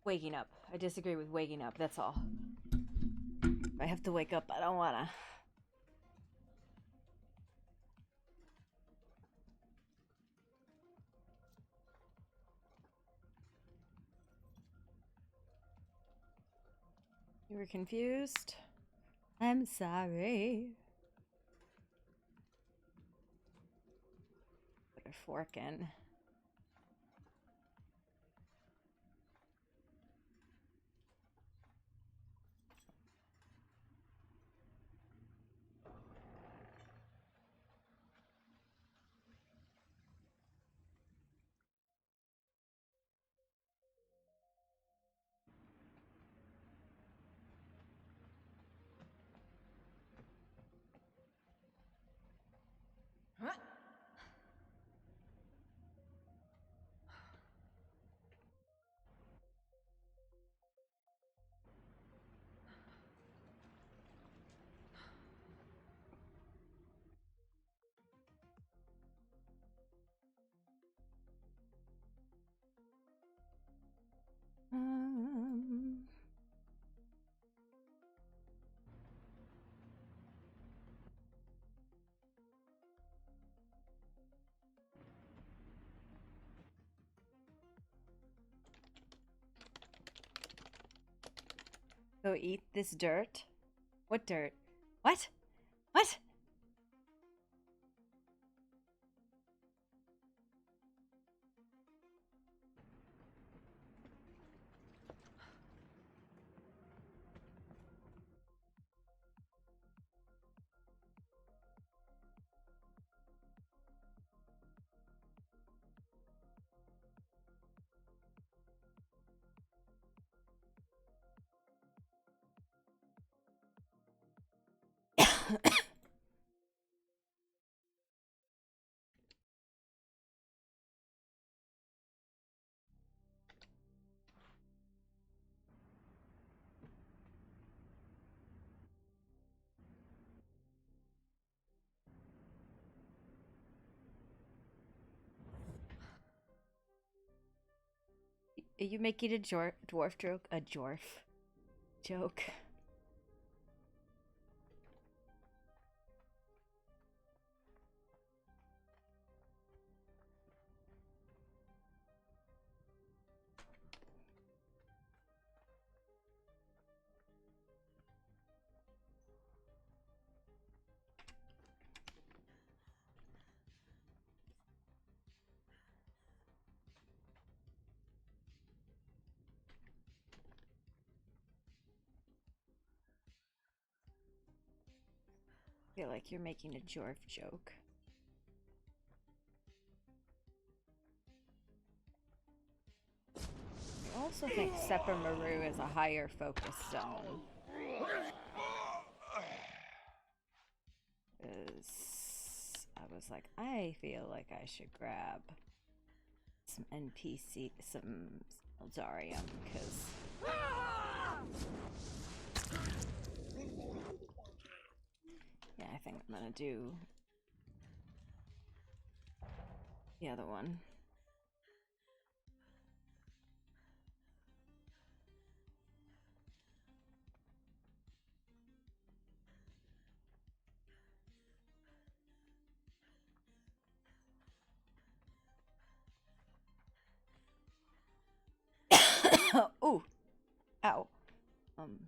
Waking up. I disagree with waking up, that's all. If I have to wake up, I don't wanna. You were confused? I'm sorry. Put a fork in. Um, Go eat this dirt? What dirt? What? What? Are you making a dwarf joke? A dwarf joke? I feel like you're making a dwarf joke. I also think Sepper Maru is a higher focus zone. I was like, I feel like I should grab some NPC, some Eldarium, because yeah, I think I'm gonna do the other one. Oh, ow. Um.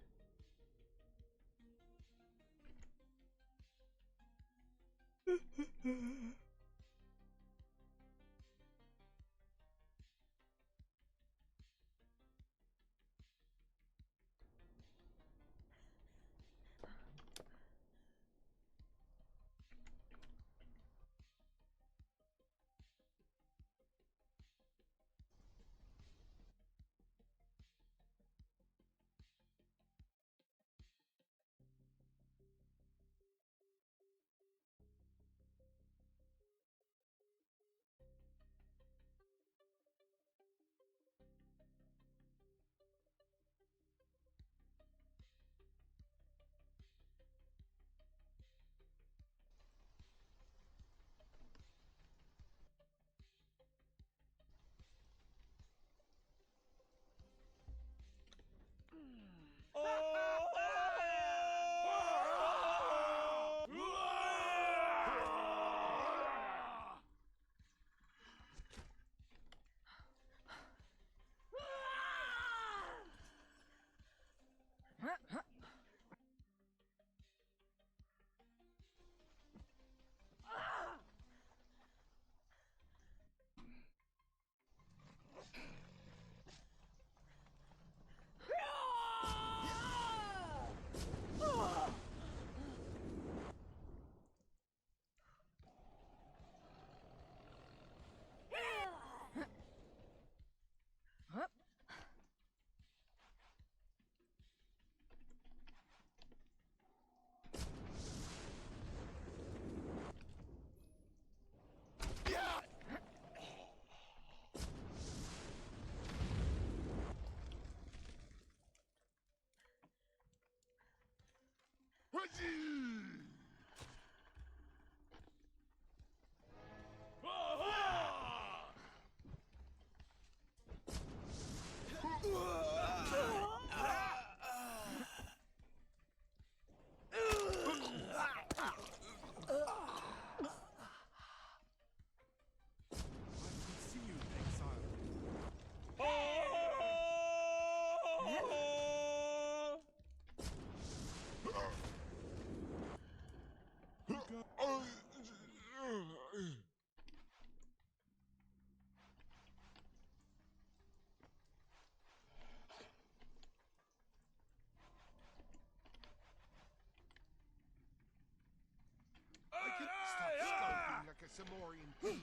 Samorian thief.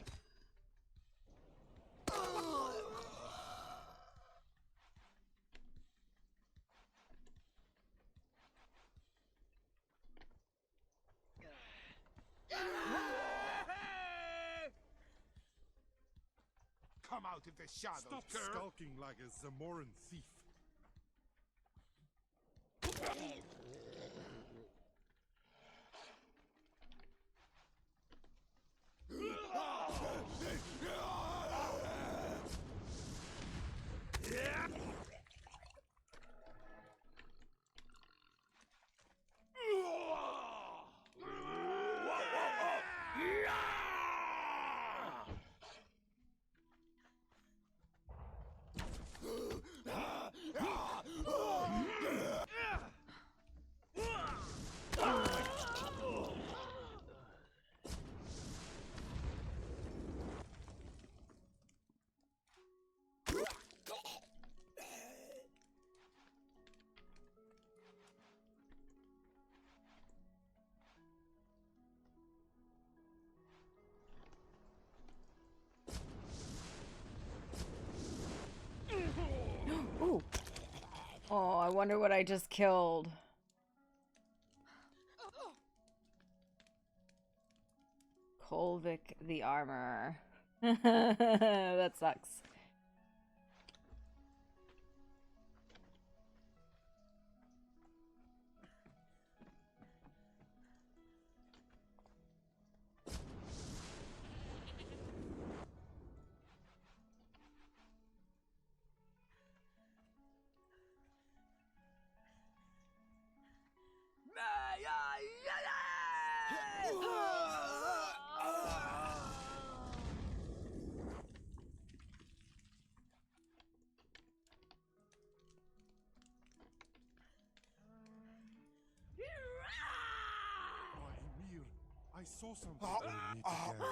Come out of the shadows, Stop girl. skulking like a Zamoran thief. Ooh. Oh, I wonder what I just killed. Kolvik the Armorer. That sucks. Emir, I saw something we meet again. Valhalla.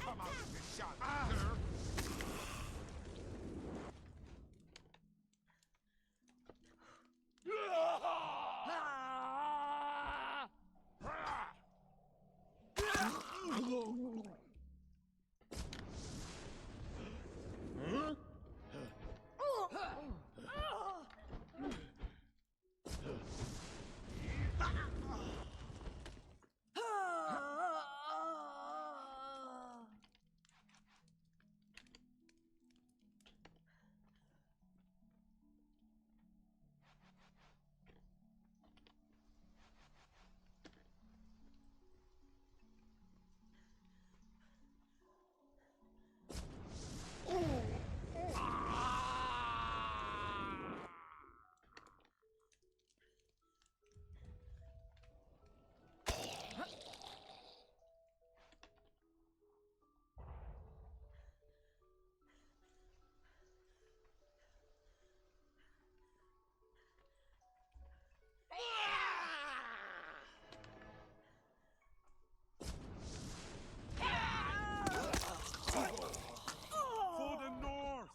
Come out of the shadows, girl. For the north!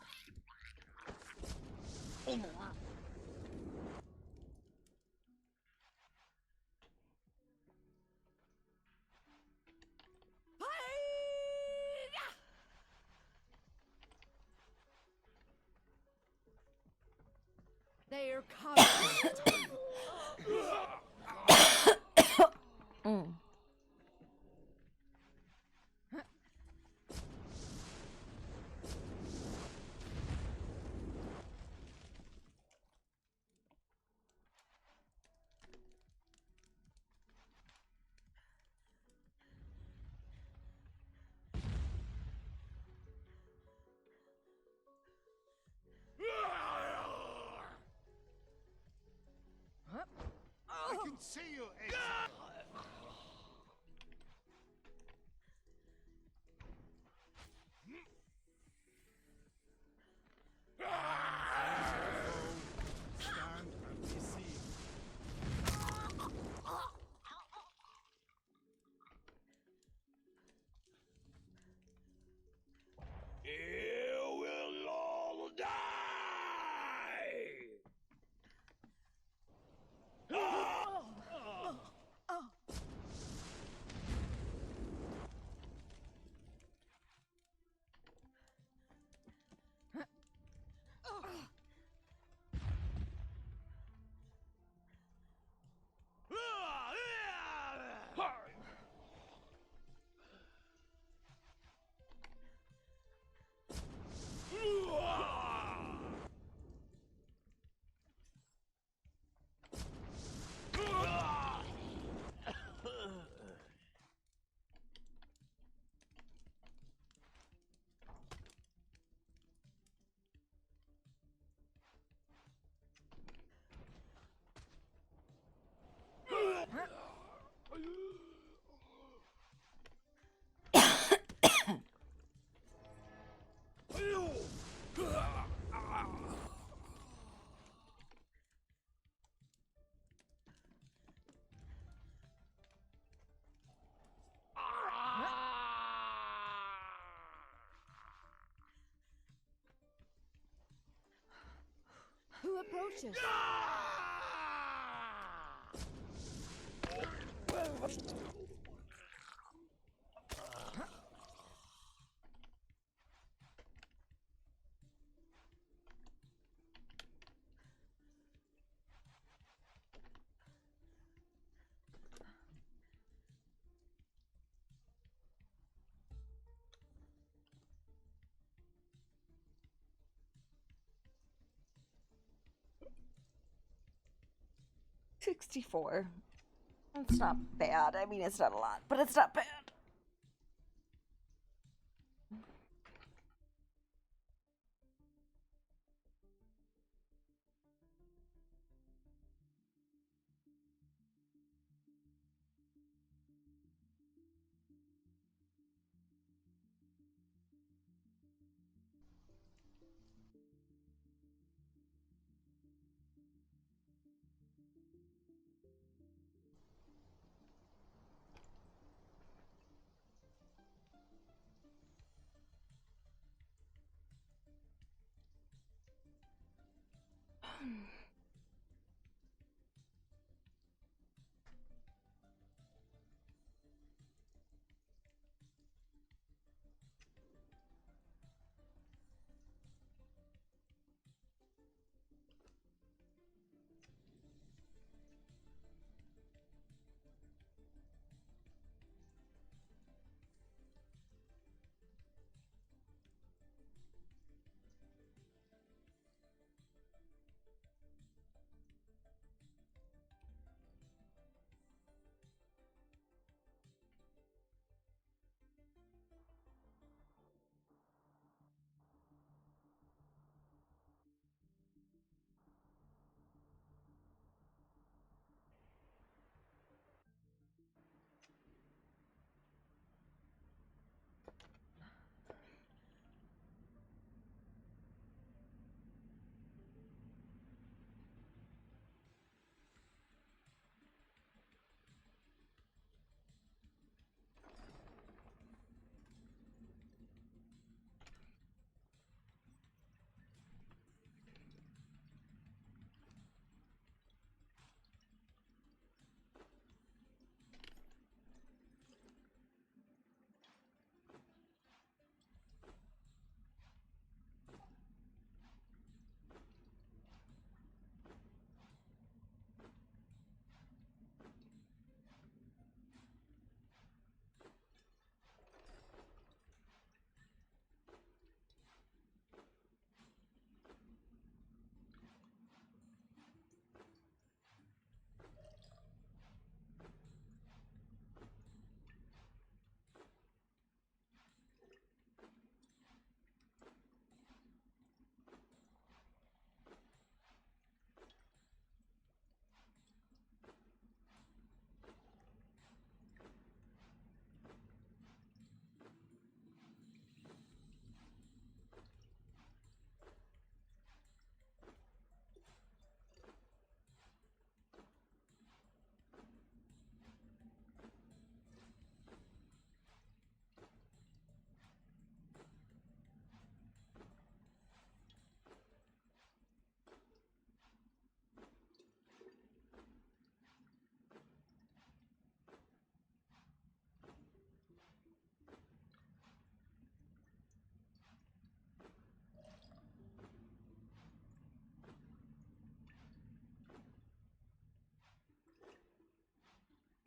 They're coming. See you, exile. Stand and be seen. You will all die! Who approaches? $64. It's not bad. I mean, it's not a lot, but it's not bad.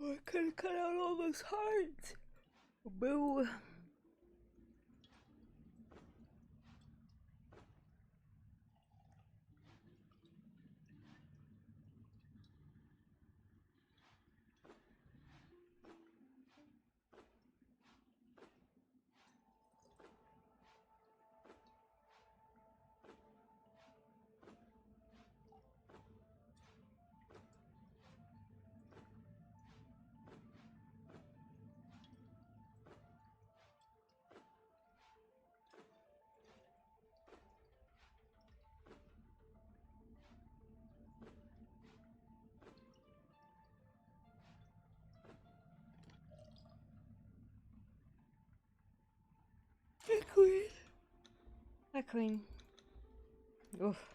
I could have cut out all those hearts. Boo. The queen. The queen. Oof.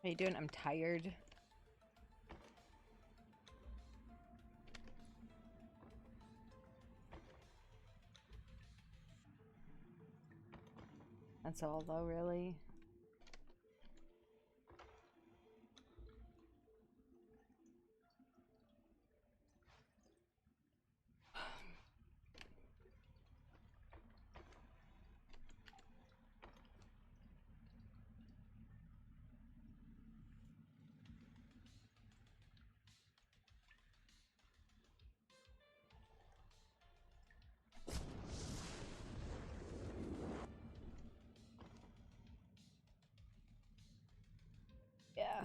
How you doing? I'm tired. That's all though, really. Yeah.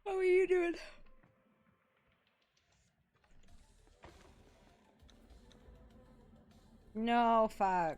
How are you doing? No, fuck.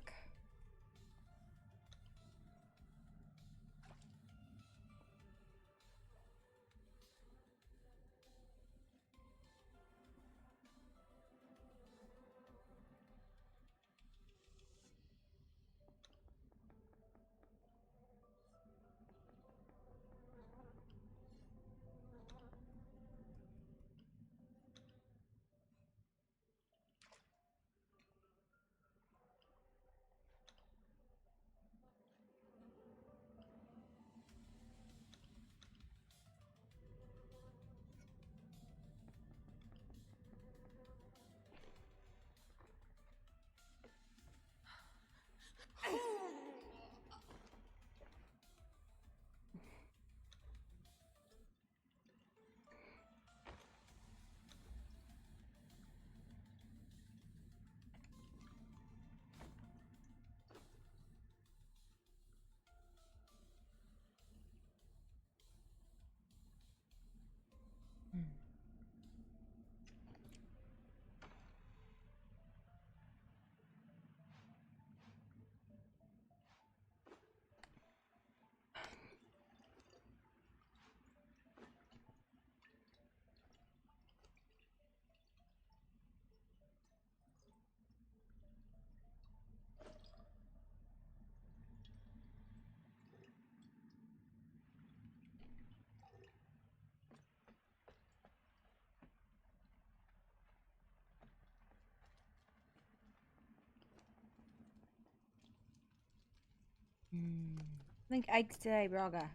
I think eggs today, Braga.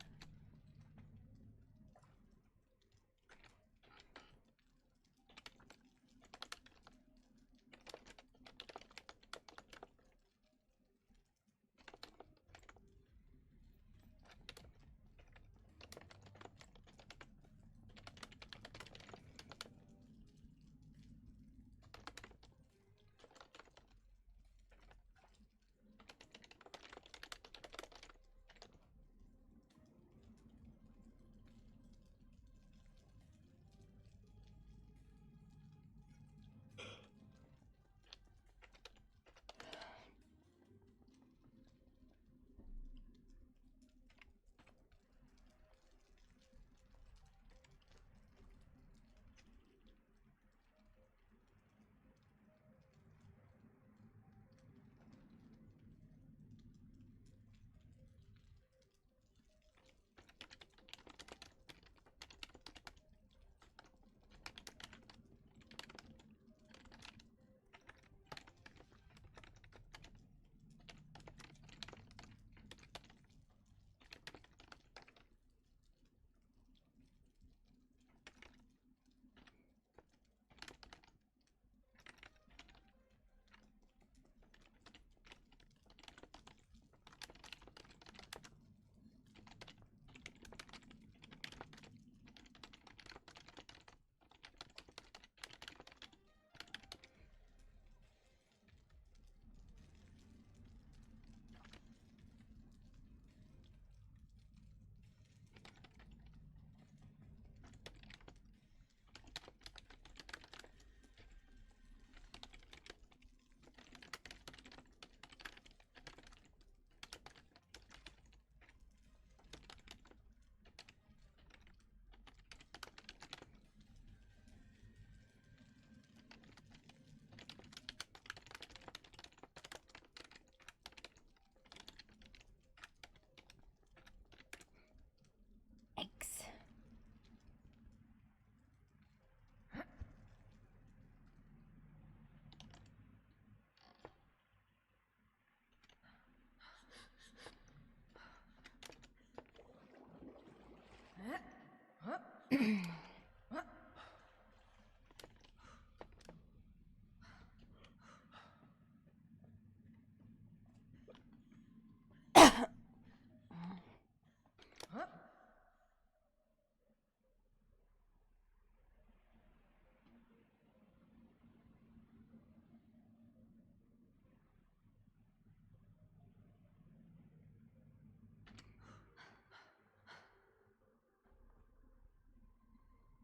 Eggs.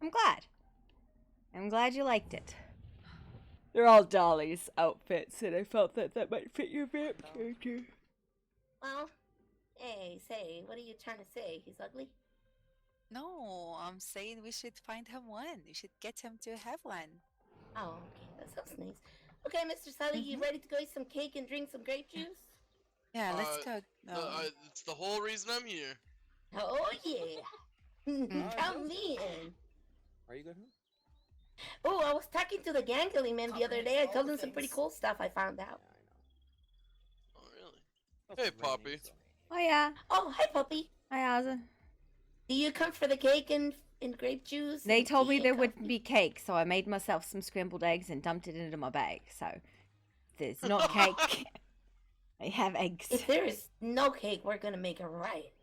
I'm glad. I'm glad you liked it. They're all Dolly's outfits, and I felt that that might fit your vamp character. Well, hey, say, what are you trying to say? He's ugly? No, I'm saying we should find him one. We should get him to have one. Oh, okay, that sounds nice. Okay, Mr. Sully, you ready to go eat some cake and drink some grape juice? Yeah, let's go. It's the whole reason I'm here. Oh, yeah. Count me in. Are you good? Oh, I was talking to the gangly man the other day. I told him some pretty cool stuff I found out. Oh, really? Hey, Poppy. Oh yeah. Oh, hi, puppy. Hi, Ozzy. Do you come for the cake and grape juice? They and told me tea there and wouldn't coffee? be cake, so I made myself some scrambled eggs and dumped it into my bag. So there's not cake. I have eggs. If there is no cake, we're gonna make a riot.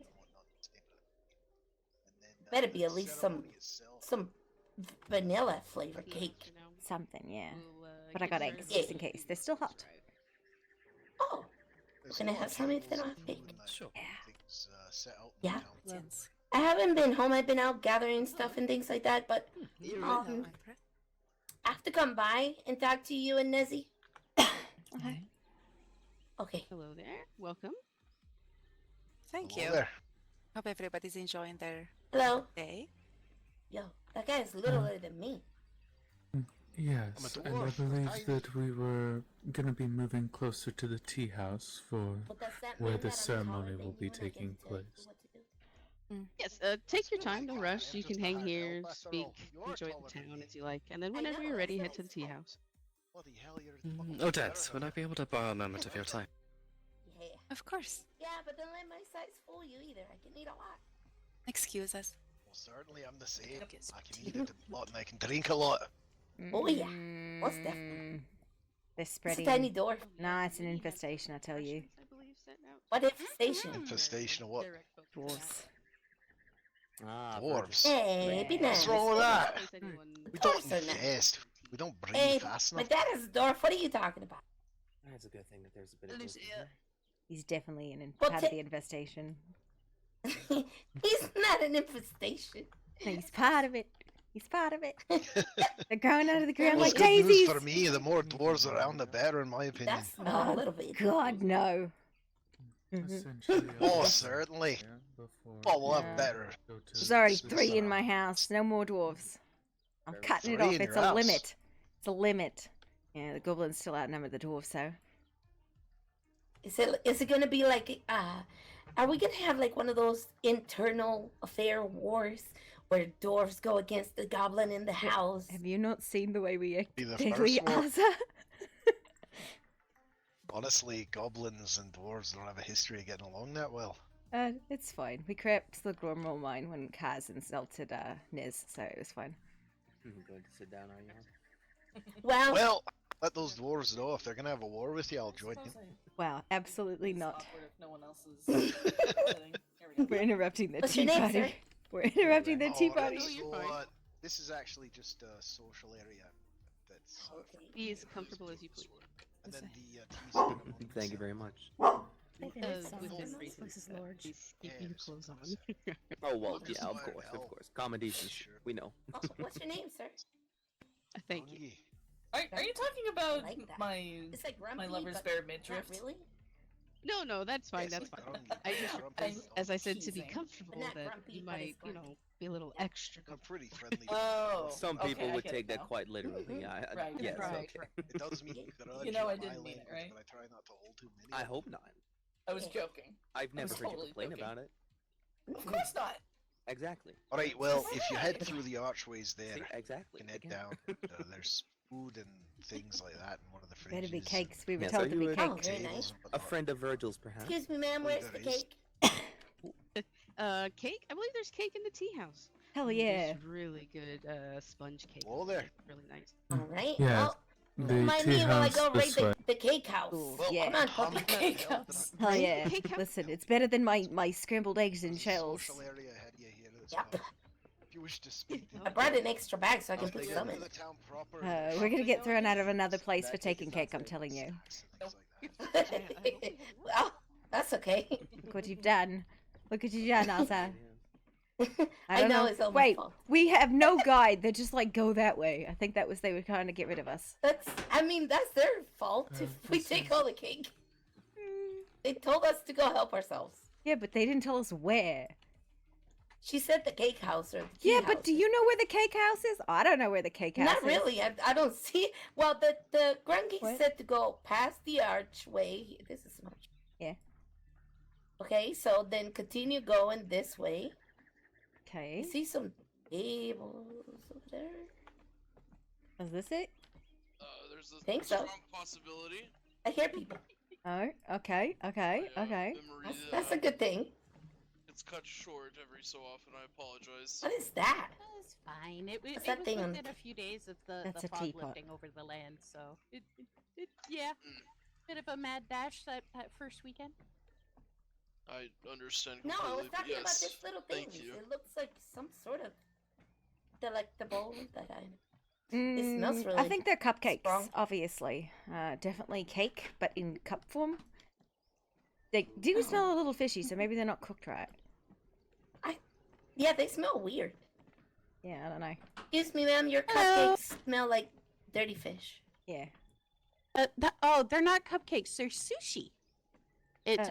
Better be at least some vanilla flavored cake. Something, yeah. But I got eggs Yeah. just in case. They're still hot. Oh, can I have some if they don't have cake? Sure. Yeah. Since I haven't been home. I've been out gathering stuff and things like that, but I have to come by and talk to you and Nezzy. Okay. Okay. Hello there. Welcome. Thank you. Hope everybody's enjoying their Hello. day. Yo, that guy is littler than me. Yes, and I believe that we were gonna be moving closer to the tea house for But does that where mean the that I'm ceremony taller will than be you and I get taking to do place. what to do? Yes, take your time, no rush. You can hang here, speak, enjoy the town as you like, and then whenever you're ready, head to the tea house. Oh, Dad, would I be able to borrow a moment of your time? Hey, Of course. Yeah, but don't let my size fool you either. I can eat a lot. Excuse us. Well, certainly I'm the same. I can eat a lot and I can drink a lot. Oh, yeah. Most definitely. They're It's a spreading. tiny dwarf. Nah, it's an infestation, I tell you. What infestation? Infestation of what? Dwarves. Dwarves. Hey, be nice. What's wrong with that? We don't Dwarves are nice. infest. We don't breathe Hey, fast my enough. dad is a dwarf. What are you talking about? That's a good thing that there's a bit of wisdom here. He's definitely Well, part of the infestation. He's not an infestation. No, he's part of it. He's part of it. They're growing out of the ground Well, like it's good news daisies. for me. The more dwarves around, the better, in my opinion. That's not a little bit. God, no. Essentially, Oh, certainly. Oh, we'll have better. There's already 3 in my house. No more dwarves. I'm cutting it 3 off. in It's your a house? limit. It's a limit. Yeah, the goblins still outnumber the dwarves, so. Is it gonna be like are we gonna have like one of those internal affair wars where dwarves go against the goblin in the house? Have you not seen the way we Be the actively first war. answer? Honestly, goblins and dwarves don't have a history of getting along that well. It's fine. We crept the Glormore mine when Kaz insulted Niz, so it was fine. Going to sit down, are you? Well, let those dwarves know if they're gonna have a war with you, I'll join you. Wow, absolutely not. No one else is sitting. Here we go. We're interrupting the What's tea your name, party. sir? We're interrupting the tea Alright, party. so, this is actually just a social area. That's Be as comfortable as you please. and then the tea's Thank you very much. This is large. Please keep your clothes on. Oh well, Just yeah, of fire course, hell. of course. Commendations, Sure. we know. Oh, what's your name, sir? Thank you. Are you talking about I like that. my It's like grumpy, my lover's but bear not midriff? really. No, that's fine. That's fine. I just, as I said, to be teasing. comfortable, But not that grumpy, you but it's might, grumpy. be a little extra I'm comfortable. pretty friendly. Oh, Some people okay, I would get take it that now. quite literally. Right, yes, right, okay. It does mean grudge You know I in didn't my mean it, language, right? But I try not to hold too many. I of them. hope not. I was joking. I've never was heard totally you complain joking. about it. Of course not. Exactly. All right. Well, if you head Right. through the archways there, See, you exactly. can head Again. down. There's food and things like that in one of the fridges. Better be and cakes. We were Yeah, so told to you be would- Oh, cakes. very tables nice. and A whatnot. friend of Virgil's, perhaps. Excuse me, ma'am. Believe Where's the there is. cake? Cake? I believe there's cake in the tea house. Hell yeah. There's really good sponge cake. Whoa there. Really nice. All right. Yeah, Well, the remind tea me while I house go raid this way. the cake house. Ooh, Well, yeah. Come on, I'm puppy. Cake help, house. but Hell Right? yeah. Cake house? Listen, it's better than my scrambled eggs and there's a shells. social area ahead of you here at this Yep. pub. If you wish to speak, I brought an extra bag so I I'll can put take some you in. to the town proper. We're gonna get thrown out of another place for taking cake, I'm telling you. Well, that's okay. Look what you've done. Look what you've done, Elsa. I don't know it's all my Wait, fault. we have no guide. They're just like, go that way. I think that was they were trying to get rid of us. That's their fault if we take all the cake. They told us to go help ourselves. Yeah, but they didn't tell us where. She said the cake house or the tea Yeah, house. but do you know where the cake house is? I don't know where the cake house Not is. really. I don't see. Well, the Grungy What? said to go past the archway. This is an arch. Yeah. Okay, so then continue going this way. I Okay. see some tables over there. Is this it? There's a Think so. strong possibility. I hear people. Oh, okay, okay, okay. Memory, That's a good thing. It's cut short every so often. I apologize. What is that? That's fine. It What's was that thing on- within a few days of That's the a fog teapot. lifting over the land, so yeah, bit of a mad dash that first weekend. I understand No, I was completely, but talking about yes. this little thing. Thank you. It looks like some sort of delectable that It smells really I think they're cupcakes, strong. obviously. Definitely cake, but in cup form. They do smell a little fishy, so maybe they're not cooked right. Yeah, they smell weird. Yeah, I don't know. Excuse me, ma'am. Your Hello? cupcakes smell like dirty fish. Yeah. They're not cupcakes. They're sushi. It's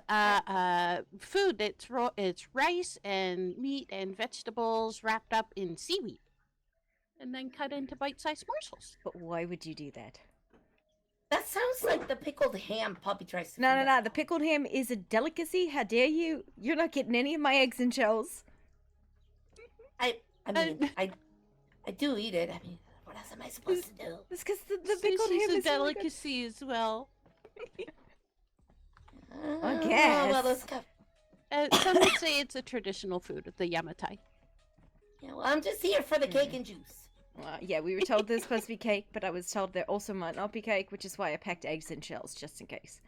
food. It's rice and meat and vegetables wrapped up in seaweed, and then cut into bite-sized morsels. But why would you do that? That sounds like the pickled ham puppy tries to No, feed no, us. no. The pickled ham is a delicacy. How dare you? You're not getting any of my eggs and shells. I mean, I do eat it. I mean, what else am I supposed to do? It's because the pickled ham Sushi's a is really good. delicacy as well. I Oh, guess. well, let's go. Some would say it's a traditional food of the Yamatai. Yeah, well, I'm just here for the cake and juice. Yeah, we were told there's supposed to be cake, but I was told there also might not be cake, which is why I packed eggs and shells just in case.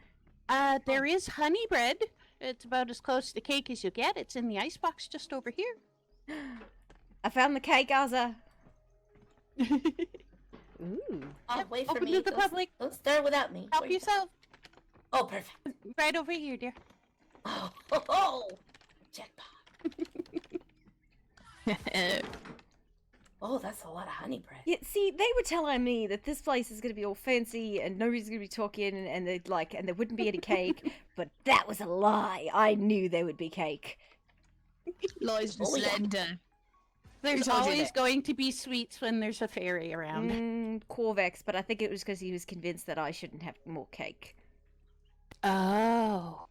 There is honey bread. It's about as close to cake as you get. It's in the icebox just over here. I found the cake, Azza. Ooh. Oh, wait for Open me. to the Don't- public. Don't start without me. Help Wait. yourself. Oh, perfect. Right over here, dear. Oh, jackpot. Oh, that's a lot of honey bread. Yeah, see, they were telling me that this place is going to be all fancy and nobody's going to be talking and there wouldn't be any cake, but that was a lie. I knew there would be cake. Lies to Oh, yeah. slender. There's told you always that? going to be sweets when there's a fairy around. Corvex, but I think it was because he was convinced that I shouldn't have more cake. Oh.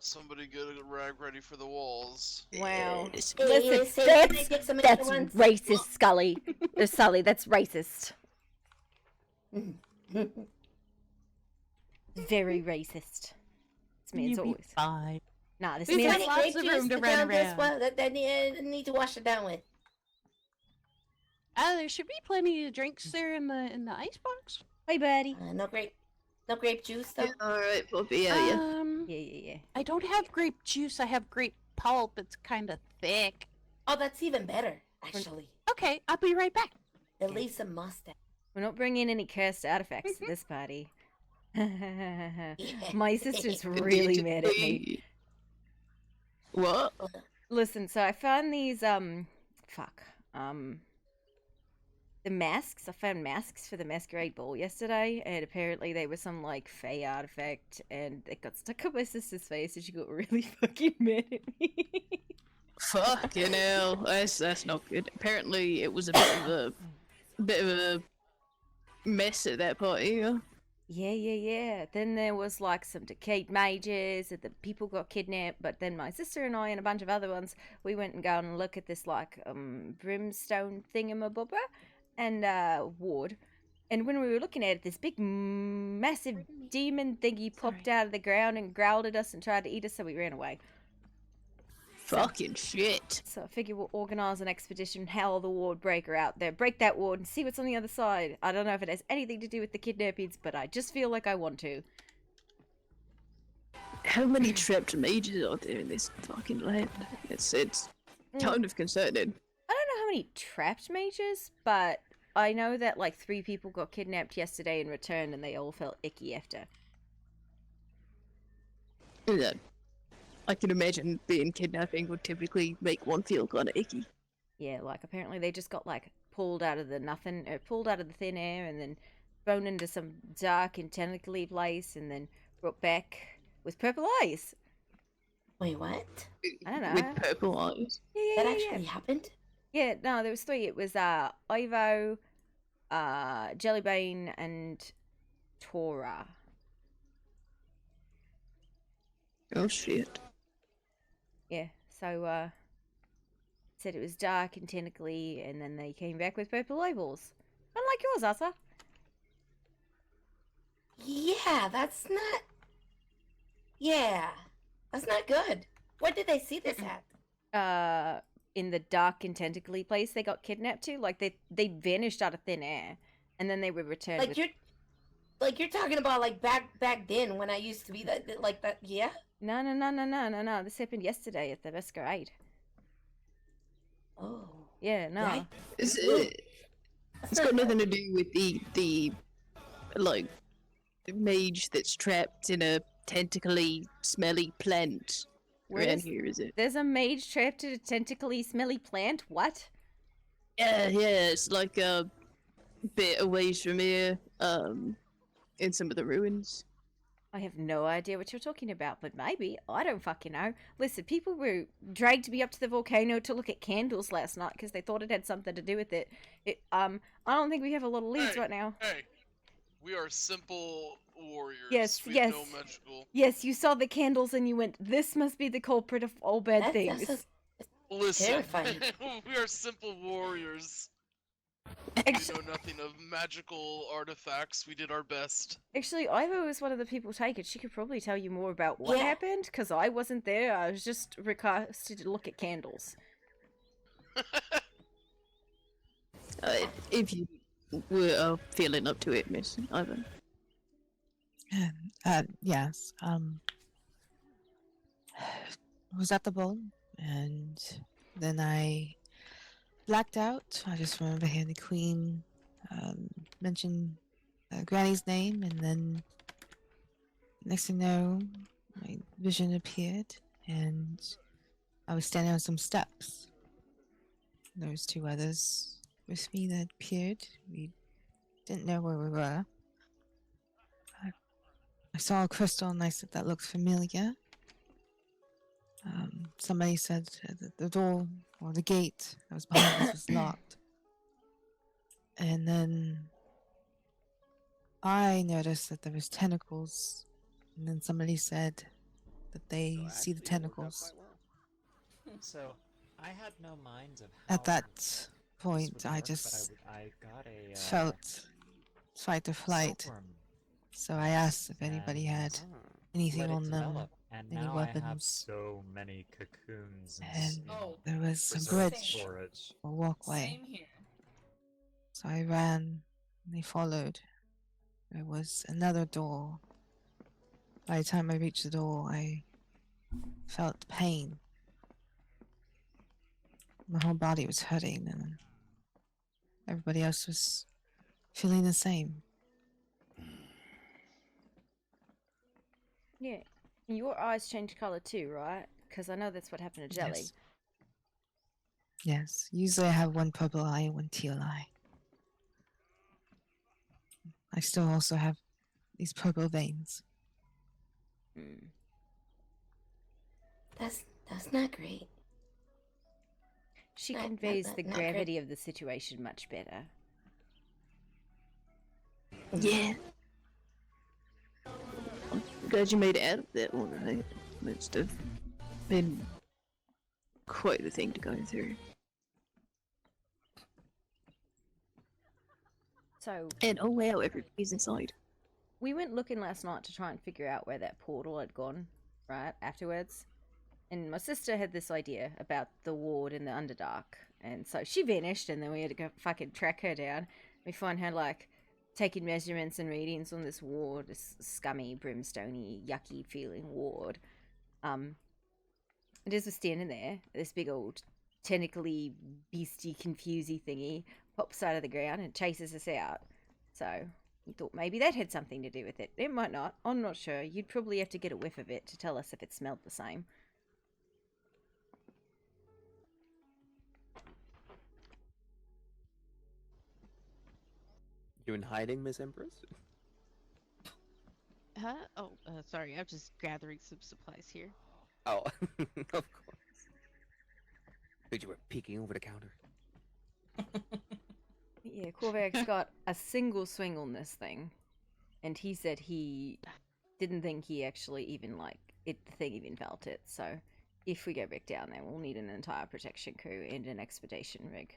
Somebody get a rag ready for the walls. Wow. Yes. Listen, Hey, can I take some extra that's ones? racist, Scully. Or Sully, that's racist. Very racist. This man's You be always. fine. Nah, this We've man's. got lots of room to run around. That need to wash it down with. There should be plenty of drinks there in the icebox. Hey, buddy. No grape juice though. Alright, Poppy, Yeah. I don't have grape juice. I have grape pulp. It's kind of thick. Oh, that's even better, actually. Okay, I'll be right back. It leaves some mustache. We're not bringing any cursed artifacts to this party. My sister's really mad at me. What? Listen, so I found these, the masks. I found masks for the masquerade ball yesterday, and apparently they were some, like, fey artifact, and it got stuck on my sister's face, and she got really fucking mad at me. Fucking hell, that's not good. Apparently, it was a bit of a mess at that party. Yeah. Then there was, like, some decayed mages, and the people got kidnapped, but then my sister and I and a bunch of other ones, we went and go and look at this, like, brimstone thingamabobber, and ward. And when we were looking at it, this big, massive demon thingy popped out of the ground and growled at us and tried to eat us, so we ran away. Fucking shit. So I figure we'll organise an expedition, howl the ward breaker out there, break that ward, and see what's on the other side. I don't know if it has anything to do with the kidnappings, but I just feel like I want to. How many trapped mages are there in this fucking land? It's kind of concerning. I don't know how many trapped mages, but I know that like 3 people got kidnapped yesterday and returned, and they all felt icky after. Yeah. I can imagine being kidnapping would typically make one feel kind of icky. Yeah, like apparently they just got like pulled out of the nothing, or pulled out of the thin air, and then thrown into some dark and tentacly place, and then brought back with purple eyes. Wait, what? I don't know. With purple eyes. Yeah, That actually happened? Yeah, no, there was 3. It was Ivo, Jellybean, and Tora. Oh shit. Yeah, so said it was dark and tentacly, and then they came back with purple eyeballs. Unlike yours, Asa. Yeah, that's not. Yeah, that's not good. Where did they see this at? In the dark and tentacly place they got kidnapped to. Like they vanished out of thin air, and then they were returned. Like you're talking about like back then when I used to be that like that. Yeah. No. This happened yesterday at the masquerade. Oh. Yeah, no. Right? It's got nothing to do with the like mage that's trapped in a tentacly, smelly plant around here, is it? There's a mage trapped in a tentacly, smelly plant? What? Yeah, it's like a bit away from here, in some of the ruins. I have no idea what you're talking about, but maybe. I don't fucking know. Listen, people were dragged me up to the volcano to look at candles last night because they thought it had something to do with it. I don't think we have a lot of leads right now. Hey, we are simple warriors. Yes, we yes. have no magical. Yes, you saw the candles and you went, this must be the culprit of all bad That's things. Listen, terrifying. we are simple warriors. We know nothing of magical artifacts. We did our best. Actually, Ivo was one of the people taken. She could probably tell you more about what happened, because I wasn't there. I was just recasted to look at candles. If you were feeling up to it, Miss Ivan. Yes. Was at the ball, and then I blacked out. I just remember hearing the Queen mention Granny's name, and then next thing you know, my vision appeared, and I was standing on some steps. There was two others with me that appeared. We didn't know where we were. I saw a crystal, and I said that looked familiar. Somebody said that the door or the gate that was behind us was locked. And then I noticed that there was tentacles. And then somebody said that they see the tentacles. So, I had no mind of how At that this point, would I work, just but I got a felt fight or flight. silkworm So I asked if anybody had anything let it on them, develop, and any now I have weapons. so many cocoons And there was a reserve bridge storage. or walkway. Same here. So I ran, and they followed. There was another door. By the time I reached the door, I felt pain. My whole body was hurting, and everybody else was feeling the same. Yeah. And your eyes change colour too, right? Because I know that's what happened to Jelly. Yes. Yes. Usually I have one purple eye and one teal eye. I still also have these purple veins. That's not great. She Not- conveys not- the not great. gravity of the situation much better. Yeah. I'm glad you made it out of that one. Right? Must have been quite the thing to go through. So And oh wow, everybody's inside. we went looking last night to try and figure out where that portal had gone, right, afterwards. And my sister had this idea about the ward in the Underdark. And so she vanished, and then we had to go fucking track her down. We find her, like, taking measurements and readings on this ward, this scummy, brimstony, yucky feeling ward. And as we're standing there, this big old tentacly, beastie, confusey thingy pops out of the ground and chases us out. So we thought maybe that had something to do with it. It might not. I'm not sure. You'd probably have to get a whiff of it to tell us if it smelled the same. You in hiding, Miss Empress? Huh? Oh, sorry. I'm just gathering some supplies here. Oh, of course. But you were peeking over the counter. Yeah, Corvac's got a single swing on this thing. And he said he didn't think he actually even, like, the thing even felt it. So if we go back down there, we'll need an entire protection crew and an expedition rig.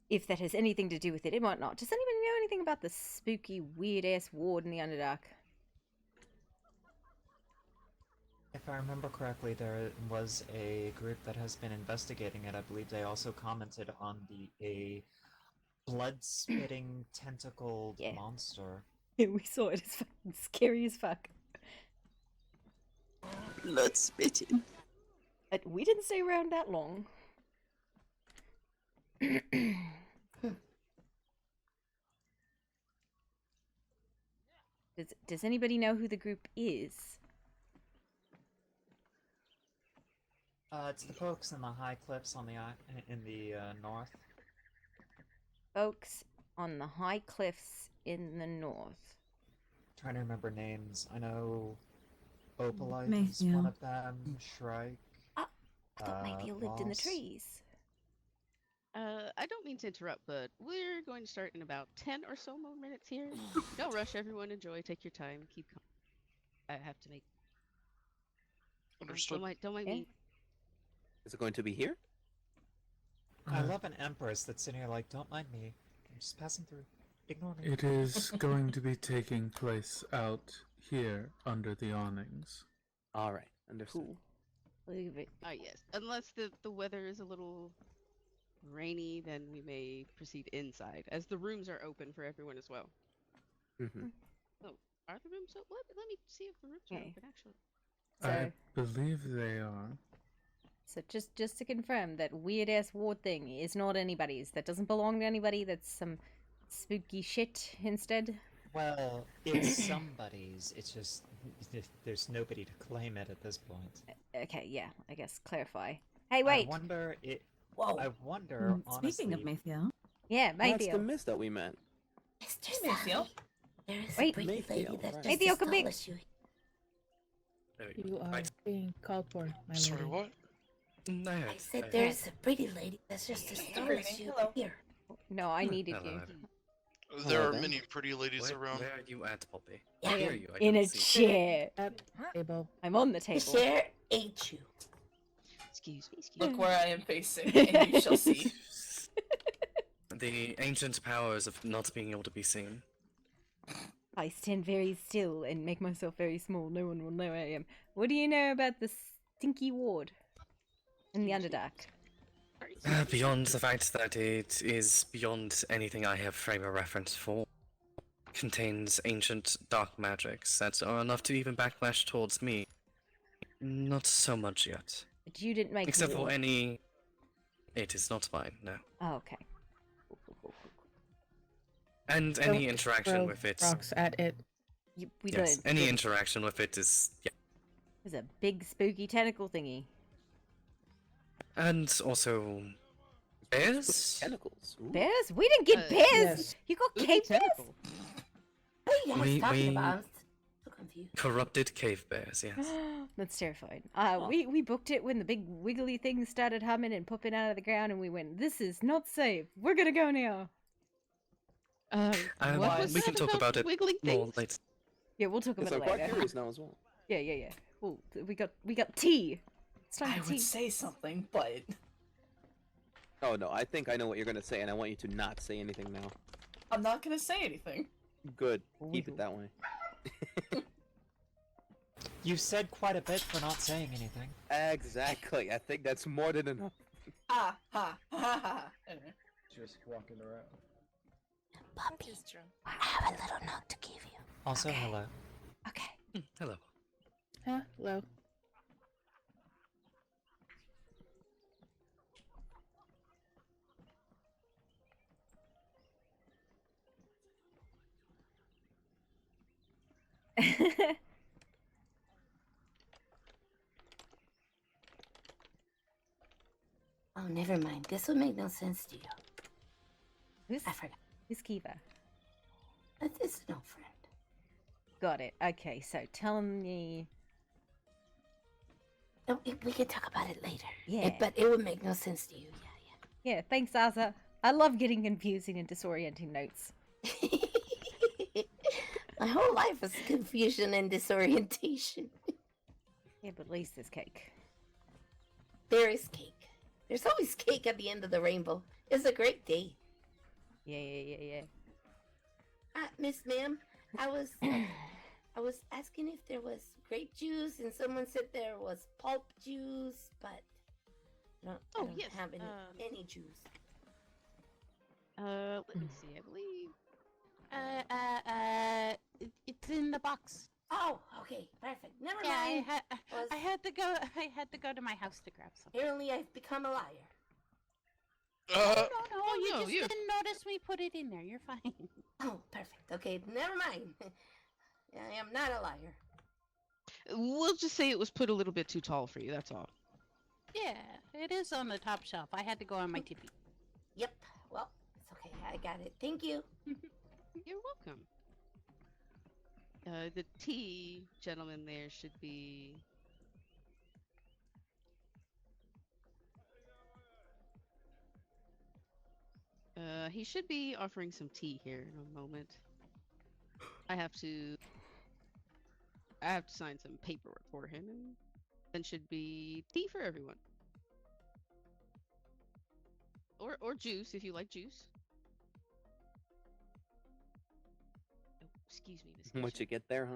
If that has anything to do with it, it might not. Does anybody know anything about the spooky, weird-ass ward in the Underdark? If I remember correctly, there was a group that has been investigating it. I believe they also commented on a blood-spitting, tentacled monster. Yeah, we saw it. It's fucking scary as fuck. Blood spitting. We didn't stay around that long. Does anybody know who the group is? It's the folks in the high cliffs on the north. Folks on the high cliffs in the north. Trying to remember names. I know Opalite is Yeah. one of them. Shrike. I thought maybe you lived in the Moss. trees. I don't mean to interrupt, but we're going to start in about 10 or so more minutes here. Don't rush, everyone. Enjoy. Take your time. Keep calm. I have to make... Understood. Don't mind me. Is it going to be here? I Uh, love an empress that's sitting here like, don't mind me. I'm just passing through. Ignore me. It is going to be taking place out here under the awnings. All right, understood. Cool. Leave it. Ah, yes. Unless the weather is a little rainy, then we may proceed inside, as the rooms are open for everyone as well. Mm-hmm. Oh, are the rooms open? Let me see if the rooms are Okay. open, actually. I believe they are. So just to confirm, that weird ass ward thing is not anybody's. That doesn't belong to anybody. That's some spooky shit instead. Well, it's somebody's. It's just there's nobody to claim it at this point. Okay, yeah, I guess clarify. Hey, I wait. wonder it. Whoa. I wonder. Speaking of honestly, Mayfield. Yeah, That's Mayfield. the mist that we met. Mr. Hey, Mayfield. Sally, there is Wait. a pretty lady Mayfield, that right. just Mayfield, come back. established you. You are being called for, my Sorry, lady. what? No. I said there's a pretty lady that's just established you Hello. here. No, I needed you. There are then. many pretty ladies around. Where are you at, Poppy? Yeah. Hear you. I In don't a see. chair. At table. I'm on the The table. chair ate you. Excuse me, excuse Look me. where I am facing, and you shall see. The ancient powers of not being able to be seen. I stand very still and make myself very small. No one will know I am. What do you know about the stinky ward in the Underdark? Beyond the fact that it is beyond anything I have frame of reference for. Contains ancient dark magics that are enough to even backlash towards me. Not so much yet. But you didn't make Except the for ward. any... It is not mine, no. Oh, okay. And any interaction Throw with it... rocks at it. We Yes, don't. any interaction with it is... Yeah. There's a big spooky tentacle thingy. And also... Bears? Tentacles. Ooh. Bears? We didn't get bears! Yes. You got Spooky cave bears? tentacle. What are you guys We- talking we- about? I'm so confused. Corrupted cave bears, yes. That's terrifying. We booked it when the big wiggly things started humming and popping out of the ground, and we went, "This is not safe. We're gonna go now." What was we can that talk about it wiggling more things? later. Yeah, we'll talk about Yes, I'm it quite later. curious now as well. Yeah. Well, we got tea. It's time I for tea. would say something, but Oh no, I think I know what you're gonna say, and I want you to not say anything now. I'm not gonna say anything. Good. Keep it that way. you said quite a bit for not saying anything. Exactly. I think that's more than enough. Ha ha ha ha. Anyway. Just walking around. Puppy, I have a little note to give you. Also, Okay. hello. Okay. Hello. Hello. Oh, never mind. This would make no sense to you. Who's I forgot. who's Kiva? This is no friend. Got it. Okay, so tell me. No, we can talk about it later. Yeah. But it would make no sense to you. Yeah, thanks, Asa. I love getting confusing and disorienting notes. Yeah. My whole life is confusion and disorientation. Yeah, but at least there's cake. There is cake. There's always cake at the end of the rainbow. It's a great day. Yeah. Miss Ma'am, I was asking if there was grape juice, and someone said there was pulp juice, but I don't yes, have any juice. Let me see. I believe. It's in the box. Oh, okay, perfect. Never Yeah, mind. I had to go. I had to go to my house to grab some. Apparently, I've become a liar. No, you just didn't notice me put it in there. You're fine. Oh, perfect. Okay, never mind. I am not a liar. We'll just say it was put a little bit too tall for you, that's all. Yeah, it is on the top shelf. I had to go on my tippy. Yep. Well, it's okay. I got it. Thank you. You're welcome. The tea gentleman there should be... he should be offering some tea here in a moment. I have to sign some paperwork for him, and then should be tea for everyone. or juice if you like juice. Oh, excuse me, Miss What you get there,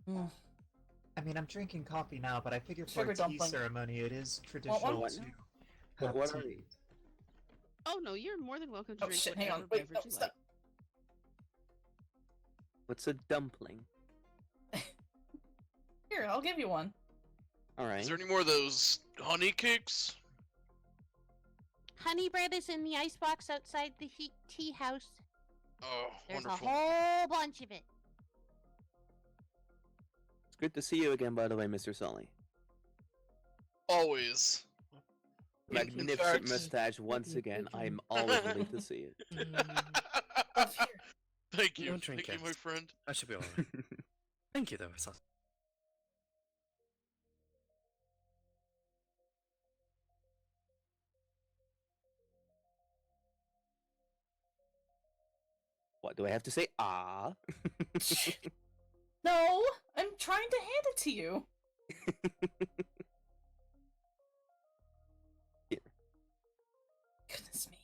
huh? I mean, I'm drinking coffee now, but I figure for Sugar a tea dumpling. ceremony, it is Want traditional one? to What, have what are tea. these? Oh no, you're more than welcome to Oh drink shit, hang whatever on. Wait, beverage no, you stop. like. What's a dumpling? Here, I'll give you one. Alright. Is there any more of those honey cakes? Honey bread is in the icebox outside the tea house. Oh, There's wonderful. a whole bunch of it. It's good to see you again, by the way, Mr. Sully. Always. Magnificent fact- mustache once again. I'm always relieved to see it. Thank you. Don't drink Thank you, it. my friend. I should be alright. Thank you, though. It's not... What do I have to say? Ah. No, I'm trying to hand it to you. Here. Goodness me.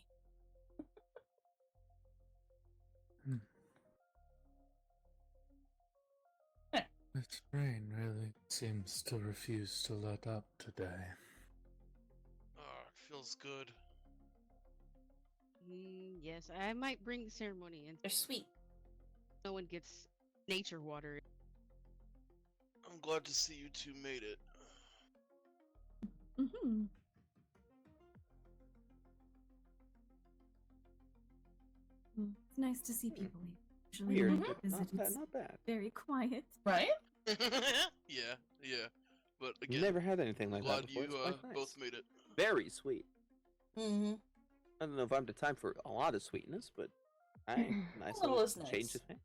This rain really seems to refuse to let up today. Oh, it feels good. Yes, I might bring the ceremony in. They're sweet. No one gets nature water. I'm glad to see you two made it. Mm-hmm. It's nice to see people here. Usually Weird, when I but visit, it's not bad. very quiet. Right? Yeah. But again, Never had anything like glad that before. you It's quite nice. both made it. Very sweet. Mm-hmm. I don't know if I'm the time for a lot of sweetness, but nice little little is nice. change of pace.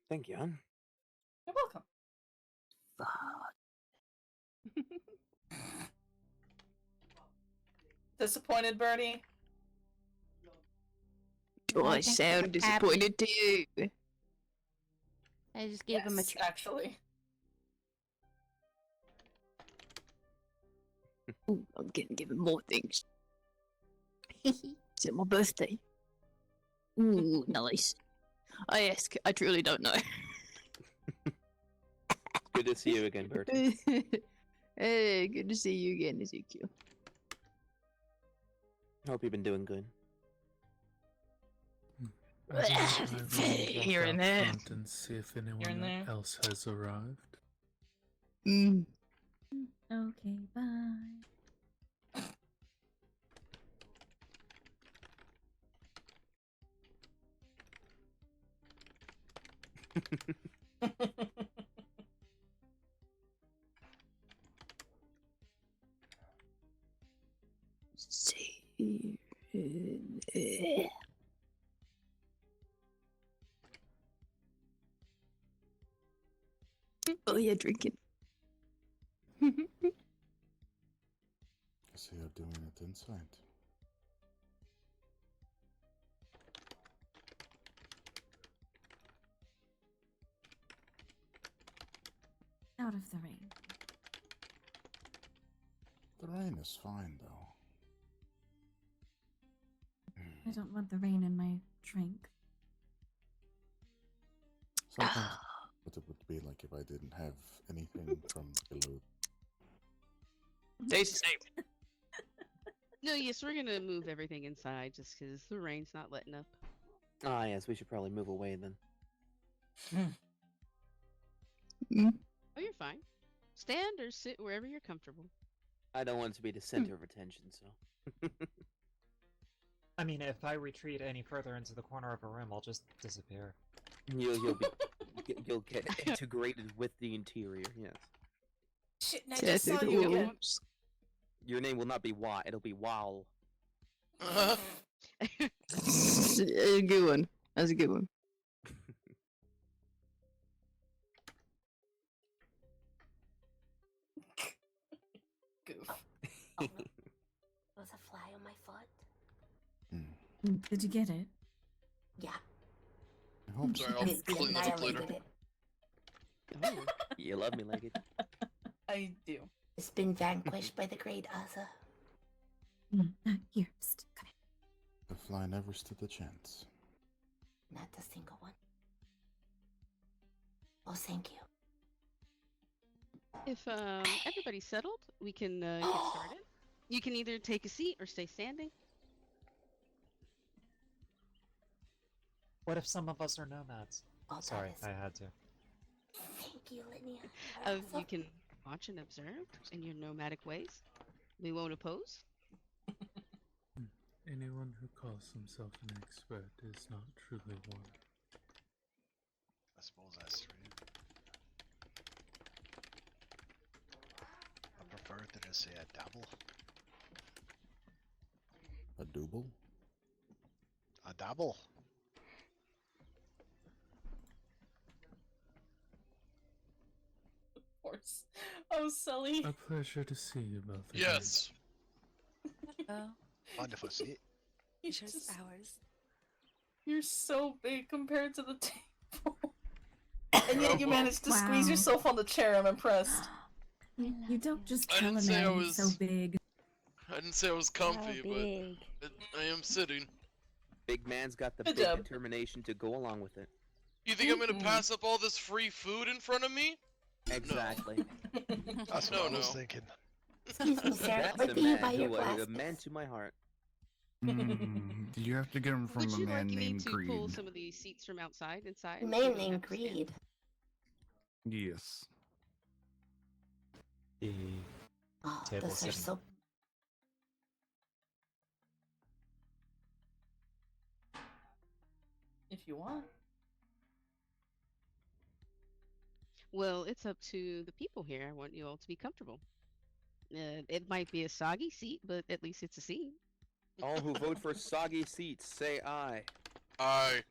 Thank you, hon. You're welcome. Disappointed, Birdie? Do I sound disappointed to you? I just gave him a treat. Actually. Ooh, I'm getting given more things. Is it my birthday? Ooh, nice. I ask. I truly don't know. Good to see you again, Bert. Hey, good to see you again, Ezekiel. Hope you've been doing good. I will Here walk and out there. front and see if and anyone there. else has arrived. Okay, bye. Oh yeah, drinking. I see you're doing it inside. Out of the rain. The rain is fine, though. I don't want the rain in my drink. Sometimes what it would be like if I didn't have anything from below. Tastes the same. No, yes, we're gonna move everything inside just because the rain's not letting up. Ah, yes, we should probably move away then. Oh, you're fine. Stand or sit wherever you're comfortable. I don't want to be the center of attention, so. I mean, if I retreat any further into the corner of a room, I'll just disappear. You'll get integrated with the interior. Yes. Shit, I just saw you again. Your name will not be Wa. It'll be Wow. That's a good one. That's a good one. Goof. There was a fly on my foot. Did you get it? Yeah. I hope so. Sorry, I'll We clean that up later. annihilated it. Oh, you love me like it. I do. It's been vanquished by the great Asa. Here, come here. The fly never stood a chance. Not a single one. Oh, thank you. If everybody's settled, we can get started. You can either take a seat or stay standing. What if some of us are nomads? Oh, Sorry, I had to. Thank you, Linnea. You can watch and observe in your nomadic ways. We won't oppose. Anyone who calls himself an expert is not truly one. I suppose that's true. I prefer to just say a dabble. A double? A dabble. Of course. Oh, Sully. A pleasure to see you both. Yes. Wonderful, see it. It's Just just- ours. You're so big compared to the table. And yet you managed to squeeze yourself on the chair. I'm impressed. You don't just I tell didn't a say I man he's so was- big. I didn't say I was comfy, big. but I am sitting. Big man's got the Good big job. determination to go along with it. You think I'm gonna pass up all this free food in front of me? Exactly. That's what I was thinking. Excuse me, sir. That's Where a do you man buy your who glasses? a man to my heart. You have to get them from Would a you man like me named to Greed. pull some of these seats from outside inside? A so man you don't named have to stand? Greed. Yes. The Oh, table those are setting. so. If you want. Well, it's up to the people here. I want you all to be comfortable. It might be a soggy seat, but at least it's a seat. All who vote for soggy seats, say aye. Aye.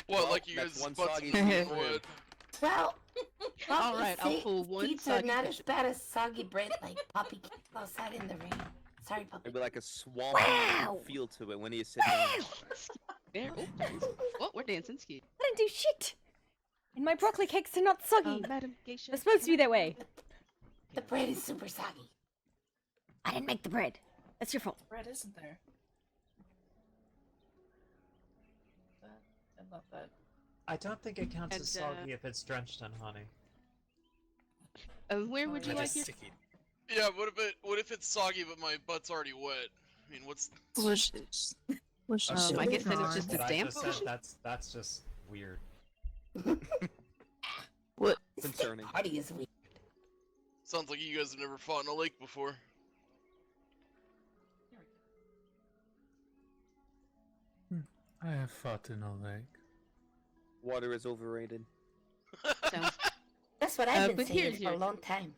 What, like you that's guys one butts soggy moving seat for him. what? Well, All right, I'll pull one seats are soggy not cushion. as bad as soggy bread like Poppy cakes outside in the rain. Sorry, Poppy. It'd be like a swampy feel to it when you sit down. There. Oh, we're dancing. Excuse. I didn't do shit. And my broccoli cakes are not soggy. Madam Geisha. They're supposed to be that way. The bread is super soggy. I didn't make the bread. That's your fault. Bread isn't there. I love that. I don't think it counts as And, soggy if it's drenched in honey. Where would you That like is your... sticky. Yeah, what if it's soggy but my butt's already wet? I mean, what's Delicious. I guess then it's just What a I damp just said, that's just weird. What? Concerning. Party is weird. sounds like you guys have never fought in a lake before. I have fought in a lake. Water is overrated. Sounds... That's what I've been but saying here's for your- a long time.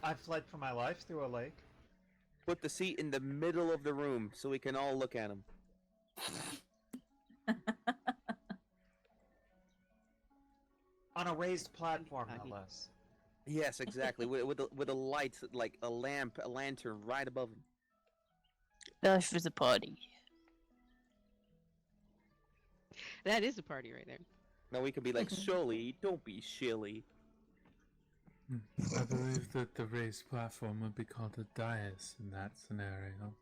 I fled for my life through a lake. Put the seat in the middle of the room so we can all look at him. On a raised platform, no less. Yes, exactly. with a light, like a lamp, a lantern right above him. Life is a party. That is a party right there. Now we could be like, Sully, don't be shilly. I believe that the raised platform would be called a dais in that scenario.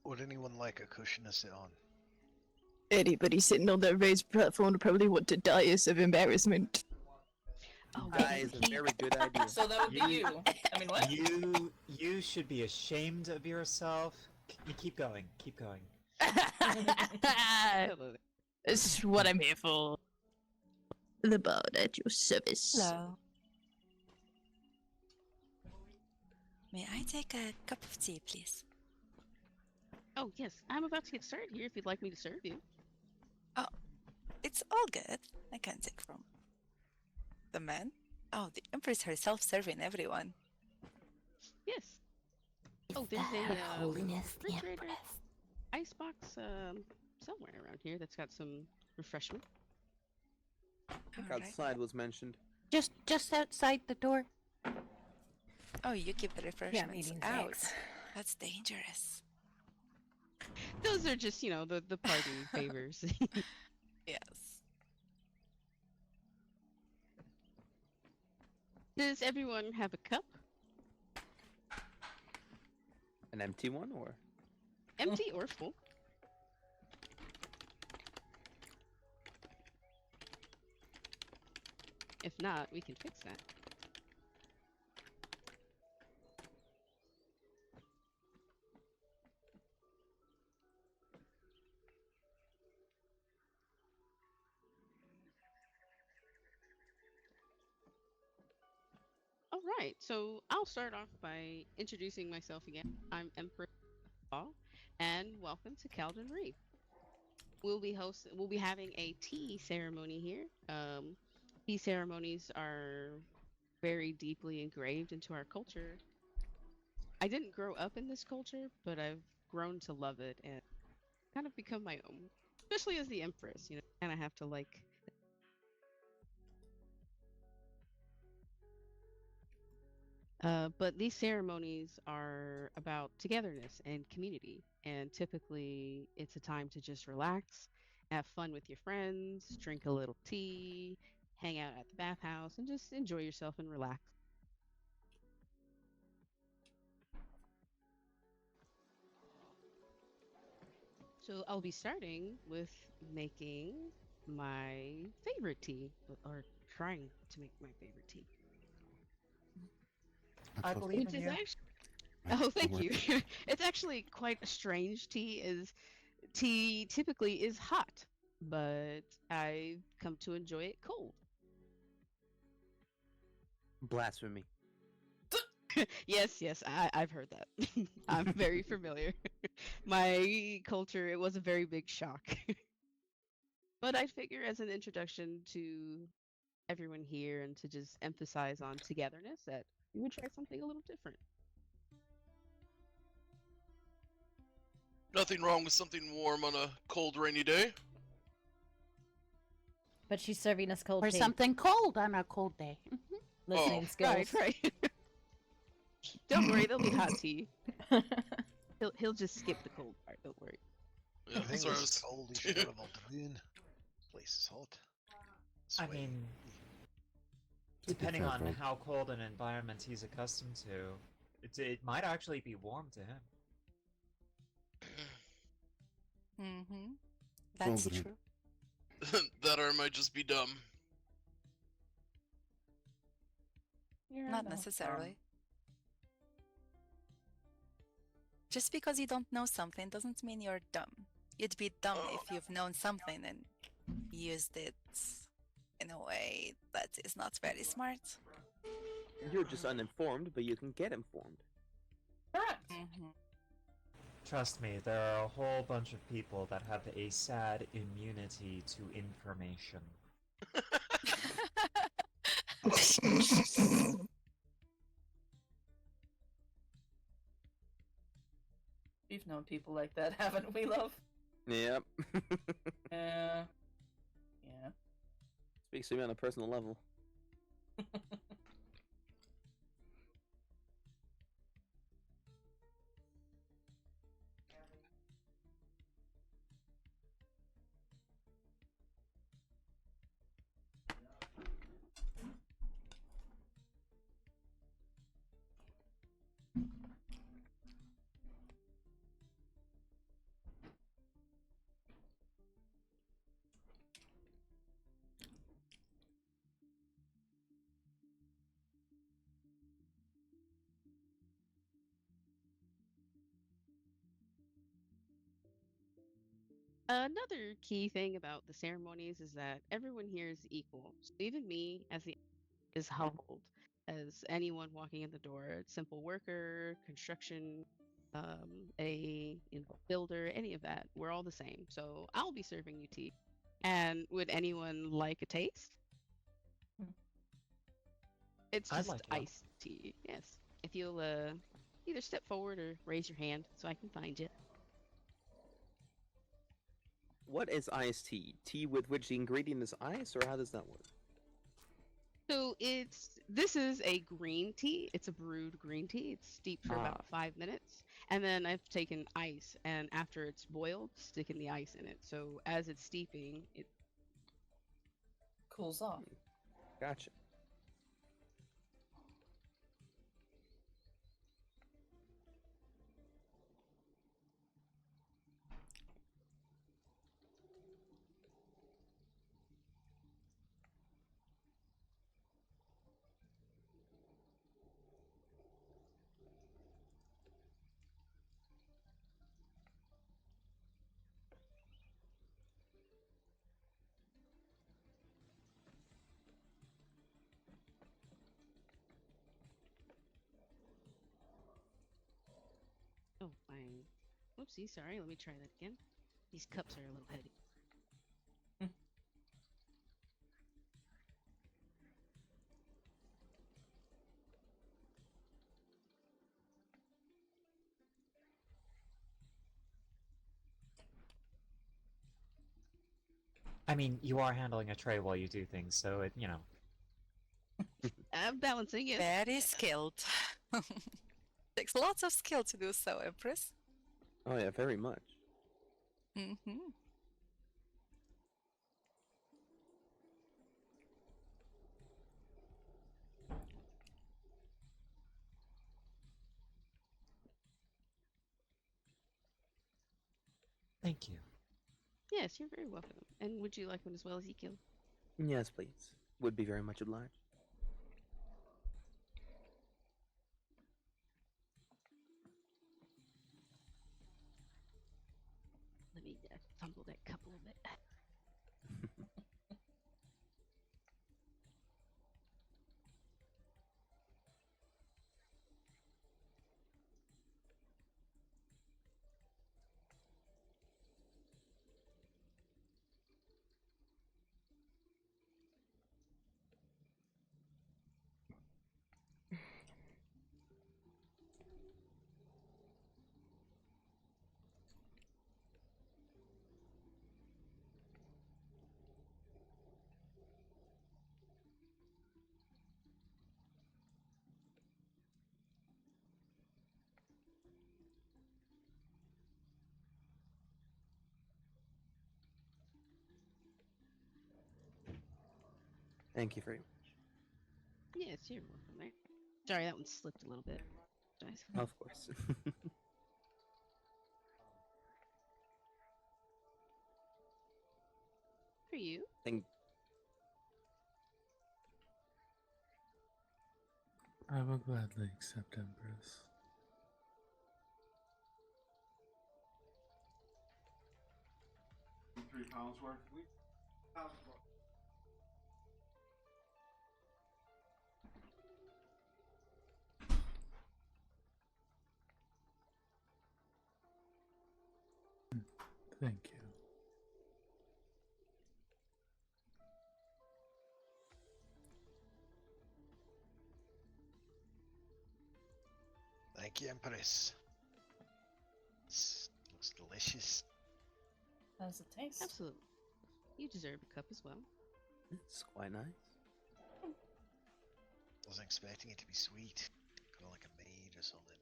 Would anyone like a cushion to sit on? Anybody sitting on that raised platform would probably want to die of embarrassment. Oh, That is a very good idea. So that would be you. I mean, what? You should be ashamed of yourself. Keep going. Keep going. That's what I'm here for. The bard at your service. Hello. May I take a cup of tea, please? Oh, yes. I'm about to get started here if you'd like me to serve you. Oh, it's all good. I can take from the man. Oh, the Empress herself serving everyone. Yes. Oh, there's Her a Holiness the refrigerator Empress. icebox somewhere around here that's got some refreshment. think Alright. outside was mentioned. Just outside the door. Oh, you keep the refreshments meeting's out. next. That's dangerous. Those are just, you know, the party favors. Yes. Does everyone have a cup? An empty one, or? Empty or full? If not, we can fix that. All right, so I'll start off by introducing myself again. I'm Empress Paul, and welcome to Caldon Reef. We'll be having a tea ceremony here. Tea ceremonies are very deeply engraved into our culture. I didn't grow up in this culture, but I've grown to love it and kind of become my own. Especially as the Empress, you know, kind of have to like. But these ceremonies are about togetherness and community, and typically it's a time to just relax, have fun with your friends, drink a little tea, hang out at the bathhouse, and just enjoy yourself and relax. So I'll be starting with making my favorite tea, or trying to make my favorite tea. I believe Which in is you. actually, oh, thank you. It's actually quite a strange tea. Is tea typically is hot, but I've come to enjoy it cold. Blasphemy. Yes, I've heard that. I'm very familiar. My culture, it was a very big shock. But I figure as an introduction to everyone here and to just emphasize on togetherness that we would try something a little different. Nothing wrong with something warm on a cold, rainy day. But she's serving us cold Or tea. something cold on a cold day. Listening skills. Right. Don't worry, there'll be hot tea. He'll just skip the cold part. Don't worry. Yeah, I think sorry, I it's was- cold. You should have a balloon. Place is hot. I Sweaty. mean, To be depending fair, on though, how cold an environment he's accustomed to, it might actually be warm to him. Mm-hmm. That's Children. true. that or I might just be dumb. Not necessarily. Just because you don't know something doesn't mean you're dumb. You'd be dumb if you've known something and used it in a way that is not very smart. You're just uninformed, but you can get informed. Correct. Mm-hmm. Trust me, there are a whole bunch of people that have a sad immunity to information. We've known people like that, haven't we, love? Yep. Yeah. Speaks to me on a personal level. Another key thing about the ceremonies is that everyone here is equal. So even me, as the is humbled as anyone walking in the door, a simple worker, construction, a builder, any of that. We're all the same. So I'll be serving you tea. And would anyone like a taste? It's I'd just like one. iced tea. Yes. If you'll either step forward or raise your hand so I can find you. What is iced tea? Tea with which the ingredient is ice, or how does that work? So this is a green tea. It's a brewed green tea. It's steeped for about 5 minutes, and then I've taken ice, and after it's boiled, sticking the ice in it. So as it's steeping, it cools off. Gotcha. Oh, fine. Whoopsie, sorry. Let me try that again. These cups are a little heavy. I mean, you are handling a tray while you do things, so it, you know. I'm balancing it. Very skilled. Takes lots of skill to do so, Empress. Oh yeah, very much. Mm-hmm. Thank you. Yes, you're very welcome. And would you like one as well, Ezekiel? Yes, please. Would be very much obliged. Let me fumble that cup a little bit. Thank you very much. Yes, you're welcome there. Sorry, that one slipped a little bit. Guys. Of course. For you. Thank. I will gladly accept, Empress. £3 worth. Thank you. Thank you, Empress. This looks delicious. How does it taste? Absolutely. You deserve a cup as well. It's quite nice. Wasn't expecting it to be sweet. Kind of like a maid or something.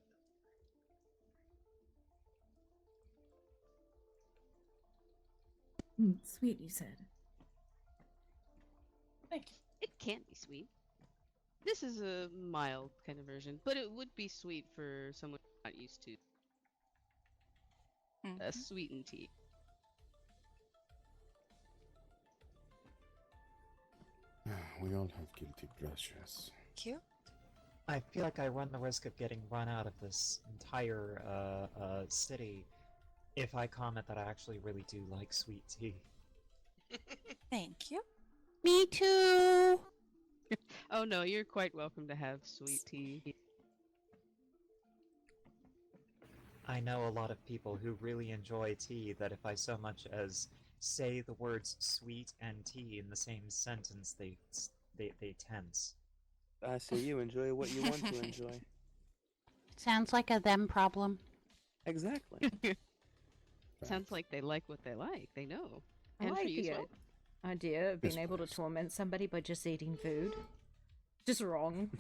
Sweet, you said. Thank you. It can be sweet. This is a mild kind of version, but it would be sweet for someone not used to a sweetened tea. We all have guilty pleasures. Cute. I feel like I run the risk of getting run out of this entire city if I comment that I actually really do like sweet tea. Thank you. Me too. Oh no, you're quite welcome to have sweet tea. I know a lot of people who really enjoy tea that if I so much as say the words sweet and tea in the same sentence, they tense. I say you enjoy what you want to enjoy. Sounds like a them problem. Exactly. Sounds like they like what they like. They know. I And for like you as the well. idea of being Yes, able to please. torment somebody by just eating food. Just wrong.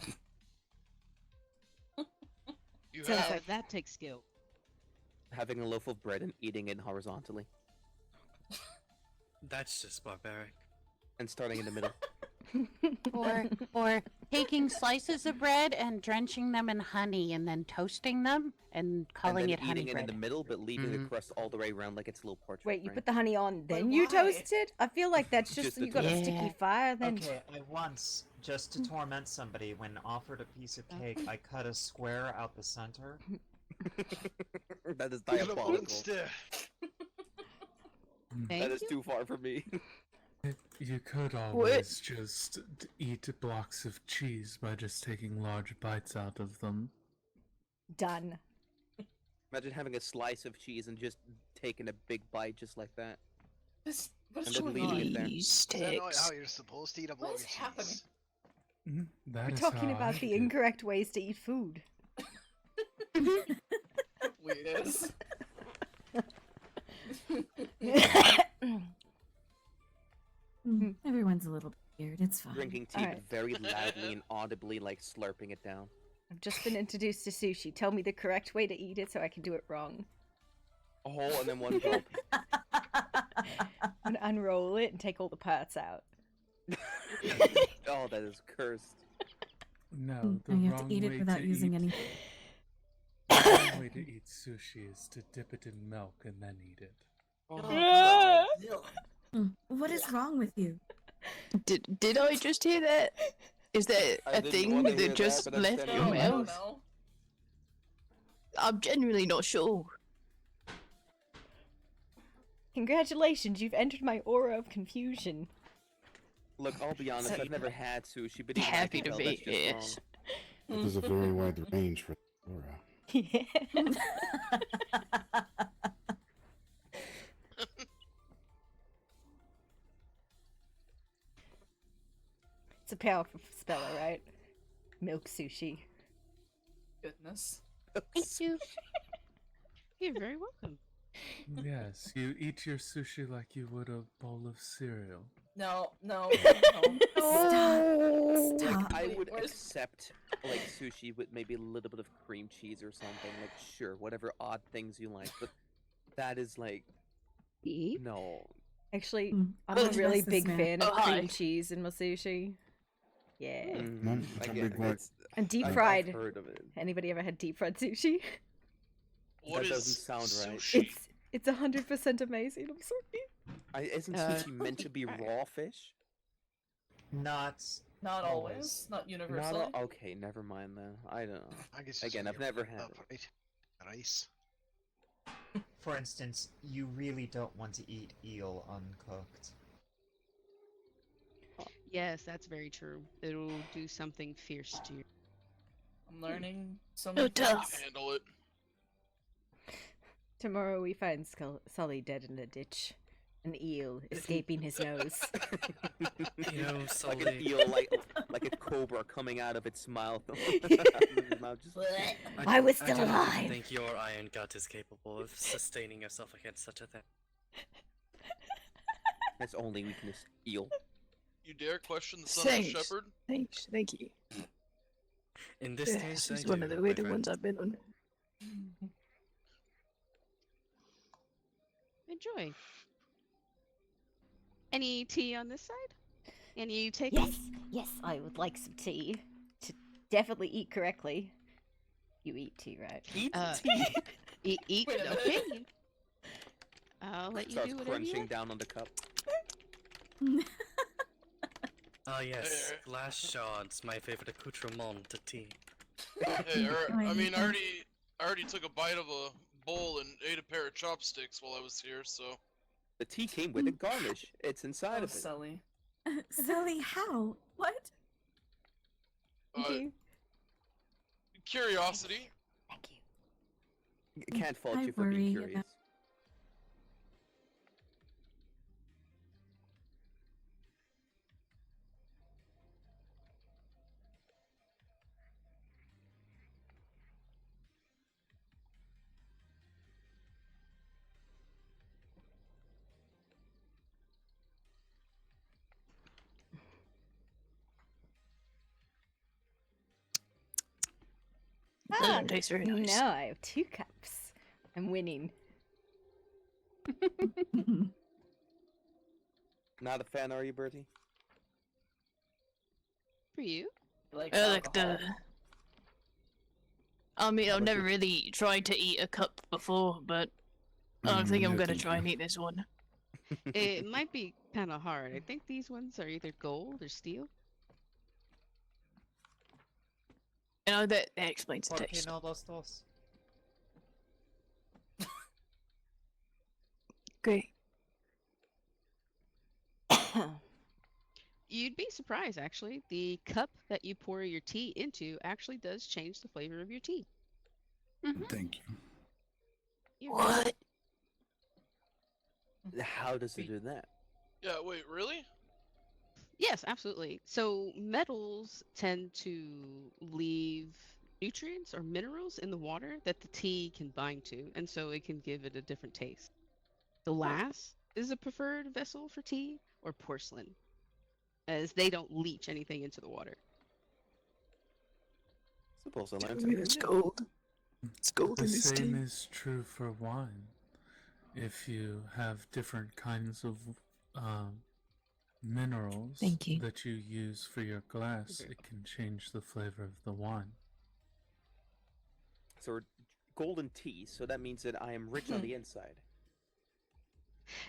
You Sounds have. like That takes skill. Having a loaf of bread and eating it horizontally. That's just barbaric. And starting in the middle. or taking slices of bread and drenching them in honey and then toasting them and calling and it then honey eating it bread. in the middle, but leaving the crust all the way around like it's a little portrait. Wait, you frame. put the honey on, then Wait, you why? toast it? I feel like that's just, Just the you got a toast. sticky Yeah. fire then. Okay, I once, just to torment somebody, when offered a piece of cake, I cut a square out the center. That is You're a diabolical. monster. That is too far for me. You could always just eat blocks of cheese by just taking large bites out of them. Done. Imagine having a slice of cheese and just taking a big bite just like that. What's And then going leaving on? it there. Is that not how you're supposed to eat a block What is of happening? cheese? That We're is talking how about I the did. incorrect ways to eat food. Weirdos. Everyone's a little bit weird. It's fine. Drinking tea, Alright. but very loudly and audibly, like slurping it down. I've just been introduced to sushi. Tell me the correct way to eat it so I can do it wrong. A hole and then one gulp. I'm gonna unroll it and take all the parts out. Oh, that is cursed. No, the And you have wrong to eat it way without to using eat, any. The wrong way to eat sushi is to dip it in milk and then eat it. What is wrong with you? Did I just hear that? Is that I a didn't thing wanna hear that that, just but I'm left standing your on my No, mouth? no. I'm genuinely not sure. Congratulations, you've entered my aura of confusion. Look, I'll be honest, I've never had sushi, but even Happy I can to tell be, that's just yes. wrong. There's a very wide range for aura. Yeah. It's a powerful speller, right? Milk sushi. Goodness. Thank you. You're very welcome. Yes, you eat your sushi like you would a bowl of cereal. No, no, no. Stop. Like, Stop. I Wait, would where's- accept, like, sushi with maybe a little bit of cream cheese or something. Like, sure, whatever odd things you like, but that is, like, no. Actually, Mm. I'm I'll a really address this big man. fan of Oh, hi. cream cheese in my sushi. Yeah. Mm, I'm a get- big fan. it's- And deep I've fried. heard of it. Anybody ever had deep fried sushi? What That is doesn't sound right. sushi? It's 100% amazing. I'm sorry. Isn't Uh, sushi meant to be raw fish? Not Not always. always. Not Not universally. all, okay, never mind then. I don't know. I guess Again, I've never had it. it. Rice. For instance, you really don't want to eat eel uncooked. Yes, that's very true. It'll do something fierce to you. I'm learning so No many tough. things. Handle it. Tomorrow we find Sully dead in a ditch. An eel escaping his nose. You know, Like an Sully, eel, like a cobra coming out of its mouth. I was I still don't alive. think your iron gut is capable of sustaining yourself against such a thing. That's only weakness, eel. You dare question the son of a Thanks. shepherd? Thanks, thank you. In this Yeah, case, this is I one do, of the my weirder friend. ones I've been on. Enjoy. Any tea on this side? Any take? Yes, I would like some tea. To definitely eat correctly. You eat tea, right? Eat Eat. Wait a minute. Okay. I'll let you Starts do whatever you crunching like. down on the cup. Ah yes, Eh. glass shards, my favorite accoutrement to tea. Hey, Oh, I I mean, hate I already took a bite of a bowl and ate a pair of chopsticks while I was here, so. The tea came with a garnish. It's inside Oh, of it. Sully. Sully, how? What? Thank you. Curiosity. Thank you. Can't fault I you for being worry curious. about- Doesn't taste very nice. No, I have 2 cups. I'm winning. Not a fan, are you, Bertie? For you? Like I like the. I mean, I've never really tried to eat a cup before, but I don't think I'm no, gonna thank try you. and eat this one. It might be kind of hard. I think these ones are either gold or steel. You know, that explains the ¿Por qué taste. no los dos? Great. You'd be surprised, actually. The cup that you pour your tea into actually does change the flavor of your tea. Thank you. What? How does it do that? Yeah, wait, really? Yes, absolutely. So metals tend to leave nutrients or minerals in the water that the tea can bind to, and so it can give it a different taste. Glass is a preferred vessel for tea, or porcelain, as they don't leach anything into the water. Suppose I learned Ooh, something it's new. gold. It's gold The in this same tea. is true for wine. If you have different kinds of minerals Thank you. that you use for your glass, it can change the flavor of the wine. So we're golden tea, so that means that I am rich on the inside.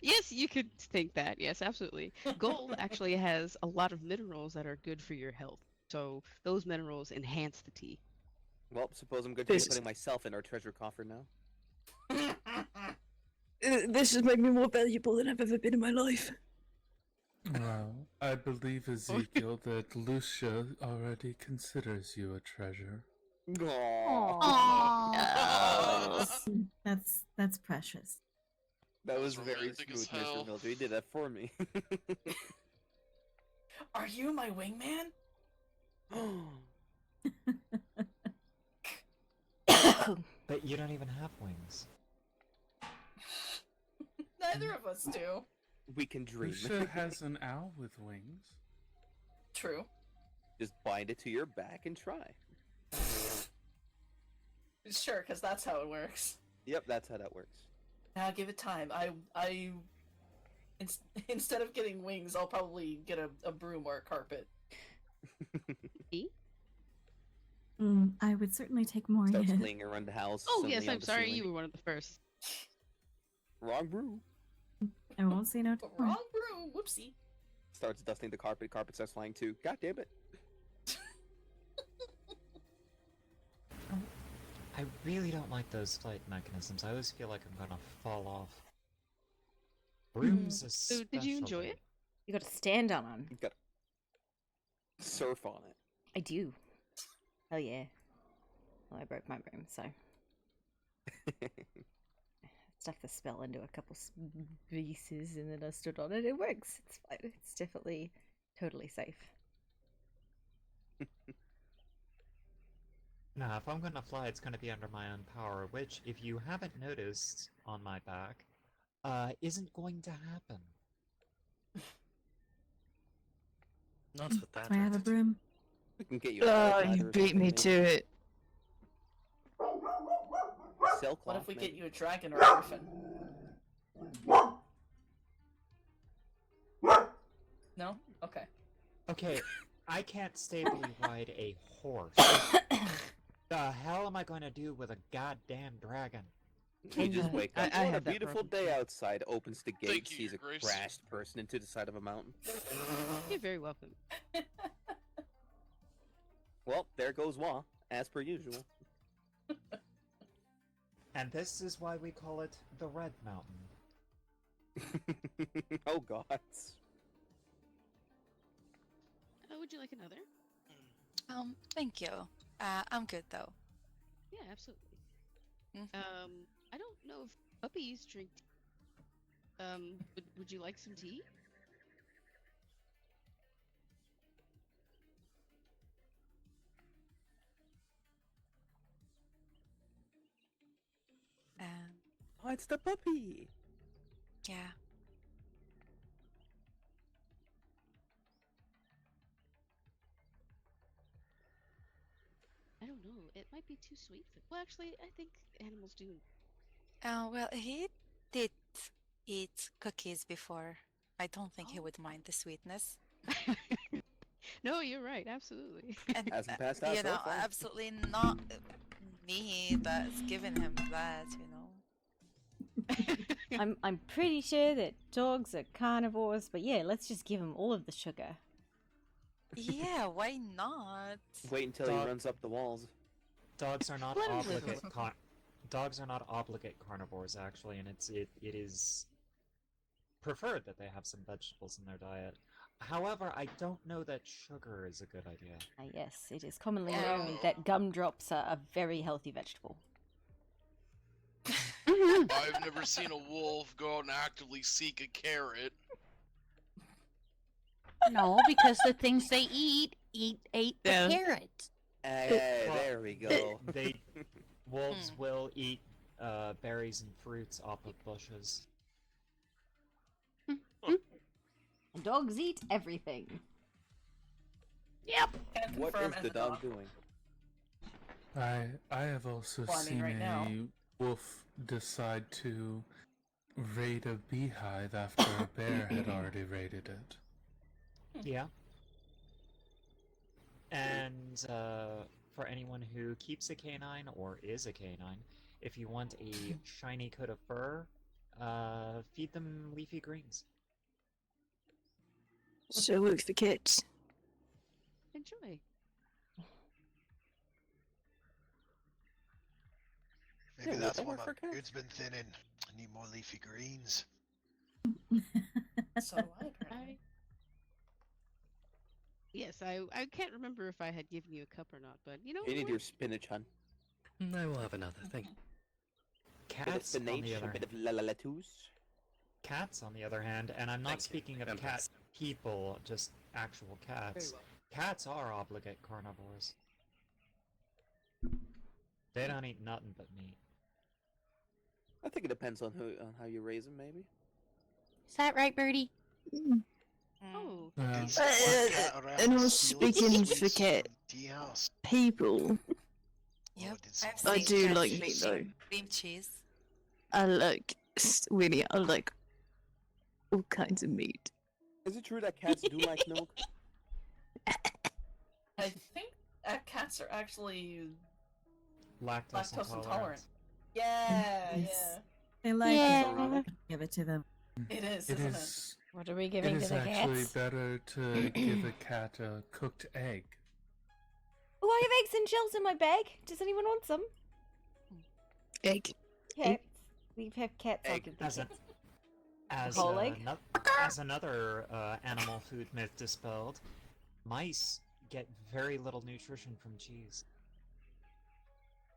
Yes, you could think that. Yes, absolutely. Gold actually has a lot of minerals that are good for your health. So those minerals enhance the tea. Well, suppose I'm going to be putting myself in our treasure coffer now. This has made me more valuable than I've ever been in my life. Well, I believe, Ezekiel, that Lucia already considers you a treasure. That's precious. That was romantic very as smooth, hell. Mr. Mildred. You did that for me. Are you my wingman? But you don't even have wings. Neither of us do. We can dream. Lucia has an owl with wings. True. Just bind it to your back and try. Sure, because that's how it works. Yep, that's how that works. Now give it time. Instead of getting wings, I'll probably get a broom or a carpet. I would certainly take more. Starts Yeah. fleeing around the house. Oh, suddenly yes, on I'm the sorry. ceiling. You were one of the first. Wrong broom. I won't say no to more. Wrong broom. Whoopsie. Starts dusting the carpet. Carpet starts flying too. God damn it. I really don't like those flight mechanisms. I always feel like I'm gonna fall off. Brooms So, did you enjoy it? You got to stand on them. You got to surf on it. I do. Hell yeah. Well, I broke my broom, so. Stuck the spell into a couple pieces and then I stood on it. It works. It's fine. It's definitely totally safe. Nah, if I'm gonna fly, it's gonna be under my own power, which, if you haven't noticed on my back, isn't going to happen. Not with that. Do I have a broom? We can get you. Oh, you beat me to it. Silk What if we maybe? get you a dragon or a griffin? No? Okay. Okay, I can't stably ride a horse. The hell am I going to do with a goddamn dragon? You just wake up. I What a have that beautiful problem. day outside. Opens the gate, Thank you, sees a Your Grace. crashed person into the side of a mountain. You're very welcome. Well, there goes Wah, as per usual. And this is why we call it the Red Mountain. Oh god. Would you like another? Thank you. I'm good though. Yeah, absolutely. I don't know if puppies drink tea. Would you like some tea? Oh, it's the puppy. Yeah. I don't know. It it might be too sweet for. Well, actually, I think animals do. Oh, well, he did eat cookies before. I don't think he would mind the sweetness. No, you're right. Absolutely. And, Hasn't passed out you so know, far. absolutely not me that's given him that, I'm pretty sure that dogs are carnivores, but yeah, let's just give them all of the sugar. Yeah, why not? Wait until he runs up the walls. Dogs are not Let him live obligate. with Dogs are not obligate carnivores, actually, and it is preferred that they have some vegetables in their diet. However, I don't know that sugar is a good idea. Yes, it is commonly known that gumdrops are a very healthy vegetable. I've never seen a wolf go out and actively seek a carrot. No, because the things they ate the carrot. Hey, there we go. Wolves will eat berries and fruits off of bushes. And dogs eat everything. Yep. What is the dog doing? I have also Well, I mean, seen right now. a wolf decide to raid a beehive after a bear had already raided it. Yeah. And for anyone who keeps a canine or is a canine, if you want a shiny coat of fur, feed them leafy greens. So works for kids. Enjoy. Maybe Yeah, that's would why that my work for beard's been thinning. I need more leafy greens. So I Yes, I can't remember if I had given you a cup or not, but you know You need what? your spinach, hun. I will have another, thank you. Bit of Cats, on spinach, the a other bit of lettuce. Cats, on the other hand, and I'm not Thank you, speaking of Empress. cat people, just actual cats. Cats are obligate carnivores. They don't eat nothing but meat. I think it depends on how you raise them, maybe. Is that right, Birdie? Oh, Is one cat around And I was stealing speaking for sweets cat from tea house? people. Yep, I've I seen do cats like eat meat though. cream cheese. I like really. I like all kinds of meat. Is it true that cats do like milk? I think cats are actually Lactose intolerant. Yeah, Yes. yeah. They like Yeah. it. Give it to them. It is, It isn't it? is. What are we It giving to is the actually cats? better to give a cat a cooked egg. Oh, I have eggs and shells in my bag. Does anyone want some? Egg. Cats. We have cats. I'll Egg. give the As, a, cats. as, Whole egg? as another animal food myth dispelled, mice get very little nutrition from cheese.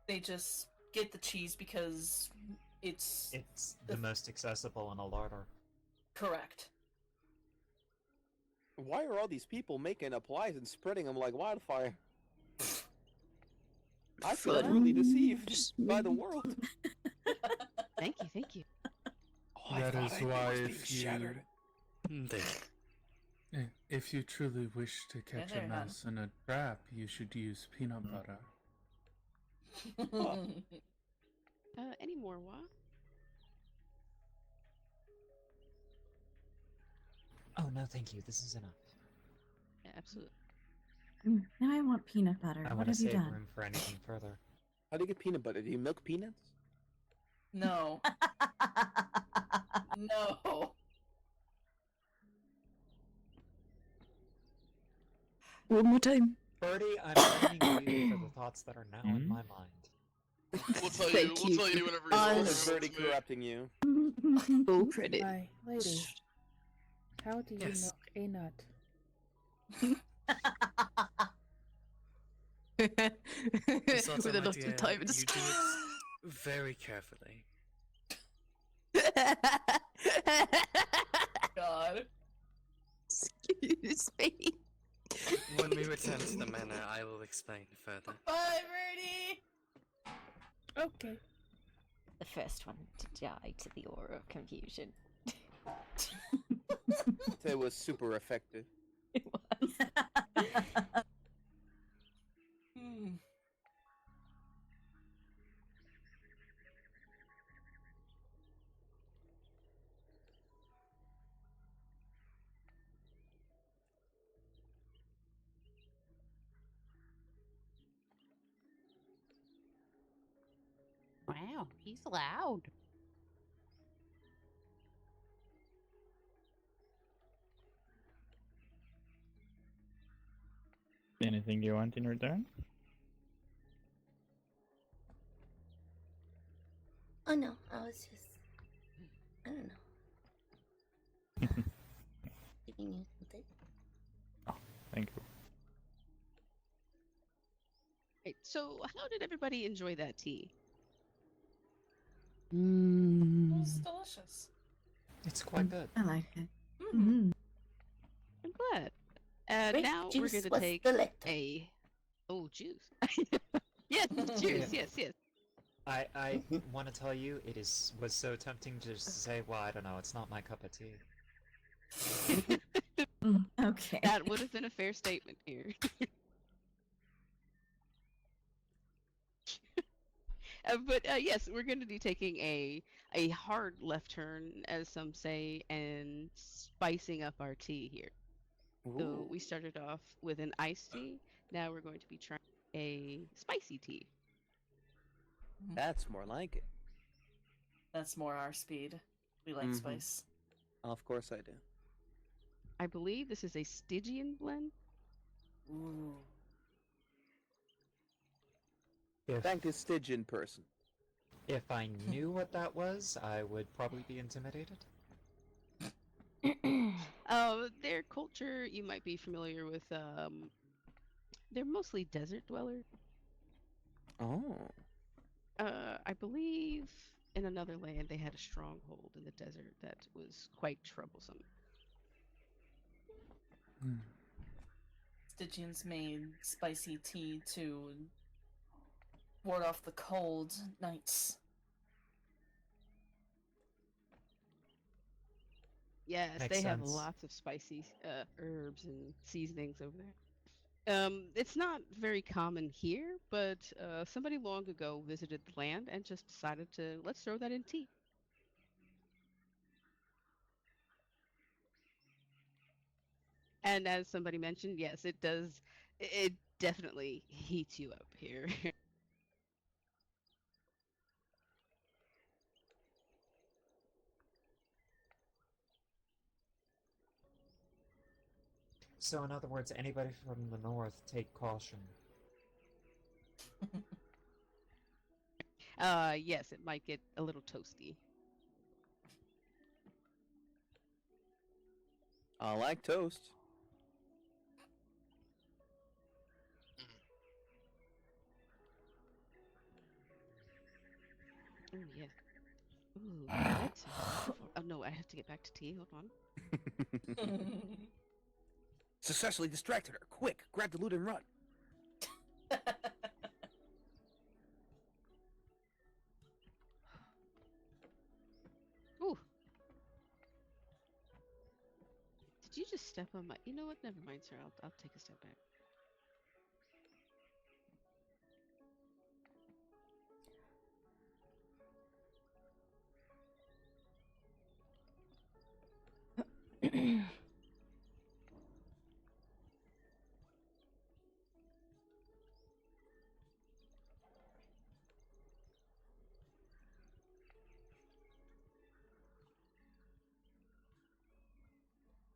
They just get the cheese because it's It's the most accessible in a larder. correct. Why are all these people making applies and spreading them like wildfire? I feel Fun. really deceived by the world. thank you, thank you. Oh, That I is thought I why was being if you shattered. Thank you. if you truly wish to catch there, a hon. mouse in a trap, you should use peanut butter. Any more, Wa? Oh no, thank you. This is enough. Yeah, absolutely. Now I want peanut butter. I What want to have you save done? room for anything further. How do you get peanut butter? Do you milk peanuts? No. No. One more time. Birdie, I'm blaming you for the thoughts that are now in my mind. We'll tell you. Thank We'll you tell you for whenever Is he's Birdie corrupting you? Full credit. Hi, lady. How do you Yes. milk a nut? Mistletoe, With my enough dear, time and you do it very carefully. God. Excuse me. When we return to the manor, I will explain further. Bye, Birdie. Okay. The first one to die to the aura of confusion. It was super effective. It was. down. He's loud. Anything you want in return? Oh no, I was just, I don't know, giving you something. Thank you. Right, so, how did everybody enjoy that tea? It was delicious. It's quite good. I like it. I'm glad. Grape Now we're juice going to was take delectable. a. Oh, juice. Yes, juice. Yes, yes. I want to tell you, was so tempting to just say, well, I don't know, it's not my cup of tea. Okay. That would have been a fair statement here. But yes, we're going to be taking a hard left turn, as some say, and spicing up our tea here. So we started off with an iced tea. Now we're going to be trying a spicy tea. That's more like it. That's more our speed. We like spice. Of course I do. I believe this is a Stygian blend. Ooh. Thank the Stygian person. If I knew what that was, I would probably be intimidated. Their culture, you might be familiar with. They're mostly desert dwellers. Oh. I believe in another land they had a stronghold in the desert that was quite troublesome. Stygians made spicy tea to ward off the cold nights. Yes, Makes they have sense. lots of spicy herbs and seasonings over there. It's not very common here, but somebody long ago visited the land and just decided to let's throw that in tea. And as somebody mentioned, yes, it does. It definitely heats you up here. So, in other words, anybody from the north, take caution. Yes, it might get a little toasty. I like toast. Oh yeah. Ooh, that sounds wonderful. Oh no, I have to get back to tea. Hold on. Successfully distracted her. Quick, grab the loot and run. Ooh. Did you just step on my? You know what? Never mind, sir. I'll take a step back.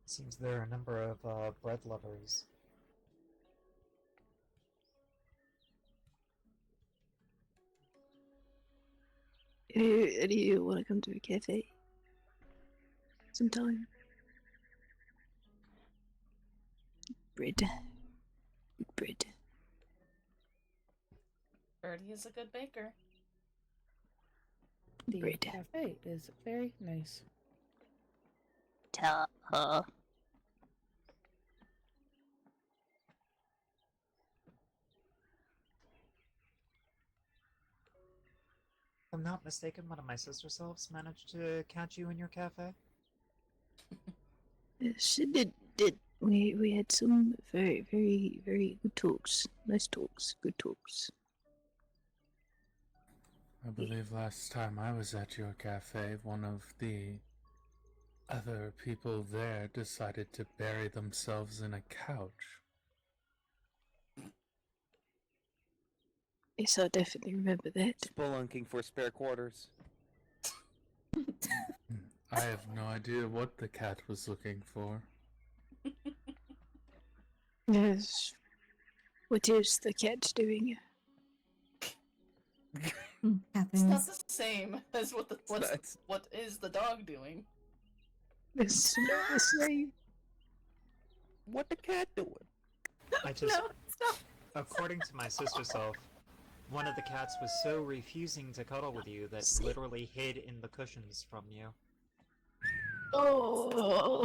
Seems there are a number of bread lovers. Any of you want to come to a cafe? Sometime. Bread. Good bread. Birdie is a good baker. The Bread. cafe is very nice. Ta. If I'm not mistaken, one of my sister selves managed to catch you in your cafe. Yes, it did. We had some very, very, very good talks. Nice talks. Good talks. I believe last time I was at your cafe, one of the other people there decided to bury themselves in a couch. Yes, I definitely remember that. Spelunking for spare quarters. I have no idea what the cat was looking for. Yes. What is the cat doing? It's not the same as what is the dog doing. It's not the same. What the cat doing? I just, No, stop. according to my sister self, one of the cats was so refusing to cuddle with you that literally hid in the cushions from you. Oh.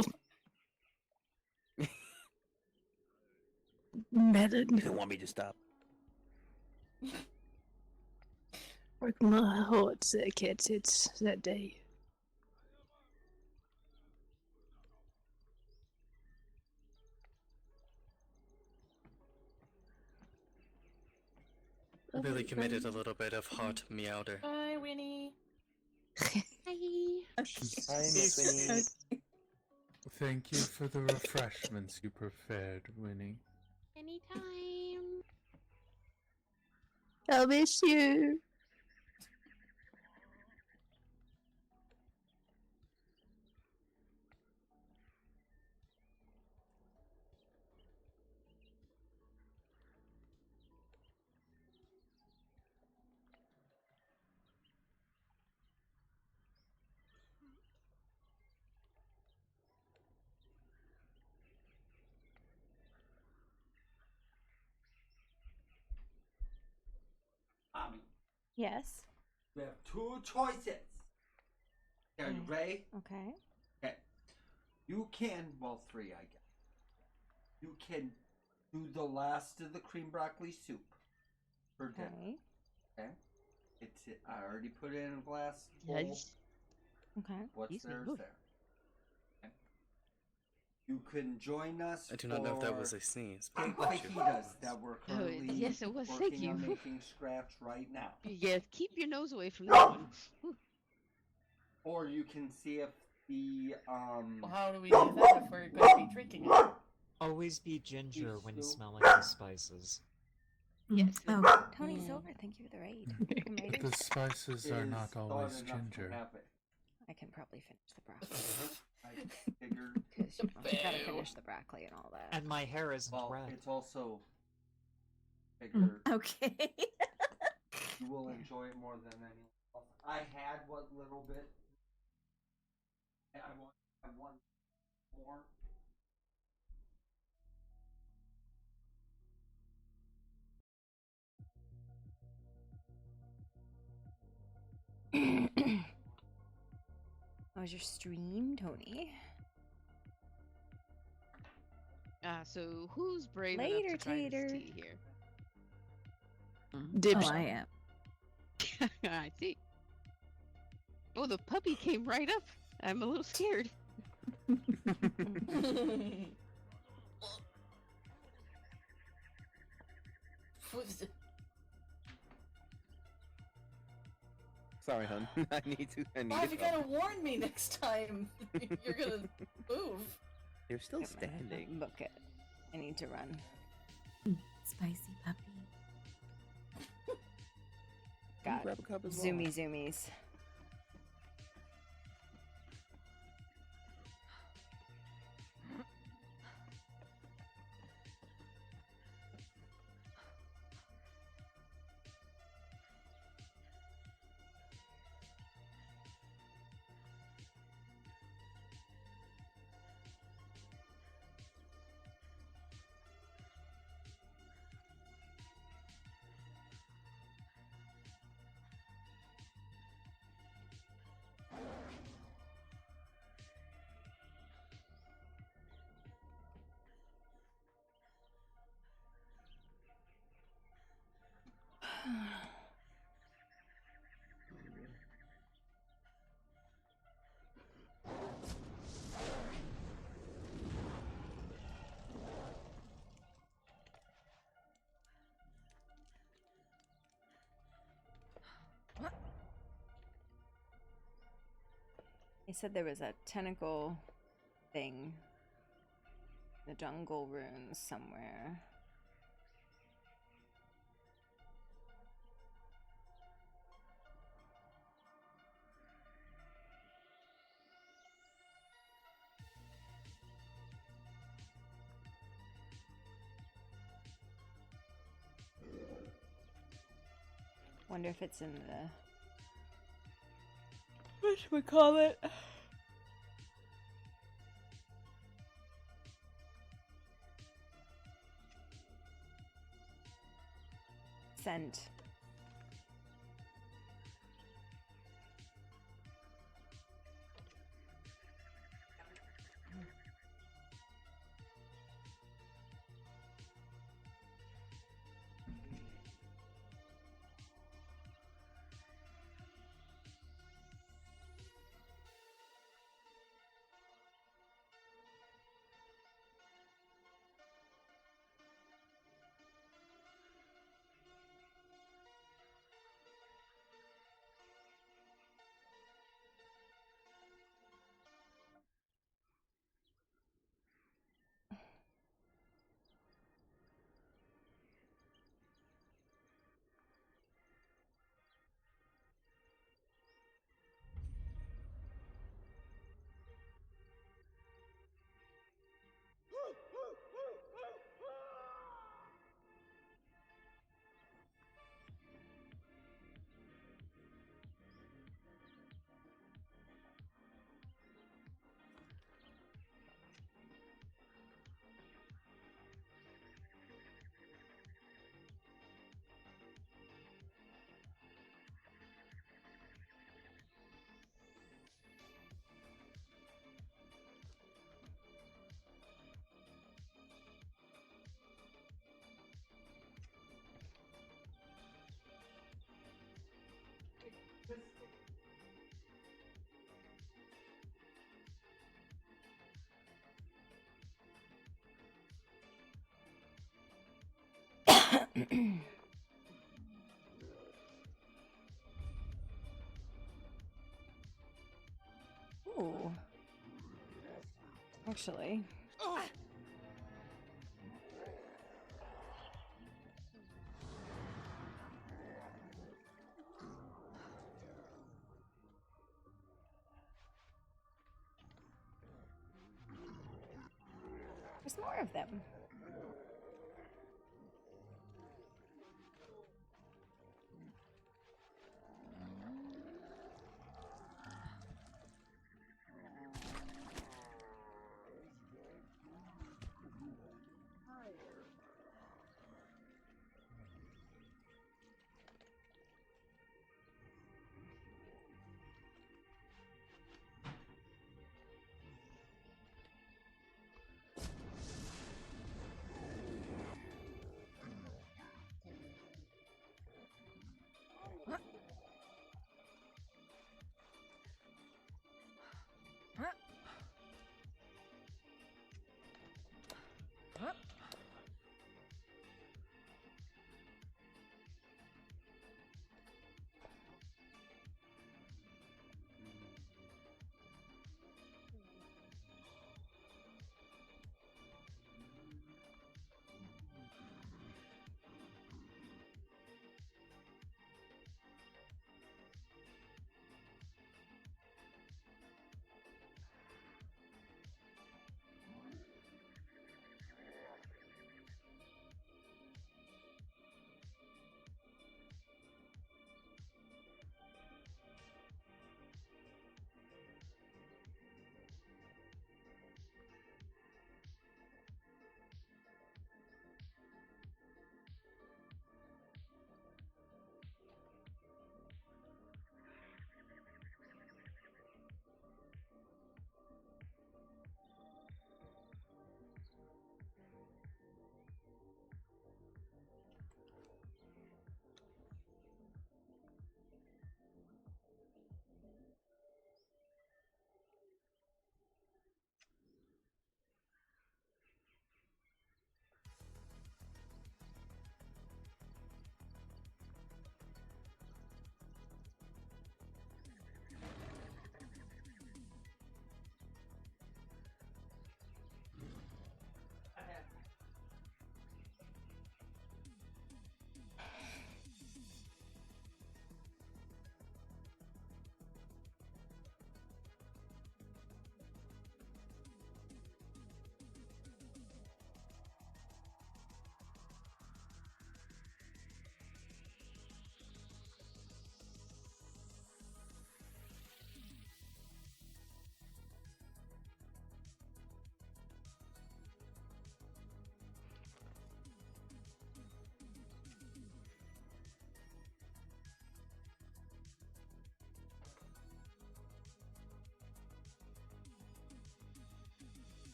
Melon. You don't want me to stop. Broke my heart, that cat said that day. Billy committed a little bit of hot meowder. Bye, Winnie. Hi. Hi, Miss Winnie. Thank you for the refreshments you prepared, Winnie. Anytime. I'll miss you. Yes. We have two choices. Are you ready? Okay. Okay. You can, well, three, I guess. You can do the last of the cream broccoli soup for dinner. Okay. Okay. I already put it in a glass bowl. Yes. Okay. What's Excuse me. theirs Ooh. there? Okay. You can join us. I do not know if that was a sneeze. but Big thank you. fajitas that we're currently yes, it was. working Thank you. on making scratch right now. Yes, keep your nose away from that one. Whew. Or you can see if the Well, how do we do that if we're going to be drinking it? Always be ginger when smelling the spices. Yes. Oh, Tony's over. Thank you for the raid. Welcome, But raiders. the spices are is not thought always enough to ginger. have it. I can probably finish the broccoli. I figured. Because you gotta finish the broccoli and all that. And my hair isn't Well, red. it's also figured Okay. you will enjoy it more than anyone else. I had what little bit. I want more. How was your stream, Tony? So who's brave Later, enough to try Tater. this tea here? Dibs. Oh, I am. I see. Oh, the puppy came right up. I'm a little scared. Sorry, hon. I need Why to you gotta warn me next time? You're gonna move. You're still standing. Book it. I need to run. Spicy puppy. Got grab a cup as well. zoomies. They said there was a tentacle thing in the jungle ruins somewhere. Wonder if it's in the... What should we call it? Send. Ooh. Actually. There's more of them.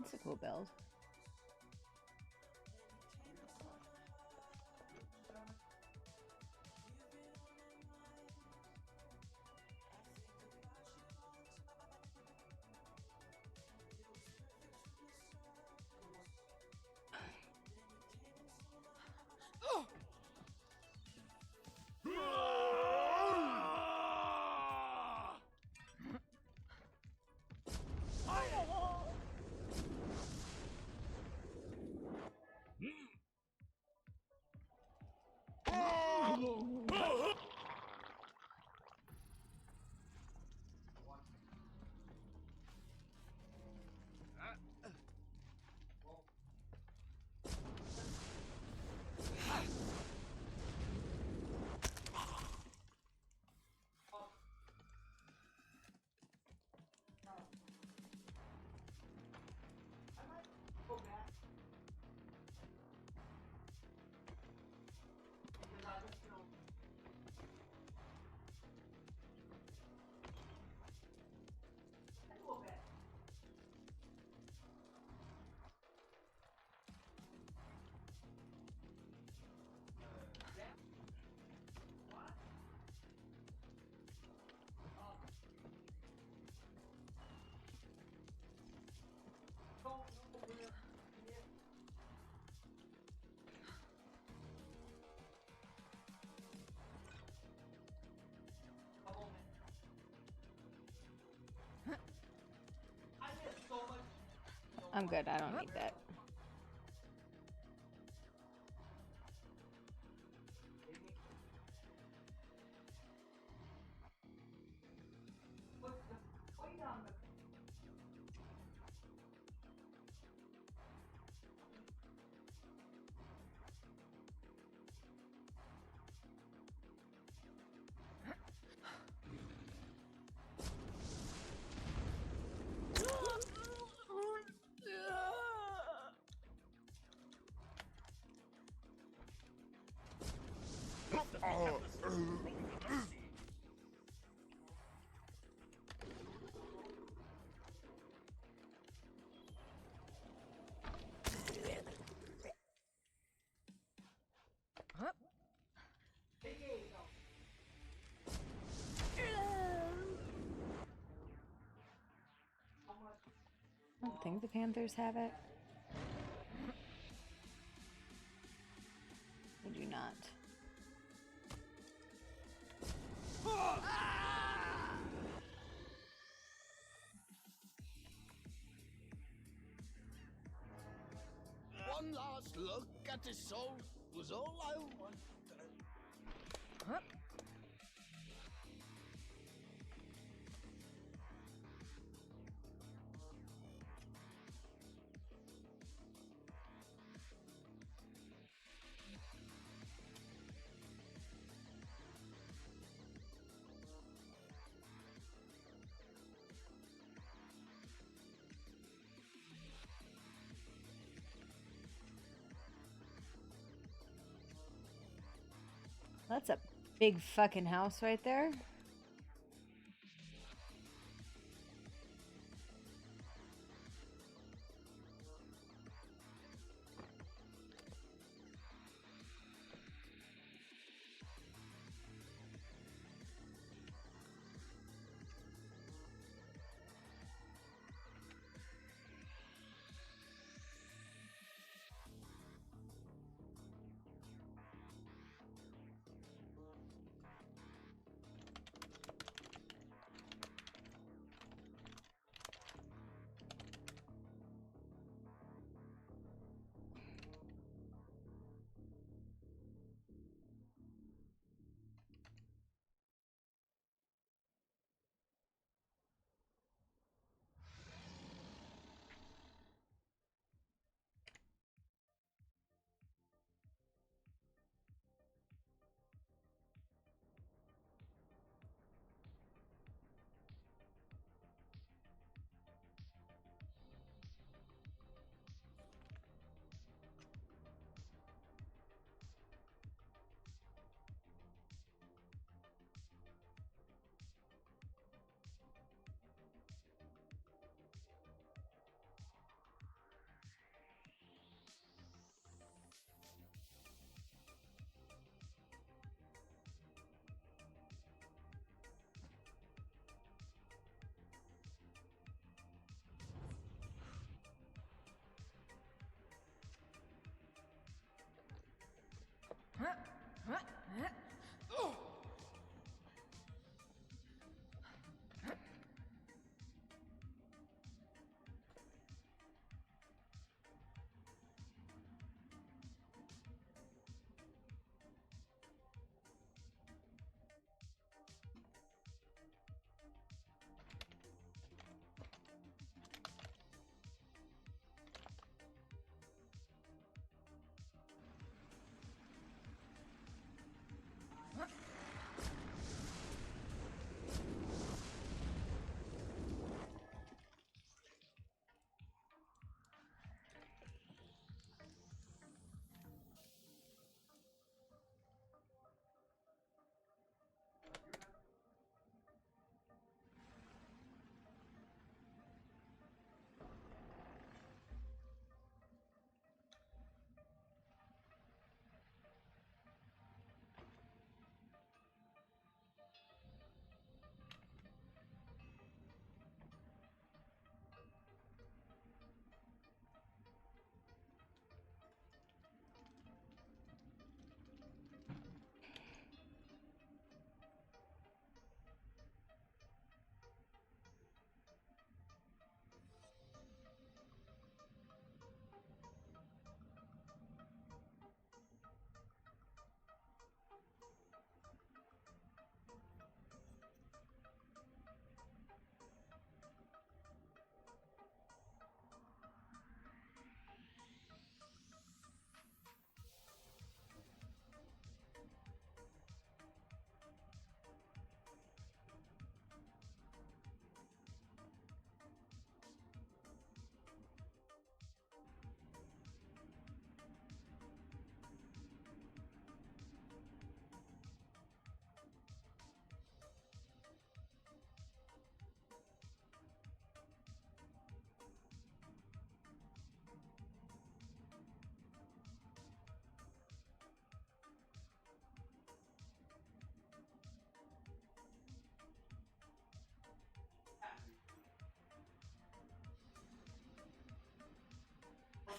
That's a cool build. I'm good. I don't need that. I don't think the Panthers have it. They do not. One last look at his soul was all I wanted. That's a big fucking house right there.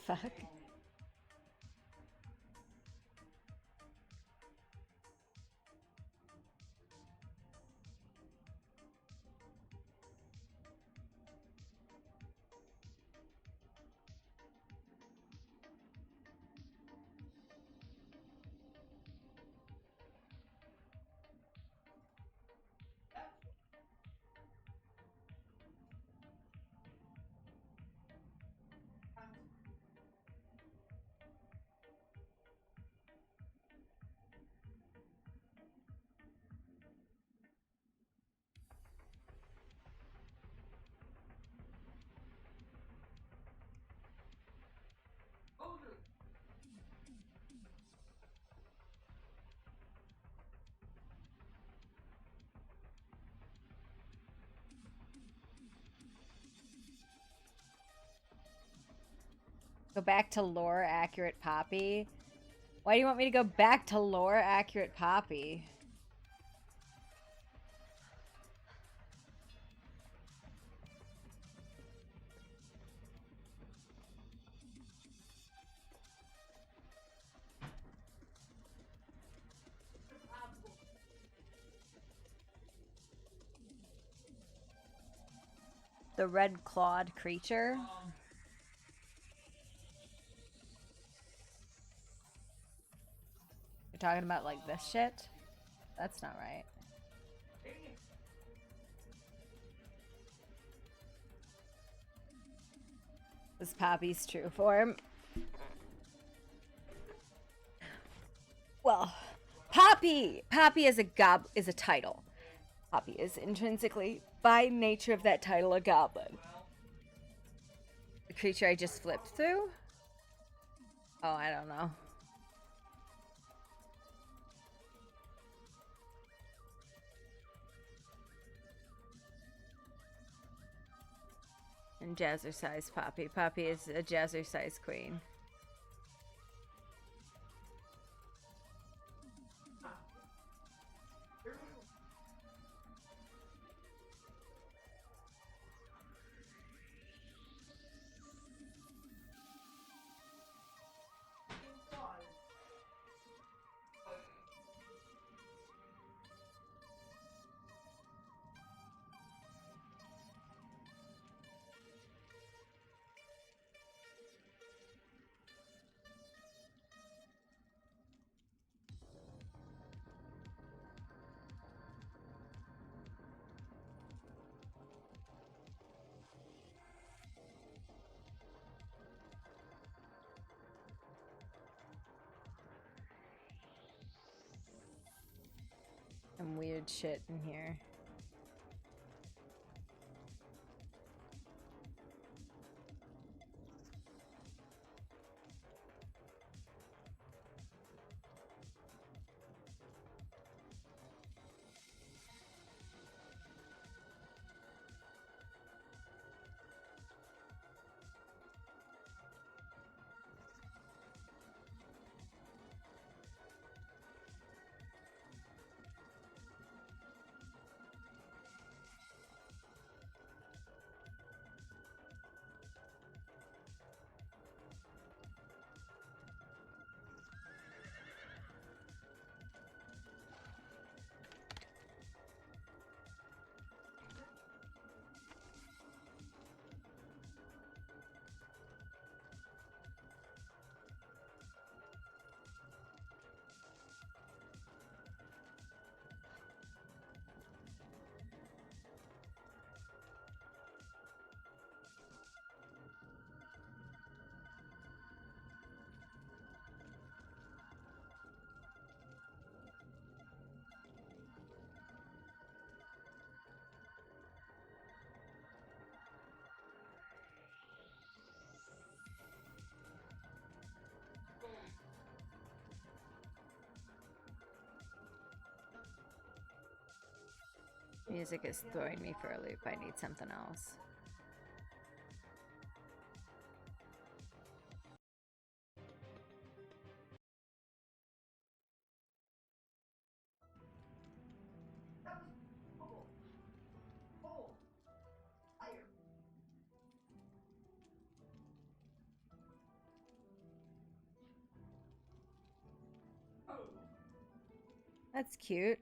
fuck? Go back to lore accurate Poppy? Why do you want me to go back to lore accurate Poppy? The red clawed creature? You're talking about like this shit? That's not right. This Poppy's true form. Well, Poppy! Poppy is a title. Poppy is intrinsically, by nature of that title, a goblin. The creature I just flipped through? Oh, I don't know. And jazzercise Poppy. Poppy is a jazzercise queen. Some weird shit in here. Music is throwing me for a loop. I need something else. That's cute.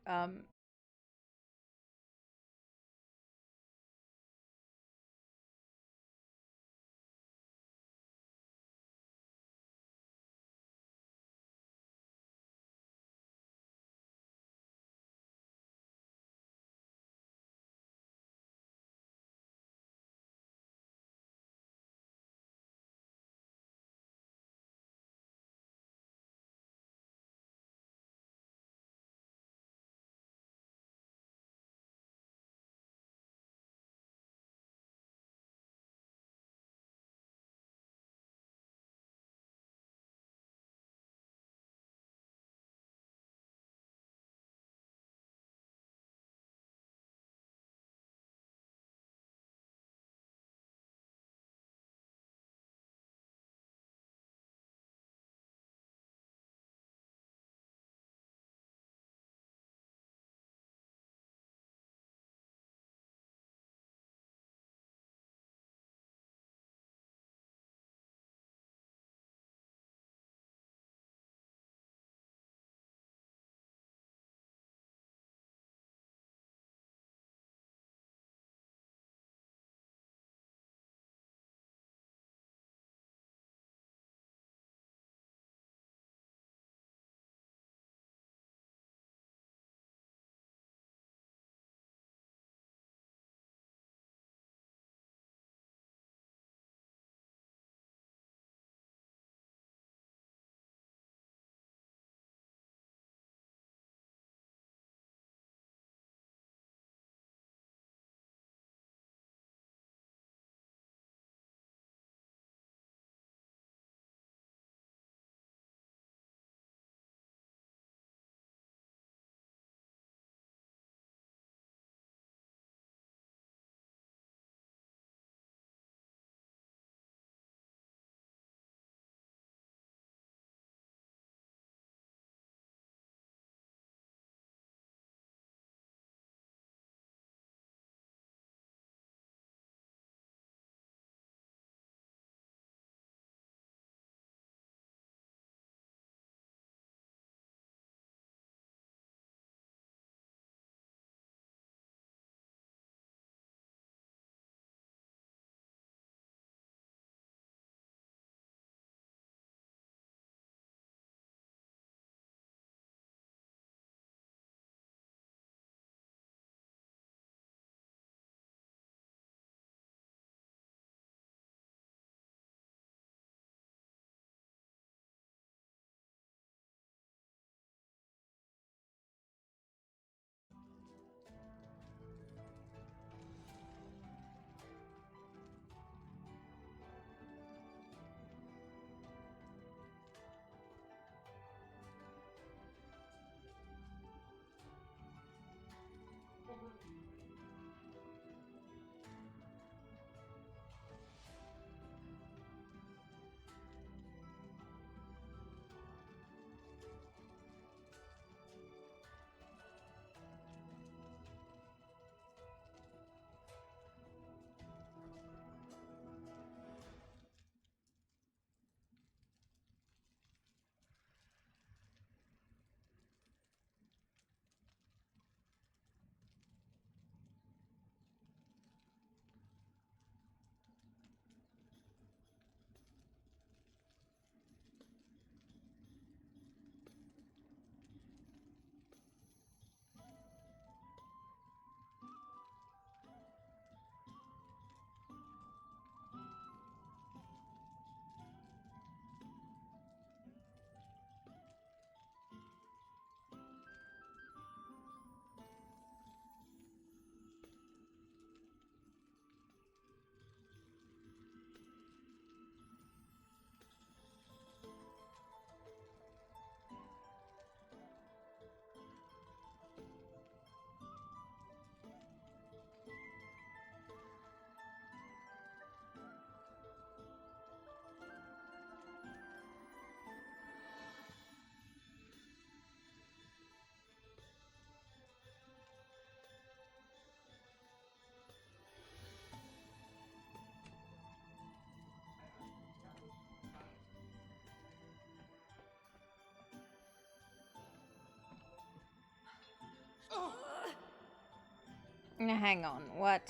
Now, hang on, what?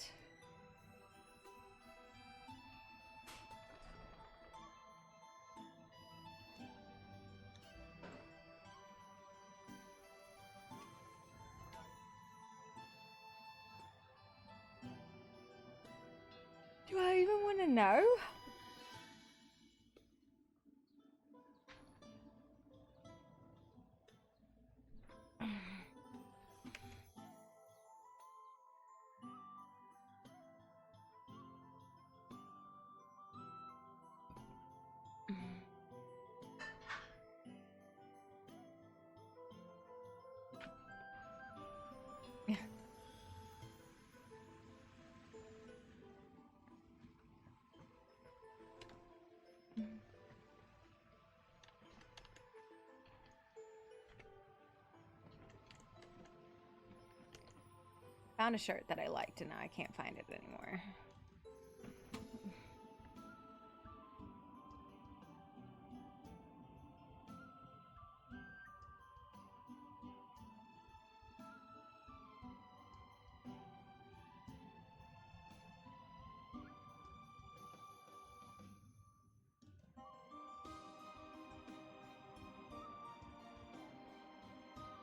Do I even want to know? Found a shirt that I liked and now I can't find it anymore.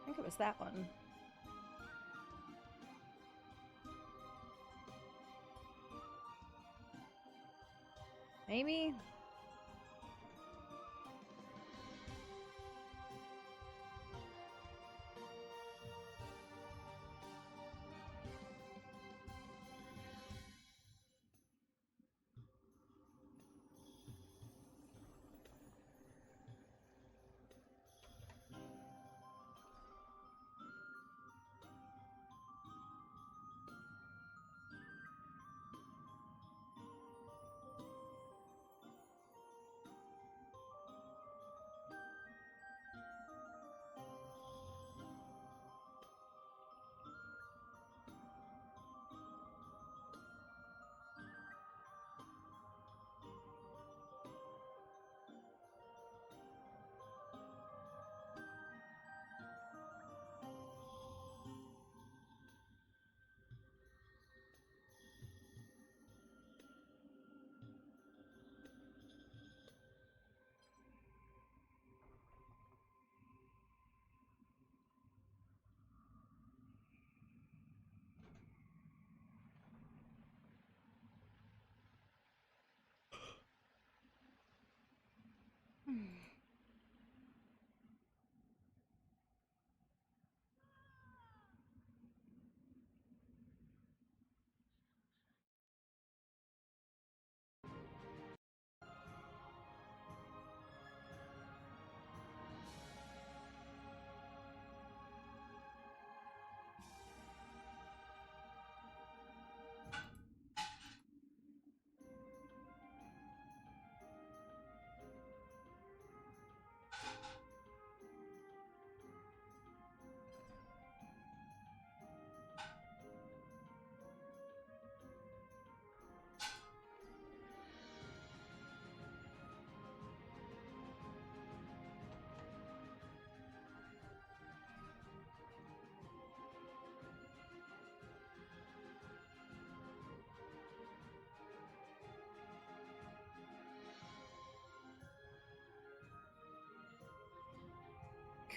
I think it was that one. Maybe?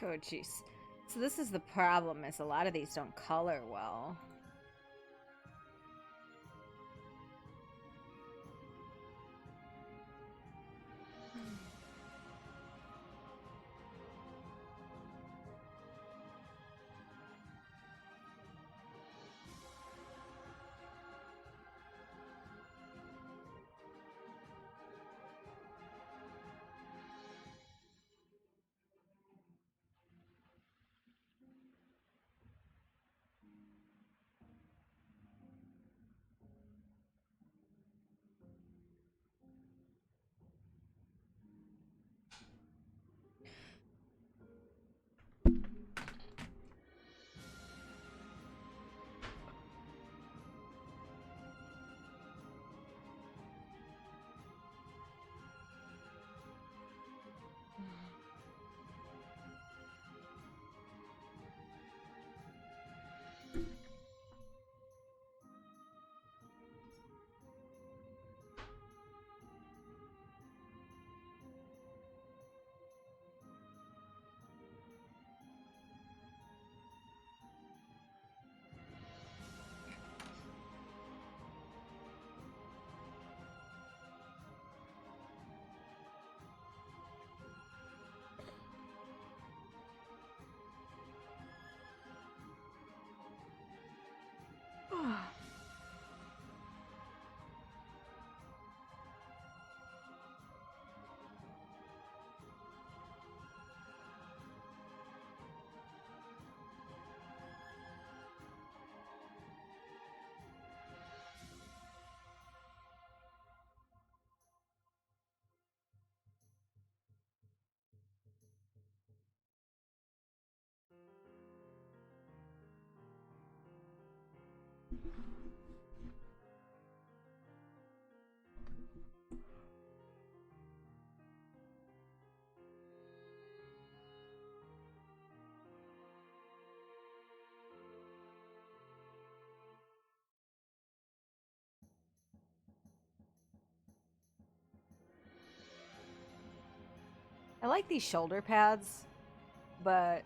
Oh, jeez. So this is the problem, is a lot of these don't color well. I like these shoulder pads, but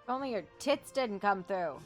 if only your tits didn't come through.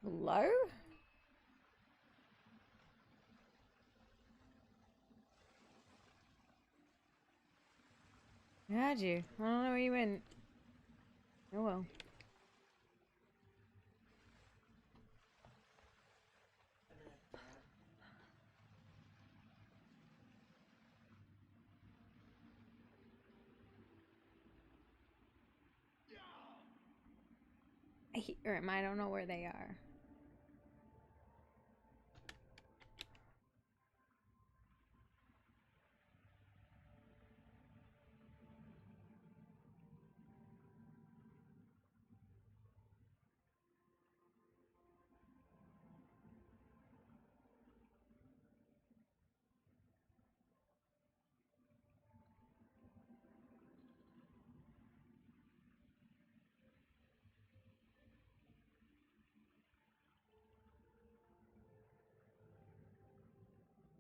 Hello? How'd you? I don't know where you went. Oh well. I hear him. I don't know where they are.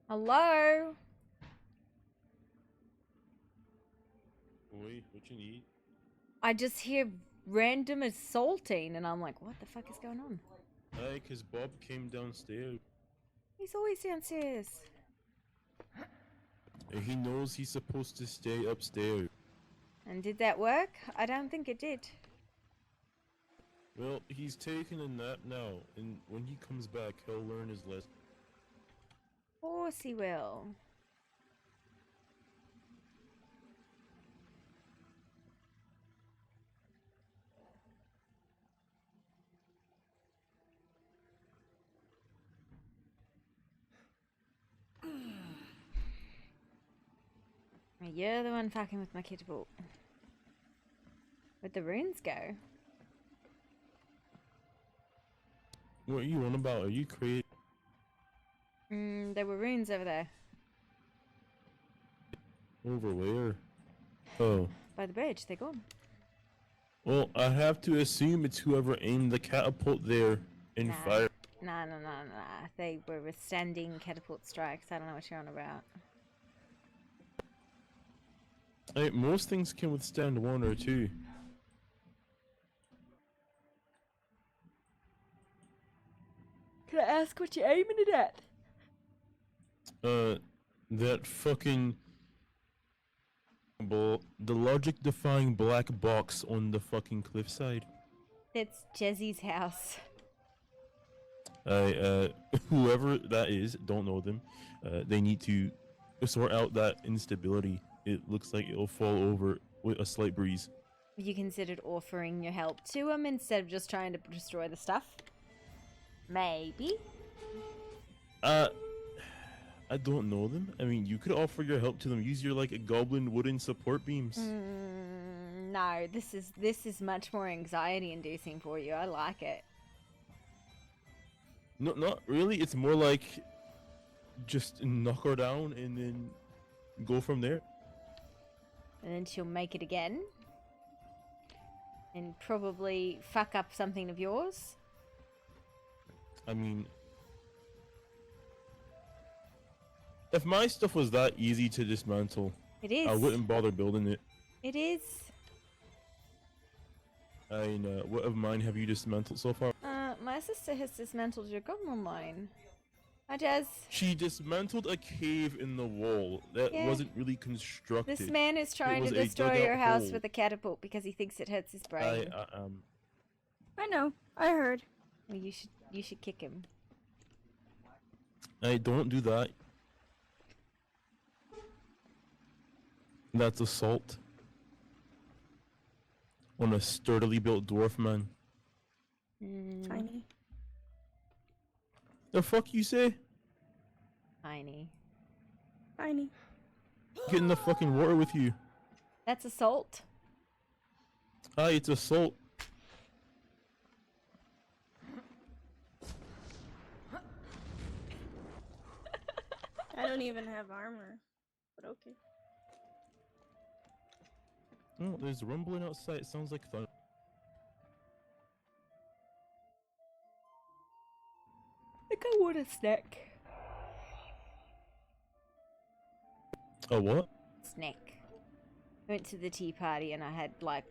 Hello? Oi, what you need? I just hear random assaulting and I'm like, what the fuck is going on? Hey, cause Bob came downstairs. He's always downstairs. And he knows he's supposed to stay upstairs. And did that work? I don't think it did. Well, he's taking a nap now, and when he comes back, he'll learn his lesson. Of course he will. You're the one fucking with my catapult. Where'd the runes go? What are you on about? Are you crazy? There were runes over there. Over where? Oh. By the bridge, they're gone. Well, I have to assume it's whoever aimed the catapult there in fire. Nah. They were withstanding catapult strikes. I don't know what you're on about. Hey, most things can withstand one or two. Can I ask what you're aiming it at? That fucking... the logic-defying black box on the fucking cliffside. It's Jezzy's house. Whoever that is, don't know them. They need to sort out that instability. It looks like it'll fall over with a slight breeze. Have you considered offering your help to him instead of just trying to destroy the stuff? Maybe. I don't know them. I mean, you could offer your help to them. Use your like goblin wooden support beams. No, this is much more anxiety-inducing for you. I like it. No, not really. It's more like just knock her down and then go from there. And then she'll make it again. And probably fuck up something of yours. I mean, if my stuff was that easy to dismantle, it is. I wouldn't bother building it. It is. I mean, what of mine have you dismantled so far? My sister has dismantled your goblin mine. Hi, Jazz. She dismantled a cave in the wall that wasn't really constructed. This man is trying It to was a destroy dugout your house hole. with a catapult because he thinks it hurts his brain. I know. I heard. Well, you should kick him. I don't do that. That's assault on a sturdily built dwarf man. Tiny. The fuck you say? Tiny. Tiny. Get in the fucking water with you. That's assault. Hi, it's assault. I don't even have armor. But okay. Oh, there's rumbling outside. It sounds like thunder. I think I want a snack. A what? Snack. I went to the tea party and I had like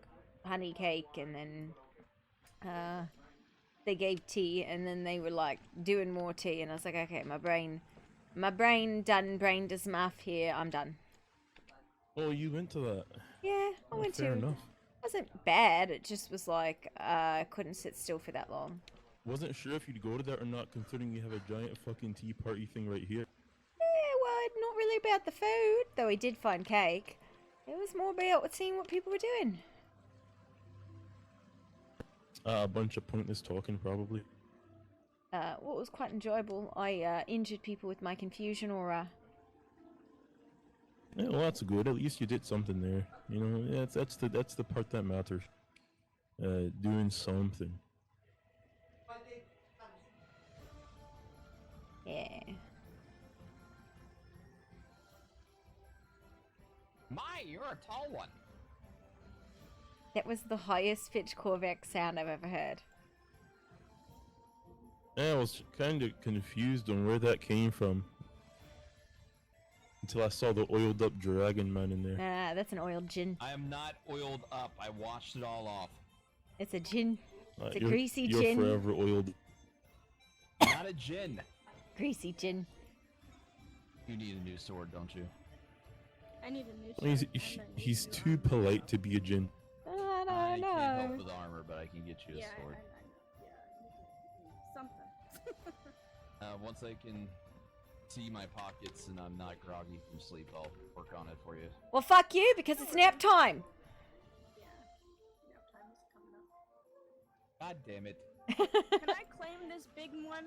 honey cake and then they gave tea and then they were like doing more tea and I was like, okay, my brain done brain does math here, I'm done. Oh, you went to that? Yeah, I went fair to. enough. It wasn't bad, it just was like I couldn't sit still for that long. Wasn't sure if you'd go to that or not, considering you have a giant fucking tea party thing right here. Yeah, well, not really about the food, though we did find cake. It was more about seeing what people were doing. A bunch of pointless talking, probably. What was quite enjoyable, I injured people with my confusion aura. Yeah, well, that's good. At least you did something there. You know, yeah, that's the part that matters. Doing something. Yeah. My, you're a tall one. That was the highest pitched Korvax sound I've ever heard. Yeah, I was kind of confused on where that came from. Until I saw the oiled up dragon man in there. That's an oiled gin. I am not oiled up. I washed it all off. It's a gin. It's a You're- greasy you're gin. forever oiled. Not a gin. Greasy gin. You need a new sword, don't you? I need a new Well, sword. he's too polite to be a djinn. I don't I know. can't help with armor, but I can get you a Yeah, sword. Something. Once I can see my pockets and I'm not groggy from sleep, I'll work on it for you. Well, fuck you, because it's nap time. God damn it. Can I claim this big one?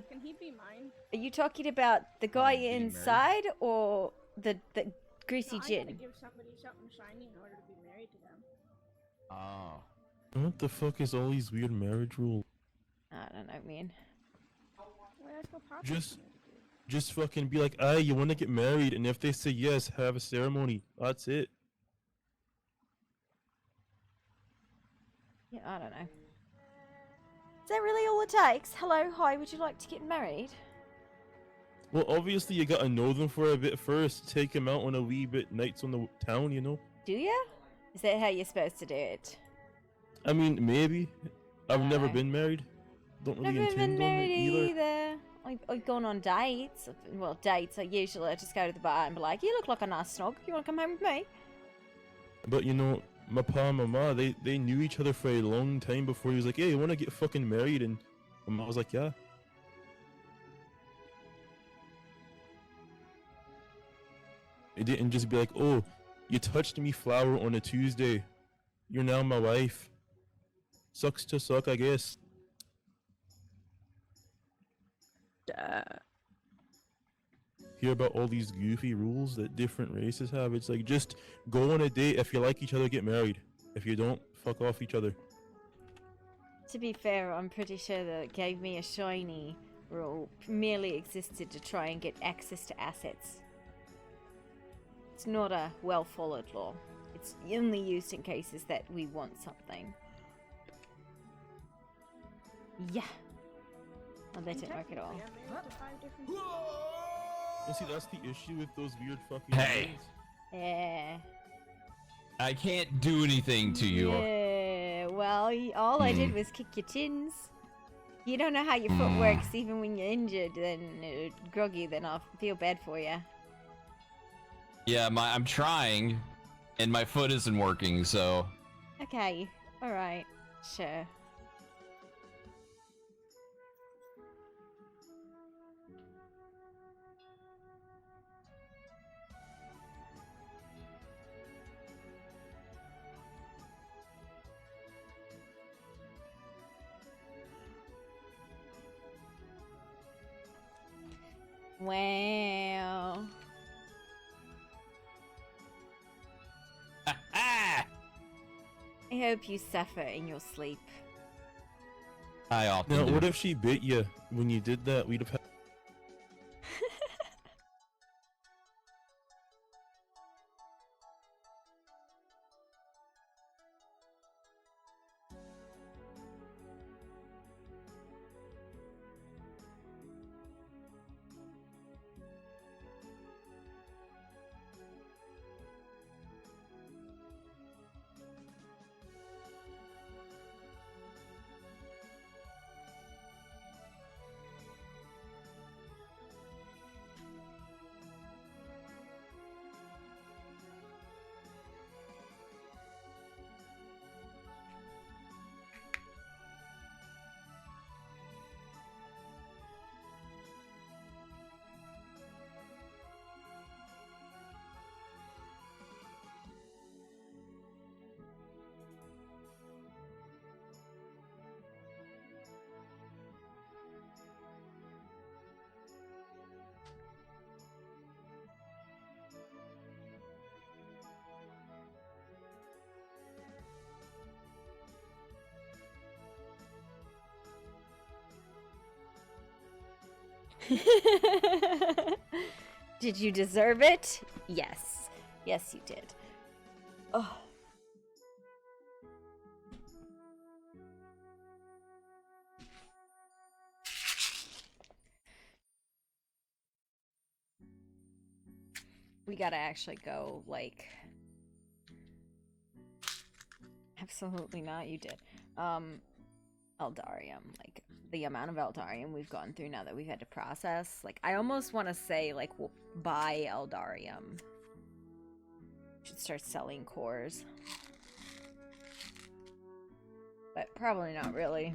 Can he be mine? Are you talking about the guy inside or the greasy No, I gin? gotta give somebody something shiny in order to be married to them. Oh. What the fuck is all these weird marriage rules? I don't know, man. Well, that's what Papa Just fucking be like, you want to get married, and if they say yes, have a ceremony. That's it. Yeah, I don't know. Is that really all it takes? Hello, hi, would you like to get married? Well, obviously you gotta know them for a bit first. Take them out on a wee bit nights on the town, you know. Do ya? Is that how you're supposed to do it? I mean, maybe. I've never been married. Don't really Never been intend on married it either. either. I've gone on dates. Well, dates. I usually just go to the bar and be like, "You look like a nice snog. You want to come home with me?" But you know, my pa and my ma, they knew each other for a long time before he was like, hey, you want to get fucking married? And my ma was like, yeah. It didn't just be like, oh, you touched me flower on a Tuesday. You're now my wife. Sucks to suck, I guess. Hear about all these goofy rules that different races have. It's like, just go on a date. If you like each other, get married. If you don't, fuck off each other. To be fair, I'm pretty sure that gave me a shiny rule merely existed to try and get access to assets. It's not a well-followed law. It's only used in cases that we want something. Yeah. Well, that didn't work at all. You see, that's the issue with those weird fucking Hey. rules. Yeah. I can't do anything to you. Yeah. Well, all I did was kick your chins. You don't know how your foot works even when you're injured, then groggy, then I'll feel bad for you. Yeah, I'm trying, and my foot isn't working, so... Okay. Alright. Sure. Wow. I hope you suffer in your sleep. I often Now, do. what if she bit you when you did that? We'd have had... Did you deserve it? Yes. Yes, you did. Oh. We gotta actually go, like... Absolutely not, you did. Eldarium, like, the amount of Eldarium we've gone through now that we've had to process, like, I almost want to say, like, we'll buy Eldarium. Should start selling cores. But probably not really.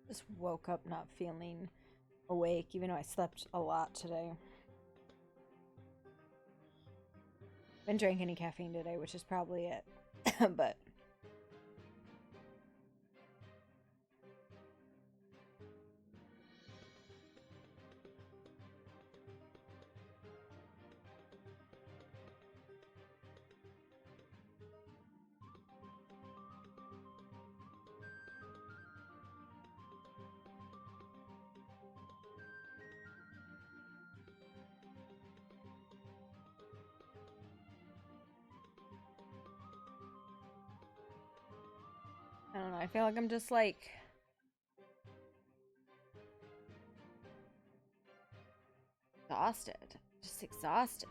Just woke up not feeling awake, even though I slept a lot today. Didn't drink any caffeine today, which is probably it. But I don't know, I feel like I'm just like exhausted. Just exhausted.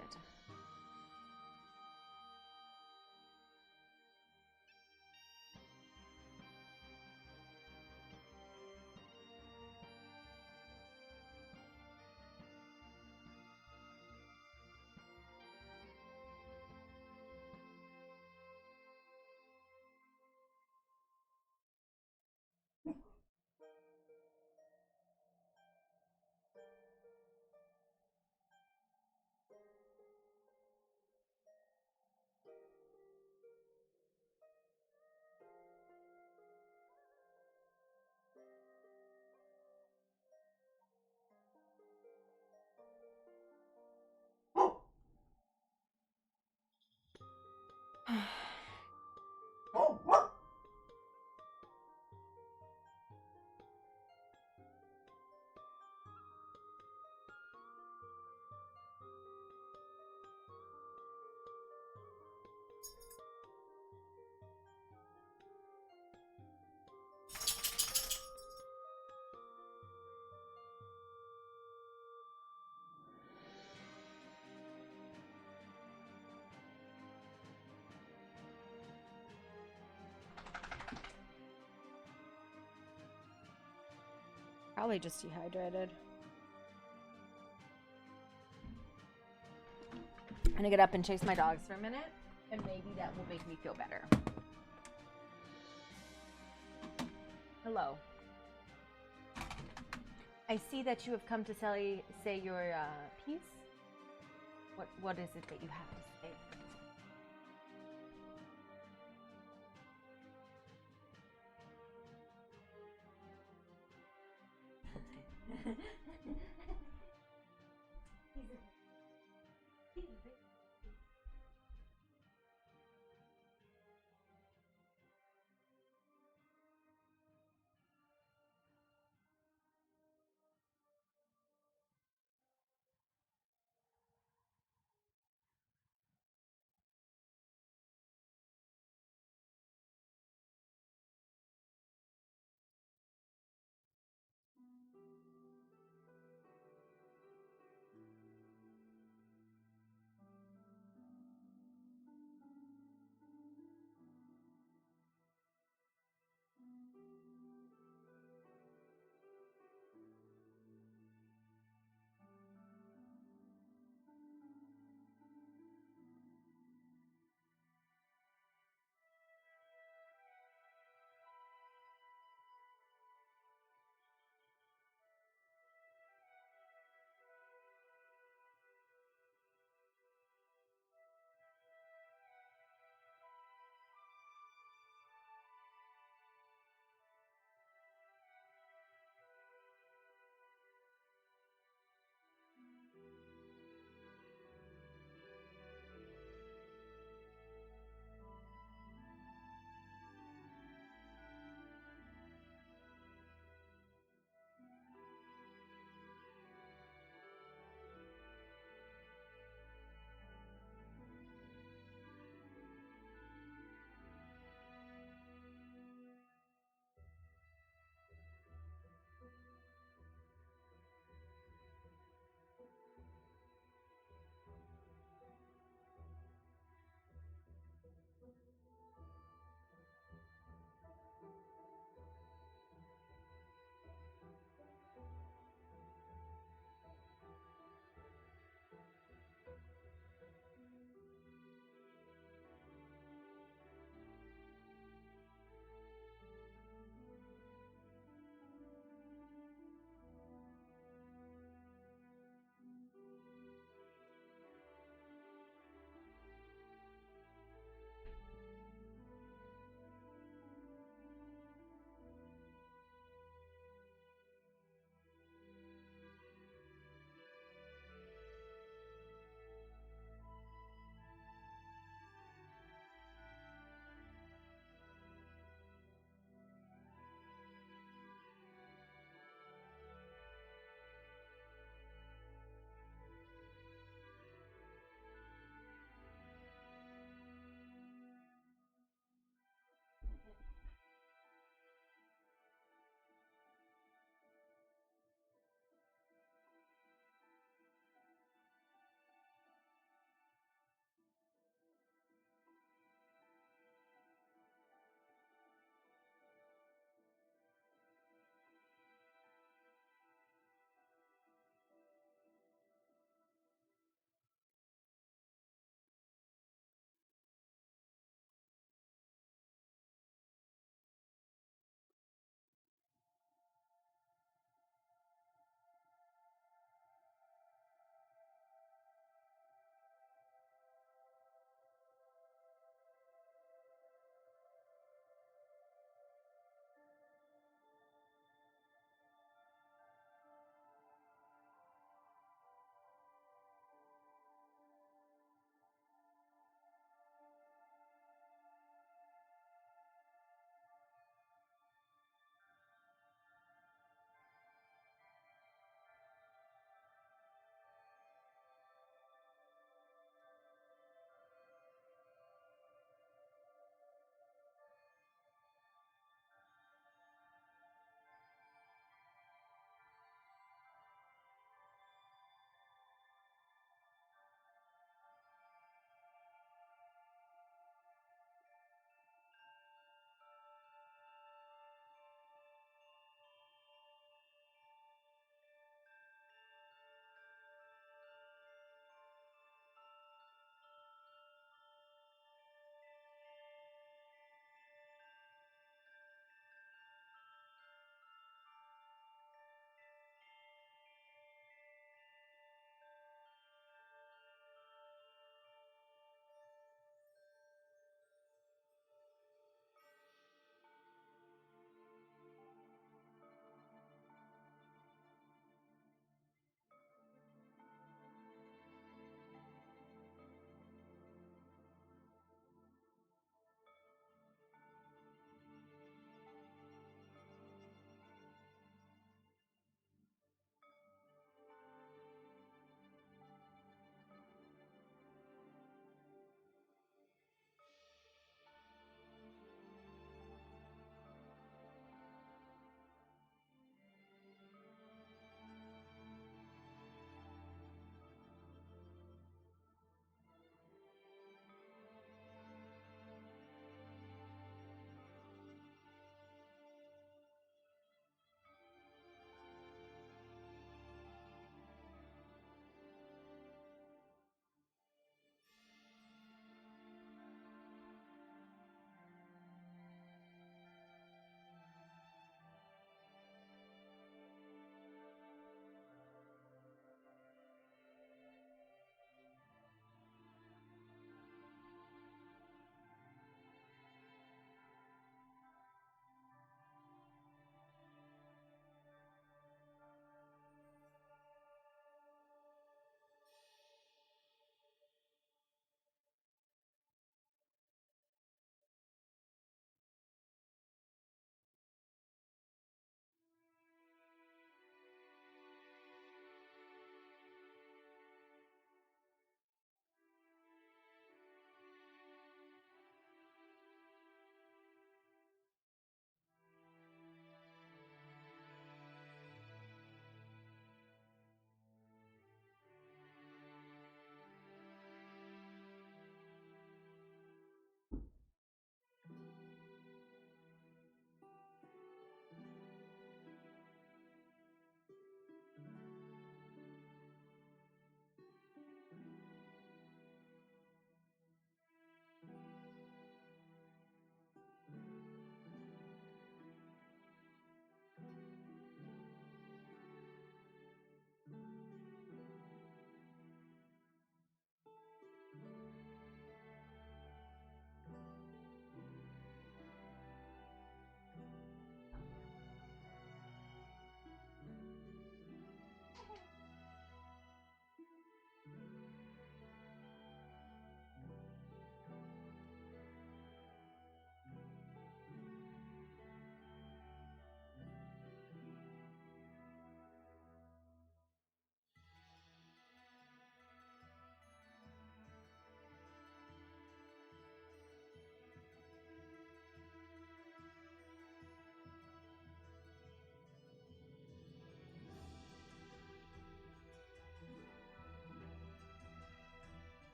Probably just dehydrated. I'm gonna get up and chase my dogs for a minute, and maybe that will make me feel better. Hello. I see that you have come to say your piece. What is it that you have to say?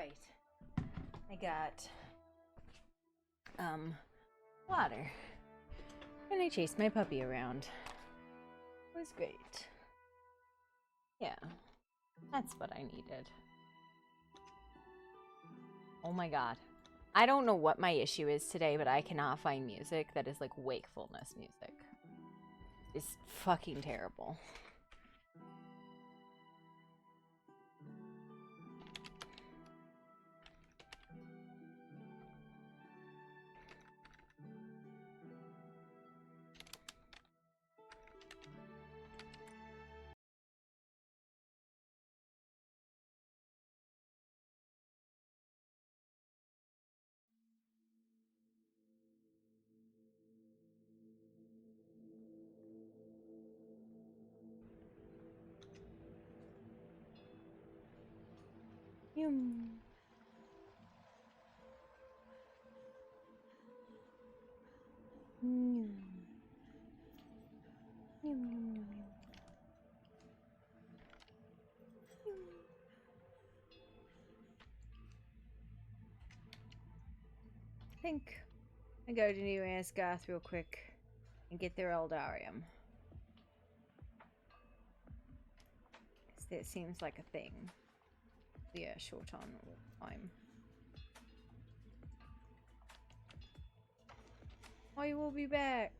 right. I got water. And I chased my puppy around. It was great. Yeah. That's what I needed. Oh my god. I don't know what my issue is today, but I cannot find music that is like wakefulness music. It's fucking terrible. Yum. Yum. Yum, yum, yum, yum. I think I go to New Asgarth real quick and get their Eldarium. Because that seems like a thing. Yeah, short on time. I will be back.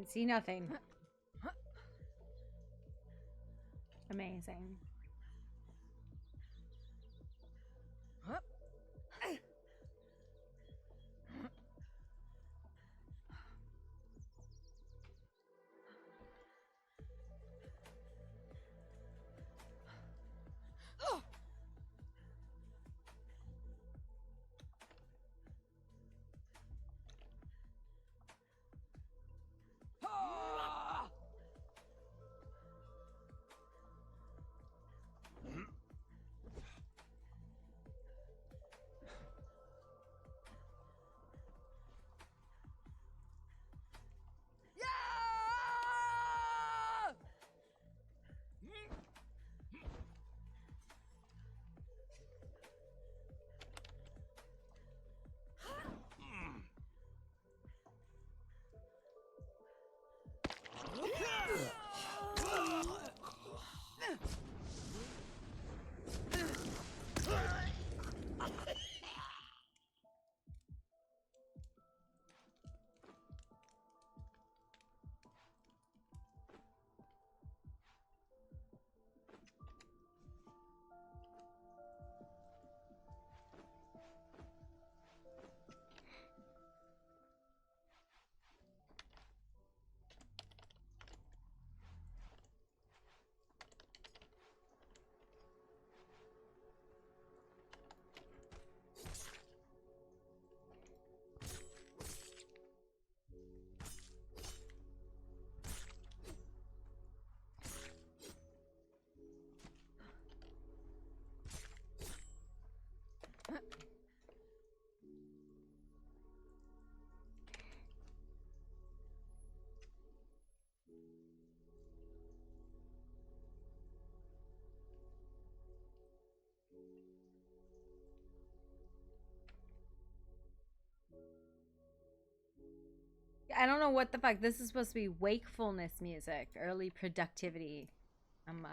Can see nothing. Amazing. I don't know what the fuck. This is supposed to be wakefulness music, early productivity. Fun.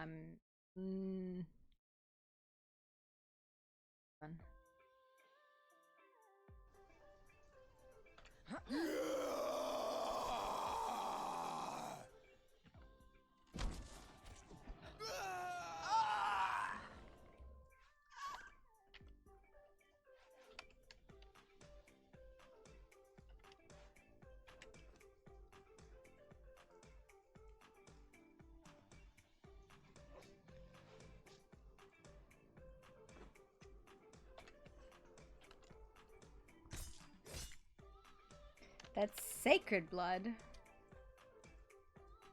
That's sacred blood.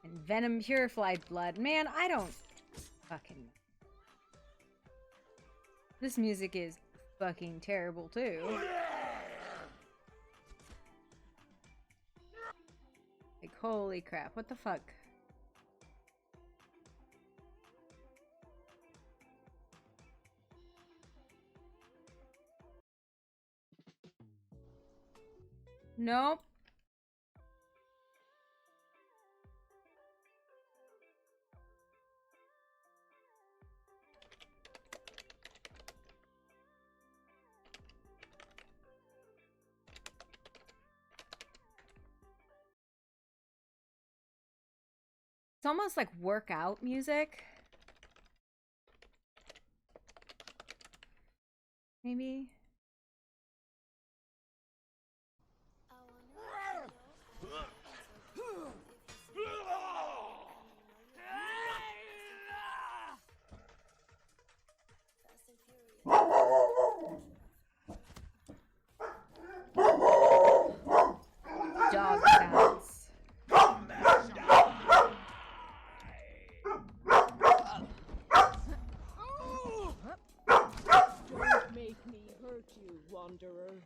And venom purified blood. Man, I don't fucking... This music is fucking terrible too. Like, holy crap, what the fuck? Nope. It's almost like workout music. Maybe. Dog sounds. Don't make me hurt you, wanderer.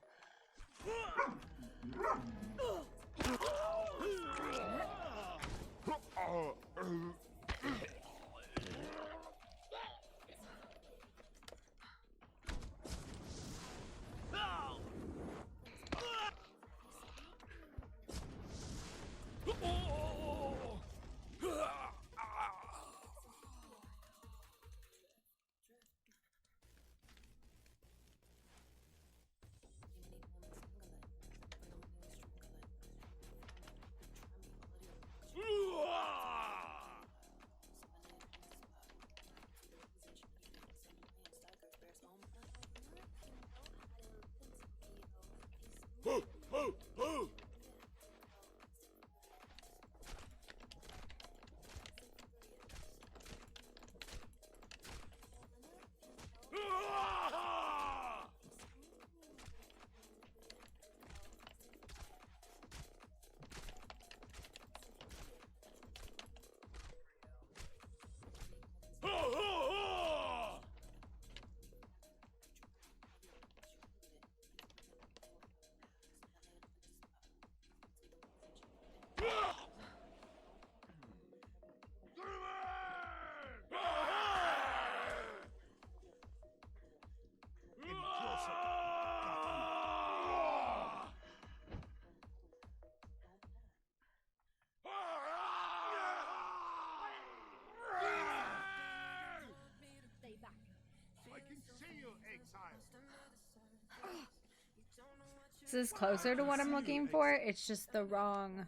This is closer to what I'm looking for. It's just the wrong.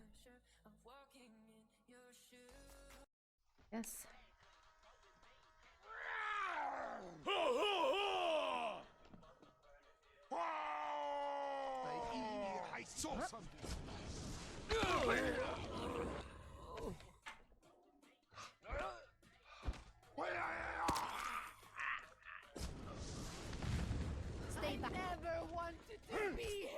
Yes. I saw something. Stay back. Never wanted to be here.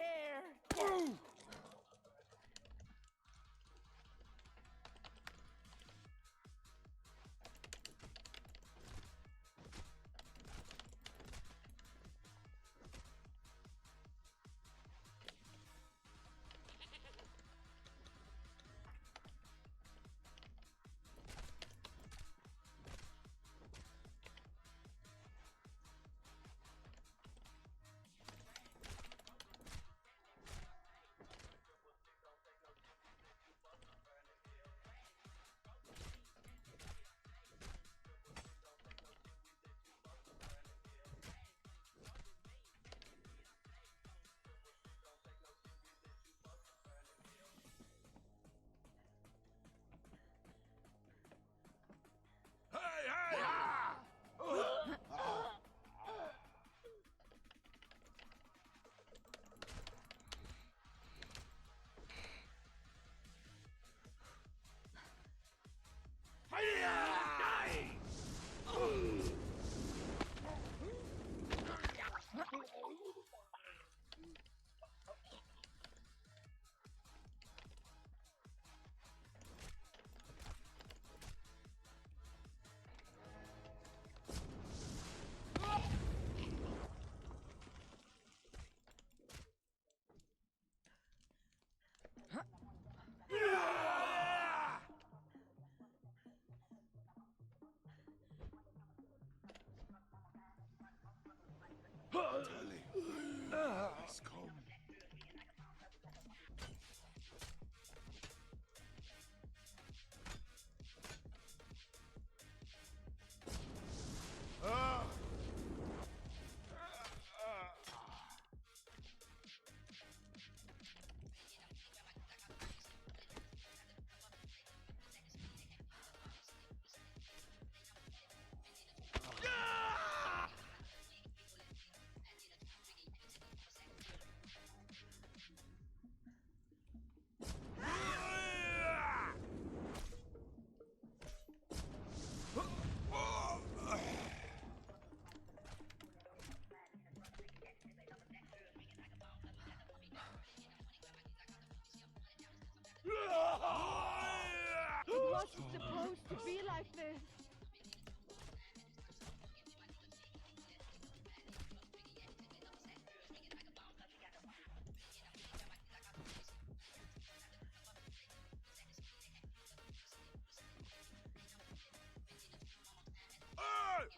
It wasn't supposed to be like this.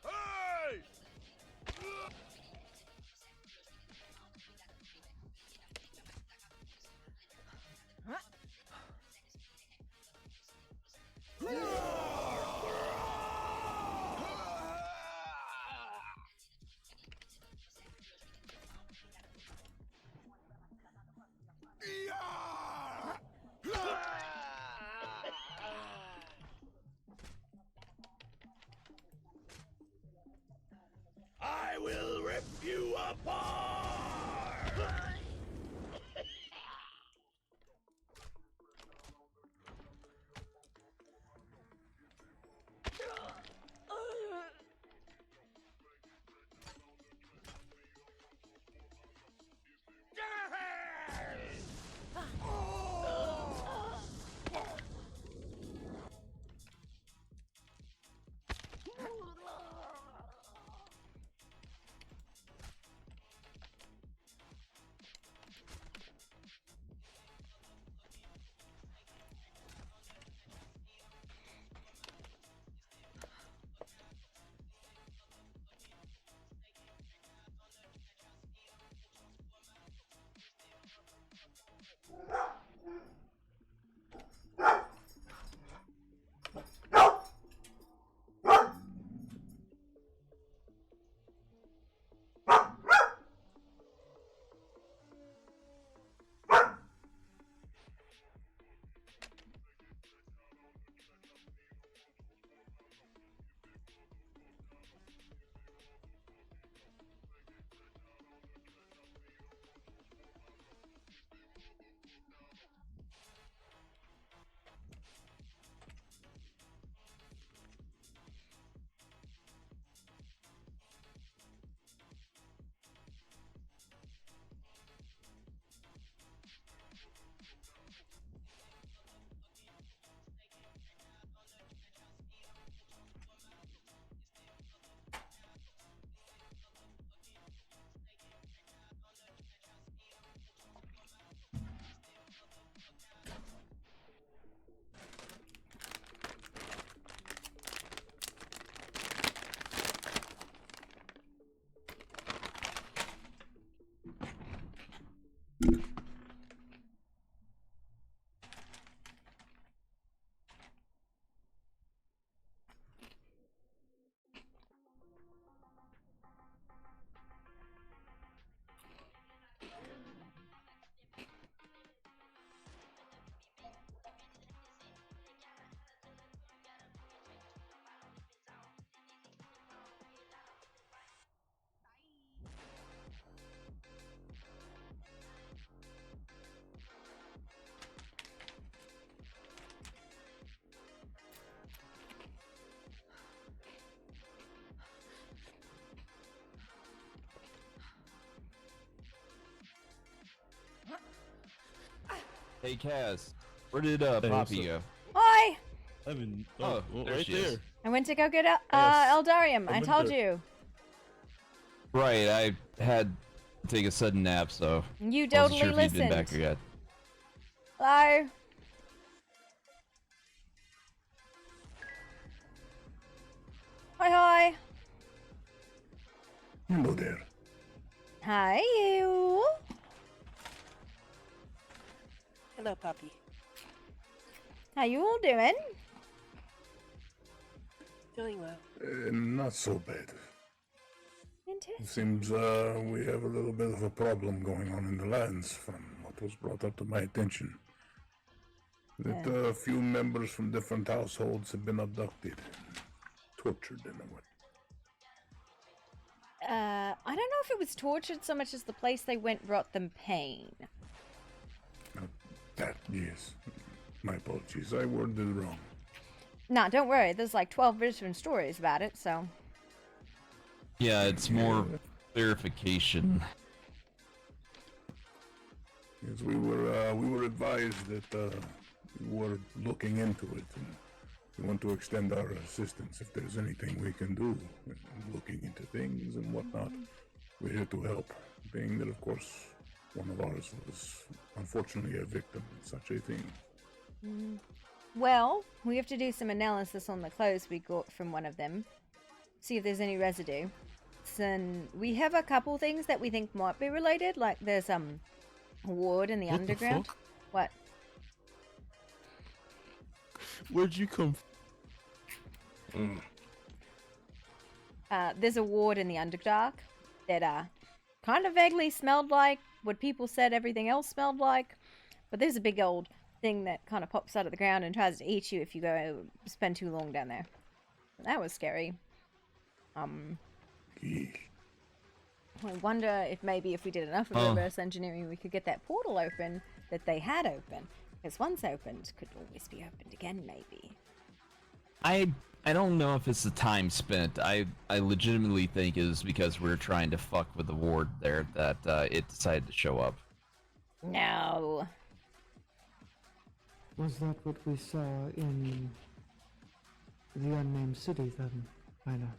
Hey! I will rip you apart! Hey, Kaz, where did Hey, Poppy what's go? up? Hi! Evan, Oh, well, there right she is. there. I went to go get Yes, Eldarium. I I'm in told there. you. Right, I had to take a sudden nap, so You wasn't sure totally if you'd been back listened. yet. Hello? Hi, hi. Hello there. Hi, you. Hello, puppy. How you all doing? Doing well. Not so bad. Fantastic. It seems we have a little bit of a problem going on in the lands from what was brought up to my attention. That a few members from different households have been abducted, tortured in a way. I don't know if it was tortured so much as the place they went brought them pain. That, yes. My apologies, I worded it wrong. Nah, don't worry. There's like 12 different stories about it, so. Yeah, it's more clarification. Yes, we were advised that we were looking into it, and we want to extend our assistance if there's anything we can do. Looking into things and whatnot, we're here to help. Being that, of course, one of ours was unfortunately a victim of such a thing. Well, we have to do some analysis on the clothes we got from one of them. See if there's any residue. And we have a couple things that we think might be related, like there's a ward in the What the underground. fuck? What? Where'd you come from? There's a ward in the Underdark that kind of vaguely smelled like what people said everything else smelled like. But there's a big old thing that kind of pops out of the ground and tries to eat you if you go spend too long down there. That was scary. I wonder if maybe if we did enough of reverse engineering, we could get that portal open that they had open. Because once opened, could always be opened again, maybe. I don't know if it's the time spent. I legitimately think it was because we were trying to fuck with the ward there that it decided to show up. No. Was that what we saw in the unnamed city then, Mina?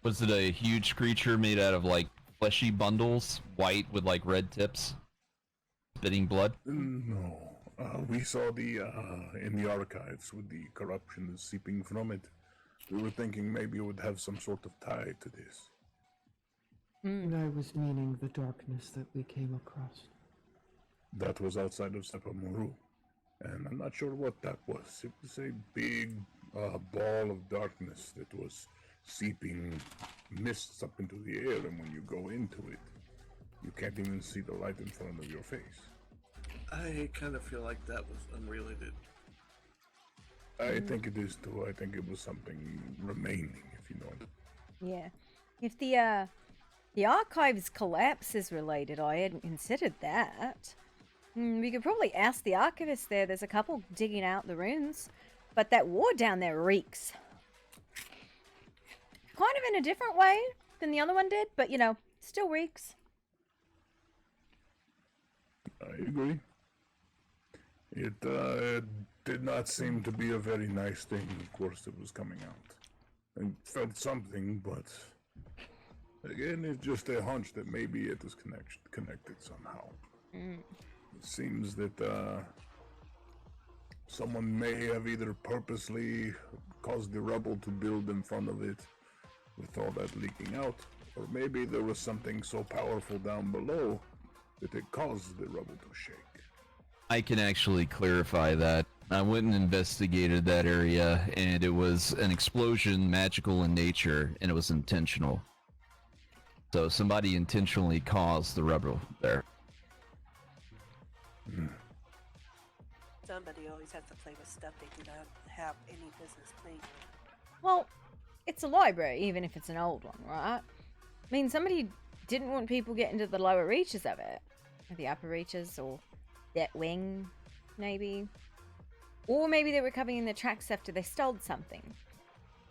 Was it a huge creature made out of like fleshy bundles, white with like red tips, spitting blood? No. We saw the in the archives with the corruption that's seeping from it. We were thinking maybe it would have some sort of tie to this. And I was meaning the darkness that we came across. That was outside of Sepamuru, and I'm not sure what that was. It was a big ball of darkness that was seeping mists up into the air, and when you go into it, you can't even see the light in front of your face. I kind of feel like that was unrelated. I think it is too. I think it was something remaining, if you know it. Yeah. If the archives collapse is related, I hadn't considered that. We could probably ask the archivist there. There's a couple digging out the runes. But that ward down there reeks. Kind of in a different way than the other one did, but, you know, still reeks. I agree. It did not seem to be a very nice thing, of course, that was coming out. I felt something, but again, it's just a hunch that maybe it is connected somehow. It seems that someone may have either purposely caused the rubble to build in front of it with all that leaking out, or maybe there was something so powerful down below that it caused the rubble to shake. I can actually clarify that. I went and investigated that area, and it was an explosion, magical in nature, and it was intentional. So somebody intentionally caused the rubble there. Somebody always has to play with stuff they do not have any business playing. Well, it's a library, even if it's an old one, right? I mean, somebody didn't want people getting to the lower reaches of it. Or the upper reaches, or that wing, maybe. Or maybe they were covering the tracks after they stole something.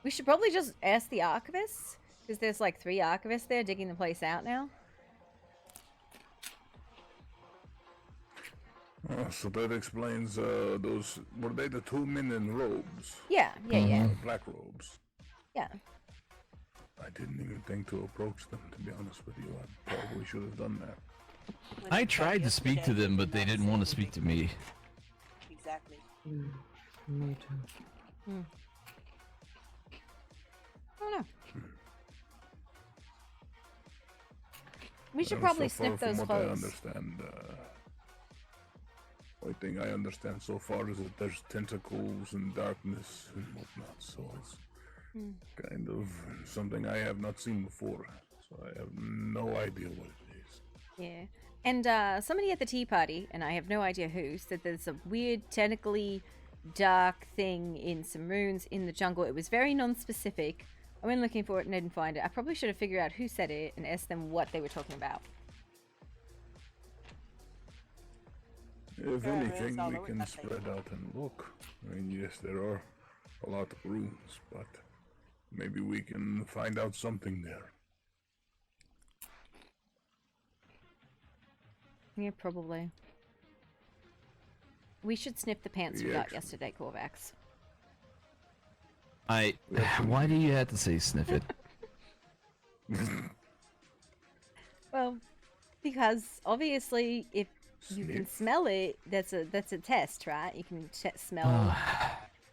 We should probably just ask the archivists, because there's like 3 archivists there digging the place out now. So that explains those. Were they the 2 men in robes? Yeah. Black robes. Yeah. I didn't even think to approach them, to be honest with you. I probably should have done that. I tried to speak to them, but they didn't want to speak to me. Exactly. Me too. I don't know. We should probably so sniff far those from what I clothes. understand, only thing I understand so far is that there's tentacles and darkness and whatnot, so it's kind of something I have not seen before. So I have no idea what it is. Yeah. And somebody at the tea party, and I have no idea who, said there's a weird, tentacly, dark thing in some ruins in the jungle. It was very non-specific. I went looking for it and didn't find it. I probably should have figured out who said it and asked them what they were talking about. If Sure, anything, it's all we over can that thing. spread out and look. I mean, yes, there are a lot of ruins, but maybe we can find out something there. Yeah, probably. We should sniff the pants we Yeah, got actually. yesterday, Corvax. Why do you have to say sniff it? Well, because obviously, if you can smell it, that's a test, right? You can smell,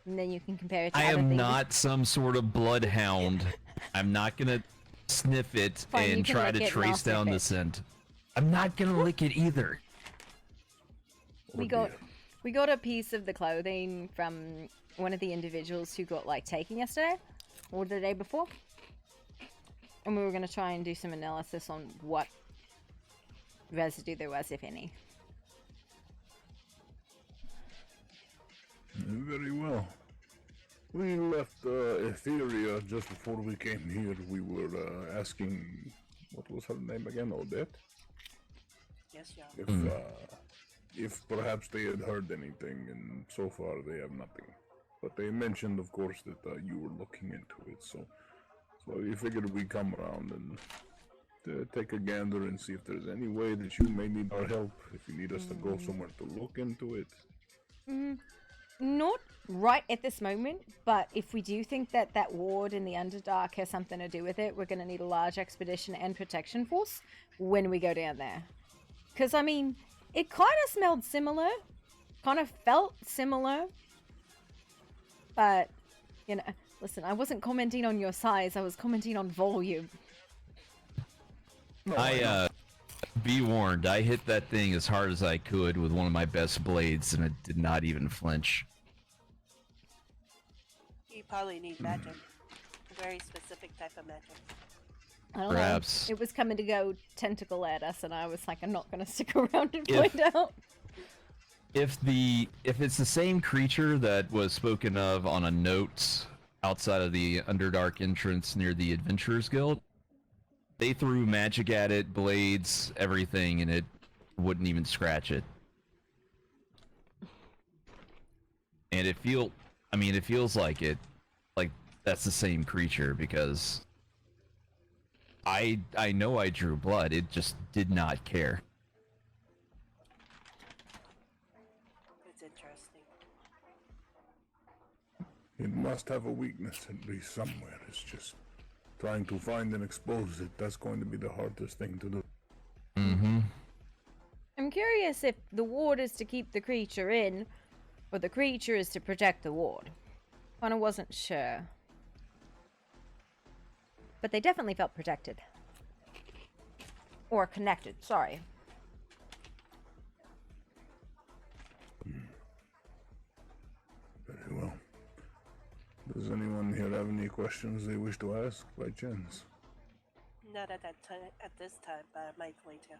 and then you can compare it to I other am things. not some sort of bloodhound. I'm not gonna sniff it Fine, you and can try lick to it and I'll trace down sniff the it. scent. I'm not gonna lick it either. We got a piece of the clothing from one of the individuals who got like taken yesterday or the day before, and we were going to try and do some analysis on what residue there was, if any. Very well. We left Etheria just before we came here. We were asking, what was her name again? Odette? Yes, yeah. If perhaps they had heard anything, and so far they have nothing. But they mentioned, of course, that you were looking into it, so we figured we'd come around and take a gander and see if there's any way that you may need our help, if you need us to go somewhere to look into it. Not right at this moment, but if we do think that that ward in the Underdark has something to do with it, we're going to need a large expedition and protection force when we go down there. Because, I mean, it kind of smelled similar, kind of felt similar, but, you know, listen, I wasn't commenting on your size, I was commenting on volume. Be warned, I hit that thing as hard as I could with one of my best blades, and it did not even flinch. You probably need magic. A very specific type of magic. I don't Perhaps. know. It was coming to go tentacle at us, and I was like, I'm not going to stick around and If- find out. If it's the same creature that was spoken of on a note outside of the Underdark entrance near the Adventurers Guild, they threw magic at it, blades, everything, and it wouldn't even scratch it. And it feels like that's the same creature, because I know I drew blood, it just did not care. It's interesting. It must have a weakness at least somewhere. It's just trying to find and expose it. That's going to be the hardest thing to do. Mm-hmm. I'm curious if the ward is to keep the creature in, or the creature is to protect the ward. Kinda wasn't sure. But they definitely felt protected. Or connected, sorry. Very well. Does anyone here have any questions they wish to ask by chance? Not at that time, at this time, but I might later.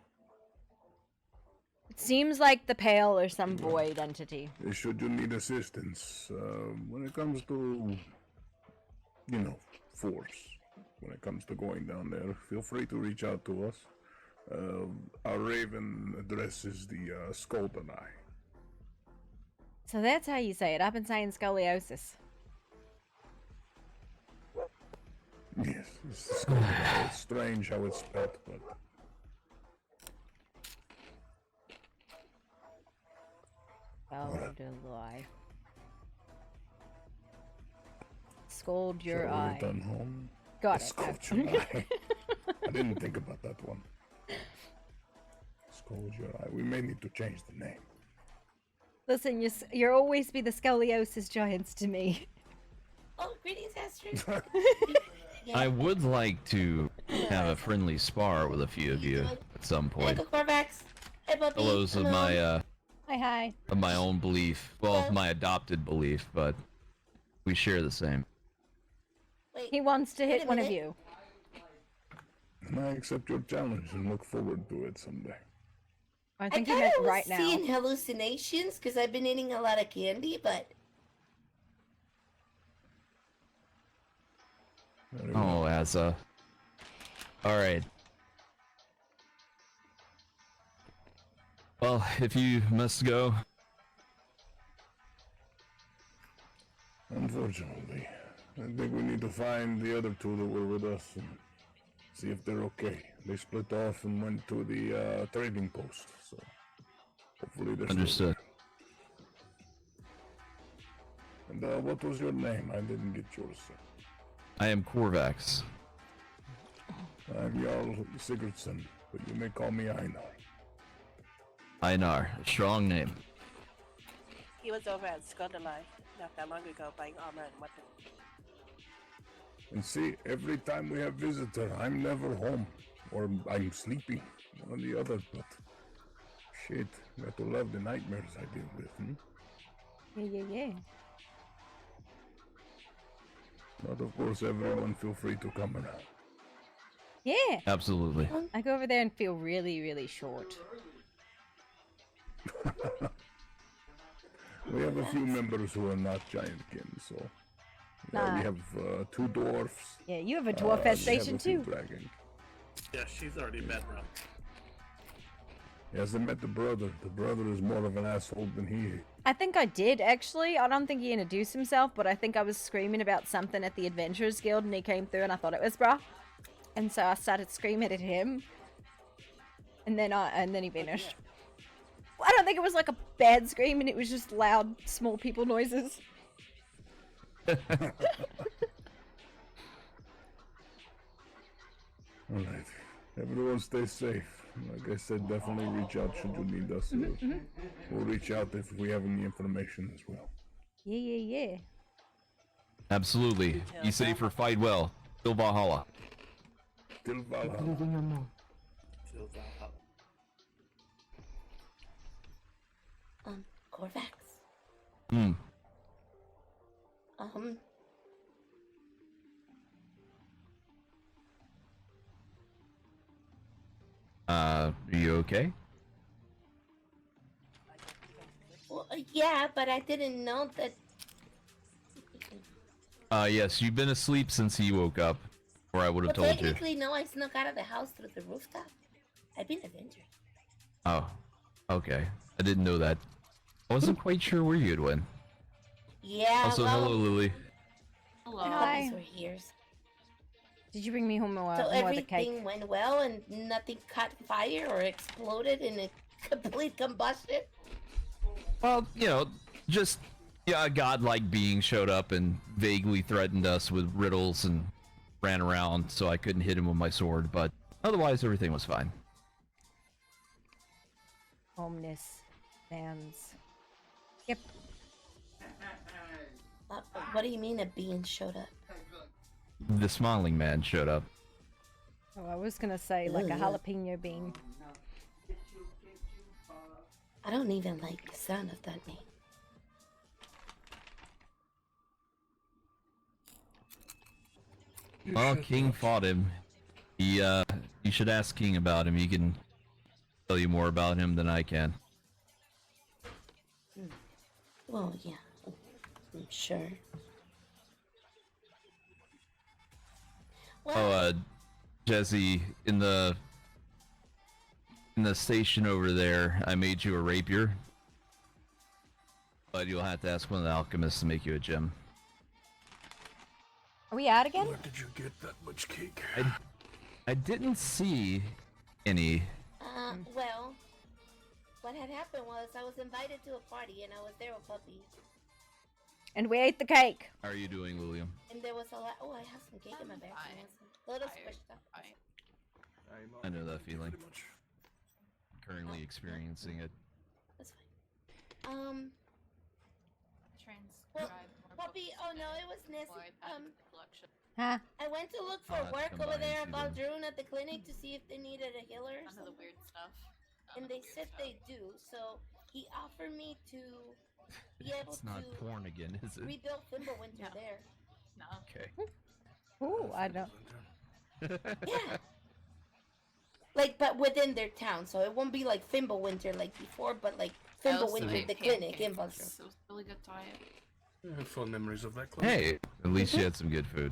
It seems like the Pale or some void entity. Should you need assistance, when it comes to, force, when it comes to going down there, feel free to reach out to us. Our Raven address is the Skolden Eye. So that's how you say it. I've been saying scoliosis. Yes, it's the Skolden Eye. It's strange how it's spelled, but Eye. Scold your Shall we eye. return home? Got it. Scold your eye. I didn't think about that one. Scold your eye. We may need to change the name. Listen, you'll always be the scoliosis giants to me. Oh, greetings, Astrid. I would like to have a friendly spar with a few of you at some Hey, point. the Corvax. Hey, puppy. Hellos of Hello. my Hi. of my own belief. Well, my adopted belief, but we share the same. Wait. He wants to hit a one of minute. you. I accept your challenge and look forward to it someday. I I think thought he meant I was right now. seeing hallucinations because I've been eating a lot of candy, but Oh, Asa. Alright. Well, if you must go. Unfortunately, I think we need to find the other two that were with us and see if they're okay. They split off and went to the trading post, so hopefully they're still Understood. there. And what was your name? I didn't get yours, sir. I am Korvax. I'm Jarl Sigurdsson, but you may call me Einar. Einar, a strong name. He was over at Skundalife not that long ago buying armor and weapons. And see, every time we have visitor, I'm never home, or I'm sleeping, one or the other, but shit, got to love the nightmares I deal with, Yeah. But of course, everyone feel free to come around. Yeah. Absolutely. I go over there and feel really, really short. We have a few members who are not giantkin, so Nah. we have 2 dwarfs. Yeah, you have a dwarf we have station a few too. dragon. Yeah, she's already met bro. He hasn't met the brother. The brother is more of an asshole than he is. I think I did, actually. I don't think he introduced himself, but I think I was screaming about something at the Adventurers Guild, and he came through, and I thought it was bra. And so I started screaming at him. And then he vanished. I don't think it was like a bad scream, and it was just loud, small people noises. Alright. Everyone stay safe. Like I said, definitely reach out should you need us. We'll reach out if we have any information as well. Yeah. Absolutely. Be safe or fight well. Till Valhalla. Till Valhalla. Living or more. Till Valhalla. Corvax. Hmm. Are you okay? Well, yeah, but I didn't know that. Yes, you've been asleep since you woke up, or I would have Well, told you. technically, no, I snuck out of the house through the rooftop. I've been adventuring. Oh, okay. I didn't know that. I wasn't quite sure where you'd went. Yeah. Also, well, hello, Lily. Hello. Hi. Puppies were here. Did you bring me home more, So more of the everything cake? went well and nothing caught fire or exploded in a complete combustion? Well, you know, just a godlike being showed up and vaguely threatened us with riddles and ran around, so I couldn't hit him with my sword. But otherwise, everything was fine. Homeless fans. Yep. What do you mean a being showed up? The smiling man showed up. Oh, I was gonna say like a Ugh. jalapeno bean. I don't even like the sound of that name. Well, King fought him. You should ask King about him. He can tell you more about him than I can. Well, yeah, I'm sure. Oh, Jesse, in the station over there, I made you a rapier. But you'll have to ask one of the alchemists to make you a gem. Are we out again? Where did you get that much cake? I didn't see any. Well, what had happened was I was invited to a party and I was there with puppies. And we ate the cake. How are you doing, William? And there was a lot. Oh, I have some cake in my bag. A little squished up. I know that feeling. Currently experiencing it. Well, puppy. Oh no, it was Nessie. Huh? I went to look for I'll have to work come over by and there see about them. Drew at the clinic to see if they needed a healer. None of the weird stuff. And they said they do. So he offered me to be able It's not to porn again, is it? rebuild Fimbulwinter there. No. Okay. Ooh, I don't. Yeah. Like, but within their town, so it won't be like Fimbulwinter like before, but like I also Fimbulwinter, made the clinic in pancakes. Buster. It was really good diet. I have fond memories of that club. Hey, at least you had some good food.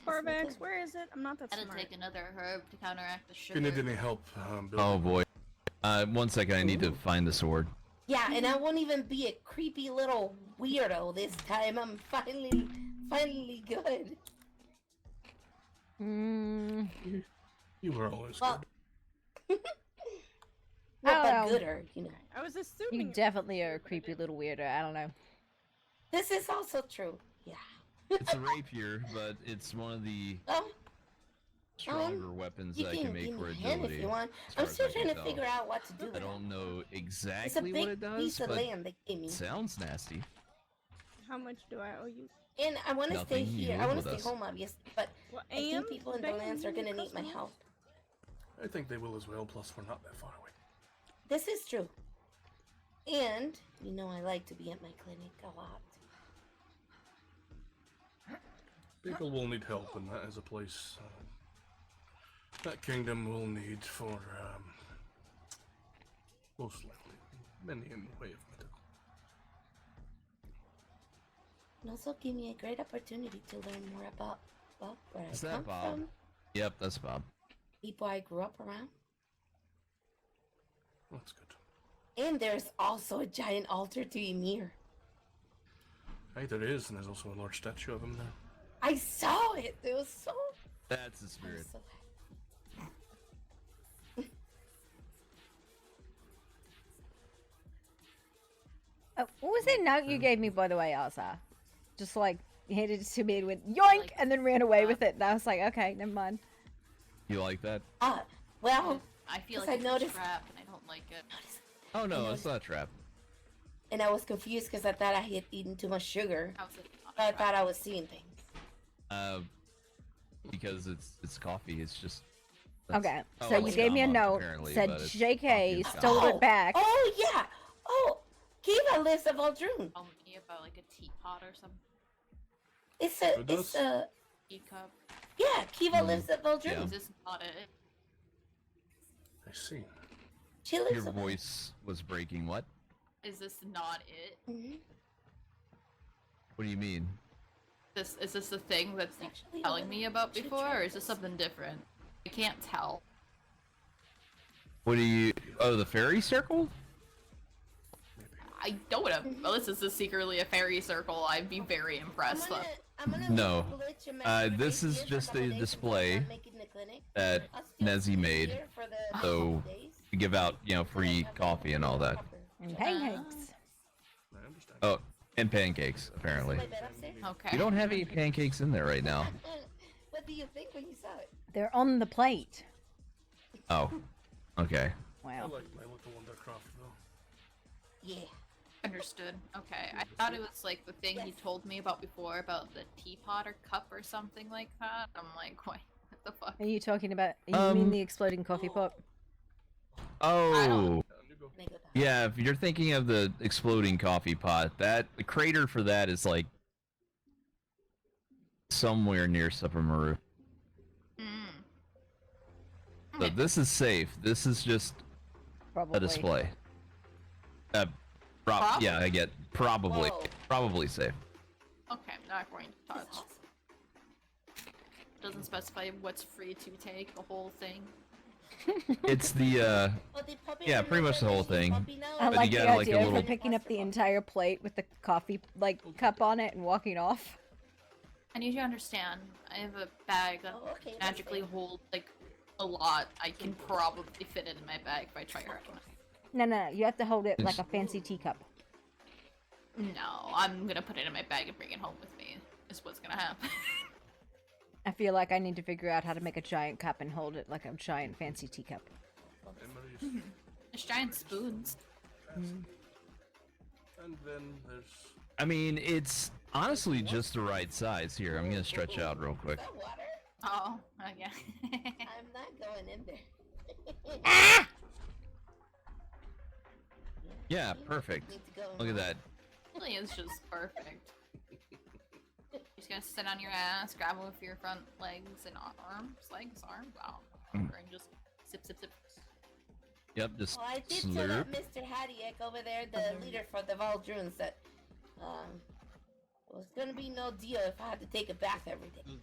Corvax, where is it? I'm not that Had to smart. take another herb to counteract the If sugar. you need any help, Oh boy. 1 second, I need to find the sword. Yeah, and I won't even be a creepy little weirdo this time. I'm finally good. You were always Well, good. well, I but don't know. gooder, you know. I was You assuming. definitely are a creepy little weirdo. I don't know. This is also true. Yeah. It's a rapier, but it's one of the stronger weapons You that I can can make give for me a hand agility. if you want. as far I'm as still I can trying to tell. figure out what to do I with it. don't know It's a exactly big what it does, piece of but land they gave me. it sounds nasty. How much do I owe you? And I want to stay Nothing, you here. I live want to with stay us. home, obviously, but Well, I think and people in the begging lands are you going to need my customers? help. I think they will as well, plus we're not that far away. This is true. And, you know, I like to be at my clinic a lot. People will need help, and that is a place that kingdom will need for, most likely, many in the way of medical. And also give me a great opportunity to learn more about, well, where Is I that come Bob? from, Yep, that's Bob. people I grew up around. That's good. And there's also a giant altar to Ymir. Hey, there is, and there's also a large statue of him there. I saw it. It was so... That's the spirit. so What was that note you gave me, by the way, Asa? Just like handed it to me and went yoink, and then ran away with it. And I was like, okay, never mind. You like that? well, I feel 'cause like I it's noticed- a trap, and I don't like it. Oh no, it's not a trap. And I was confused because I thought I had eaten too much sugar. How's it not But I thought I was seeing things. Because it's coffee. It's just. Okay, oh, so you it's gave me a Gama, note, apparently, said but it's JK coffee is stole Gama. it back. Oh, yeah. Oh, Kiva lives at Valdrune. Tell me about like a teapot or something. It's does? a... Teacup. Yeah, Kiva lives at Valdrune. Is this not it? I see. She lives Your at voice was breaking. What? Is this not it? What do you mean? Is this the thing that's telling me about before, or is this something different? I can't tell. What do you? Oh, the fairy circle? I don't know. Well, this is secretly a fairy circle. I'd be very impressed though. No. This is just a display that Nezzy made. So to give out, free coffee and all that. And pancakes. Oh, and pancakes, apparently. Okay. We don't have any pancakes in there right now. What do you think when you saw it? They're on the plate. Oh, okay. I Wow. like my little Wondercraft, though. Yeah. Understood. Okay. I thought it was like the thing he told me about before about the teapot or cup or something like that. I'm like, wait, what the fuck? Are you talking about? You mean the exploding coffee pot? Oh. Yeah, if you're thinking of the exploding coffee pot, the crater for that is like somewhere near Suppermaru. So this is safe. This is just Probably. a display. Yeah, I get probably safe. Okay, not going to touch. Doesn't specify what's free to take, the whole thing. It's the yeah, pretty much the whole thing. I But like you the get like idea a of little. her picking up the entire plate with the coffee cup on it and walking off. I need you to understand. I have a bag that magically holds like a lot. I can probably fit it in my bag if I try hard enough. No, you have to hold it like a fancy teacup. No, I'm gonna put it in my bag and bring it home with me. Is what's gonna happen. I feel like I need to figure out how to make a giant cup and hold it like a giant fancy teacup. There's giant spoons. And then there's... I mean, it's honestly just the right size. Here, I'm gonna stretch out real quick. Oh, yeah. I'm not going in there. Yeah, perfect. Look at that. Really is just perfect. You're just gonna sit on your ass, grab it with your front legs and arms, wow, and just sip, sip, sip. Yep, just Well, I did tell slurp. that Mr. Hadiak over there, the leader for the Valdruns, that it was gonna be no deal if I had to take a bath every day.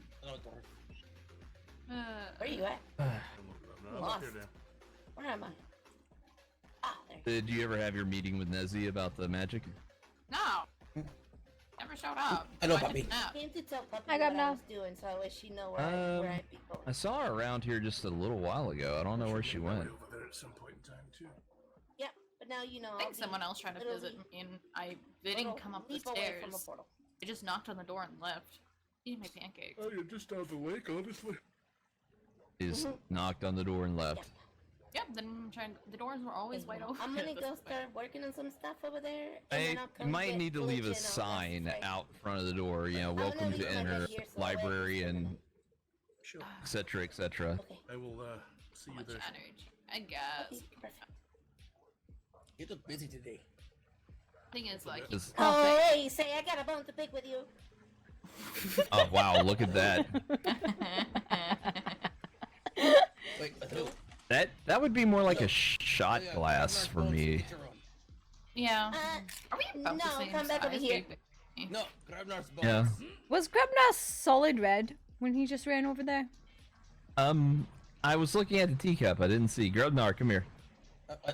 Where are you at? I'm lost. Where am I? Ah, there. Did you ever have your meeting with Nezzy about the magic? No! Never showed up. Hello, So I puppy. didn't know. I came to tell Puppy I got what I no. was doing, so I wish she know where I'd be going. I saw her around here just a little while ago. I don't know where she went. Over there at some point in time too. Yep, but now you know. I think someone else tried to visit me and they didn't come up the leap away stairs. from the portal. They just knocked on the door and left. Eating my pancakes. Oh, you're just down the lake, honestly. Is knocked on the door and left. Yep, then the doors were always wide open. I'm gonna go start working on some stuff over there. And I then I'll you come might get need to leave a Village and all that sign stuff. out front of the door. You know, gonna welcome leave to mine right enter here so library and Sure. etc. etc. I will see you Much there. energy, I guess. You look busy today. Thing is, like, Just- Oh, hey, say I got a bone to pick with you. Oh wow, look at that. Wait, That would be more like a shot glass for me. yeah. Are we about no, the same come back over size? here. No, Grabnar's bones. Yeah. Was Grubnar solid red when he just ran over there? I was looking at the teacup. I didn't see. Grubnar, come here.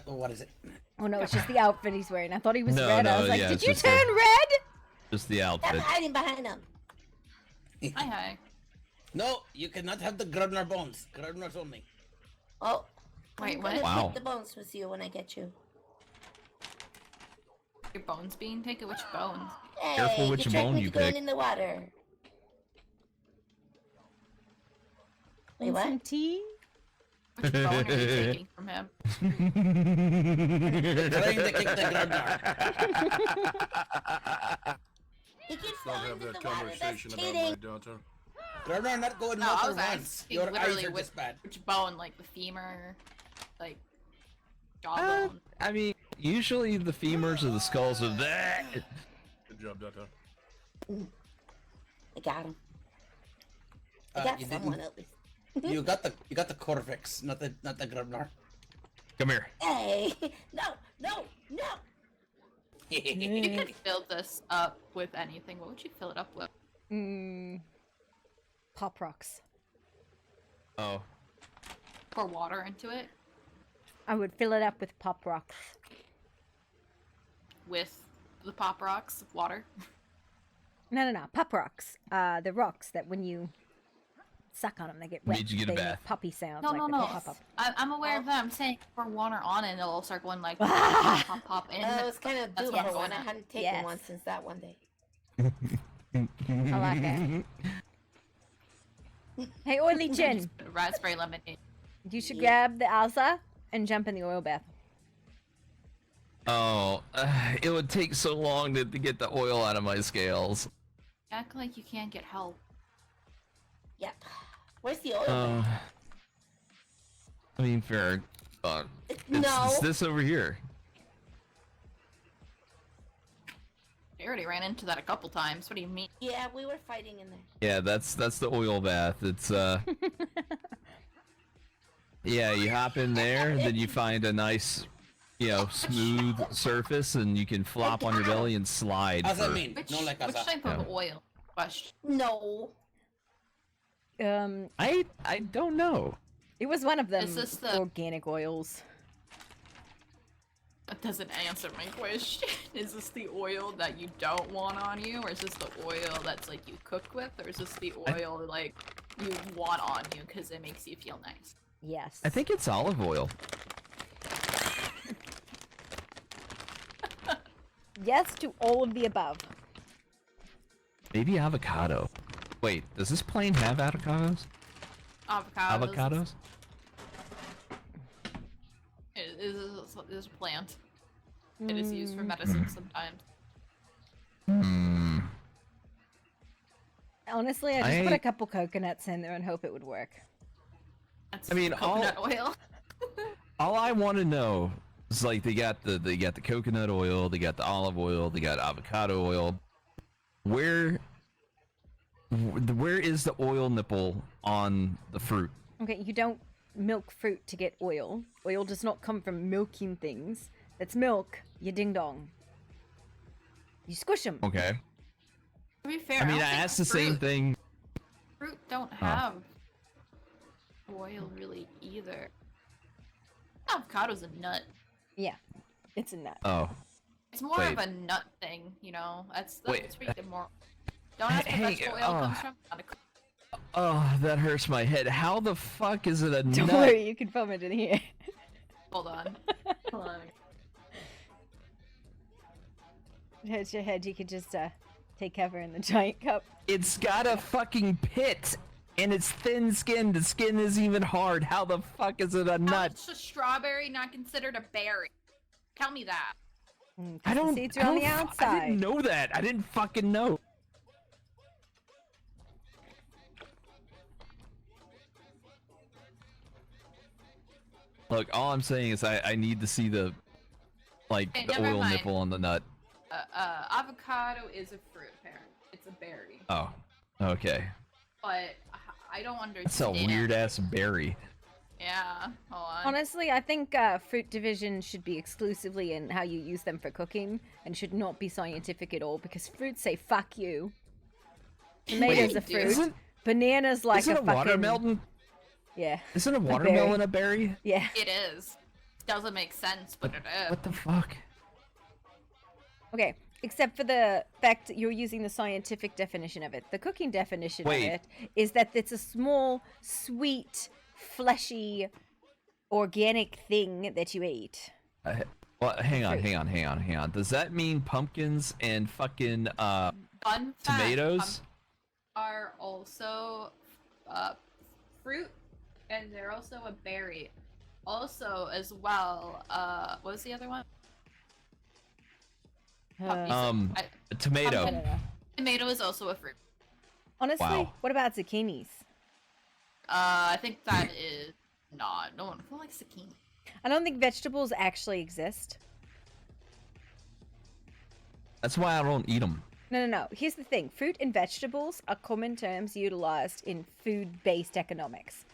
What is it? Oh no, it's just the outfit he's wearing. I thought he was No, red. I no, was like, yeah, did it's you just turn red? Just the Stop outfit. hiding behind him. Hi. No, you cannot have the Grabnar bones. Grabnar's only. Oh, Wait, I'm what? gonna Wow. pick the bones with you when I get you. Your bones being taken? Which bones? Hey, Careful which you tricked bone me you to going pick. in the water. Wait, what? Some tea? Which bone are you taking from him? Trying to kick the Grabnar. He keeps Don't going have into that the water. That's conversation about cheating. my daughter. Grabnar not going No, I water was once. asking Your eyes literally are which, just bad. which bone, like the femur, like jawbone. I mean, usually the femurs or the skulls are that. Good job, daughter. I got him. I got You someone didn't. at least. You got the Corvix, not the Grabnar. Come here. Hey, no, no, no. If you could fill this up with anything, what would you fill it up with? Pop rocks. Oh. Pour water into it I would fill it up with pop rocks. with the pop rocks, water. No. Pop rocks. The rocks that when you suck on them, they get wet. Made you get a they bath. make poppy sounds. No, like no, they no. pop up. I'm aware of that. I'm saying pour water on it and it'll start going like pop, pop, pop in. I was kind of That's due what I'm for one. going I at. hadn't taken Yes. one since that one day. I like it. Hey, Oily Chin, Raspberry lemonade. you should grab the Alsa and jump in the oil bath. Oh, it would take so long to get the oil out of my scales. Act like you can't get help. Yep. Where's the oil? I mean, fair. No. It's this over here. I already ran into that a couple times. What do you mean? Yeah, we were fighting in there. Yeah, that's the oil bath. It's yeah, you hop in there, then you find a nice, smooth surface, and you can flop on your belly and slide. How's that for- mean? Which, No, like which Asa. type of oil? Question. No. I don't know. It was one of them Is this the- organic oils. That doesn't answer my question. Is this the oil that you don't want on you, or is this the oil that's like you cook with, or is this the oil like you want on you because it makes you feel nice? Yes. I think it's olive oil. Yes to all of the above. Maybe avocado. Wait, does this plane have avocados? Avocados? It is a plant. It is used for medicine sometimes. Honestly, I just put a couple coconuts in there and hope it would work. That's I mean, coconut oil. all I want to know It's like they got the coconut oil, they got the olive oil, they got avocado oil. Where is the oil nipple on the fruit? Okay, you don't milk fruit to get oil. Oil does not come from milking things. That's milk, you ding dong. You squish them. Okay. To be fair, I mean, don't I think asked the same thing. Fruit don't have oil really either. Avocado's a nut. Yeah, it's a nut. Oh. It's more Wait. of a nut thing, you know. That's Wait. where you get more. Don't ask where vegetable oil comes from. Not a Oh, that hurts my head. How the fuck is it a Don't nut? worry, you can film it in here. Hold on. Hold on. It hurts your head, you could just take cover in the giant cup. It's got a fucking pit, and it's thin-skinned. The skin is even hard. How the fuck is it a How nut? is a strawberry not considered a berry? Tell me that. I don't. The seeds I are on don't the fu- outside. I didn't know that. I didn't fucking know. Look, all I'm saying is I need to see the Okay, the never oil mind. nipple on the nut. Avocado is a fruit, apparently. It's a berry. Oh, okay. But I don't That's a understand. weird ass berry. Yeah, hold on. Honestly, I think fruit division should be exclusively in how you use them for cooking and should not be scientific at all because fruits say fuck you. Tomatoes Wait, are fruit. isn't- Bananas like Isn't a a fucking... watermelon? Yeah. Isn't a berry. watermelon a berry? Yeah. It is. Doesn't make sense, but it is. What the fuck? Okay, except for the fact that you're using the scientific definition of it. The cooking definition Wait. of it is that it's a small, sweet, fleshy, organic thing that you eat. Well, hang on. Does that mean pumpkins and fucking Fun fact, tomatoes? are also fruit, and they're also a berry. Also, as well, what was the other one? A tomato. Pumpkin. Tomato is also a fruit. Honestly, Wow. what about zucchinis? I think that is not. No one likes zucchini. I don't think vegetables actually exist. That's why I don't eat them. No. Here's the thing. Fruit and vegetables are common terms utilized in food-based economics.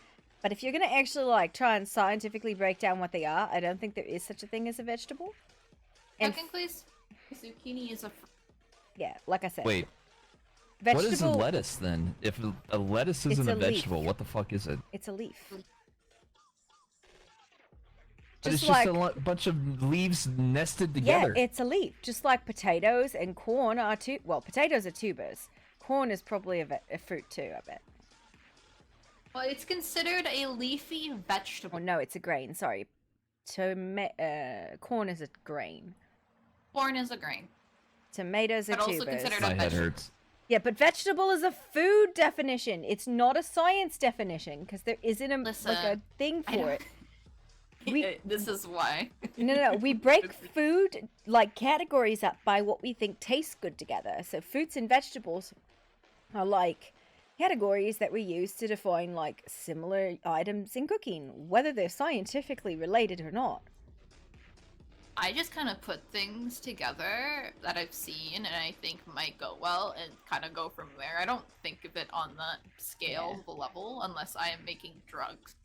But if you're going to actually like try and scientifically break down what they are, I don't think there is such a thing as a vegetable. And Technically, zucchini is a fruit. yeah, like I said. Wait. Vegetable, What is a lettuce then? If a lettuce isn't It's a a leaf. vegetable, what the fuck is it? It's a leaf. But it's Just just like- a bunch of leaves nested Yeah, together. it's a leaf. Just like potatoes and corn are potatoes are tubers. Corn is probably a fruit too, I bet. Well, it's considered a leafy vegetable. Oh no, it's a grain. Sorry. Corn is a grain. Corn is a grain. Tomatoes are But also tubers. considered My head hurts. Yeah, but vegetable is a food definition. It's not a science definition because there isn't a like a thing I for don't- it. This is why. No. We break food like categories up by what we think tastes good together. So fruits and vegetables are like categories that we use to define like similar items in cooking, whether they're scientifically related or not. I just kind of put things together that I've seen and I think might go well and kind of go from there. I don't think of it on the scale, the level, unless I am making drugs.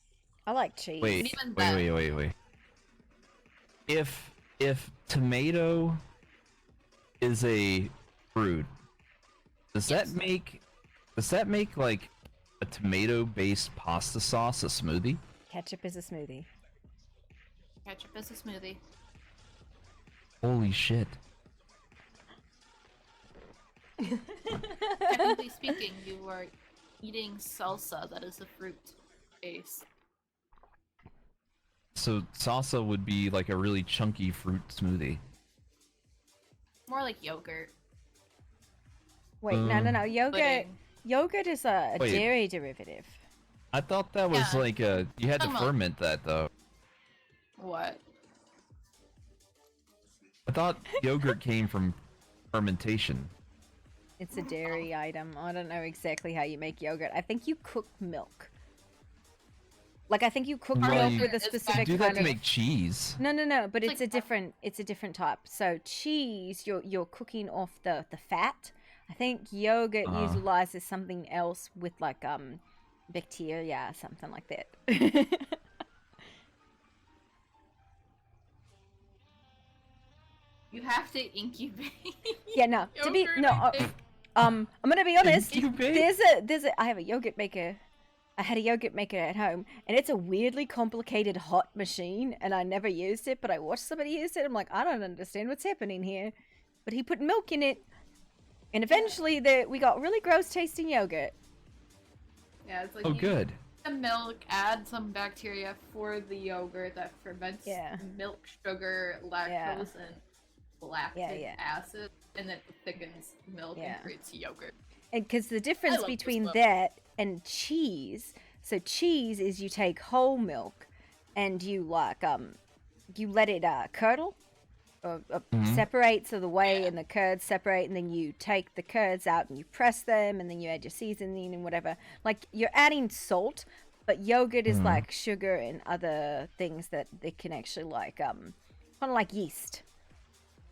I like cheese. Wait. Even then- If tomato is a fruit, does that make like a tomato-based pasta sauce a smoothie? Ketchup is a smoothie. Ketchup is a smoothie. Holy shit. Technically speaking, you are eating salsa that is a fruit base. So salsa would be like a really chunky fruit smoothie. More like yogurt. Wait, no. Pudding. Yogurt is a Wait. dairy derivative. I thought that was Yeah. like you had to Talking about- ferment that though. What? I thought yogurt came from fermentation. It's a dairy item. I don't know exactly how you make yogurt. I think you cook milk. Like I think you cook Well, milk you- with a You specific do that kind to of. make cheese. No, but It's it's a different type. So cheese, you're cooking off the fat. I think yogurt utilizes something else with like bacteria, something like that. You have to incubate. Yeah, no. To be Yogurt, no, I think. I'm gonna be honest. Incubate? There's a. I have a yogurt maker. I had a yogurt maker at home, and it's a weirdly complicated hot machine, and I never used it. But I watched somebody use it. I'm like, I don't understand what's happening here. But he put milk in it, and eventually we got really gross tasting yogurt. Yeah, it's like Oh, you good. take the milk, add some bacteria for the yogurt that ferments milk, sugar, lactose, and lactic acid, and then thickens milk and creates yogurt. And because the difference love this between book. that and cheese, so cheese is you take whole milk and you like you let it curdle or separate, so the whey and the curds separate, and then you take the curds out and you press them, and then you add your seasoning and whatever. Like you're adding salt, but yogurt is like sugar and other things that they can actually like kind of like yeast.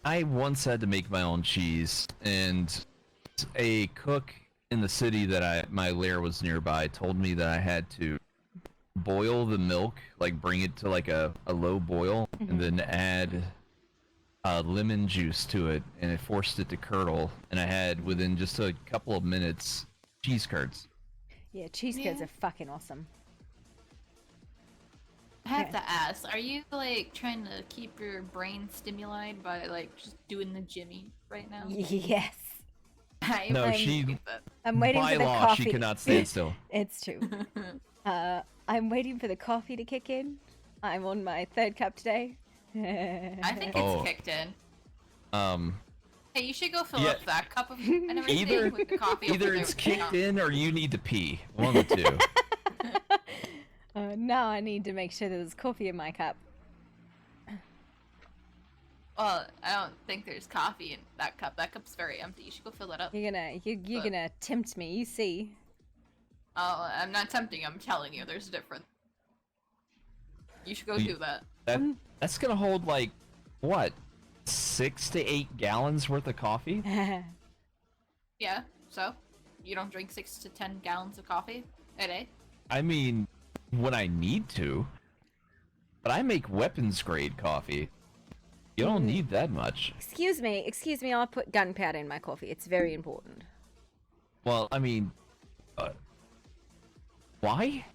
I once had to make my own cheese, and a cook in the city that my lair was nearby told me that I had to boil the milk, like bring it to like a low boil, and then add lemon juice to it, and it forced it to curdle, and I had, within just a couple of minutes, cheese curds. Yeah, cheese curds are fucking awesome. I have to ask, are you like trying to keep your brain stimulated by like just doing the Jimmy right now? Yes. No, she. I'm waiting by for the law, coffee. she cannot stand still. It's true. I'm waiting for the coffee to kick in. I'm on my 3rd cup today. I think it's kicked in. Hey, you should go fill up that cup of and everything Either with the coffee. over either there it's with the kicked coffee. in or you need to pee. One of the two. Now I need to make sure there's coffee in my cup. Well, I don't think there's coffee in that cup. That cup's very empty. You should go fill that up. You're gonna tempt me. You see. Oh, I'm not tempting. I'm telling you, there's a difference. You should go do that. That's gonna hold like what, 6 to 8 gallons worth of coffee? Yeah. So, you don't drink 6 to 10 gallons of coffee a day? I mean, when I need to. But I make weapons grade coffee. You don't need that much. Excuse me. I'll put gunpowder in my coffee. It's very important. Well, I mean, why?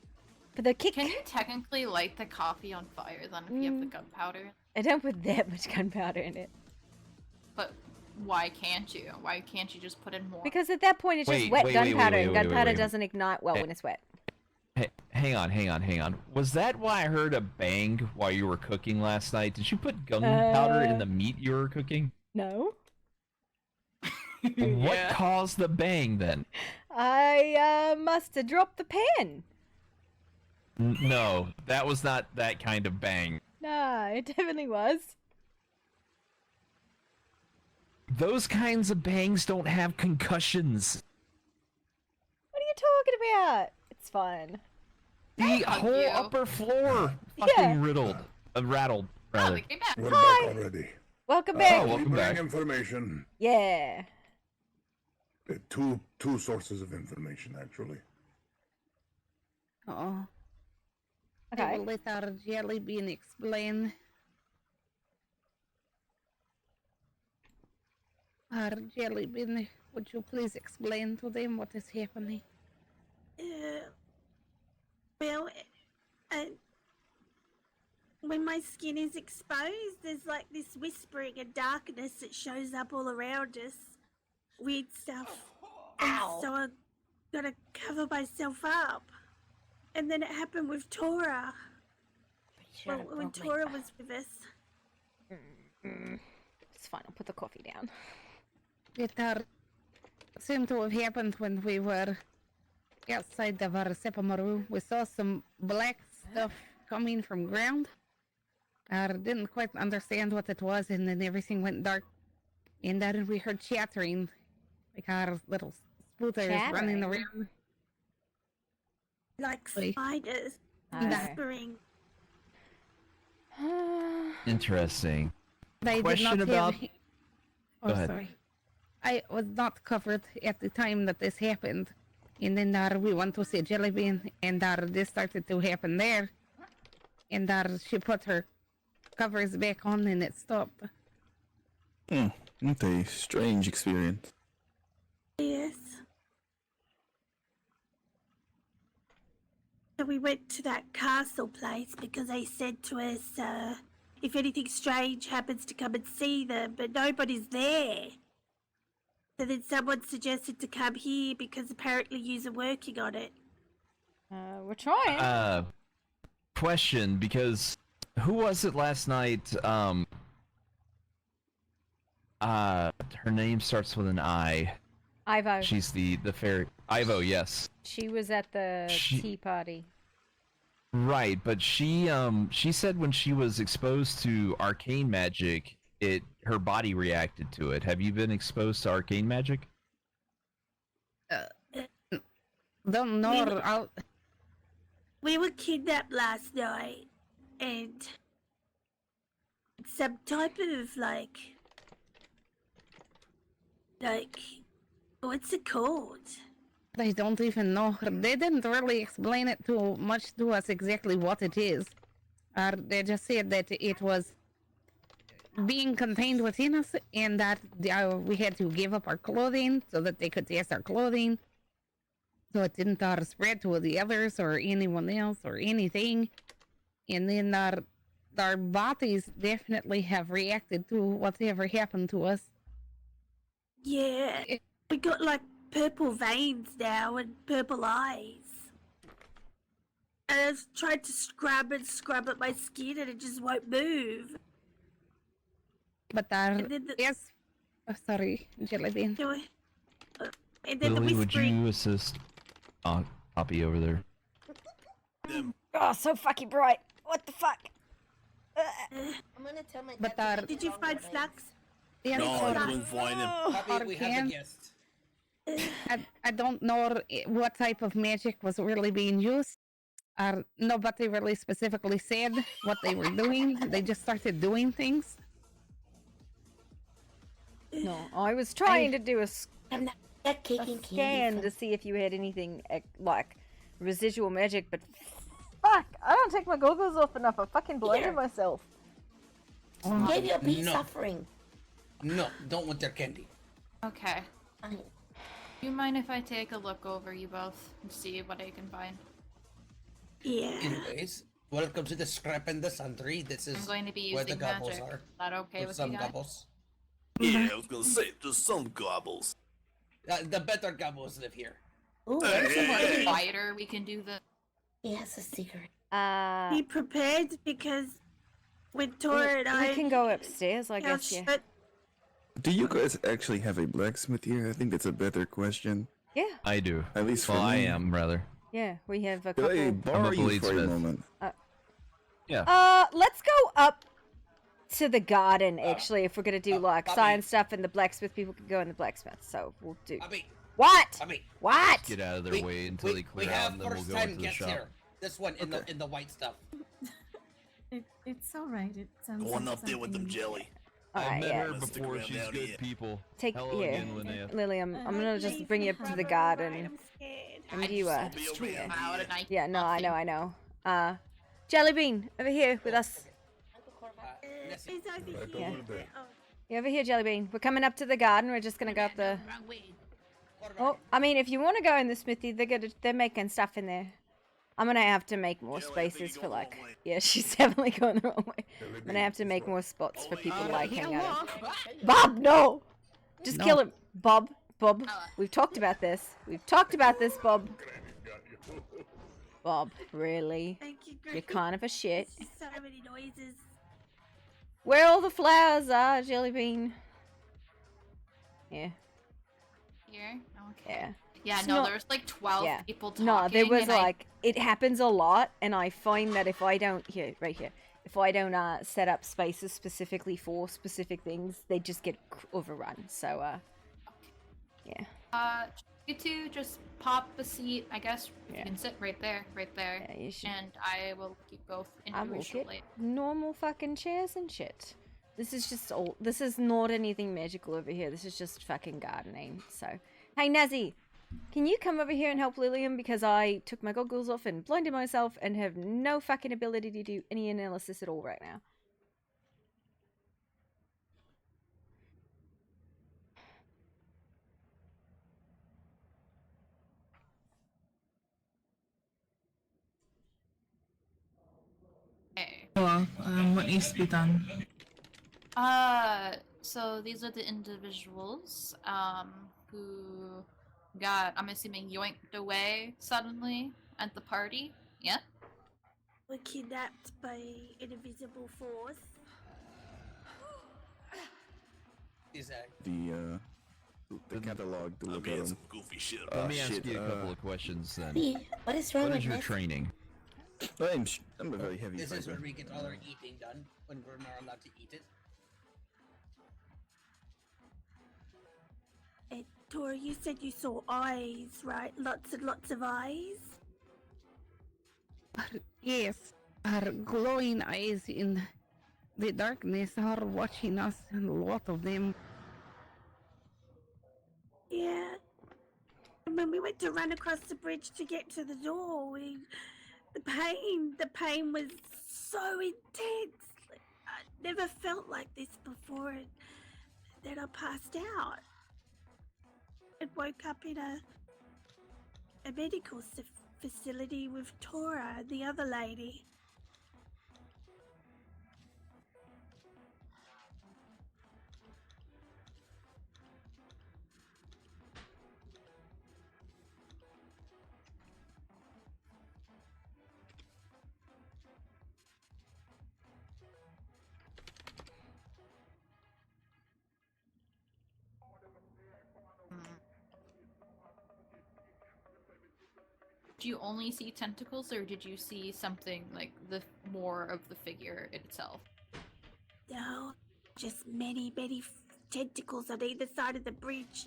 For the kick. Can you technically light the coffee on fire then if you have the gunpowder? I don't put that much gunpowder in it. But why can't you? Why can't you just put in more? Because at that point it's just wet gunpowder, and gunpowder doesn't ignite well when it's wet. Hey, hang on. Was that why I heard a bang while you were cooking last night? Did you put gunpowder in the meat you were cooking? No. What caused the bang then? I must have dropped the pan. No, that was not that kind of bang. Nah, it definitely was. Those kinds of bangs don't have concussions. What are you talking about? It's fine. The whole upper floor fucking rattled, rather. We're Hi. back already. Welcome back. welcome back. Information. Yeah. Two sources of information, actually. Oh. Okay. I will let our jelly bean explain. Our jelly bean, would you please explain to them what is happening? Well, when my skin is exposed, there's like this whispering and darkness that shows up all around us. Weird stuff. And so I gotta cover myself up. And then it happened with Tora. Well, when Tora was with us. It's fine, I'll put the coffee down. It seemed to have happened when we were outside of our Sepamaru. We saw some black stuff coming from ground. I didn't quite understand what it was, and then everything went dark. And then we heard chattering, like our little spooters running around. Like spiders. whispering. Interesting. They Question did not about. have. Go Oh, ahead. sorry. I was not covered at the time that this happened. And then we went to see Jellybean, and this started to happen there. And she put her covers back on, and it stopped. What a strange experience. Yes. So we went to that castle place because they said to us, if anything strange happens to come and see them, but nobody's there. So then someone suggested to come here because apparently yous are working on it. We're trying. Question, because who was it last night? Her name starts with an I. Ivo. She's the fairy. Ivo, yes. She was at the tea party. Right, but she said when she was exposed to arcane magic, her body reacted to it. Have you been exposed to arcane magic? Don't know. We were kidnapped last night, and some type of like, what's it called? They don't even know. They didn't really explain it too much to us exactly what it is. They just said that it was being contained within us, and that we had to give up our clothing so that they could test our clothing, so it didn't spread to the others or anyone else or anything. And then our bodies definitely have reacted to whatever happened to us. Yeah, we got like purple veins now and purple eyes. And I've tried to scrub at my skin and it just won't move. But yes. Oh, sorry, Jellybean. And then Lily, the would whispering. you assist Poppy over there? Oh, so fucking bright. What the fuck? I'm gonna tell my dad. Did you find snacks? Yes, No, I couldn't find him. Poppy, we have a guest. I don't know what type of magic was really being used. Nobody really specifically said what they were doing. They just started doing things. No, I was trying to do a scan to see if you had anything like residual magic, but fuck, I don't take my goggles off enough. I fucking blinded myself. Maybe you'll be suffering. No, don't want their candy. Okay. Do you mind if I take a look over you both and see what I can find? Yeah. Anyways, welcome to the scrap and the sundry. This is I'm going to be where the using gobbles magic. are. Is that okay Or with some you guys? gobbles. Yeah, I was gonna say, just some gobbles. The better gobbles live here. Ooh, Hey. quieter we can do the. He has a secret. Be prepared because when Tora and we I can go upstairs, I guess. Yeah. Do you guys actually have a blacksmith here? I think that's a better question. Yeah. I do. At least for well, I me. am rather. Yeah, we have a Could couple. I borrow you for a bladesmith. moment? Yeah. Let's go up to the garden. Actually, if we're gonna do like science stuff, and the blacksmith people can go in the blacksmith. So we'll do. What? What? Get out of their way until they We clear out, have and then we'll first go time into the guests shop. here. This one in the white stuff. It's alright. It sounds Going like up there with them something- jelly. Alright, yeah. Stick around She's down good here. people. Take Hello yeah, again, Linnea. Lily. I'm gonna just bring you up to the garden. And you I'll be over here. Out and I Yeah, no, I know. Jellybean, over here with us. He's over Yeah. here. You over here, Jellybean. We're coming up to the garden. We're just gonna go up the. Oh, I mean, if you want to go in the smithy, they're making stuff in there. I'm gonna have to make more spaces for like. Yeah, she's definitely going the wrong way. I'm gonna have to make more spots for people to like hang out. in. Bob, no! Just No. kill him, Bob. Bob, we've talked about this. Bob. Bob, really? Thank you, You're kind of a shit. So many noises. Where all the flowers are, Jellybean. Yeah. Here? Okay. Yeah. Yeah, It's no, not- there's like 12 yeah. people talking. No, there was and I- like it happens a lot, and I find that if I don't right here, if I don't set up spaces specifically for specific things, they just get overrun. So yeah. You two just pop a seat, I guess. If Yeah. you can sit right there, Yeah, you should. and I will keep both I will get individually. normal fucking chairs and shit. This is just all. This is not anything magical over here. This is just fucking gardening. So, hey Nazi, can you come over here and help Lillian because I took my goggles off and blinded myself and have no fucking ability to do any analysis at all right now. Okay. Well, what needs to be done? So these are the individuals, who got, I'm assuming, yoinked away suddenly at the party. Yeah? Were kidnapped by an invisible force. Is that the catalog to look at them. Goofy shit. Let me ask you a couple of questions then. What is wrong What with is your this? training? I'm a very heavy This is fighter. where we get all our eating done when we're not allowed to eat it. Tora, you said you saw eyes, right? Lots and lots of eyes. Yes, our glowing eyes in the darkness are watching us, and a lot of them. Yeah. And when we went to run across the bridge to get to the door, the pain was so intense. I never felt like this before, and then I passed out. And woke up in a medical facility with Tora, the other lady. Did you only see tentacles, or did you see something like the more of the figure itself? No, just many tentacles on either side of the bridge,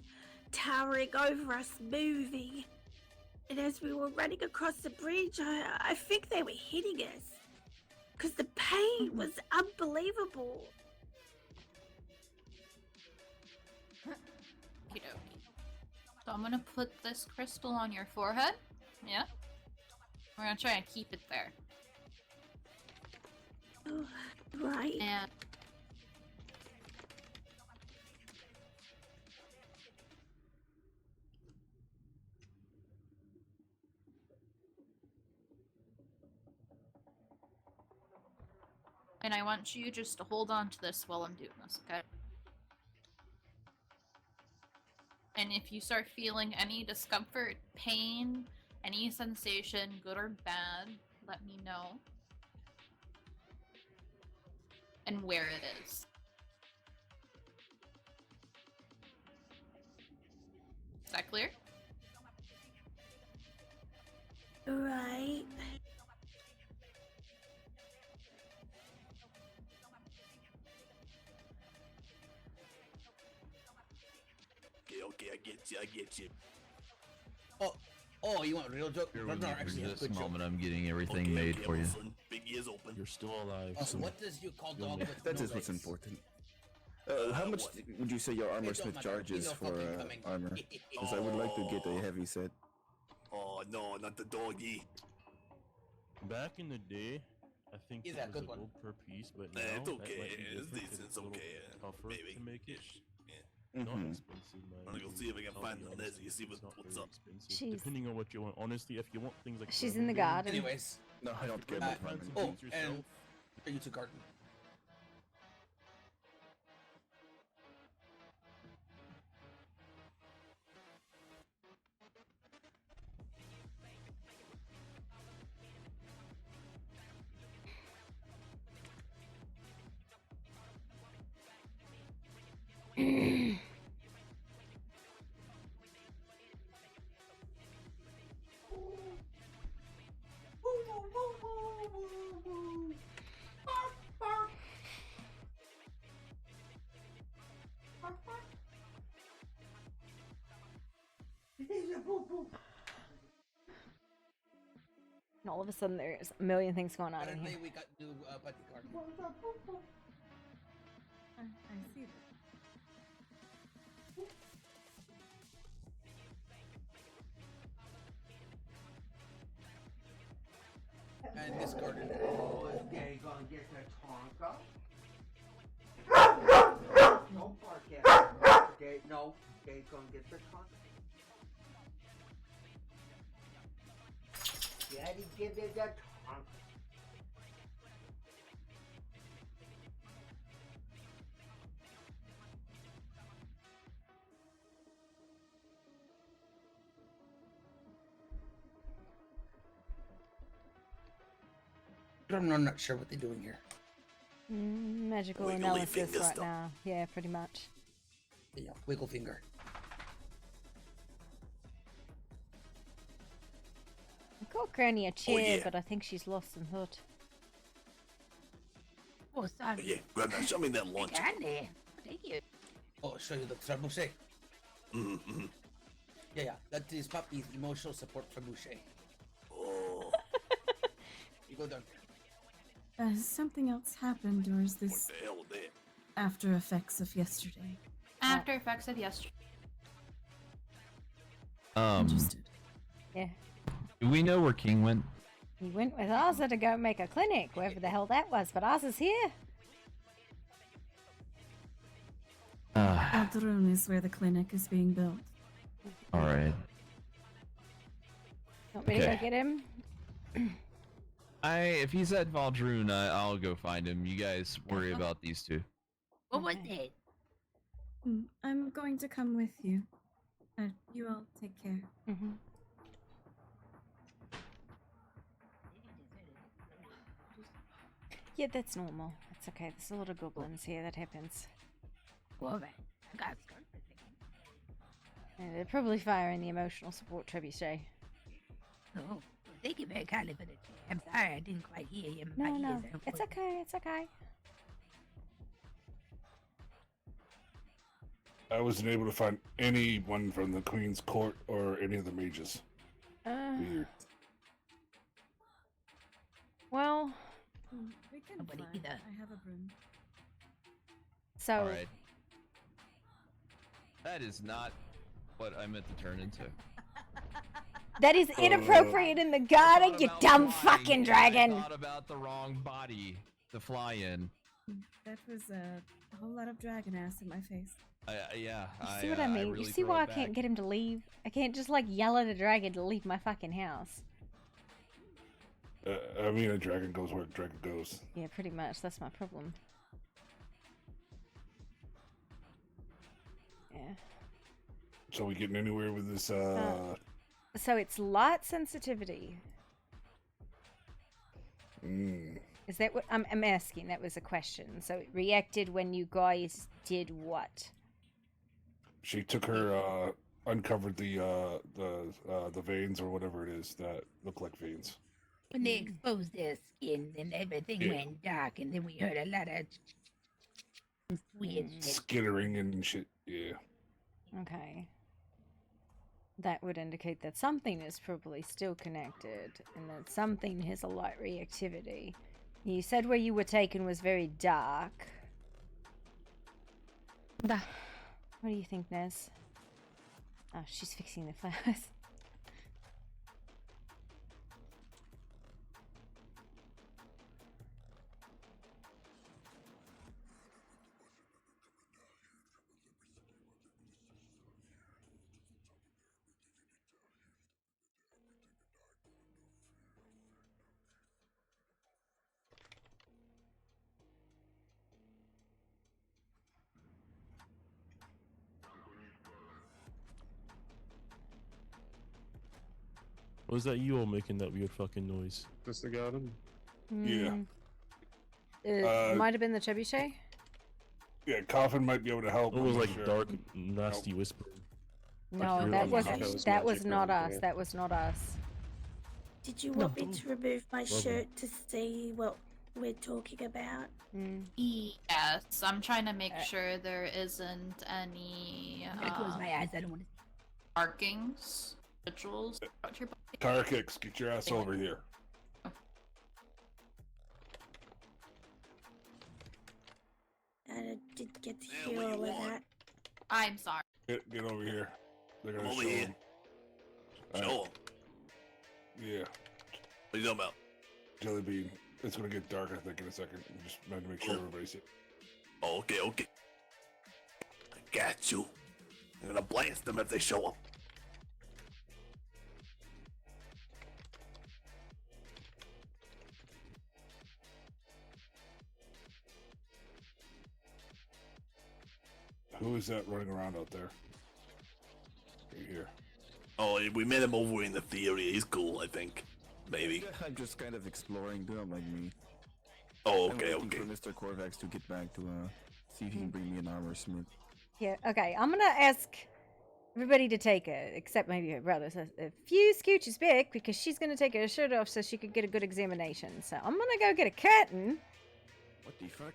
towering over us, moving. And as we were running across the bridge, I think they were hitting us. Because the pain was unbelievable. Okey-dokey. So I'm gonna put this crystal on your forehead. Yeah? We're gonna try and keep it there. Oh, right. And I want you just to hold on to this while I'm doing this, okay? And if you start feeling any discomfort, pain, any sensation, good or bad, let me know. And where it is. Is that clear? Right. Okay, I get you. Oh, you want real joke? Here No, with no, me for actually, this good joke. moment. I'm getting everything made for you. Big ears open. You're still alive. So what does you call dog with That no is what's legs? important. How much would you say your armor It don't smith matter. charges You know for fucking coming. armor? Because I would like to get a heavy set. Oh no, not the doggy. Back in the day, I think Is it that was good a one? gold per piece, but now It's that okay. might be It's different 'cause decent. It's a little okay. tougher Maybe. to make it. Mhm. Not expensive, man. I'm gonna go see if I can find the Leslie. See It's not what's very up. expensive. She's- Depending on what you want. Honestly, if you want things like She's in the vermin garden. Anyways, No, I don't care about vermin. oh, Things yourself. and you to garden. all of a sudden there's a million things going on in Apparently here. we got new bodyguard. I see that. And this garden. Okay, gonna get that Tonka. Don't bark at me. Okay, no. Okay, gonna get the Tonka. Daddy, give it that Tonka. I'm not sure what they're doing here. Magical Wiggly analysis finger right stuff. now. Yeah, pretty much. Yeah, wiggle finger. I got Granny a chair, yeah. but I think she's lost some thought. Oh, sorry. Yeah, Grandma, show me that lunch. Granny. Thank you. Oh, show you the trebuchet. Mm-hmm. Yeah, that is Puppy's emotional support trebuchet. Oh. You go down. Has something else happened, or is this The hell with that? after effects of yesterday? After effects of yesterday. Yeah. Do we know where King went? He went with Ozza to go make a clinic, wherever the hell that was, but Ozza's here. Aldrun is where the clinic is being built. Alright. Want me to go Okay. get him? If he's at Valdrun, I'll go find him. You guys worry about these two. What was it? I'm going to come with you. You all take care. Mm-hmm. Yeah, that's normal. It's okay. There's a lot of goblins here. That happens. Well, man, I got Yeah, they're probably firing the emotional support trebuchet. Oh, thank you very kindly for the chat. I'm sorry I didn't quite hear you. My No, ears are it's okay. It's okay. I wasn't able to find anyone from the Queen's Court or any of the mages. Weird. Well, We can Nobody fly. either. I have a broom. so Alright. That is not what I meant to turn into. that is inappropriate in the garden, you dumb fucking dragon. I thought about the wrong body to fly in. That was a whole lot of dragon ass in my face. Yeah, You see what I mean? really You see throw why I it can't back. get him to leave? I can't just like yell at a dragon to leave my fucking house. I mean, a dragon goes where a dragon goes. Yeah, pretty much. That's my problem. Yeah. So we getting anywhere with this? So it's light sensitivity. Is that what I'm asking? That was a question. So it reacted when you guys did what? She took her, uncovered the veins or whatever it is that look like veins. When they exposed their skin, then everything Yeah. went dark, and then we heard a lot of weird shit. Skittering and shit. Yeah. Okay. That would indicate that something is probably still connected and that something has a light reactivity. You said where you were taken was very dark. Da. What do you think, Nez? Oh, she's fixing the flowers. Was that you all making that weird fucking noise? Just the garden? Yeah. It might have been the trebuchet. Yeah, Coffin might be able to help. It was I'm like not sure. dark, nasty whisper. No, that was not us. That was not us. Did you want me to remove my Lovely. shirt to see what we're talking about? Yes, I'm trying to make sure there isn't any I'm gonna close my eyes. I don't want to. markings, rituals throughout your body. Tire kicks, get your ass over here. get to hear all of that. I'm sorry. Get over here. They're gonna Over show here. him. Show him. Yeah. What are you talking about? Jelly bean. It's gonna get dark, I think, in a second. We just had to make sure everybody's here. Oh, okay, okay. I got you. I'm gonna blast them if they show up. Who is that running around out there? Right here. Oh, we met him over in the theory. He's cool, I think. Maybe. I'm just kind of exploring, do not like me. Oh, I'm okay, waiting okay. for Mr. Corvax to get back to see if he can bring me an armor smith. Yeah, okay. I'm gonna ask everybody to take except maybe her brother, a few scooches back because she's gonna take her shirt off so she could get a good examination. So I'm gonna go get a curtain. What the fuck?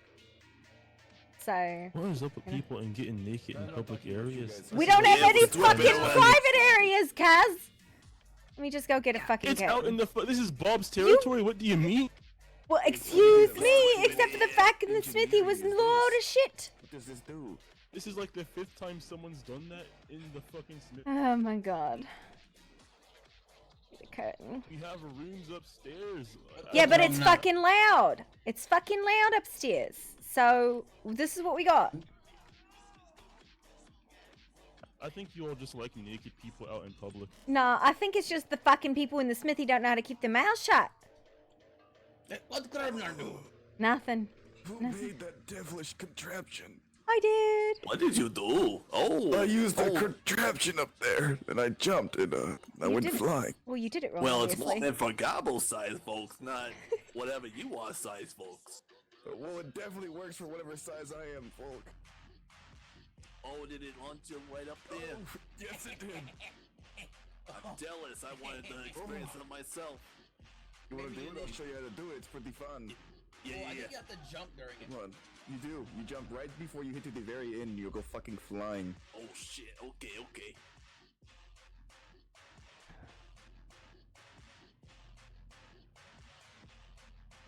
So What is up with people and getting naked in public areas? we don't have any fucking private areas, Kaz. Let me just go get a fucking It's curtain. out in the. This is Bob's territory. What do you mean? Well, excuse me, except for the fact that the smithy was a load of shit. What does this do? This is like the 5th time someone's done that in the fucking Smith. Oh my god. Get a curtain. We have rooms upstairs. Yeah, but it's fucking loud. It's fucking loud upstairs. So this is what we got. I think you all just like naked people out in public. Nah, I think it's just the fucking people in the smithy don't know how to keep their mouths shut. What Grabnar do? Nothing. Who made that devilish contraption? I did. What did you do? Oh. I used the contraption up there, and I jumped, and I You went did it- flying. Well, you did it wrong. Well, it's obviously. more than for gobble size folks, not whatever you want size folks. Well, it definitely works for whatever size I am, folk. Oh, did it launch you right up there? Oh, yes, it did. I'm jealous. I wanted to experience it myself. You want to do it? I'll show you how to do it. It's pretty fun. Yeah, I yeah, think yeah. you have to jump during it. Come on. You do. You jump right before you hit to the very end, you'll go fucking flying. Oh shit. Okay, okay.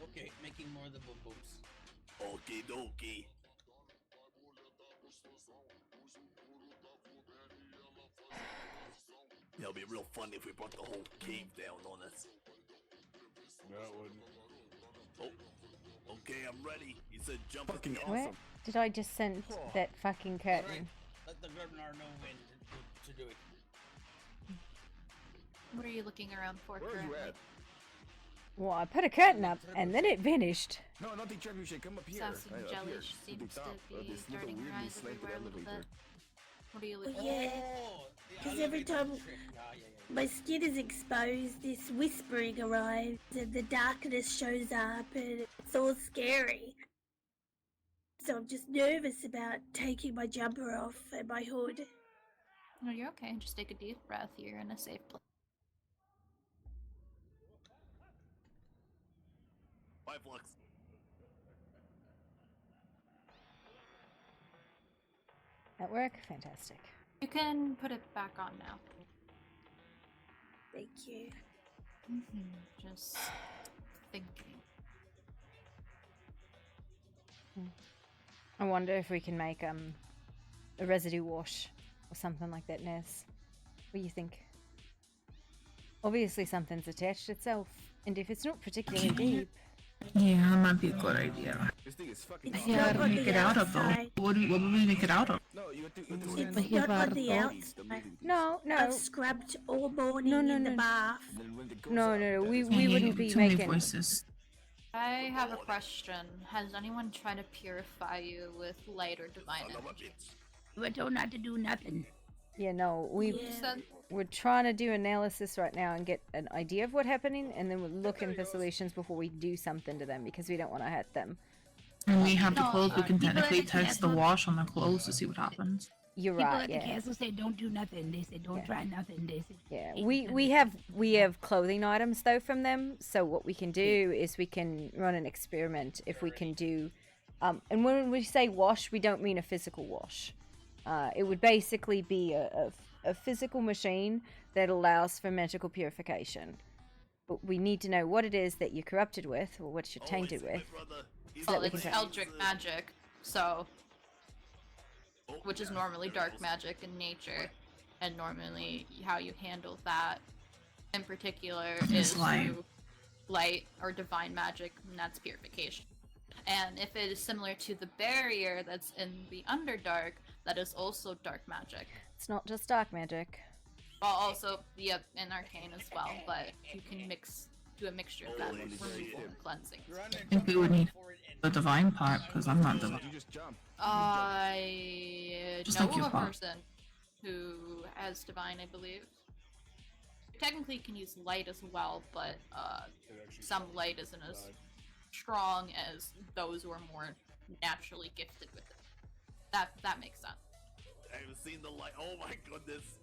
Okay, making more of the boom booms. Okay, dokie. It'll be real funny if we brought the whole cave down on us. That wouldn't. Oh, okay, I'm ready. He said jump. Fucking Where did I just send that fucking curtain? Let the Grabnar know when to do it. What are you looking around for currently? Well, I put a curtain up and then it vanished. No, not the trebuchet. Come up here. Sassy Right, up Jelly here, seems the top to of be this little darting her weirdly eyes slanted everywhere a little elevator. bit. What are you Well, looking yeah, Oh, the because every elevator time trick. Yeah. my skin is exposed, this whispering arrives and the darkness shows up and it's all scary. So I'm just nervous about taking my jumper off and my hood. No, you're okay. Just take a deep breath. You're in a safe place. Bye, Flux. At work? Fantastic. You can put it back on now. Thank you. Just thinking. I wonder if we can make a residue wash or something like that, Ness. What do you think? Obviously something's attached itself, and if it's not particularly deep... Yeah, that might be a good idea. This thing is fucking It's Yeah, not to on make the it out of though. outside. What would we make it out of? No, you have to It's not on the outside. No, no. I've scrubbed all morning in the bath. No, we Hey, wouldn't be too many making... voices. I have a question. Has anyone tried to purify you with light or divine energy? We're told not to do nothing. Yeah, no, we're trying to do analysis right now and get an idea of what's happening, and then we're looking for solutions before we do something to them, because we don't want to hurt them. And we have the clothes, we can people technically at the test the castle- wash on the clothes to see what happens. You're People right, at yeah. the castle say don't do nothing. They say don't try nothing. They say Yeah, we have clothing items though from them. So what we can do is we can run an experiment if we can do, and when we say wash, we don't mean a physical wash. It would basically be a physical machine that allows for magical purification. But we need to know what it is that you're corrupted with, or what you're tainted with. Well, it's Eldritch magic, so which is normally dark magic in nature, and normally how you handle that in particular is light. through light or divine magic, and that's purification. And if it is similar to the barrier that's in the Underdark, that is also dark magic. It's not just dark magic. Well, also, yeah, in Arcane as well, but you can do a mixture of that removal and cleansing. I think we would need the divine part, because I'm not divine. I Just know like of your a pop. person who has divine, I believe. Technically, you can use light as well, but some light isn't as strong as those who are more naturally gifted with it. That makes sense. I have seen the light. Oh my goodness.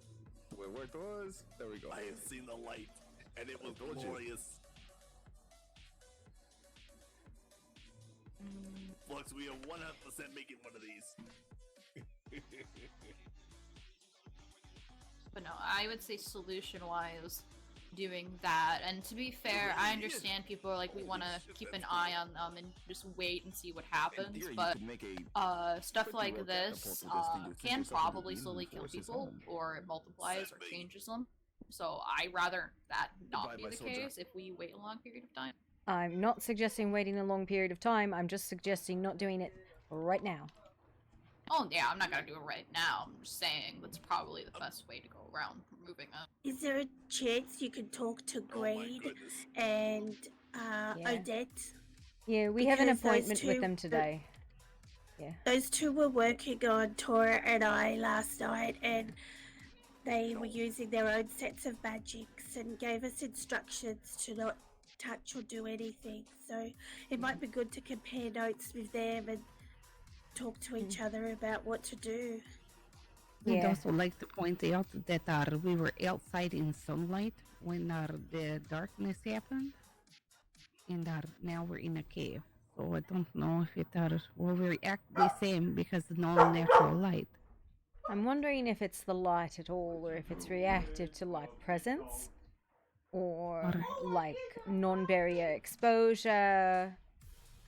Where it was? There we go. I have seen the light, and it was glorious. Flux, we are 100% making one of these. But no, I would say solution-wise, doing that. And to be fair, I understand people are like, we want to keep an eye on them and just wait and see what happens. But stuff like this can probably slowly kill people, or it multiplies or changes them. So I'd rather that not be the case if we wait a long period of time. I'm not suggesting waiting a long period of time. I'm just suggesting not doing it right now. Oh yeah, I'm not gonna do it right now. I'm just saying that's probably the best way to go around removing it. Is there a chance you can talk to Greed and Odette? Yeah, we have an Because those appointment with two- them today. Yeah. Those two were working on Tora and I last night, and they were using their own sets of magics and gave us instructions to not touch or do anything. So it might be good to compare notes with them and talk to each other about what to do. I'd also like to point out that we were outside in sunlight when the darkness happened, and now we're in a cave. So I don't know if it will react the same because of non-natural light. I'm wondering if it's the light at all, or if it's reactive to like presence, or like non-barrier exposure.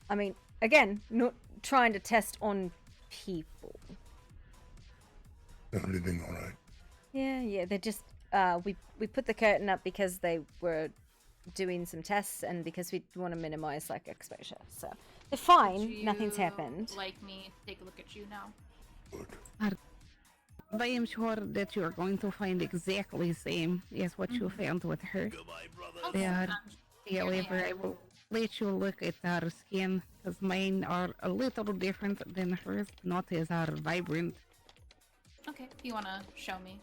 I mean, again, not trying to test on people. Everything all right? Yeah, they're just we put the curtain up because they were doing some tests and because we want to minimize like exposure. So they're fine. Nothing's happened. Like me, take a look at you now. I am sure that you are going to find exactly the same as what you found with her. However, I will let you look at her skin, because mine are a little different than hers, not as vibrant. Okay, you wanna show me?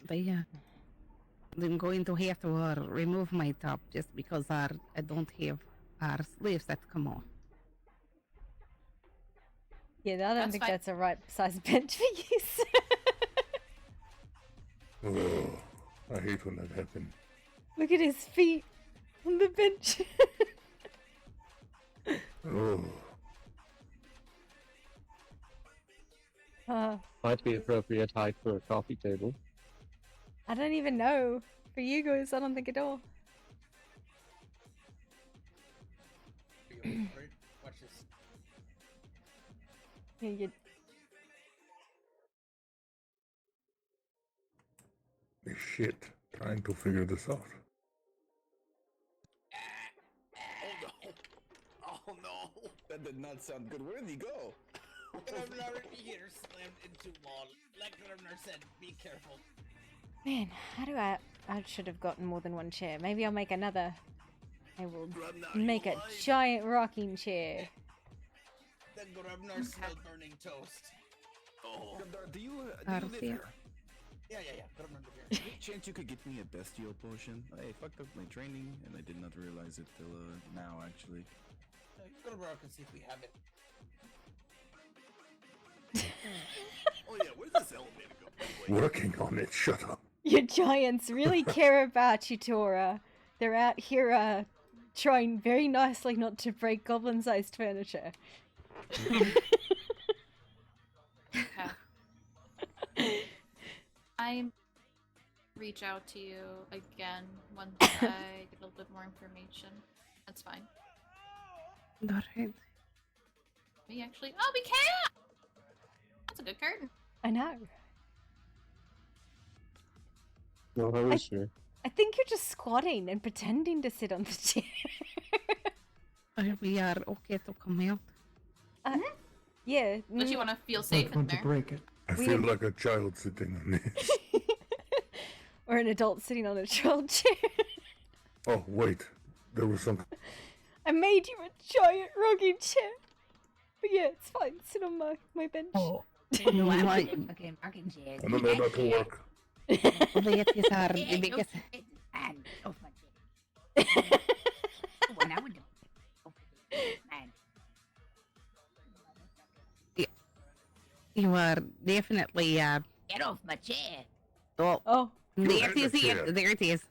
But yeah, I'm going to have to remove my top just because I don't have sleeves that come off. Yeah, I don't think that's a right size bench for you, sir. Oh, I hate when that happens. Look at his feet on the bench. Might be appropriate height for a coffee table. I don't even know. For you guys, I don't think at all. Watch this. Yeah, you... Shit, trying to figure this out. Oh no! That did not sound good. Where did he go? Grumnar here slammed into wall. Like Grumnar said, be careful. Man, how do I should have gotten more than one chair. Maybe I'll make another. I will make a giant rocking chair. The Grumnar smelled burning toast. Oh, do you Out live of here? Yeah. Grumnar live Any here. chance you could get me a bestial potion? I fucked up my training and I did not realize it till now, actually. Grumnar can see if we have it. Oh yeah, where's this elevator go? Working on it, shut up. Your giants really care about you, Tora. They're out here trying very nicely not to break goblin-sized furniture. I reach out to you again once I get a little bit more information. That's fine. Alright. We actually. Oh, we can! That's a good curtain. I know. Well, how is she? I think you're just squatting and pretending to sit on the chair. We are okay to come out. Yeah. Don't you want to feel safe in there? break it. I feel like a child sitting on this. Or an adult sitting on a child chair. Oh, wait. There was some... I made you a giant rocking chair. But yeah, it's fine. Sit on my bench. Oh. No, I Like- want a fucking rocking chair. I don't know that to work. That is our Hey, biggest... man, off my chair. When I would man. You are definitely, Get off my chair. Oh, You there had it is, the here. chair. There it is.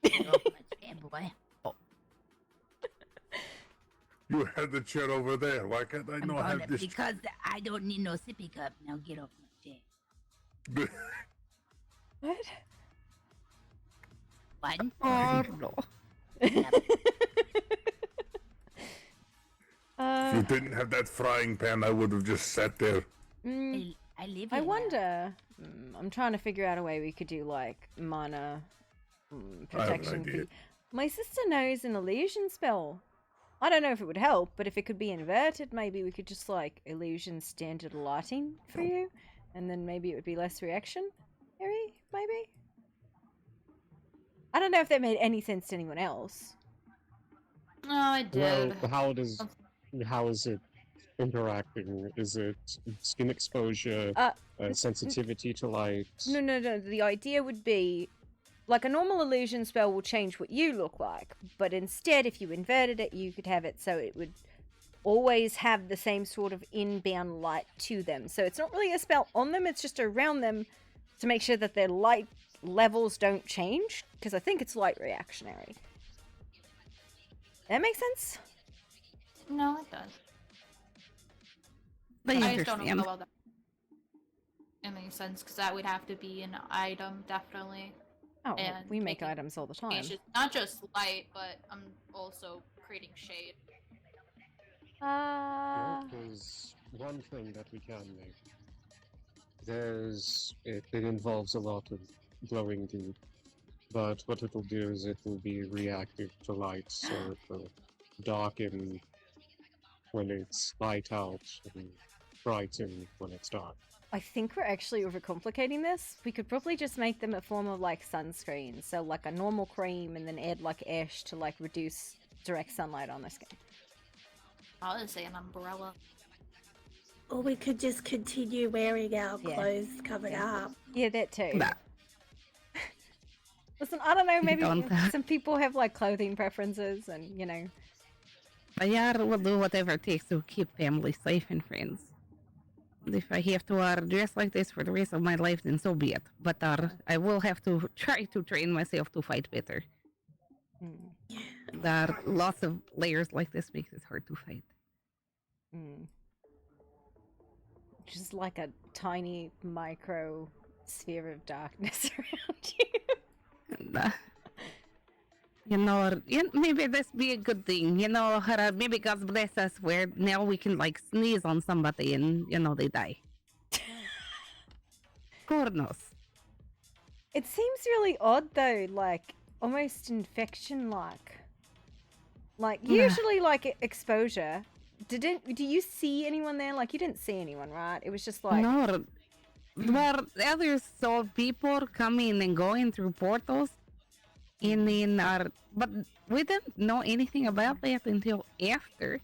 Get off my chair, boy. You had the chair over there. Why can't I I'm not gonna, have this? because I don't need no sippy cup. Now get off my chair. What? One. Oh, no. If you didn't have that frying pan, I would have just sat there. I live I here wonder. I'm trying to figure out a way we could do like mana protection. idea. My sister knows an illusion spell. I don't know if it would help, but if it could be inverted, maybe we could just like illusion standard lighting for you, and then maybe it would be less reaction. Maybe. I don't know if that made any sense to anyone else. No, I did. Well, how is it interacting? Is it skin exposure, sensitivity to light? No. The idea would be, like, a normal illusion spell will change what you look like, but instead, if you inverted it, you could have it so it would always have the same sort of inbound light to them. So it's not really a spell on them, it's just around them to make sure that their light levels don't change, because I think it's light reactionary. That makes sense? No, it does. But I just don't know about that in any sense, because that would have to be an item, definitely. Oh, well, And we make making items all the time. It's not just light, but I'm also creating shade. There's one thing that we can make. It involves a lot of glowing goop, but what it will do is it will be reactive to light, so it will darken when it's light out and brighten when it's dark. I think we're actually overcomplicating this. We could probably just make them a form of like sunscreen. So like a normal cream and then add like ash to like reduce direct sunlight on their skin. I'll just say an umbrella. Or we could just continue wearing our clothes covered up. Yeah, that too. Nah. Listen, I don't know, maybe Don't. some people have like clothing preferences and, you know. I will do whatever it takes to keep family safe and friends. If I have to dress like this for the rest of my life, then so be it. But I will have to try to train myself to fight better. There are lots of layers like this makes it hard to fight. Just like a tiny micro sphere of darkness around you. And, maybe this be a good thing. Maybe God bless us where now we can like sneeze on somebody and they die. God knows. It seems really odd though, like almost infection like. Like usually like exposure. Do you see anyone there? Like you didn't see anyone, right? It was just like No. Well, others saw people coming and going through portals. And then, but we didn't know anything about that until after.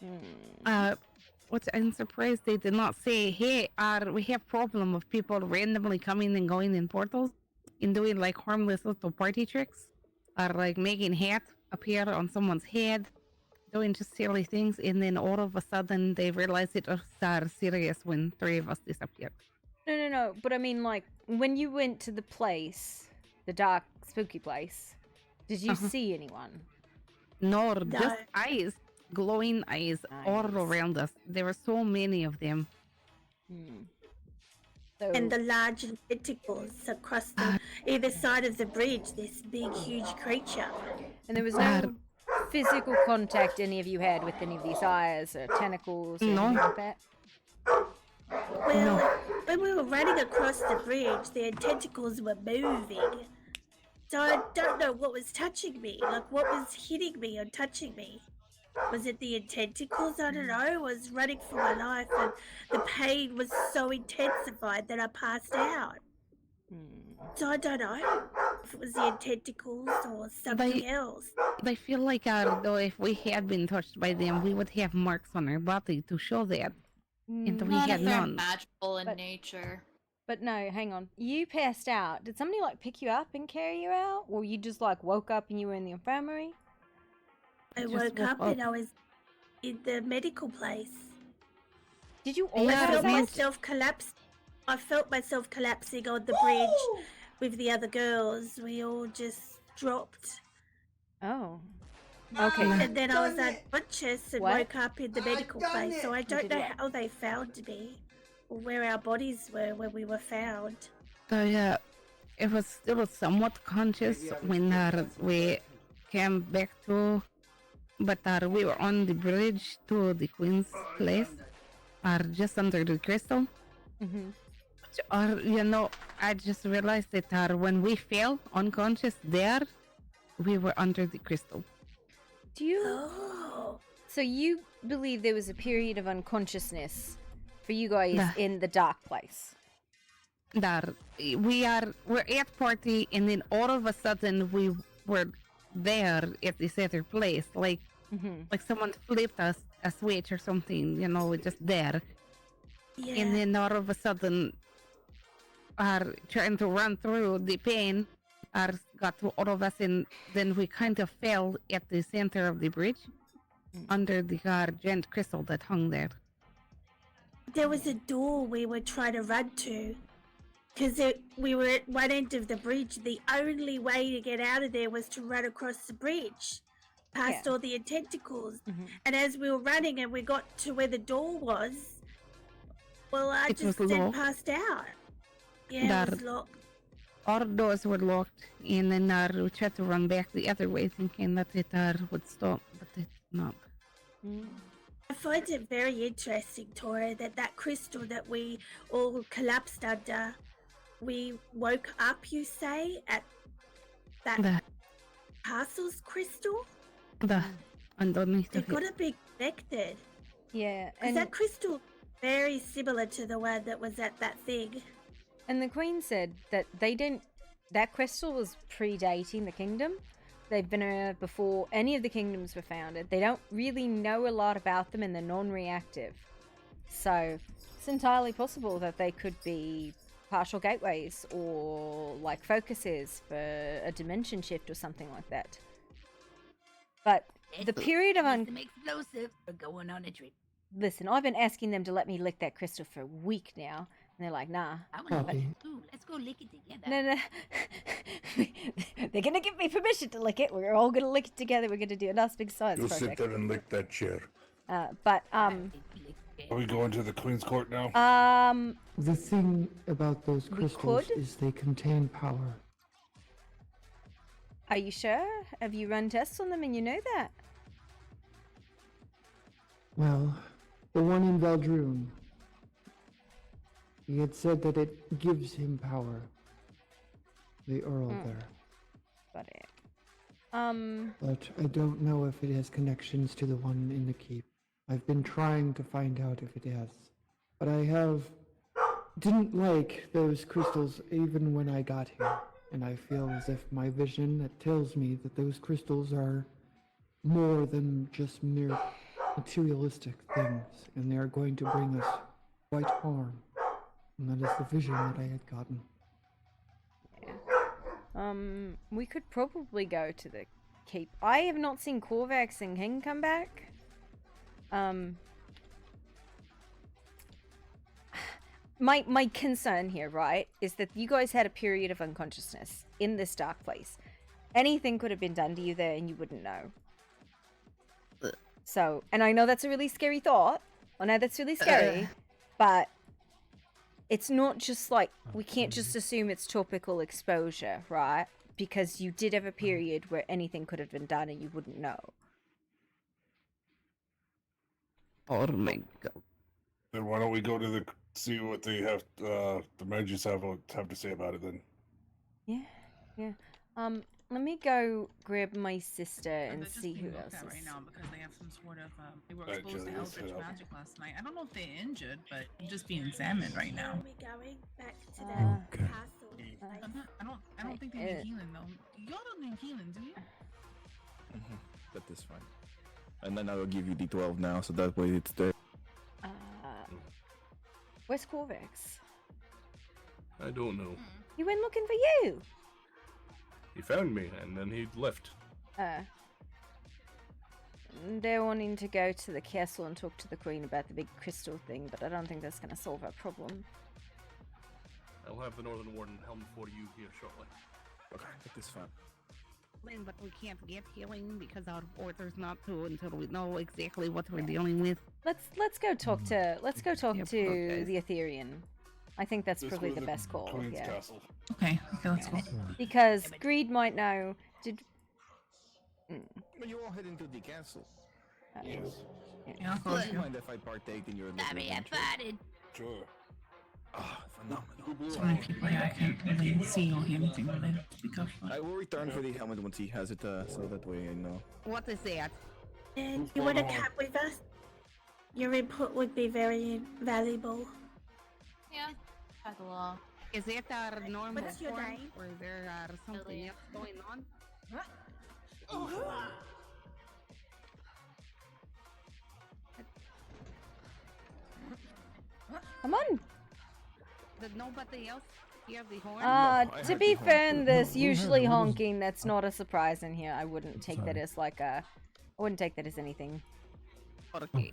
I'm surprised they did not say, hey, we have problem of people randomly coming and going in portals and doing like harmless little party tricks, or like making hat appear on someone's head, doing just silly things, and then all of a sudden they realized it was serious when 3 of us disappeared. No, but I mean like when you went to the place, the dark, spooky place, did you see anyone? No, just eyes, glowing eyes all around us. There were so many of them. and the large tentacles across the either side of the bridge. This big, huge creature. And there was no physical contact any of you had with any of these eyes or tentacles or anything like that? Well, when we were running across the bridge, their tentacles were moving. So I don't know what was touching me, like what was hitting me or touching me. Was it the tentacles? I don't know. I was running for my life and the pain was so intensified that I passed out. So I don't know if it was the tentacles or something else. I feel like though if we had been touched by them, we would have marks on our body to show that. And we Not had if they're none. magical in nature. But no, hang on. You passed out. Did somebody like pick you up and carry you out? Or you just like woke up and you were in the infirmary? I woke up and I was in the medical place. Did you I felt myself collapse. I felt myself collapsing on the bridge with the other girls. We all just dropped. Oh. Okay. And then I was unconscious and What? woke up in the medical place. So I don't know how they found me or where our bodies were when we were found. So yeah, it was somewhat conscious when we came back to, but we were on the bridge to the Queen's place, just under the crystal. Mm-hmm. I just realized that when we fell unconscious there, we were under the crystal. Do you... So you believe there was a period of unconsciousness for you guys in the dark place? We're at party and then all of a sudden we were there at this other place, like someone flipped us a switch or something, we're just there. Yeah. And then all of a sudden trying to run through the pain got to all of us, and then we kind of fell at the center of the bridge under the giant crystal that hung there. There was a door we were trying to run to. Because we were at one end of the bridge. The only way to get out of there was to run across the bridge, past all the tentacles. And as we were running and we got to where the door was, well, I just then passed out. Yeah, it was locked. All doors were locked, and then we tried to run back the other way, thinking that it would stop, but it's not. I find it very interesting, Tora, that crystal that we all collapsed under, we woke up, you say, at that castle's crystal? Underneath They've of it. got to be connected. Yeah, Because that crystal very similar to the one that was at that thing. And the Queen said that that crystal was predating the kingdom. They've been around before any of the kingdoms were founded. They don't really know a lot about them and they're non-reactive. So it's entirely possible that they could be partial gateways or like focuses for a dimension shift or something like that. But the period of Some explosives for going on a trip. Listen, I've been asking them to let me lick that crystal for a week now. And they're like, nah. I want to too. Let's go lick it together. No. They're going to give me permission to lick it. We're all going to lick it together. We're going to do a nice big science You'll project. sit there and lick that chair. Are we going to the Queen's Court now? The thing about those crystals is they contain power. Are you sure? Have you run tests on them and you know that? Well, the one in Valdroon. He had said that it gives him power. The Earl there. Got it. But I don't know if it has connections to the one in the keep. I've been trying to find out if it has. But I didn't like those crystals even when I got here. And I feel as if my vision that tells me that those crystals are more than just mere materialistic things. And they are going to bring us quite harm. And that is the vision that I had gotten. We could probably go to the keep. I have not seen Korvax and King come back. My concern here, right, is that you guys had a period of unconsciousness in this dark place. Anything could have been done to you there and you wouldn't know. So, and I know that's a really scary thought. I know that's really scary, but it's not just like, we can't just assume it's topical exposure, right? Because you did have a period where anything could have been done and you wouldn't know. Oh my god. Then why don't we go to the see what they have the managers have to say about it then? Yeah. Let me go grab my sister and They're just see being who looked else at right is. now because they have some sort of they were Alright, exposed to Joey, let's eldritch head out. magic last night. I don't know if they're injured, but they're just being examined right now. Where are we going? Back to the castle. I don't think they need healing though. Y'all don't need healing, do you? That is fine. And then I will give you D12 now, so that way it's there. Where's Corvex? I don't know. He went looking for you. He found me, and then he left. They're wanting to go to the castle and talk to the queen about the big crystal thing, but I don't think that's going to solve our problem. I'll have the Northern Warden helm for you here shortly. Okay, that is fine. But we can't get healing because our orders not to until we know exactly what we're dealing with. Let's go talk to the Etherean. I think that's probably the best call. Queen's Yeah. Castle. Okay, let's go. Because Greed might know. But you all head into the castle. Yes. Yeah, I'll go Do with you you. mind if I partake in your little Sorry, I adventure? farted. Sure. Ah, phenomenal. So many people here, I can't really see or hear anything related to speak of. I will return for the helmet once he has it, so that way I know. What is that? And you want to come with us? Your input would be very valuable. Yeah, tag along. Is that our normal What's your form, name? or is there something else going on? Come on. Did nobody else hear the horn? To be fair, there's usually honking. That's not a surprise in here. I wouldn't take that as like a. I wouldn't take that as anything. Okay.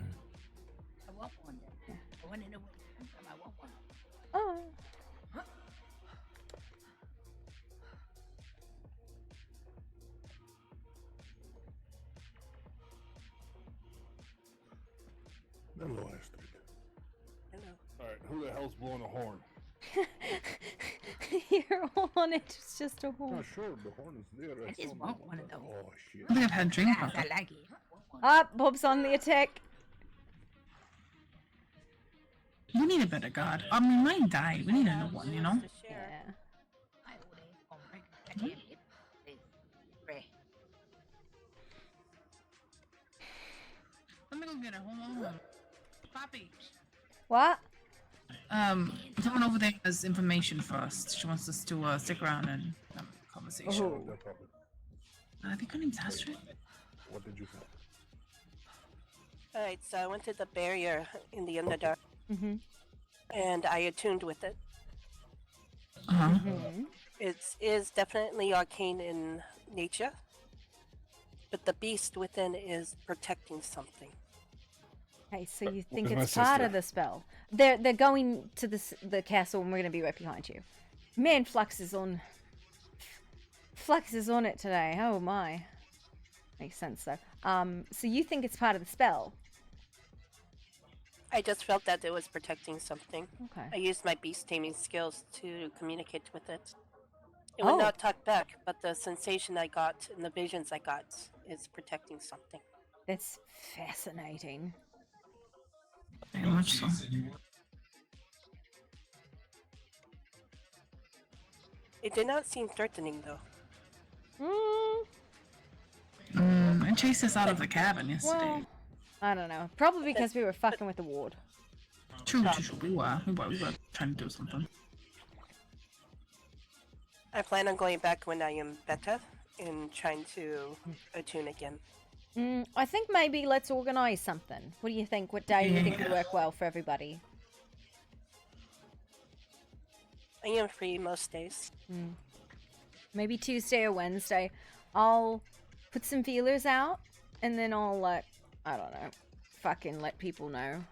I want one then. I want to know what I want one. Oh. Hello, Astrid. Hello. Alright, who the hell's blowing a horn? You're on it. It's just a Oh, horn. sure, the horn is there. I just want one of those. Oh, shit. I think I've had a drink Yes, before. I like it. Ah, Bob's on the attack. You need a better guard. I mean, mine died. We need a new one, you know? Yeah. Let me go get her. Hold on. Poppy. What? Someone over there has information for us. She wants us to stick around and have a conversation. Oh. No problem. I think her name's Astrid. What did you say? Alright, so I went to the barrier in the Underdark, Mm-hmm. and I attuned with it. Uh-huh. Mm-hmm. It is definitely arcane in nature, but the beast within is protecting something. Okay, so you think Where's it's my part sister? of the spell? They're going to the castle, and we're gonna be right behind you. Man, Flux is on it today. Oh my, makes sense though. So you think it's part of the spell? I just felt that it was protecting something. Okay. I used my beast taming skills to communicate with it. It would Oh. not talk back, but the sensation I got and the visions I got is protecting something. That's fascinating. Very much so. It did not seem threatening, though. Mm, I chased us out of the cabin yesterday. well, I don't know. Probably because we were fucking with the ward. True. We were trying to do something. I plan on going back when I am better and trying to attune again. I think maybe let's organize something. What do you think? What day do you think would work well for everybody? I am free most days. Maybe Tuesday or Wednesday. I'll put some feelers out, and then I'll I don't know, fucking let people know.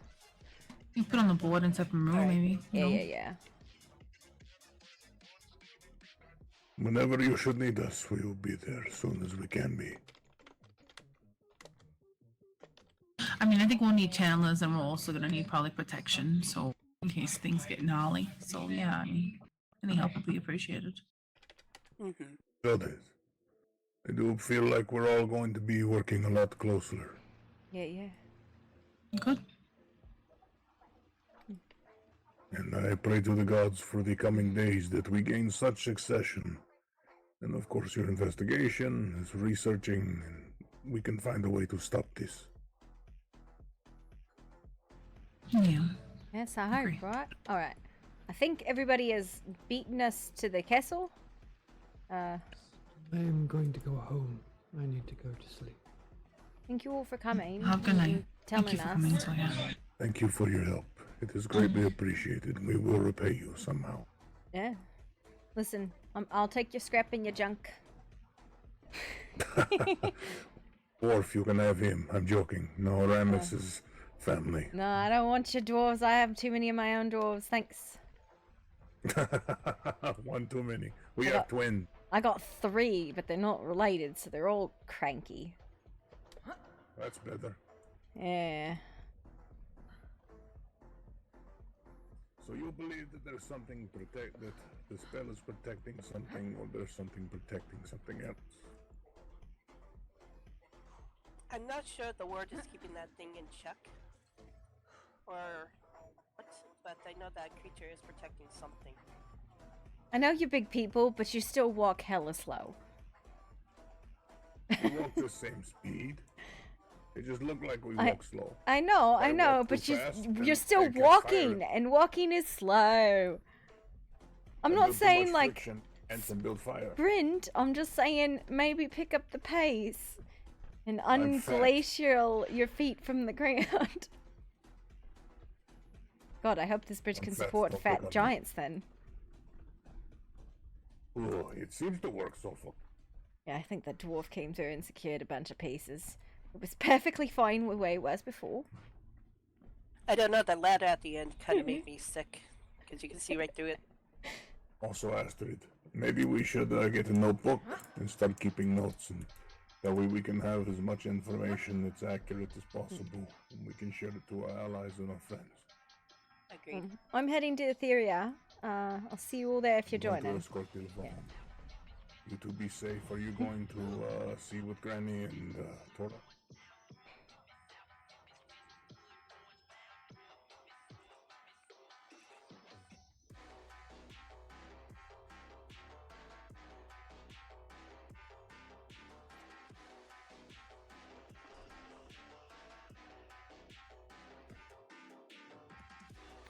You put on the board and set them room, maybe. Yeah. Whenever you should need us, we will be there as soon as we can be. I mean, I think we'll need channelers, and we're also gonna need probably protection. So in case things get gnarly. So yeah, I mean, any help would be appreciated. So this. I do feel like we're all going to be working a lot closer. Yeah. Good. And I pray to the gods for the coming days that we gain such succession. And of course your investigation is researching, and we can find a way to stop this. Yeah. Yes, I hope, right? Alright. I think everybody has beaten us to the castle. I am going to go home. I need to go to sleep. Thank you all for coming. How can I? and telling Thank you for us. coming, so yeah. Thank you for your help. It is greatly appreciated. We will repay you somehow. Yeah. Listen, I'll take your scrap and your junk. Orf, you can have him. I'm joking. No, Ramus is family. No, I don't want your dwarves. I have too many of my own dwarves. Thanks. One too many. We I have got- twin. I got 3, but they're not related, so they're all cranky. That's better. Yeah. So you believe that there's something that the spell is protecting something, or there's something protecting something else? I'm not sure the word is keeping that thing in check. Or what, but I know that creature is protecting something. I know you're big people, but you still walk hella slow. We walk the same speed. It just look like we walk slow. I know, I I know, walk but too you, fast you're and still it gets walking, tired. and walking is slow. I'm I not build too saying much like friction and can build fire. sprint, I'm just saying maybe pick up the pace and I'm fat. unglacial your feet from the ground. God, I hope this bridge can fat, support don't fat pick on me. giants then. Oh, it seems to work so far. Yeah, I think the dwarf came through and secured a bunch of pieces. It was perfectly fine with where it was before. I don't know, the ladder at the end kind of made me sick. Because you can see right through it. Also, Astrid, maybe we should get a notebook and start keeping notes, and that way we can have as much information that's accurate as possible, and we can share it to our allies and our friends. Agreed. I'm heading to Etheria. I'll see you all there if you're I'm going to joining. escort you home. You two be safe. Are you going to see with Granny and Tora?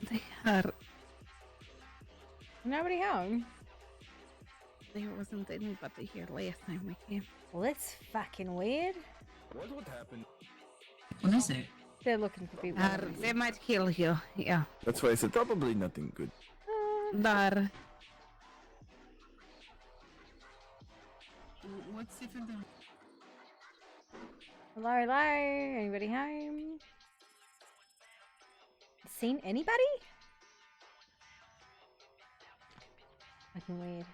They are. Nobody home? There wasn't anybody here last time we came. Well, that's fucking weird. What would happen? What is it? They're looking for people. They might kill you, yeah. That's why I said probably nothing good. Dar. What's if in the... Hello, hello. Anybody home? Seen anybody? Fucking weird.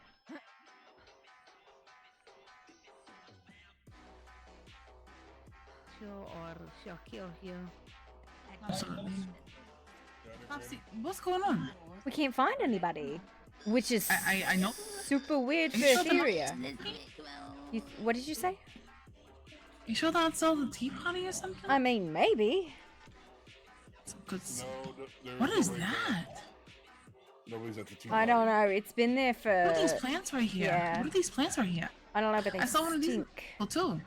Or she'll kill you. Absolutely. Popsy, what's going on? We can't find anybody. Which is I know. super weird Are for you sure they're not- Etheria. What did you say? You sure that's all the teapotty or something? I mean, maybe. Good. What is that? Nobody's at the team. I don't know. It's been there for. What are these plants right here? Yeah. What are these plants right here? I don't know, but they I saw one of these stink. too.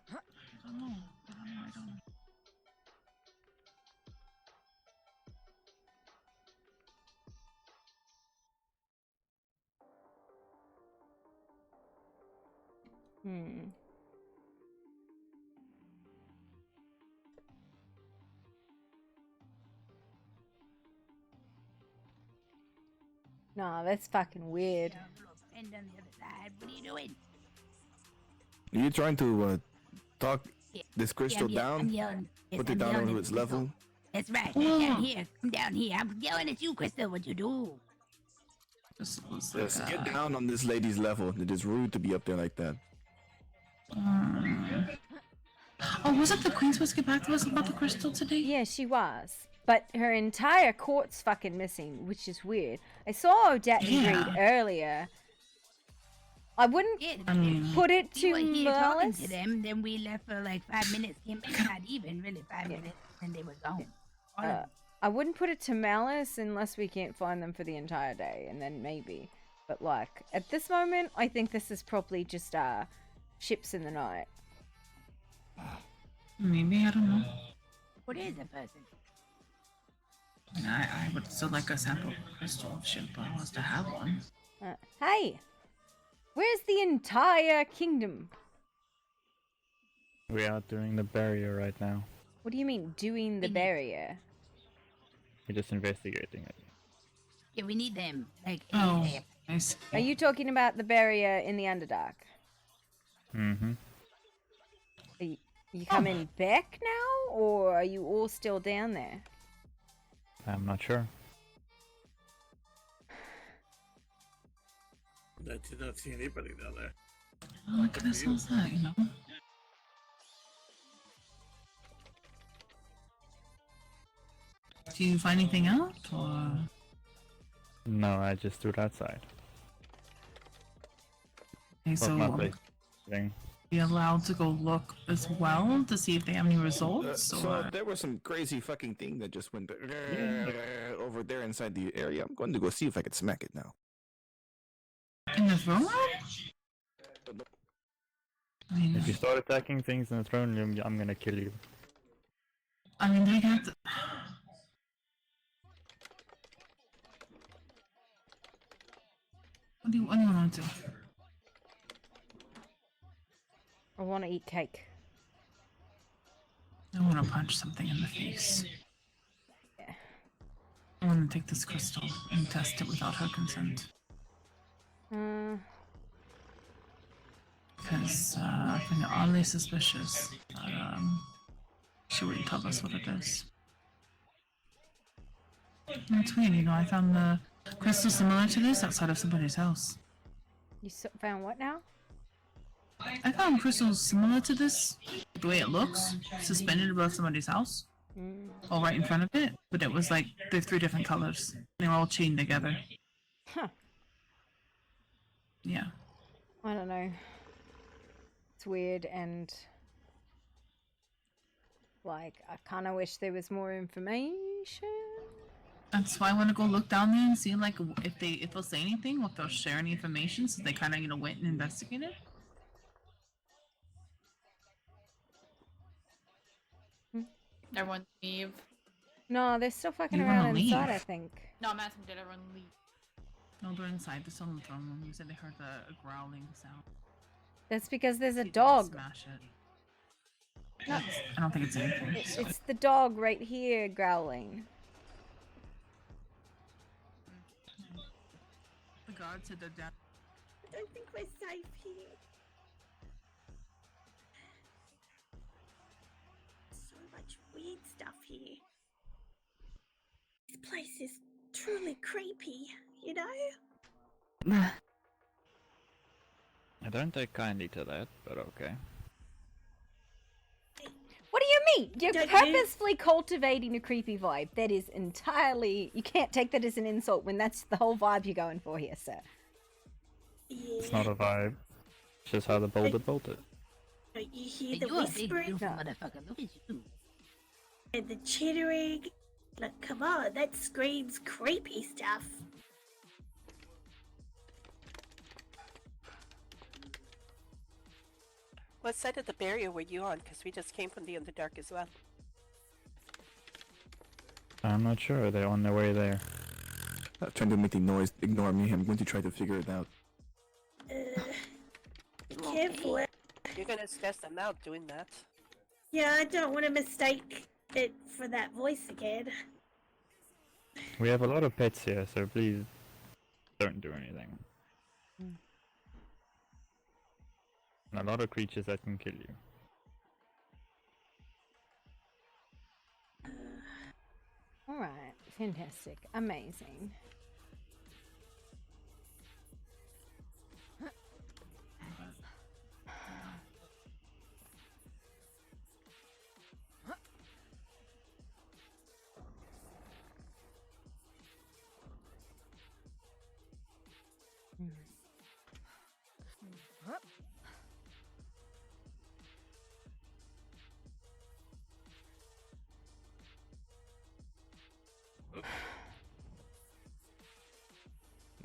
I don't know. Hmm. Nah, that's fucking weird. And on the other side, what are you doing? Are you trying to talk this crystal I'm down? yelling. Yes, Put it I'm down yelling to at its the level? crystal. That's right. Come down here. Come down here. I'm yelling at you, Crystal. What you do? This was like Just get down on this lady's level. It is rude to be up there like that. Oh, wasn't the queen supposed to get back to us about the crystal today? Yeah, she was. But her entire court's fucking missing, which is weird. I saw Odette and Yeah. Greed earlier. I wouldn't put it We to were here talking malice. to them, then we left for like 5 minutes, came back not even really 5 minutes, and they were gone. All of them. I wouldn't put it to malice unless we can't find them for the entire day, and then maybe. But like, at this moment, I think this is probably just ships in the night. Maybe, I don't know. What is a person? I mean, I would still like a sample crystal if ship wants to have one. Hey! Where's the entire kingdom? We are doing the barrier right now. What do you mean, doing the barrier? We're just investigating it. Yeah, we need them. Like, Oh, ASAP. nice. Are you talking about the barrier in the Underdark? Mm-hmm. Are you coming back now, or are you all still down there? I'm not sure. I did not see anybody down there. Oh, what kind of sounds that, you know? Do you find anything out, or...? No, I just stood outside. Okay, so my place. Thing. be allowed to go look as well to see if they have any results? So or... there was some crazy fucking thing that just went over there inside the area. I'm going to go see if I can smack it now. In the throne room? I mean, If you start attacking things in the throne room, I'm gonna kill you. I mean, they have to... What do you want to do? I want to eat cake. I want to punch something in the face. Yeah. I want to take this crystal and test it without her consent. Because I find it oddly suspicious that she wouldn't tell us what it is. It's weird, you know, I found the crystal similar to this outside of somebody's house. You found what now? I found crystals similar to this, the way it looks, suspended above somebody's house. All right in front of it, but it was like, they're 3 different colors. They were all chained together. Huh. Yeah. I don't know. It's weird, and like, I kind of wish there was more information. That's why I want to go look down there and see like if they'll say anything, or if they'll share any information, so they kind of went and investigated. Everyone leave. No, they're still fucking You around wanna inside, leave? I think. No, I'm asking, did everyone leave? No, they're inside. They're still in the throne room. You said they heard a growling sound. That's because there's a See if they can dog. Smash it. I don't think it's anything. so- It's the dog right here growling. The guard said they're down. I don't think we're safe here. So much weird stuff here. This place is truly creepy, you know? I don't take kindly to that, but okay. What do you mean? You're Don't you? purposefully cultivating a creepy vibe. That is entirely... You can't take that as an insult when that's the whole vibe you're going for here, sir. It's not a vibe. It's just how the boulder built it. Don't you hear But the you're a big, whispering beautiful motherfucker. Look at you. and the chittering? Like, come on, that screams creepy stuff. What side of the barrier were you on? Because we just came from the Underdark as well. I'm not sure. They're on their way there. Stop trying to make the noise. Ignore me. I'm going to try to figure it out. Be careful. You're gonna stress them out doing that. Yeah, I don't want to mistake it for that voice again. We have a lot of pets here, so please don't do anything. And a lot of creatures that can kill you. Alright, fantastic. Amazing.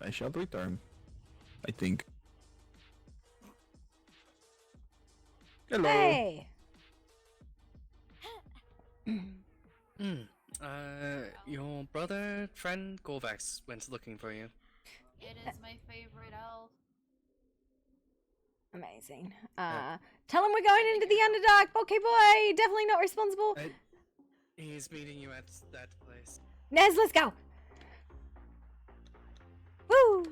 I shall return. I think. Hello. Hey. Your brother, friend, Gorvax went looking for you. It is my favorite elf. Amazing. Tell him we're going into the Underdark. Okay, boy. Definitely not responsible. He's meeting you at that place. Nez, let's go. Woo.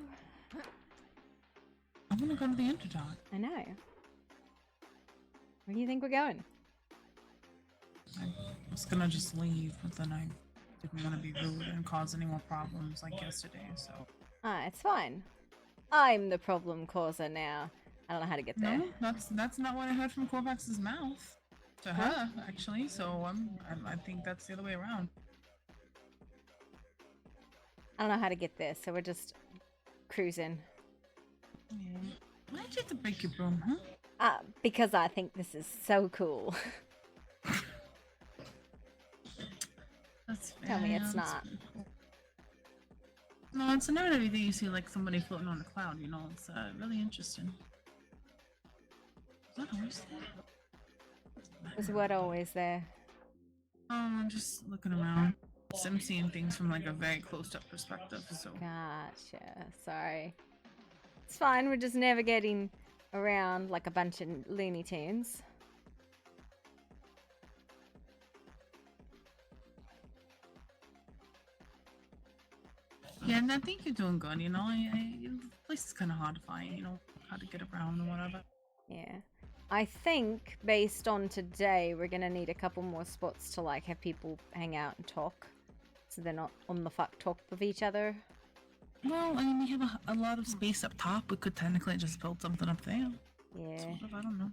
I want to go to the Underdark. I know. Where do you think we're going? I was gonna just leave, but then I didn't want to be rude and cause any more problems like yesterday, so. It's fine. I'm the problem causer now. I don't know how to get there. No, that's not what I heard from Corvax's mouth. To her, actually, so I think that's the other way around. I don't know how to get there, so we're just cruising. Yeah. Why'd you have to break your broom, huh? Because I think this is so cool. That's fair. Tell me yeah, it's that's not. pretty cool. No, it's not every day you see like somebody floating on a cloud, you know, it's really interesting. Is that always there? Is what always there? I'm just looking around. So I'm seeing things from like a very close up perspective, so. Gotcha. Sorry. It's fine, we're just navigating around like a bunch of Looney Tunes. Yeah, and I think you're doing good, you know, the place is kind of hard to find, you know, how to get around or whatever. Yeah. I think based on today, we're gonna need a couple more spots to like have people hang out and talk. So they're not on the fuck talk with each other. Well, I mean, we have a lot of space up top. We could technically just build something up there. Yeah. Sort of, I don't know.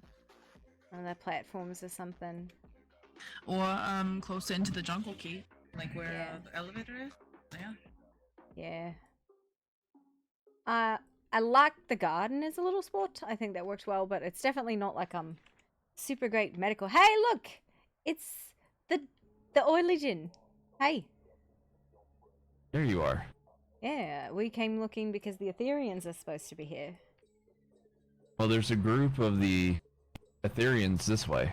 On the platforms or something. Or closer into the jungle key, like where the elevator is. Yeah. Yeah. I like the garden as a little spot. I think that works well, but it's definitely not like super great medical. Hey, look, it's the Oiligen. Hey. There you are. Yeah, we came looking because the Ethereans are supposed to be here. Well, there's a group of the Ethereans this way.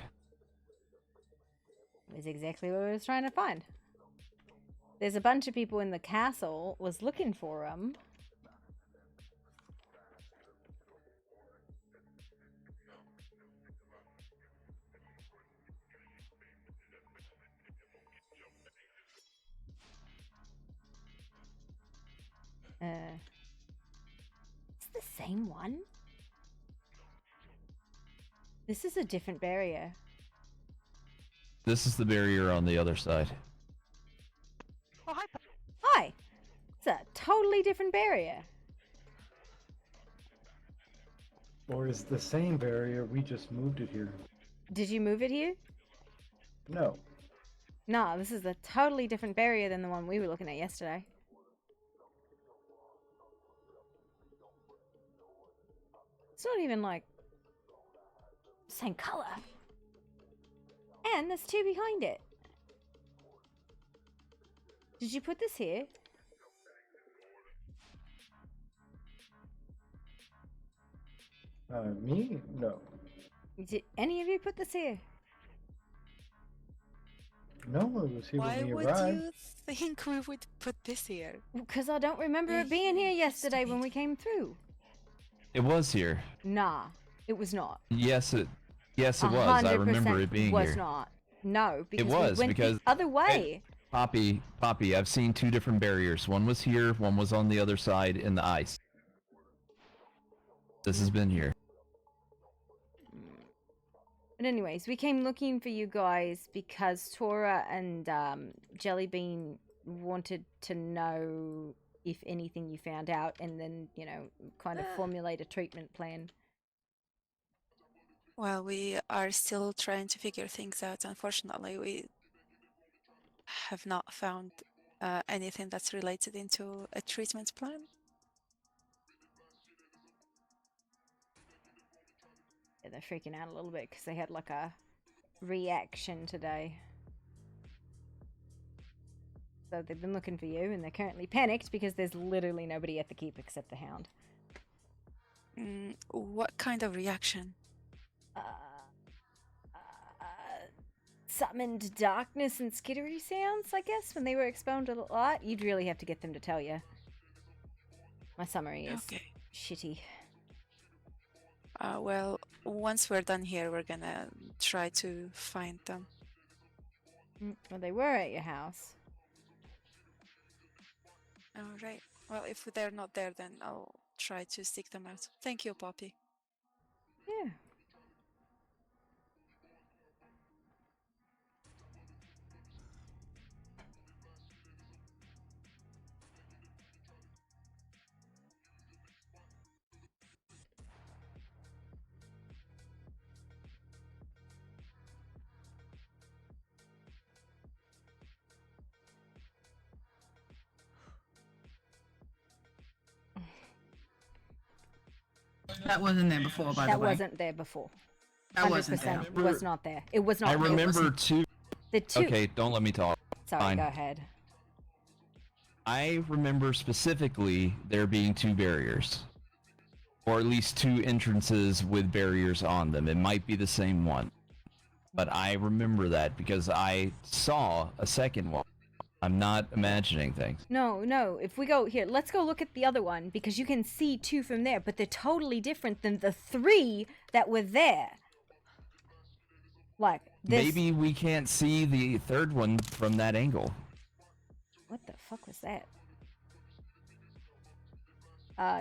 Is exactly what I was trying to find. There's a bunch of people in the castle was looking for them. It's the same one. This is a different barrier. This is the barrier on the other side. Oh, hi. Hi. It's a totally different barrier. Or is the same barrier, we just moved it here. Did you move it here? No. No, this is a totally different barrier than the one we were looking at yesterday. It's not even like same color. And there's two behind it. Did you put this here? Me? No. Did any of you put this here? No, it was here Why when we would arrived. you think we would put this here? Because I don't remember it being here yesterday when we came through. It was here. Nah, it was not. Yes, it was. I remember it being was here. not. No, because It was we went because the other way. Poppy, I've seen two different barriers. One was here, one was on the other side in the ice. This has been here. But anyways, we came looking for you guys because Tora and Jellybean wanted to know if anything you found out and then, you know, kind of formulate a treatment plan. Well, we are still trying to figure things out. Unfortunately, we have not found anything that's related into a treatment plan. Yeah, they're freaking out a little bit because they had like a reaction today. So they've been looking for you, and they're currently panicked because there's literally nobody at the keep except the hound. What kind of reaction? Summoned darkness and skittery sounds, I guess, when they were exposed to the light. You'd really have to get them to tell you. My summary is shitty. Well, once we're done here, we're gonna try to find them. Well, they were at your house. All right. Well, if they're not there, then I'll try to seek them out. Thank you, Poppy. Yeah. That wasn't there before, by the That way. wasn't there before. That wasn't there. 100% was not there. It was not I there. remember two. The two. Okay, don't let me talk. Sorry, Fine. go ahead. I remember specifically there being two barriers. Or at least two entrances with barriers on them. It might be the same one. But I remember that because I saw a second one. I'm not imagining things. No, no. If we go here, let's go look at the other one because you can see two from there, but they're totally different than the three that were there. Like this. Maybe we can't see the third one from that angle. What the fuck was that?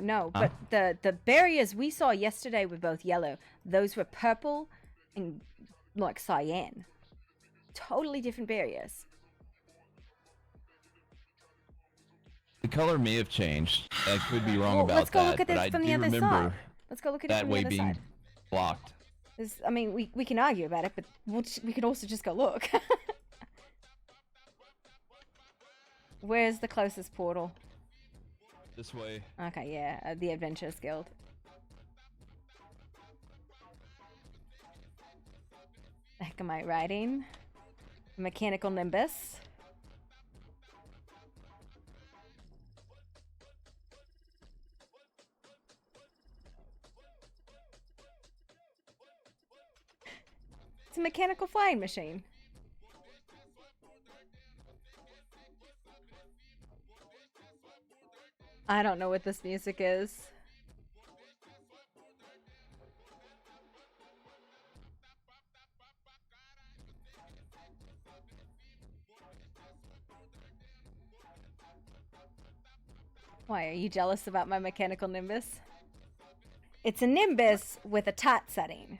No, but the barriers we saw yesterday were both yellow. Those were purple and like cyan. Totally different barriers. The color may have changed. I could be wrong Well, about let's go that, look at but this I from do the other remember side. Let's go look at it that from the way other being side. blocked. I mean, we can argue about it, but we could also just go look. Where's the closest portal? This way. Okay, yeah, the Adventurers Guild. The heck am I riding? Mechanical Nimbus. It's a mechanical flying machine. I don't know what this music is. Why, are you jealous about my mechanical Nimbus? It's a Nimbus with a tot setting.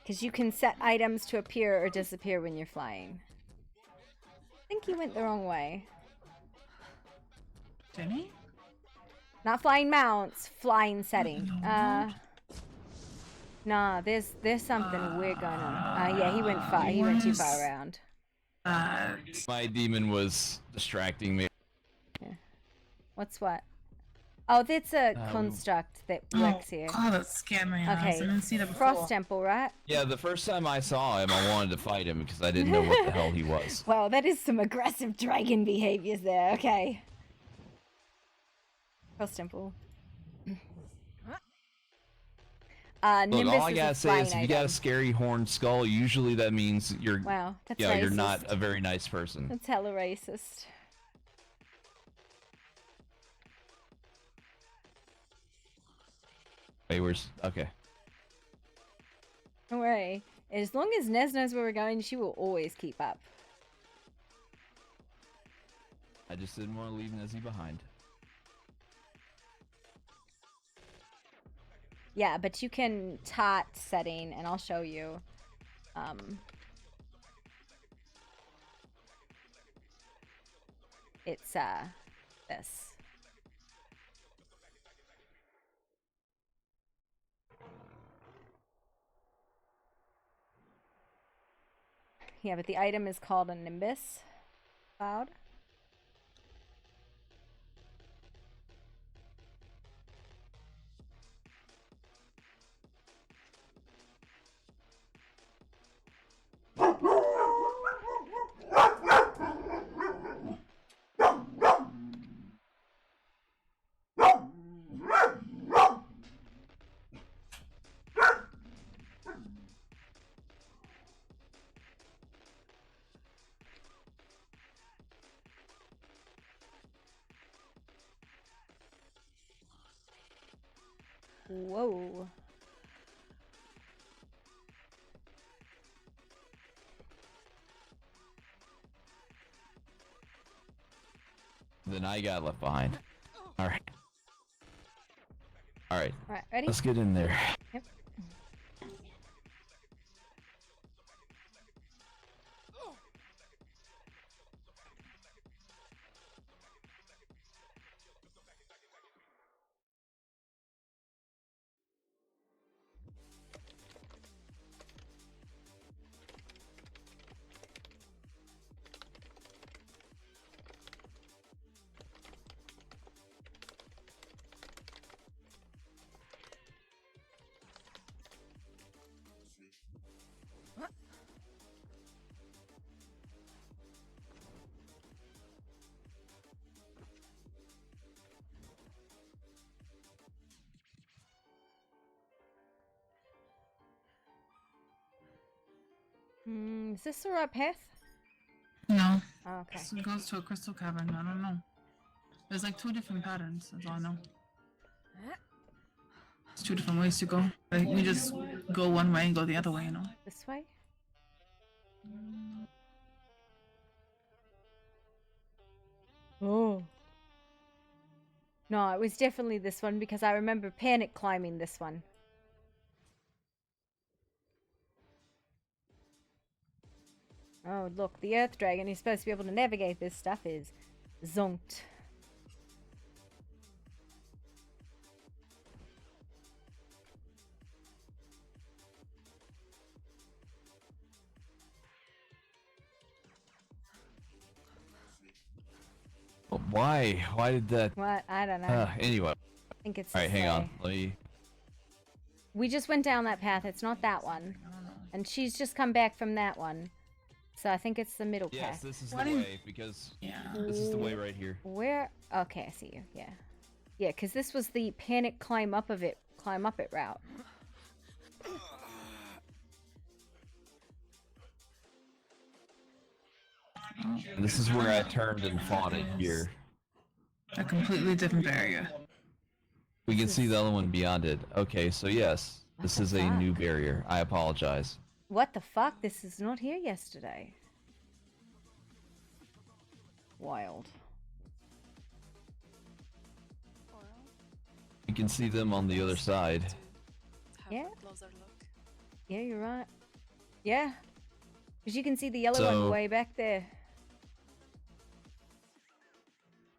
Because you can set items to appear or disappear when you're flying. I think you went the wrong way. Did he? Not flying mounts, flying setting. Nah, there's something we're gonna. Yeah, he went far. He went too far around. My demon was distracting me. Yeah. What's what? Oh, that's a construct that works here. God, that scared my eyes. Okay, I didn't see that before. Frost Temple, right? Yeah, the first time I saw him, I wanted to fight him because I didn't know what the hell he was. Well, that is some aggressive dragon behaviors there. Okay. Frost Temple. Look, Nimbus all I is gotta a say is if flying you got a item. scary horned skull, usually that means you're Wow, that's you're racist. not a very nice person. That's hella racist. Wait, where's okay? Don't worry. As long as Nez knows where we're going, she will always keep up. I just didn't want to leave Nezzy behind. Yeah, but you can tot setting, and I'll show you. It's this. Yeah, but the item is called a Nimbus Cloud. Whoa. Then I got left behind. Alright. Alright. Alright, ready? Let's get in there. Yep. Is this the right path? No. Oh, okay. It goes to a crystal cavern. I don't know. There's like 2 different patterns. That's all I know. There's 2 different ways to go. Like we just go one way and go the other way, you know. This way? Oh. No, it was definitely this one because I remember panic climbing this one. Oh, look, the Earth Dragon who's supposed to be able to navigate this stuff is zonked. But why? Why did that? What? I don't know. Anyway. I think it's Alright, this hang on. way. Let me... We just went down that path. It's not that one. And she's just come back from that one. So I think it's the middle Yes, path. this is the way, because this is the way right here. Where? Okay, I see you. Yeah. Yeah, because this was the panic climb up it route. This is where I turned and fought it here. A completely different barrier. We can see the other one beyond it. Okay, so yes, this is a new barrier. I apologize. What the fuck? This is not here yesterday. Wild. You can see them on the other side. Yeah. Yeah, you're right. Yeah. Because you can see the yellow one So- way back there.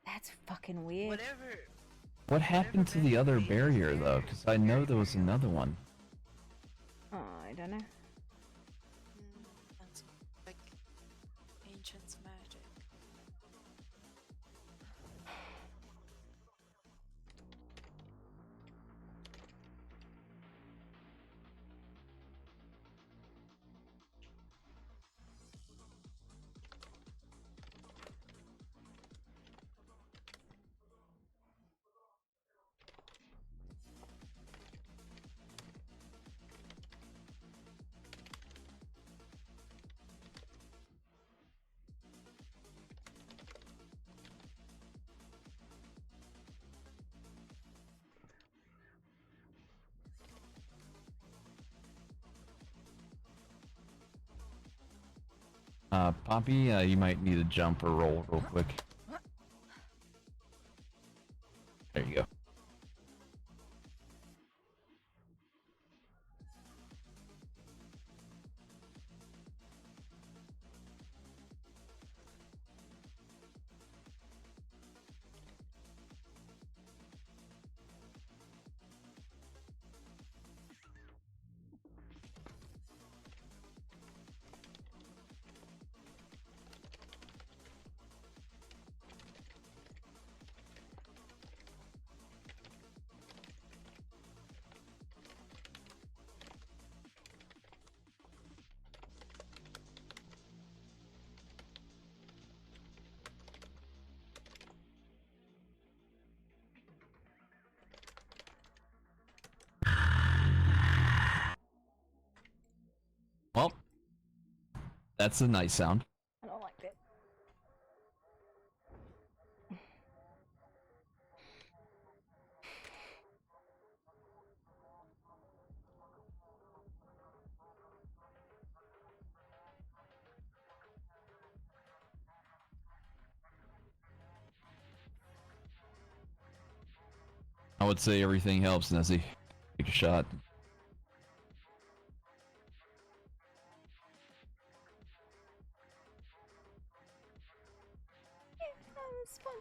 That's fucking weird. What happened to the other barrier, though? Because I know there was another one. Oh, I don't know. That's like ancient magic. Poppy, you might need to jump or roll real quick. There you go. That's a nice sound. I don't like that. I would say everything helps, Nessie. Take a shot. Yeah, that was fun.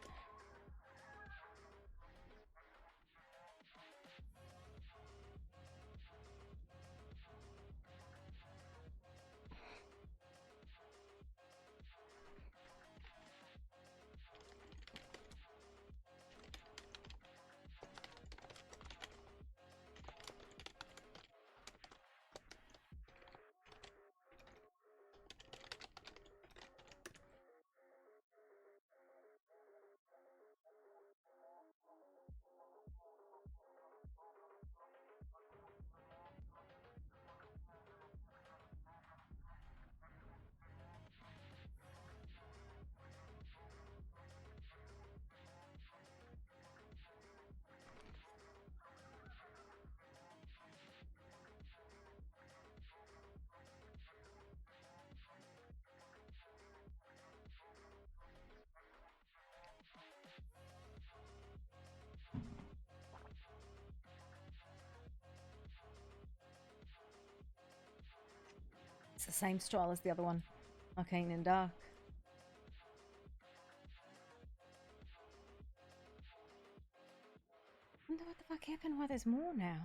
It's the same style as the other one. Arcane and Dark. I wonder what the fuck happened, why there's more now.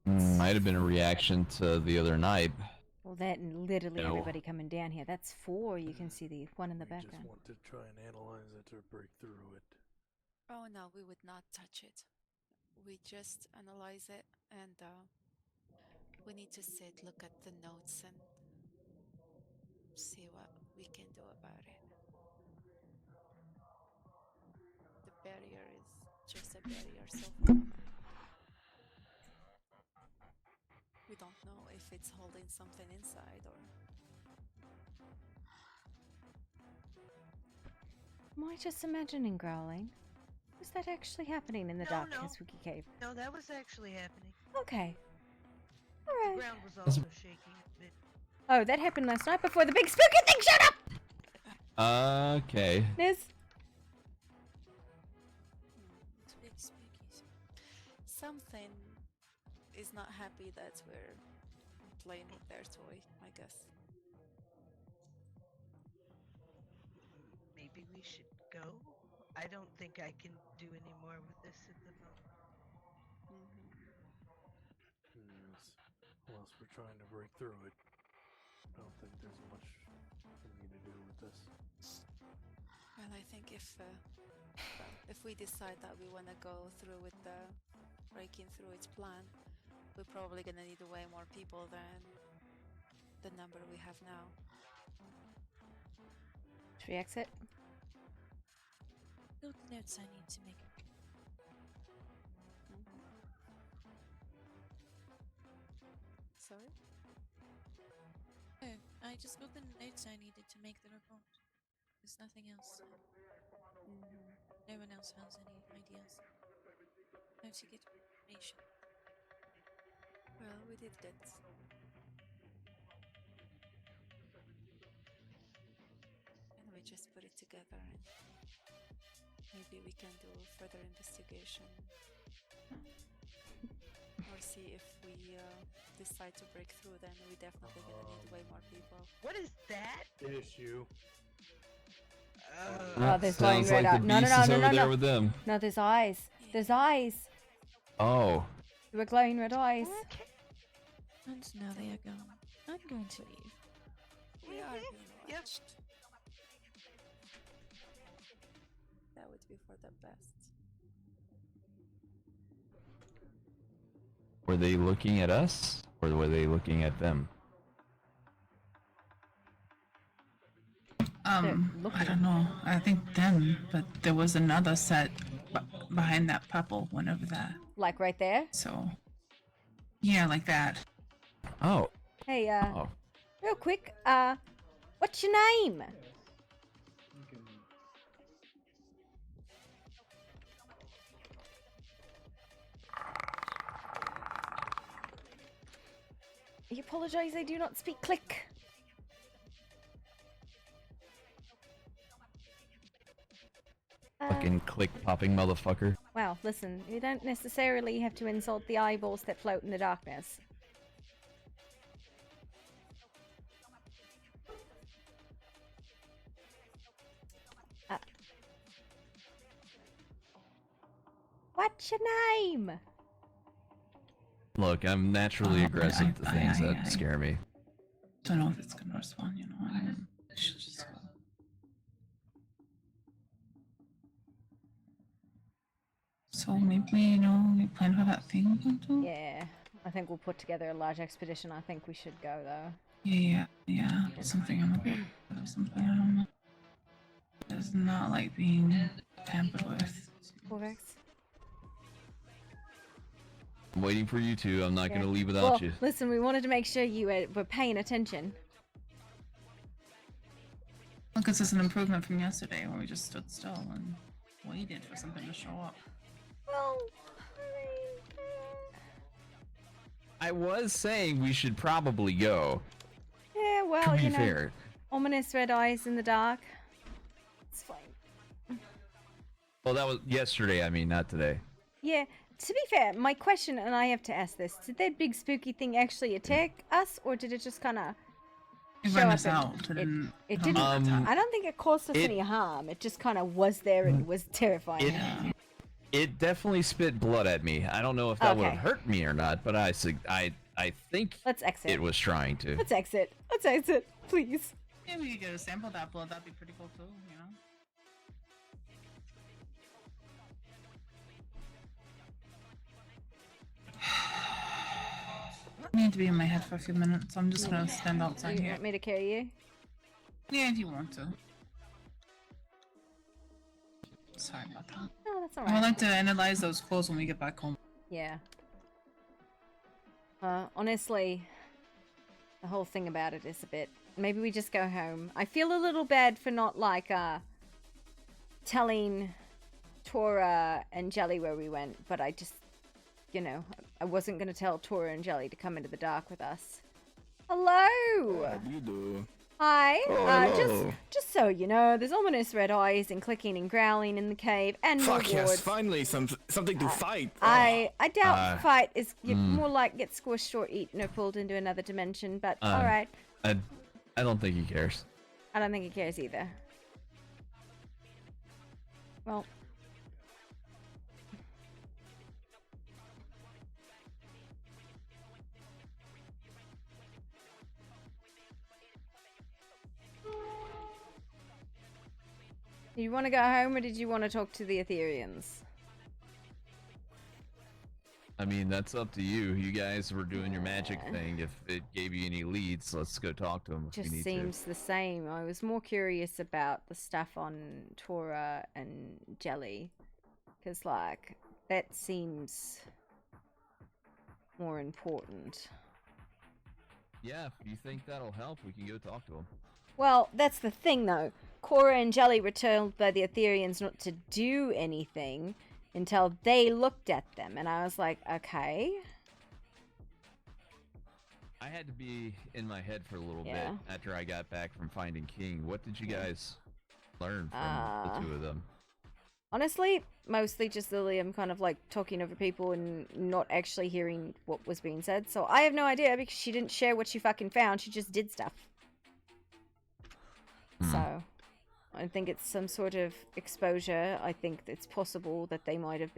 Might have been a reaction to the other night. Well, that and literally No. everybody coming down here. That's 4. You can see the one in the We just background. want to try and analyze it or break through it. Oh no, we would not touch it. We just analyze it and we need to sit, look at the notes and see what we can do about it. The barrier is just a barrier so far. We don't know if it's holding something inside or... Am I just imagining growling? Is that actually happening in the dark No. Kazuki cave? No, that was actually happening. Okay. The Alright. ground was also shaking a bit. Oh, that happened last night before the big spooky thing showed up! Okay. Niz? It's big spookies. Something is not happy that we're playing with their toy, I guess. Maybe we should go? I don't think I can do any more with this at the moment. Unless we're trying to break through it, I don't think there's much for me to do with this. Well, I think if we decide that we want to go through with the breaking through its plan, we're probably gonna need way more people than the number we have now. Should we exit? Note the notes I need to make. Sorry? Oh, I just got the notes I needed to make the report. There's nothing else. No one else has any ideas. How to get information. Well, we did get... And we just put it together and maybe we can do further investigation. Or see if we decide to break through, then we definitely gonna need way more people. What is that? Issue. Oh, there's glowing Sounds red like eyes. the No, no, beast no, is no, over no, there no. with them. No, there's eyes. There's eyes. Oh. There were glowing red eyes. And now they are gone. I'm going to leave. We are being watched. That would be for the best. Were they looking at us, or were they looking at them? I don't know. I think them, but there was another set behind that purple one over there. Like right there? So, yeah, like that. Oh. Hey, Oh. real quick, what's your name? I apologize, I do not speak click. Fucking click popping motherfucker. Well, listen, you don't necessarily have to insult the eyeballs that float in the darkness. What's your name? Look, I'm naturally aggressive to things that scare me. Don't know if it's gonna respond, you know. I should just go. So maybe, you know, we plan for that thing we'll do? Yeah, I think we'll put together a large expedition. I think we should go, though. Yeah. Something I'm something I don't know. Does not like being tampered with. Corvex? I'm waiting for you two. I'm not Yeah. gonna leave without Well, you. listen, we wanted to make sure you were paying attention. Because it's an improvement from yesterday where we just stood still and waited for something to show up. Well, I was saying we should probably go. yeah, well, To be you know, fair. ominous red eyes in the dark. It's fine. Well, that was yesterday, I mean, not today. Yeah, to be fair, my question, and I have to ask this, did that big spooky thing actually attack us, or did it just kind of It show ran up us and- out. It didn't. I don't think it caused us any harm. It just kind of was there and was terrifying. It definitely spit blood at me. I don't know if that would have Okay. hurt me or not, but I think Let's exit. it was trying to. Let's exit. Let's exit, please. Yeah, we could get a sample of that blood. That'd be pretty cool too, you know? I need to be in my head for a few minutes. I'm just gonna stand outside You here. want me to carry you? Yeah, if you want to. Sorry about that. No, that's I would alright. like to analyze those clothes when we get back home. Yeah. Honestly, the whole thing about it is a bit... Maybe we just go home. I feel a little bad for not, like, telling Tora and Jelly where we went, but I just, you know, I wasn't going to tell Tora and Jelly to come into the dark with us. Hello! What do you do? Hi. Oh, hello. Just so you know, there's ominous red eyes and clicking and growling in the cave, and more Fuck yes, wards. finally something to fight. I doubt fight is mm. more like get squished or eaten or pulled into another dimension, but Uh, alright. I don't think he cares. I don't think he cares either. Well. Do you want to go home or did you want to talk to the Ethereans? I mean, that's up to you. You guys were doing your magic thing. If it gave you any leads, let's go talk to them if Just we need seems the same. I was more curious about the stuff on Tora and Jelly. Because, like, that seems more important. to. Yeah, if you think that'll help, we can go talk to them. Well, that's the thing, though. Cora and Jelly were told by the Ethereans not to do anything until they looked at them. And I was like, okay. I had to be in my head for a little Yeah. bit after I got back from finding King. What did you guys learn from the two of them? Honestly, mostly just Lilium kind of like talking over people and not actually hearing what was being said. So I have no idea because she didn't share what she fucking found. She just did stuff. So I think it's some sort of exposure. I think it's possible that they might have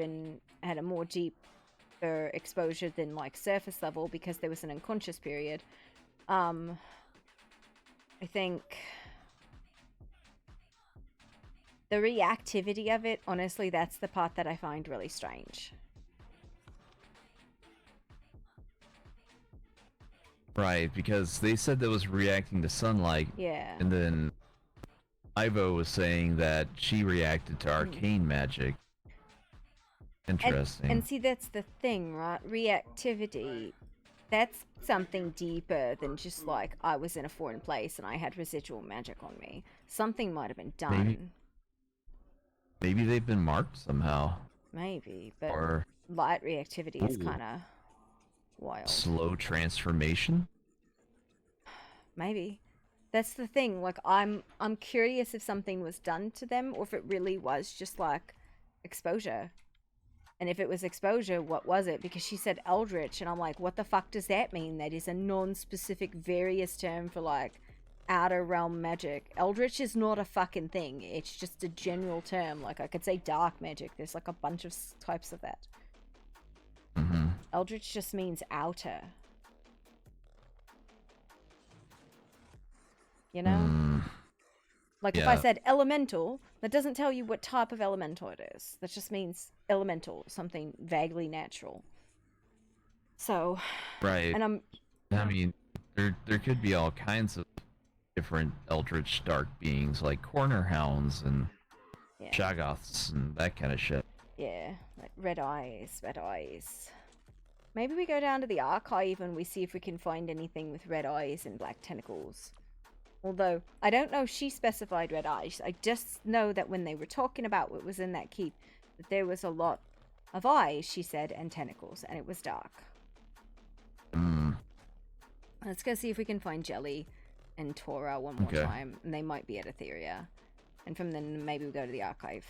had a more deeper exposure than like surface level because there was an unconscious period. I think the reactivity of it, honestly, that's the part that I find really strange. Right, because they said that was reacting to sunlight. Yeah. And then Ivo was saying that she reacted to arcane magic. Interesting. And see, that's the thing, right? Reactivity that's something deeper than just like I was in a foreign place and I had residual magic on me. Something might have been done. Maybe they've been marked somehow. Maybe, but Or light reactivity is Ooh. kind of wild. slow transformation. Maybe. That's the thing. Like I'm curious if something was done to them or if it really was just like exposure. And if it was exposure, what was it? Because she said eldritch, and I'm like, what the fuck does that mean? That is a non-specific various term for like outer realm magic. Eldritch is not a fucking thing. It's just a general term. Like I could say dark magic. There's like a bunch of types of that. Eldritch just means outer. You know? Like if I Yeah. said elemental, that doesn't tell you what type of elemental it is. That just means elemental, something vaguely natural. So, Right. and I mean, there could be all kinds of different eldritch dark beings like corner hounds and shoggoths and that kind of shit. yeah, like red eyes, red eyes. Maybe we go down to the archive and we see if we can find anything with red eyes and black tentacles. Although, I don't know if she specified red eyes. I just know that when they were talking about what was in that keep, that there was a lot of eyes, she said, and tentacles, and it was dark. Let's go see if we can find Jelly and Tora one more Okay. time, and they might be at Etheria. And from then, maybe we go to the archive.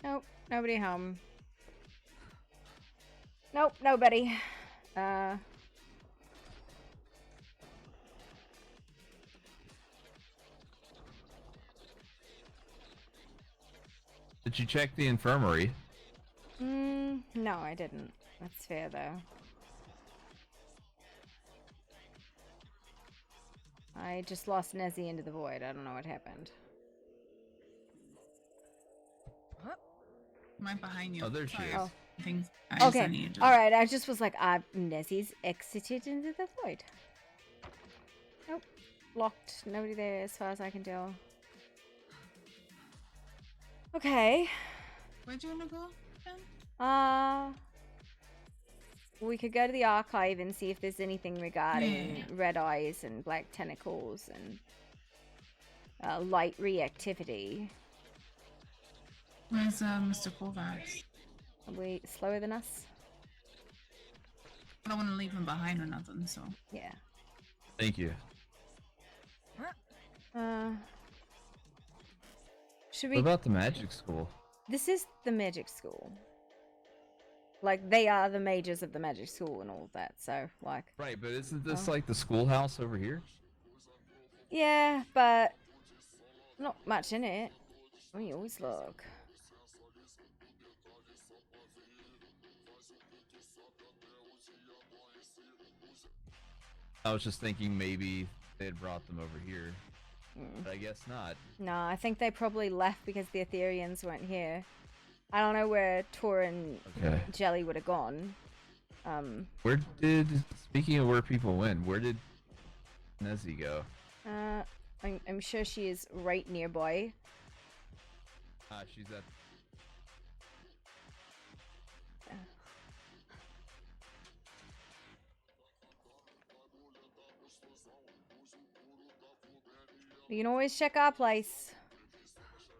Nope, nobody home. Nope, nobody. Did you check the infirmary? No, I didn't. That's fair, though. I just lost Nezzy into the void. I don't know what happened. I'm right behind you. Oh, there she Sorry. is. Things I just Okay, needed to- alright, I just was like, Nezzy's exited into the void. Nope. Locked. Nobody there as far as I can tell. Okay. Where'd you wanna go, Ben? We could go to the archive and see if there's anything regarding red eyes and black tentacles and light reactivity. Where's Mr. Kovacs? Probably slower than us. I don't want to leave him behind or nothing, so. Yeah. Thank you. Should What we? about the magic school? This is the magic school. Like they are the mages of the magic school and all of that. So like. Right, but isn't this like the schoolhouse over here? Yeah, but not much in it. Let me always look. I was just thinking maybe they had brought them over here. But I guess not. No, I think they probably left because the Etherians weren't here. I don't know where Tor and Jelly would have gone. Where did, speaking of where people went, where did Nezzy go? I'm sure she is right nearby. She's at... You can always check our place.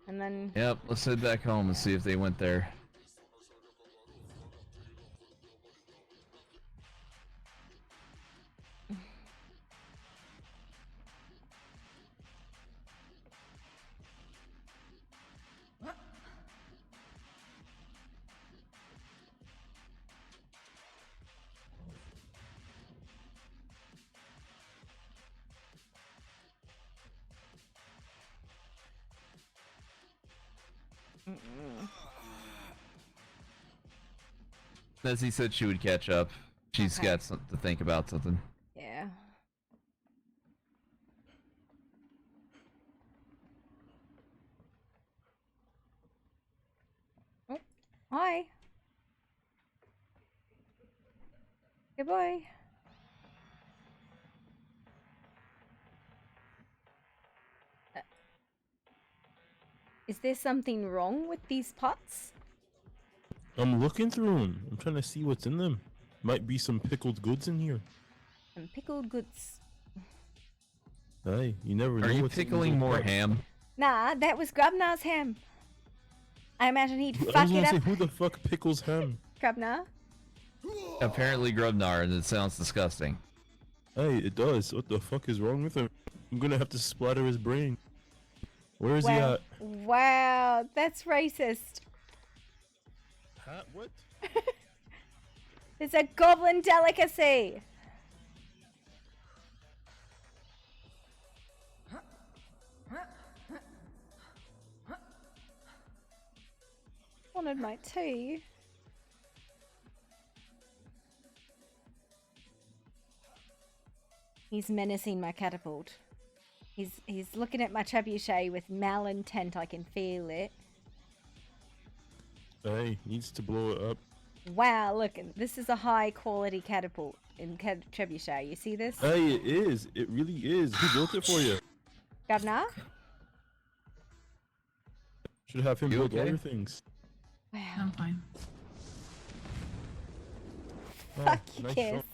And then... Yep, let's head back home and see if they went there. Nessie said she would catch up. She's Okay. got something to think about something. Yeah. Oh, hi. Good boy. Is there something wrong with these pots? I'm looking through them. I'm trying to see what's in them. Might be some pickled goods in here. And pickled goods. Hey, you never know. Are you what's in these pickling little more pots. ham? Nah, that was Grubnar's ham. I imagine he'd I was fuck gonna it say, up. who the fuck pickles ham? Grubnar? Apparently Grubnar, and it sounds disgusting. Hey, it does. What the fuck is wrong with him? I'm gonna have to splatter his brain. Where is he Wow. at? Wow, that's racist. Huh? What? It's a goblin delicacy. Wanted my tea. He's menacing my catapult. He's looking at my trebuchet with malintent. I can feel it. Hey, needs to blow it up. Wow, look, this is a high quality catapult in trebuchet. You see this? Hey, it is. It really is. Who built it for you? Governor? Should have him You build all okay? your things. Wow. I'm fine. Oh, Fuck you, nice kiss. shot.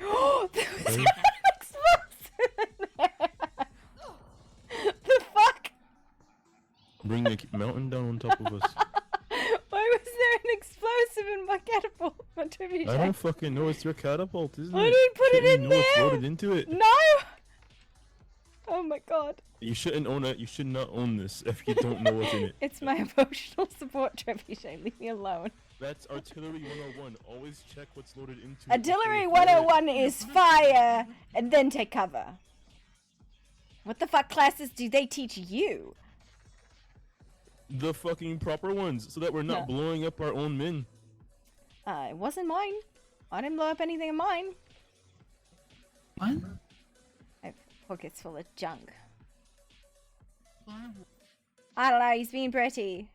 Oh, there was Hey. an explosive in there. The fuck? Bring the mountain down on top of us. Why was there an explosive in my catapult? My trebuchet? I don't fucking know. It's your catapult, isn't it? I didn't put it Shouldn't in you know it's there. loaded into it. No. Oh my god. You shouldn't own it. You should not own this if you don't know what's in it. It's my emotional support trebuchet. Leave me alone. That's artillery 101. Always check what's loaded into it. Artillery before you fire it. 101 is fire and then take cover. What the fuck classes do they teach you? The fucking proper ones, so that we're not No. blowing up our own men. It wasn't mine. I didn't blow up anything of mine. What? I have pockets full of junk. I don't know, he's being pretty.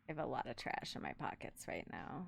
I have a lot of trash in my pockets right now.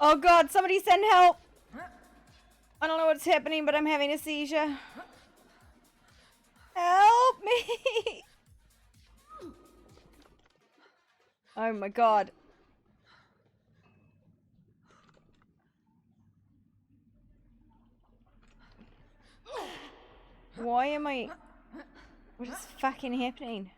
Oh god, somebody send help! I don't know what's happening, but I'm having a seizure. Help me! Oh my god. Why am I... What is fucking happening?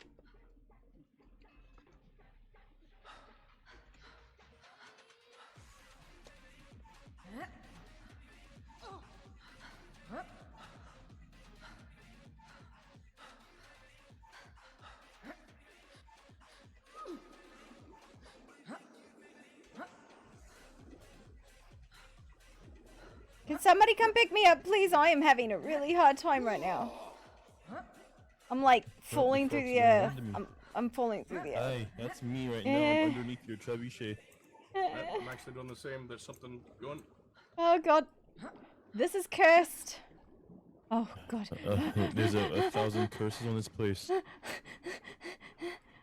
Can somebody come pick me up, please? I am having a really hard time right now. I'm like falling through the earth. I'm falling through the earth. Hey, that's me right now. I'm underneath your trebuchet. I'm actually doing the same. There's something going. Oh god. This is cursed. Oh god. There's a 1,000 curses on this place.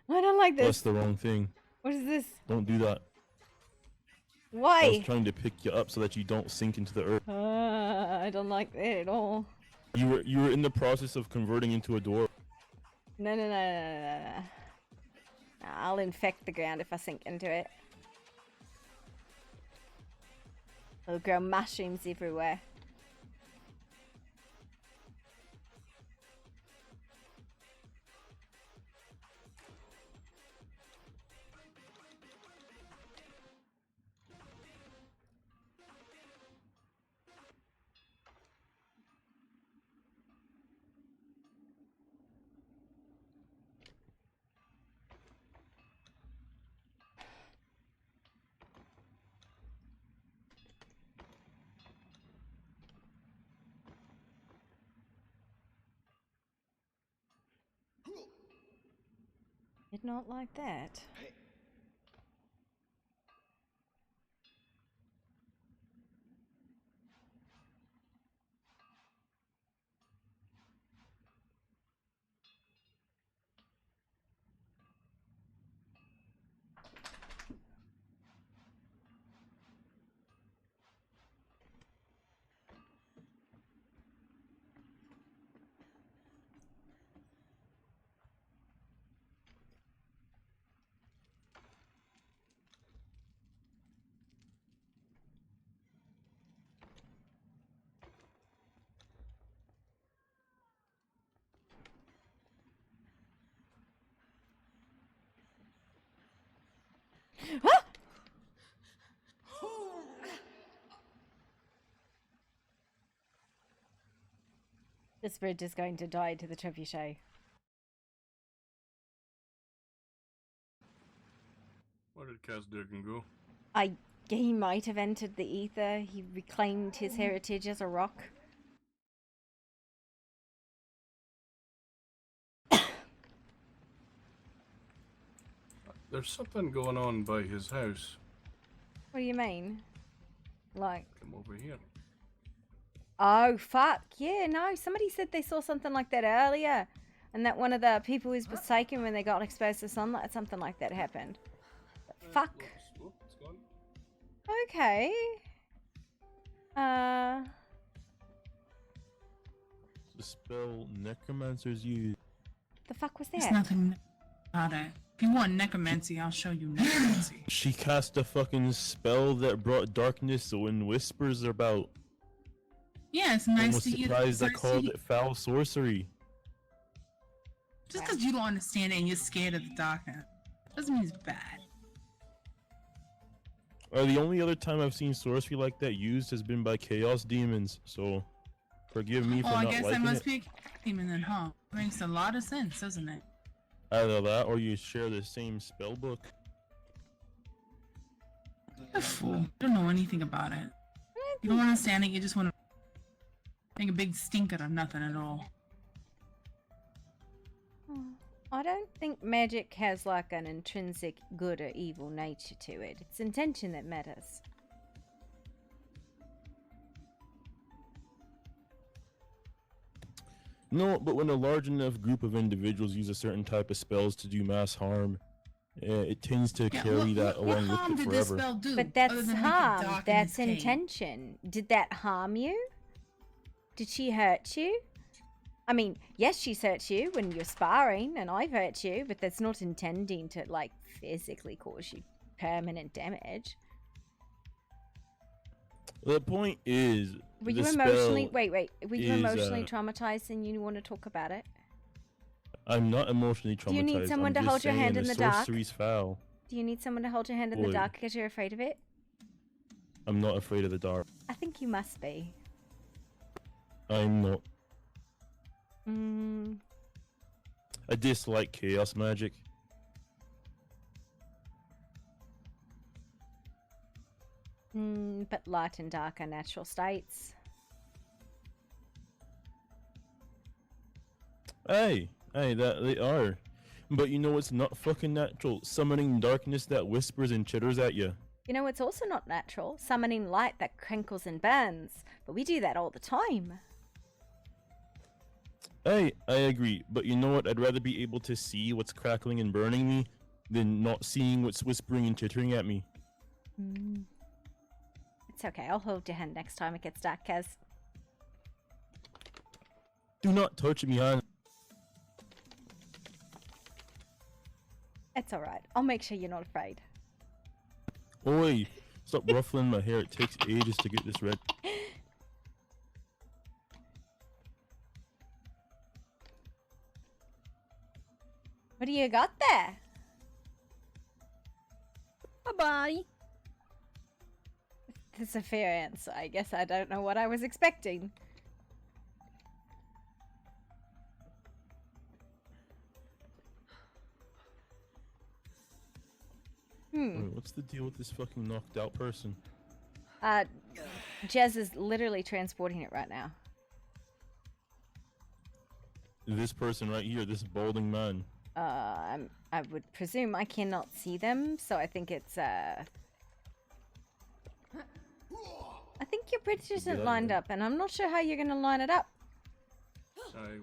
I don't like this. That's the wrong thing. What is this? Don't do that. Why? I was trying to pick you up so that you don't sink into the earth. I don't like that at all. You were in the process of converting into a door. No. I'll infect the ground if I sink into it. It'll grow mushrooms everywhere. Did not like that. This bridge is going to die to the trebuchet. Where did Kazdirgan go? He might have entered the ether. He reclaimed his heritage as a rock. There's something going on by his house. What do you mean? Like... Come over here. Oh, fuck. Yeah, no. Somebody said they saw something like that earlier. And that one of the people was forsaken when they got exposed to sunlight. Something like that happened. But fuck. Whoops, it's gone. Okay. The spell necromancers use. The fuck was that? There's nothing about it. If you want necromancy, I'll show you necromancy. She cast a fucking spell that brought darkness when whispers about. Yeah, it's I nice was to hear. surprised I called it foul sorcery. Just because you don't understand it and you're scared of the darkness doesn't mean it's bad. The only other time I've seen sorcery like that used has been by chaos demons, so forgive me for Oh, I not guess liking I must it. be a demon then, huh? Makes a lot of sense, doesn't it? Either that or you share the same spell book. You're a fool. You don't know anything about it. You don't understand it, you just want to make a big stinker of nothing at all. I don't think magic has like an intrinsic good or evil nature to it. It's intention that matters. No, but when a large enough group of individuals use a certain type of spells to do mass harm, it tends to carry that along with it forever. But that's harm. That's intention. Did that harm you? Did she hurt you? I mean, yes, she's hurt you when you're sparring, and I've hurt you, but that's not intending to, like, physically cause you permanent damage. The point is, Were the you emotionally... spell Wait. Were you is, emotionally traumatized and you want to talk about it? I'm not emotionally traumatized. Do you need someone I'm to just hold your hand saying in the dark? sorcery's foul. Do you need someone to hold your hand in the Oi. dark because you're afraid of it? I'm not afraid of the dark. I think you must be. I'm not. Mm, I dislike chaos magic. but light and dark are natural states. Hey, that they are. But you know what's not fucking natural? Summoning darkness that whispers and chitters at you. You know, it's also not natural. Summoning light that crinkles and burns. But we do that all the time. Hey, I agree. But you know what? I'd rather be able to see what's crackling and burning me than not seeing what's whispering and chittering at me. It's okay. I'll hold your hand next time it gets dark, Kaz. Do not touch me, Han. It's alright. I'll make sure you're not afraid. Oi, stop ruffling my hair. It takes ages to get this red. What do you got there? A body. That's a fair answer. I guess I don't know what I was expecting. Wait, what's the deal with this fucking knocked out person? Jez is literally transporting it right now. This person right here, this balding man. I would presume I cannot see them, so I think it's, I think your bridge isn't lined up, and I'm not sure how you're gonna line it up. I'm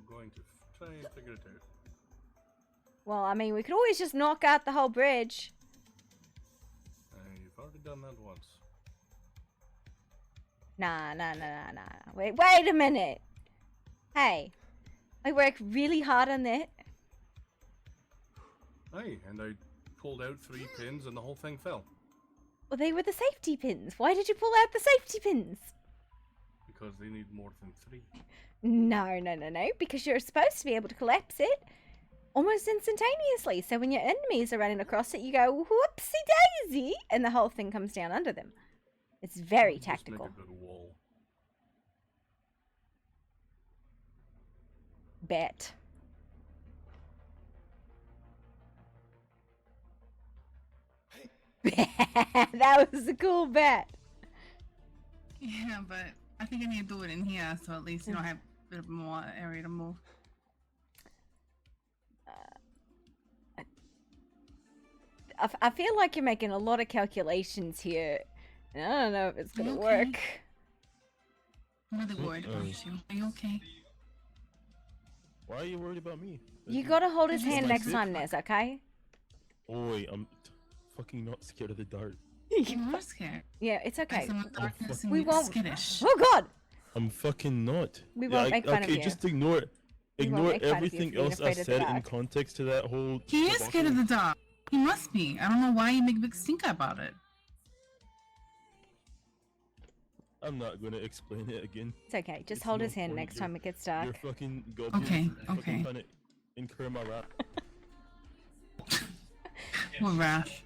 going to try and figure it out. Well, I mean, we could always just knock out the whole bridge. I've already done that once. Nah. Wait a minute. Hey, I work really hard on that. Aye, and I pulled out 3 pins and the whole thing fell. Well, they were the safety pins. Why did you pull out the safety pins? Because they need more than 3. No. Because you're supposed to be able to collapse it almost instantaneously. So when your enemies are running across it, you go, whoopsie daisy, and the whole thing comes down under them. It's very tactical. Just make a good wall. Bet. That was a cool bet. Yeah, but I think I need to do it in here, so at least you know I have a bit more area to move. I feel like you're making a lot of calculations here, and I don't know if it's gonna work. I'm really worried about you. Are you okay? Why are you worried about me? You gotta hold his hand next time, Nez, okay? Oi, I'm fucking not scared of the dark. You are scared. Yeah, it's okay. Darkness We and won't. skittish. Oh God! I'm fucking not. We won't make fun of okay, you. just ignore it. We won't Ignore make fun of you everything for being else I afraid of the said in dark. context to that whole. He is scared of the dark. He must be. I don't know why you make a big stink about it. I'm not gonna explain it again. It's okay. Just It's hold no his hand point. next You're- time it gets dark. You're fucking goblins. Okay, You're fucking okay. trying to incur my wrath. What wrath?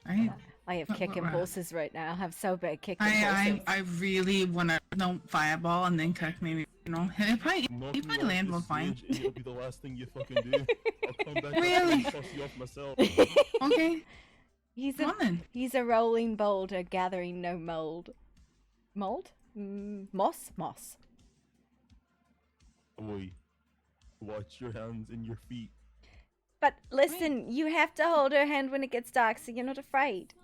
Right? I have What- kick what wrath? impulses right now. I have so bad kick I impulses. I really wanna fireball and then cook maybe it probably Knock you me probably off land this one fine. bridge and it'll be the last thing you fucking do. I'll come back Really? and toss you off myself. Okay. He's a rolling boulder gathering no mold. Mold? Moss? Moss. Oi, watch your hands and your feet. But listen, you have to hold her hand when it gets dark so you're not afraid.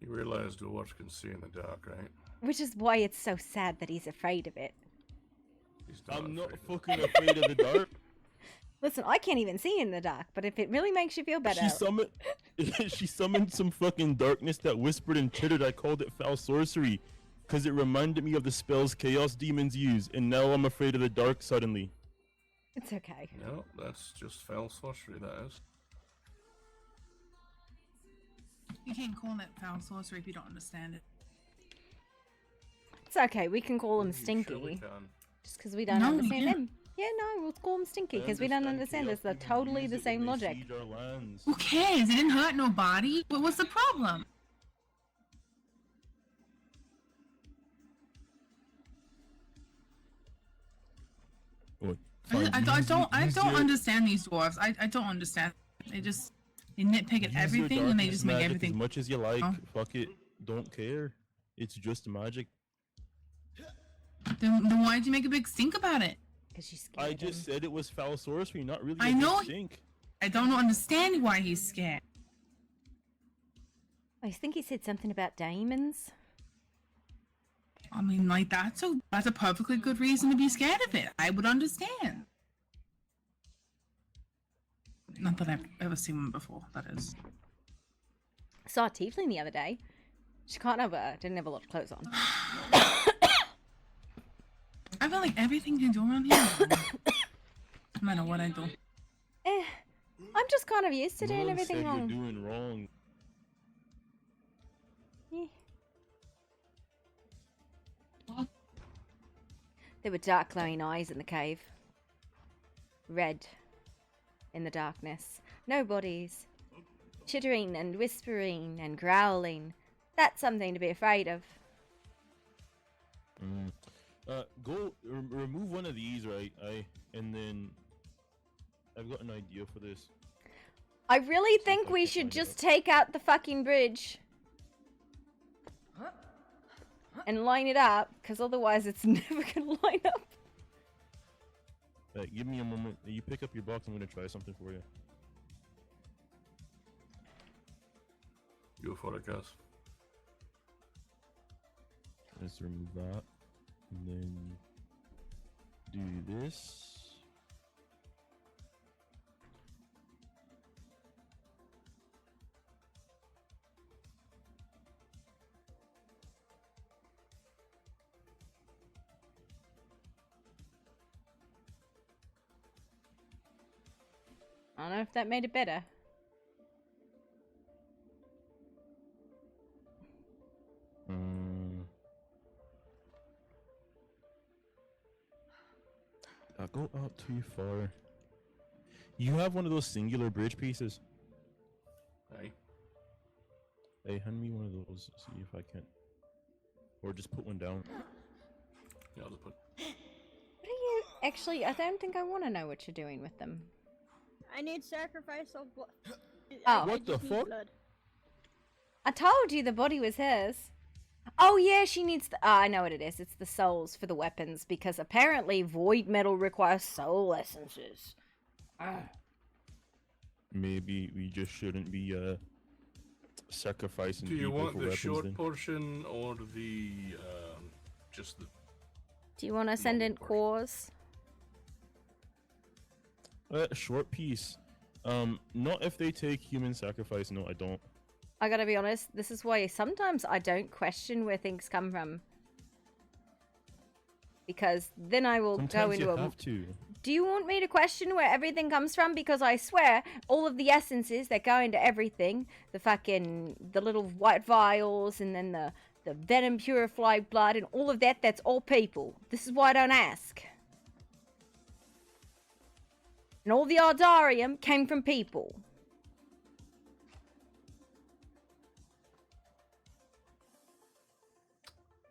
You realize the watch can see in the dark, right? Which is why it's so sad that he's afraid of it. He's I'm not fucking afraid of the dark. Listen, I can't even see in the dark, but if it really makes you feel better, She summoned some fucking darkness that whispered and chittered. I called it foul sorcery, because it reminded me of the spells chaos demons use, and now I'm afraid of the dark suddenly. it's okay. No, that's just foul sorcery, that is. You can't call it foul sorcery if you don't understand it. It's okay. We can call him You Stinky. surely can. Just because we don't No, we understand can't. him. Yeah, no, we'll call him Stinky because we don't understand this. They're totally the same logic. Who cares? It didn't hurt nobody. What's the problem? I don't understand these dwarves. I don't understand. They nitpick at everything and they just make everything. As much as you like, Oh. fuck it, don't care. It's just magic. Then why'd you make a big stink about it? Because she's scared. I just said it was foul sorcery, not really. I a big know. stink. I don't understand why he's scared. I think he said something about demons. I mean, like that's a perfectly good reason to be scared of it. I would understand. Not that I've ever seen one before. That is. Saw a tiefling the other day. She didn't have a lot of clothes on. I feel like everything you do around here, no matter what I do. I'm just kind of used to doing Mom everything said wrong. You're doing wrong. Yeah. There were dark glowing eyes in the cave. Red. In the darkness. No bodies. Chittering and whispering and growling. That's something to be afraid of. Go remove one of these, right? And then I've got an idea for this. I really think we should just take out the fucking bridge. And line it up, because otherwise it's never gonna line up. Give me a moment. You pick up your box. I'm gonna try something for you. Go for it, guys. Let's remove that, and then do this. I don't know if that made it better. I'll go out too far. You have one of those singular bridge pieces. Hey. Hey, hand me one of those. See if I can. Or just put one down. Yeah, I'll just put. What are you actually? I don't think I want to know what you're doing with them. I need sacrifice of blood. Oh. What the fuck? I told you the body was hers. Oh yeah, she needs the. I know what it is. It's the souls for the weapons because apparently void metal requires soul essences. Maybe we just shouldn't be sacrificing. Do you people want for the weapons, short then. portion or the just the? Do you want to send in cores? Short piece. Not if they take human sacrifice. No, I don't. I gotta be honest, this is why sometimes I don't question where things come from. Because then I will Sometimes go into you a... have to. Do you want me to question where everything comes from? Because I swear, all of the essences that go into everything, the little white vials, and then the venom purified blood, and all of that, that's all people. This is why I don't ask. And all the Ardarium came from people.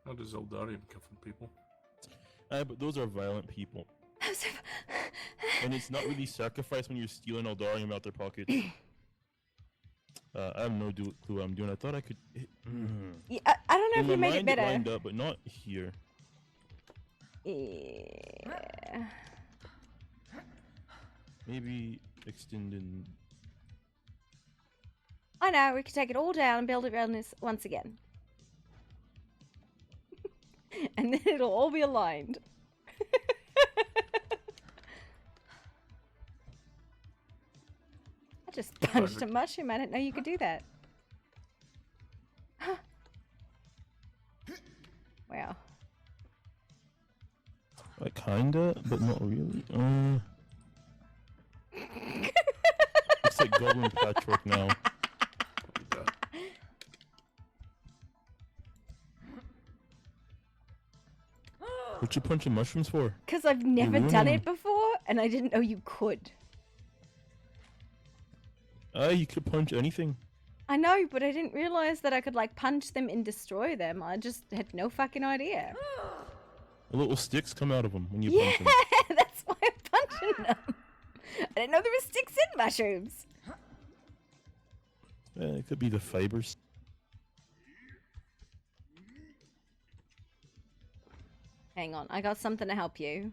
How does Eldarium come from people? But those are violent people. And it's not really sacrifice when you're stealing Eldarium out their pockets. I have no clue what I'm doing. I thought I could. Yeah, I don't know if you made it better. Lined up, but not here. Yeah. Maybe extending. I know, we could take it all down and build it around this once again. And then it'll all be aligned. just punched a mushroom. I didn't know you could do that. Wow. Like kinda, but not really. It's like goblin patchwork now. What you punching mushrooms for? Because I've never done it before, and I didn't know you could. You could punch anything. I know, but I didn't realize that I could, like, punch them and destroy them. I just had no fucking idea. Little sticks come out of them when you Yeah, punch them. that's why I'm punching them. I didn't know there were sticks in mushrooms. It could be the fibers. Hang on, I got something to help you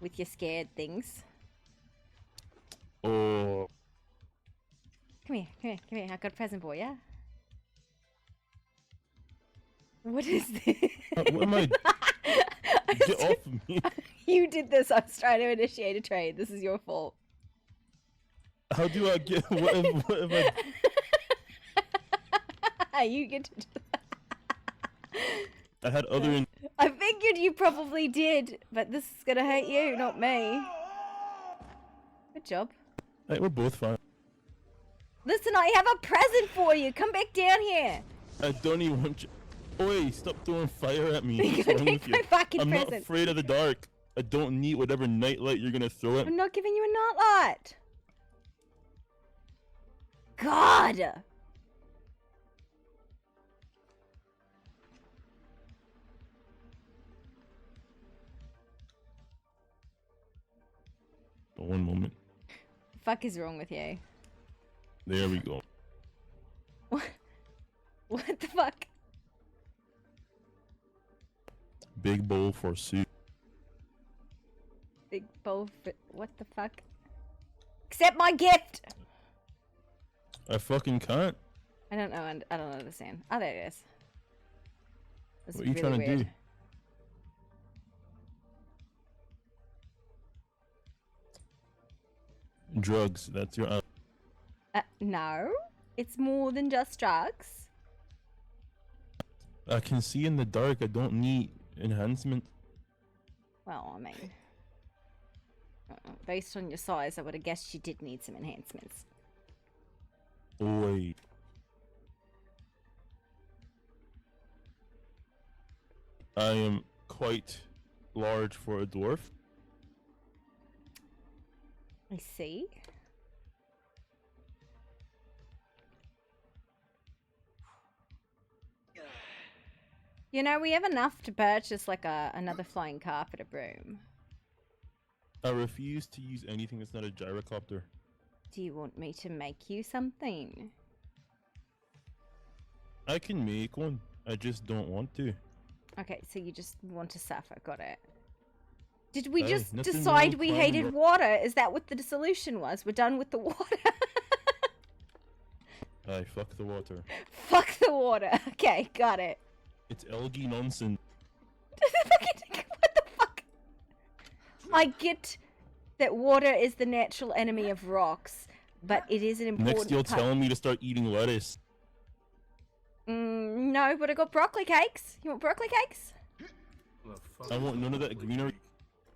with your scared things. Oh. Come here, come here, come here. I got a present for you. What is this? What am I? Get off of me. You did this. I was trying to initiate a trade. This is your fault. How do I get? What if You get to do that. I had other. I figured you probably did, but this is gonna hurt you, not me. Good job. Hey, we're both fine. Listen, I have a present for you. Come back down here. I don't even want you. Oi, stop throwing fire at me. You're What's gonna wrong take with my you? fucking I'm not present. afraid of the dark. I don't need whatever nightlight you're gonna throw at me. I'm not giving you a nightlight. God. One moment. The fuck is wrong with you? There we go. What the fuck? Big bowl for soup. Big bowl. What the fuck? Accept my gift. I fucking can't. I don't know. I don't understand. Oh, there it is. This What is are you really trying to weird. do? Drugs. That's your. No, it's more than just drugs. I can see in the dark. I don't need enhancement. Well, I mean, based on your size, I would have guessed you did need some enhancements. Oi. I am quite large for a dwarf. I see. You know, we have enough to purchase like another flying carpet, a broom. I refuse to use anything that's not a gyrocopter. Do you want me to make you something? I can make one. I just don't want to. Okay, so you just want to suffer. Got it. Did we Hey, just nothing decide wrong we climbing hated up- water? Is that what the solution was? We're done with the water. Aye, fuck the water. Fuck the water. Okay, got it. It's algae nonsense. What the fuck? I get that water is the natural enemy of rocks, but it is an important Next, you're part. telling me to start eating lettuce. No, but I got broccoli cakes. You want broccoli cakes? I want none of that greenery.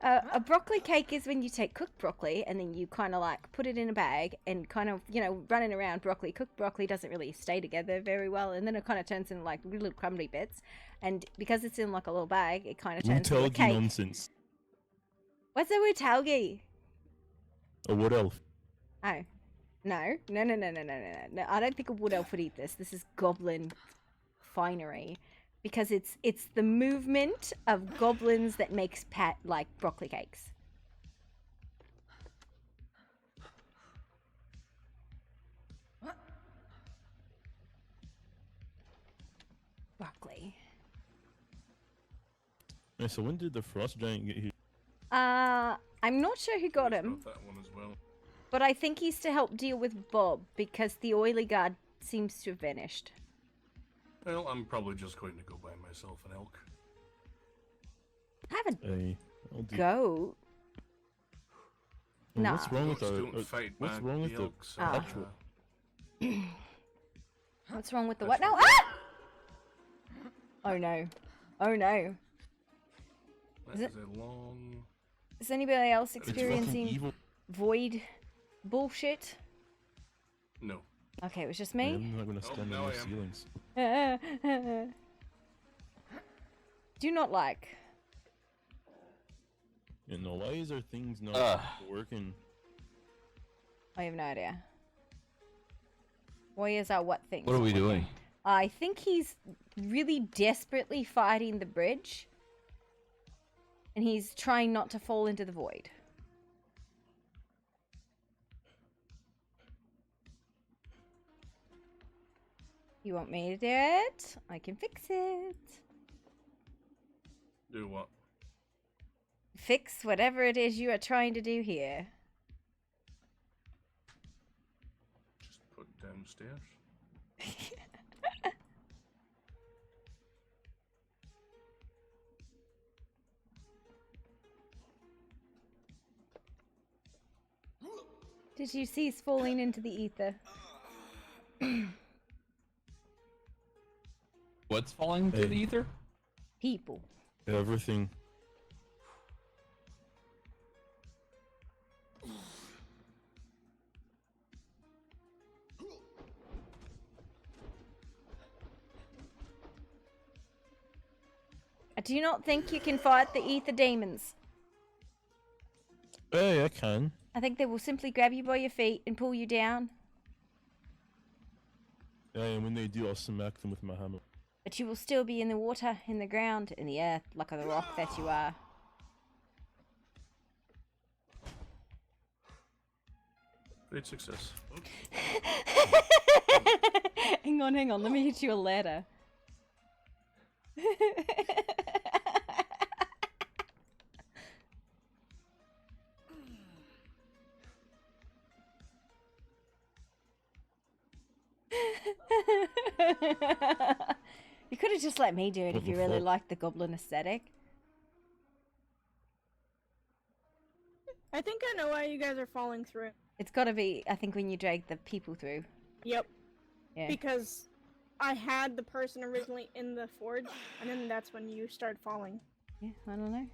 A broccoli cake is when you take cooked broccoli and then you kind of like put it in a bag and kind of, you know, running around broccoli. Cooked broccoli doesn't really stay together very well, and then it kind of turns into like little crumbly bits. And because it's in like a little bag, it kind of turns into a Utelgi cake. nonsense. What's a wutalgi? Or what else? Oh. No. No, I don't think a wood elf would eat this. This is goblin finery. Because it's the movement of goblins that makes like broccoli cakes. Broccoli. Hey, so when did the frost giant get here? I'm not sure who got him, Got that one as well. but I think he's to help deal with Bob because the oily guard seems to have vanished. Well, I'm probably just going to go buy myself an elk. Have a Hey, I'll do- goat. Well, Nah. What's wrong with Elks our? don't fight What's back, wrong with the the elks are, petrol? What's wrong with the what now? Ah! Oh no. Oh no. That is a long. Is anybody else It's fucking experiencing evil. void bullshit? No. Okay, it was just I me. am not gonna stand now on I those am. ceilings. Do not like. You know, why is our things not working? I have no idea. Why is our what thing? What are we doing? I think he's really desperately fighting the bridge. And he's trying not to fall into the void. You want me to do it? I can fix it. Do what? Fix whatever it is you are trying to do here. Just put downstairs. Did you cease falling into the ether? What's falling to the ether? People. Everything. I do not think you can fight the ether demons. Hey, I can. I think they will simply grab you by your feet and pull you down. Yeah, and when they do, I'll smack them with my hammer. But you will still be in the water, in the ground, in the earth, like the rock that you are. Great success. Hang on, let me hit you a ladder. You could have just let me do it if you really liked the goblin aesthetic. I think I know why you guys are falling through. It's gotta be, I think, when you drag the people through. Yep. Yeah. Because I had the person originally in the forge, and then that's when you started falling. Yeah, I don't know.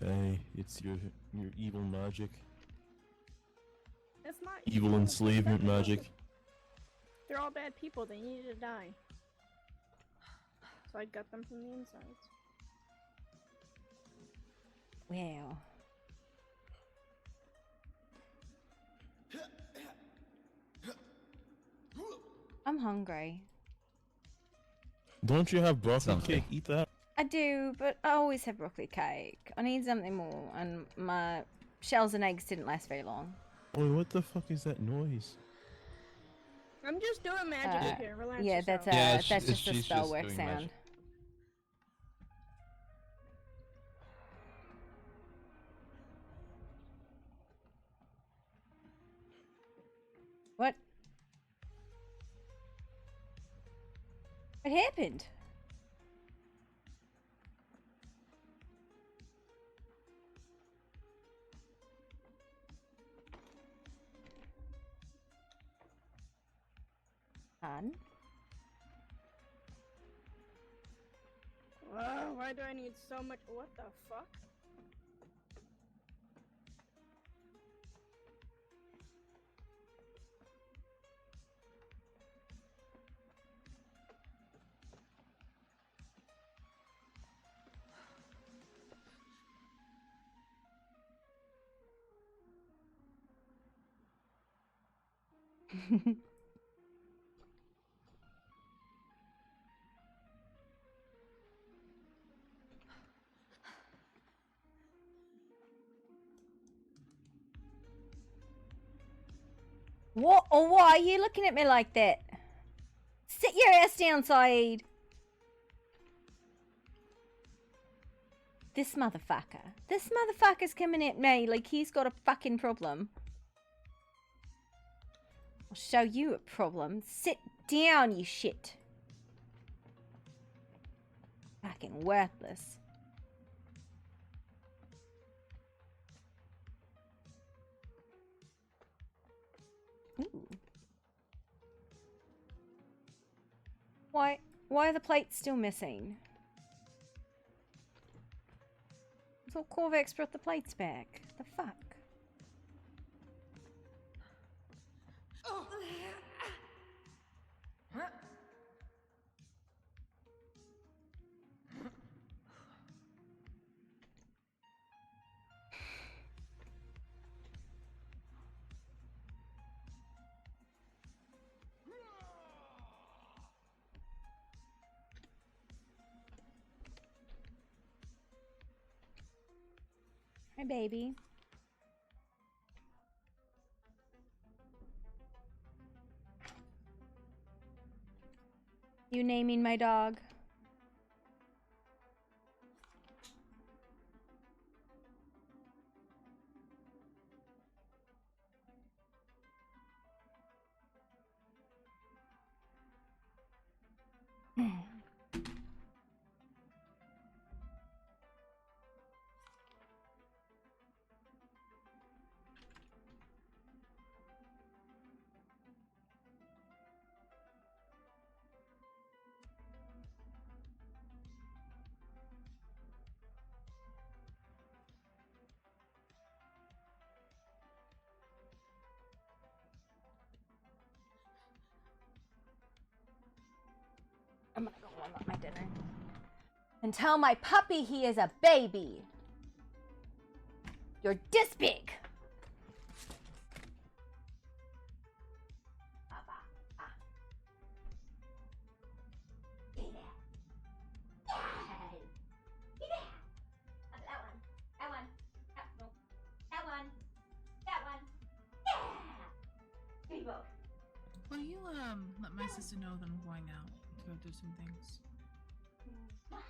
Hey, it's your evil magic. It's not Evil enslavement magic. They're all bad people. They needed to die. So I got them from the insides. Wow. I'm hungry. Don't you have broccoli cake? Eat that. I do, but I always have broccoli cake. I need something more, and my shells and eggs didn't last very long. Oi, what the fuck is that noise? I'm just doing magic here. Relax. Yeah, yourself. that's that's just a spell work doing sound. magic. What? What happened? On. Why do I need so much? What the fuck? What? Or why are you looking at me like that? Sit your ass down, Saeed. This motherfucker. This motherfucker's coming at me like he's got a fucking problem. I'll show you a problem. Sit down, you shit. Fucking worthless. Why are the plates still missing? I thought Corvex brought the plates back. The fuck? Hi, baby. You naming my dog? I'm gonna go warm up my dinner. And tell my puppy he is a baby. You're this big. Will you let my sister know that I'm going out to go do some things? Okay.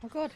Oh god.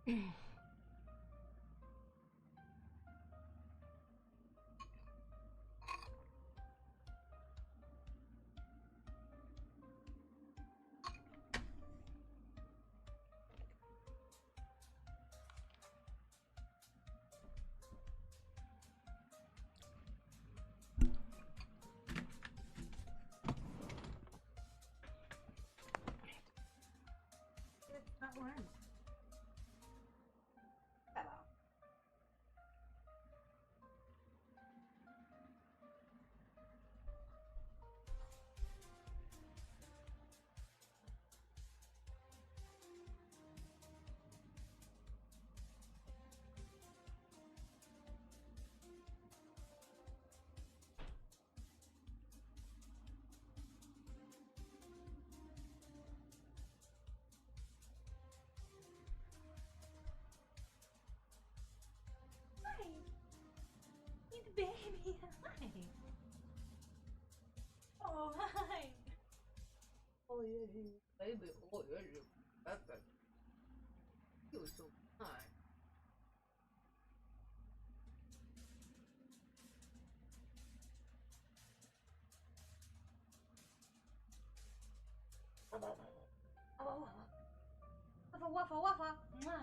Hi. You're the baby. Hi. Oh, hi. Oh yeah, baby. Oh yeah, baby. You're so fine. Waffle, waffle, waffle. Mwah.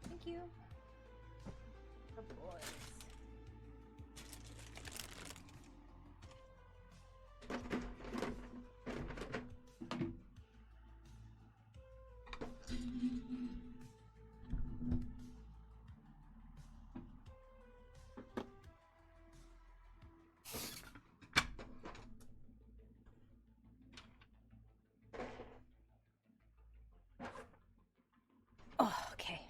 Thank you. Good boys. Oh, okay.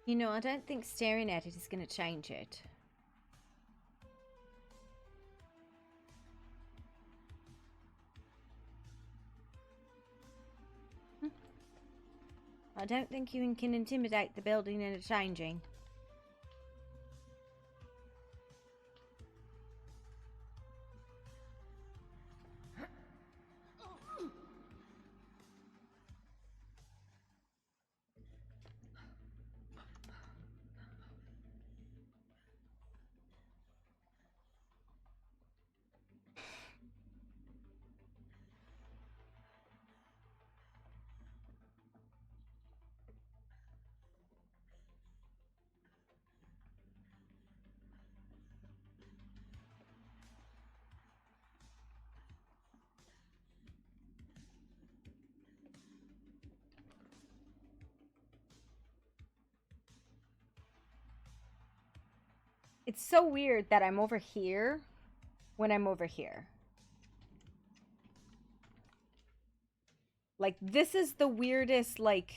You know, I don't think staring at it is going to change it. I don't think you can intimidate the building into changing. It's so weird that I'm over here when I'm over here. Like, this is the weirdest, like...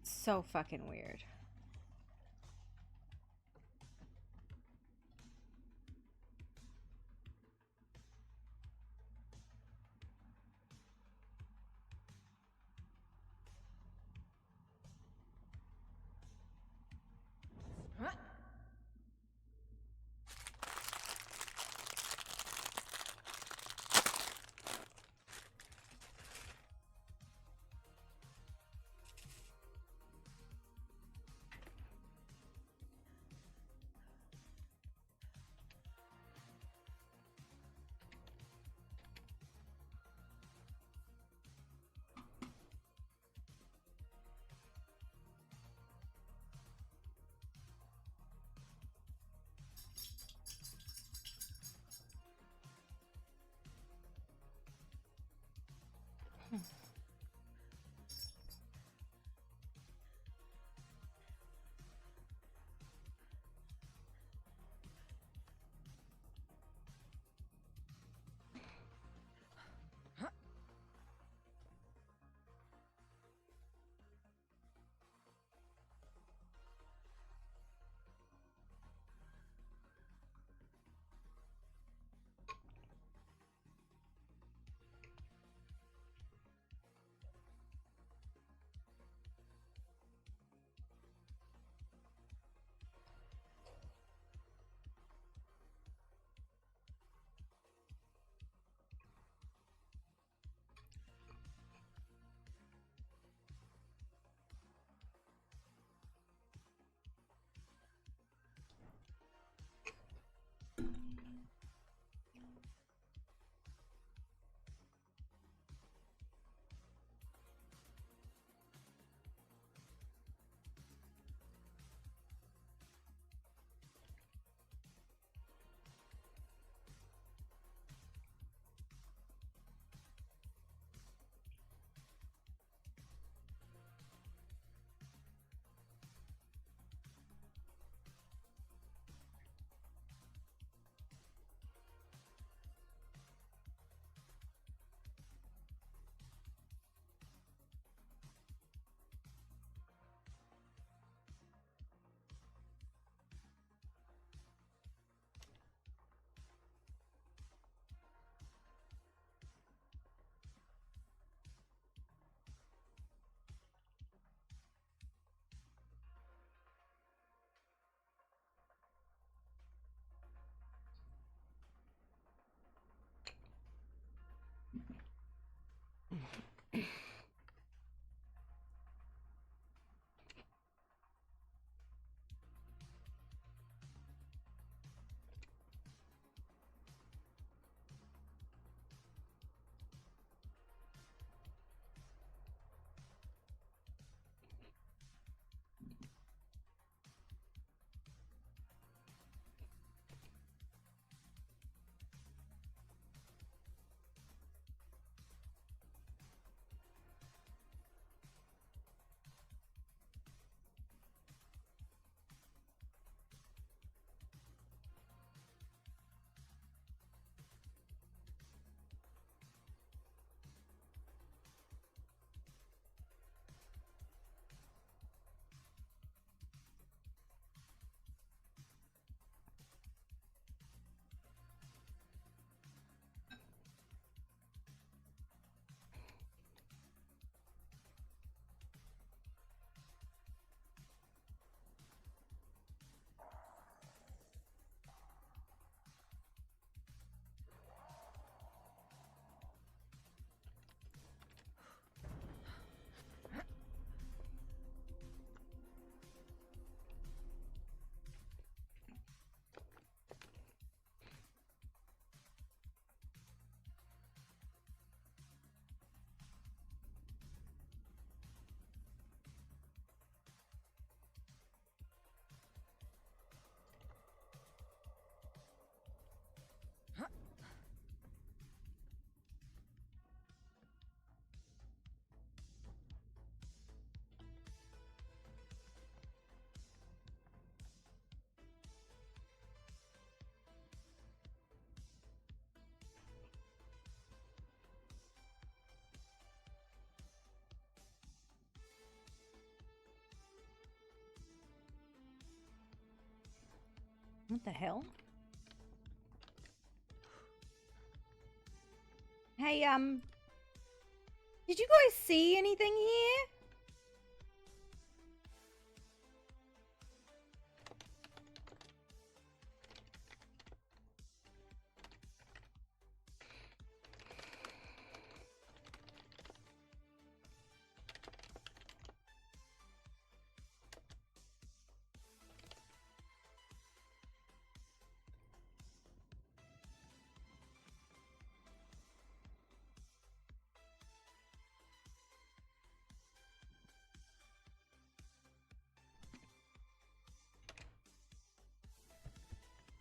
So fucking weird. What the hell? Hey, did you guys see anything here?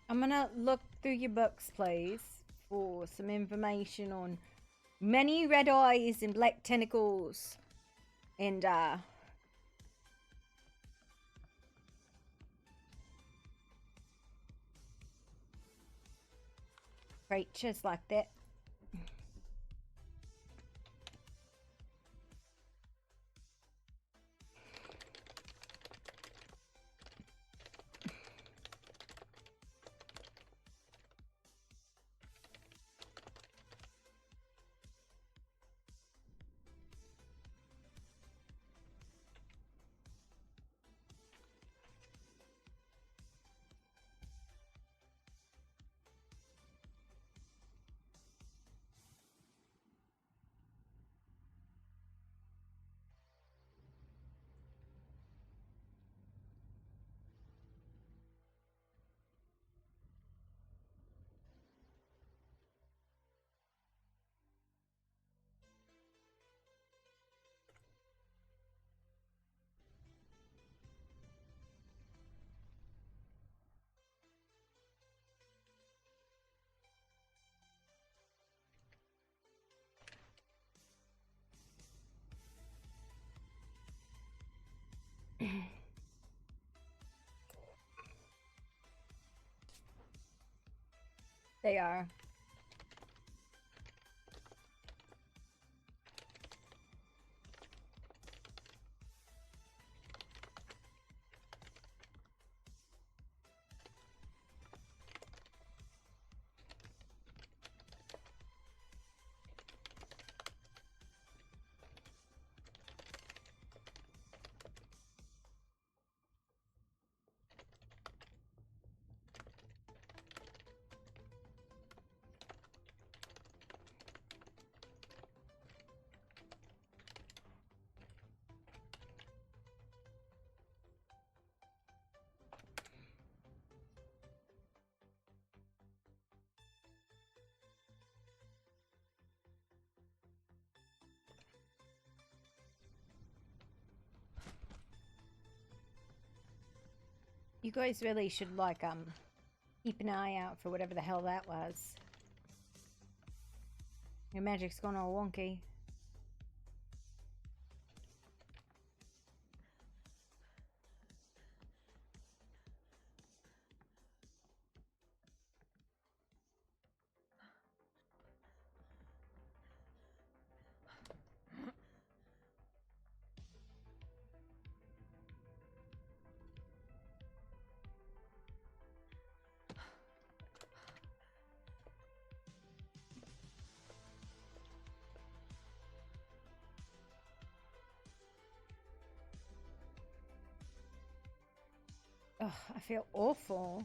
I'm gonna look through your books, please, for some information on many red eyes and black tentacles and creatures like that. They are. You guys really should like keep an eye out for whatever the hell that was. Your magic's gone all wonky. Ugh, I feel awful.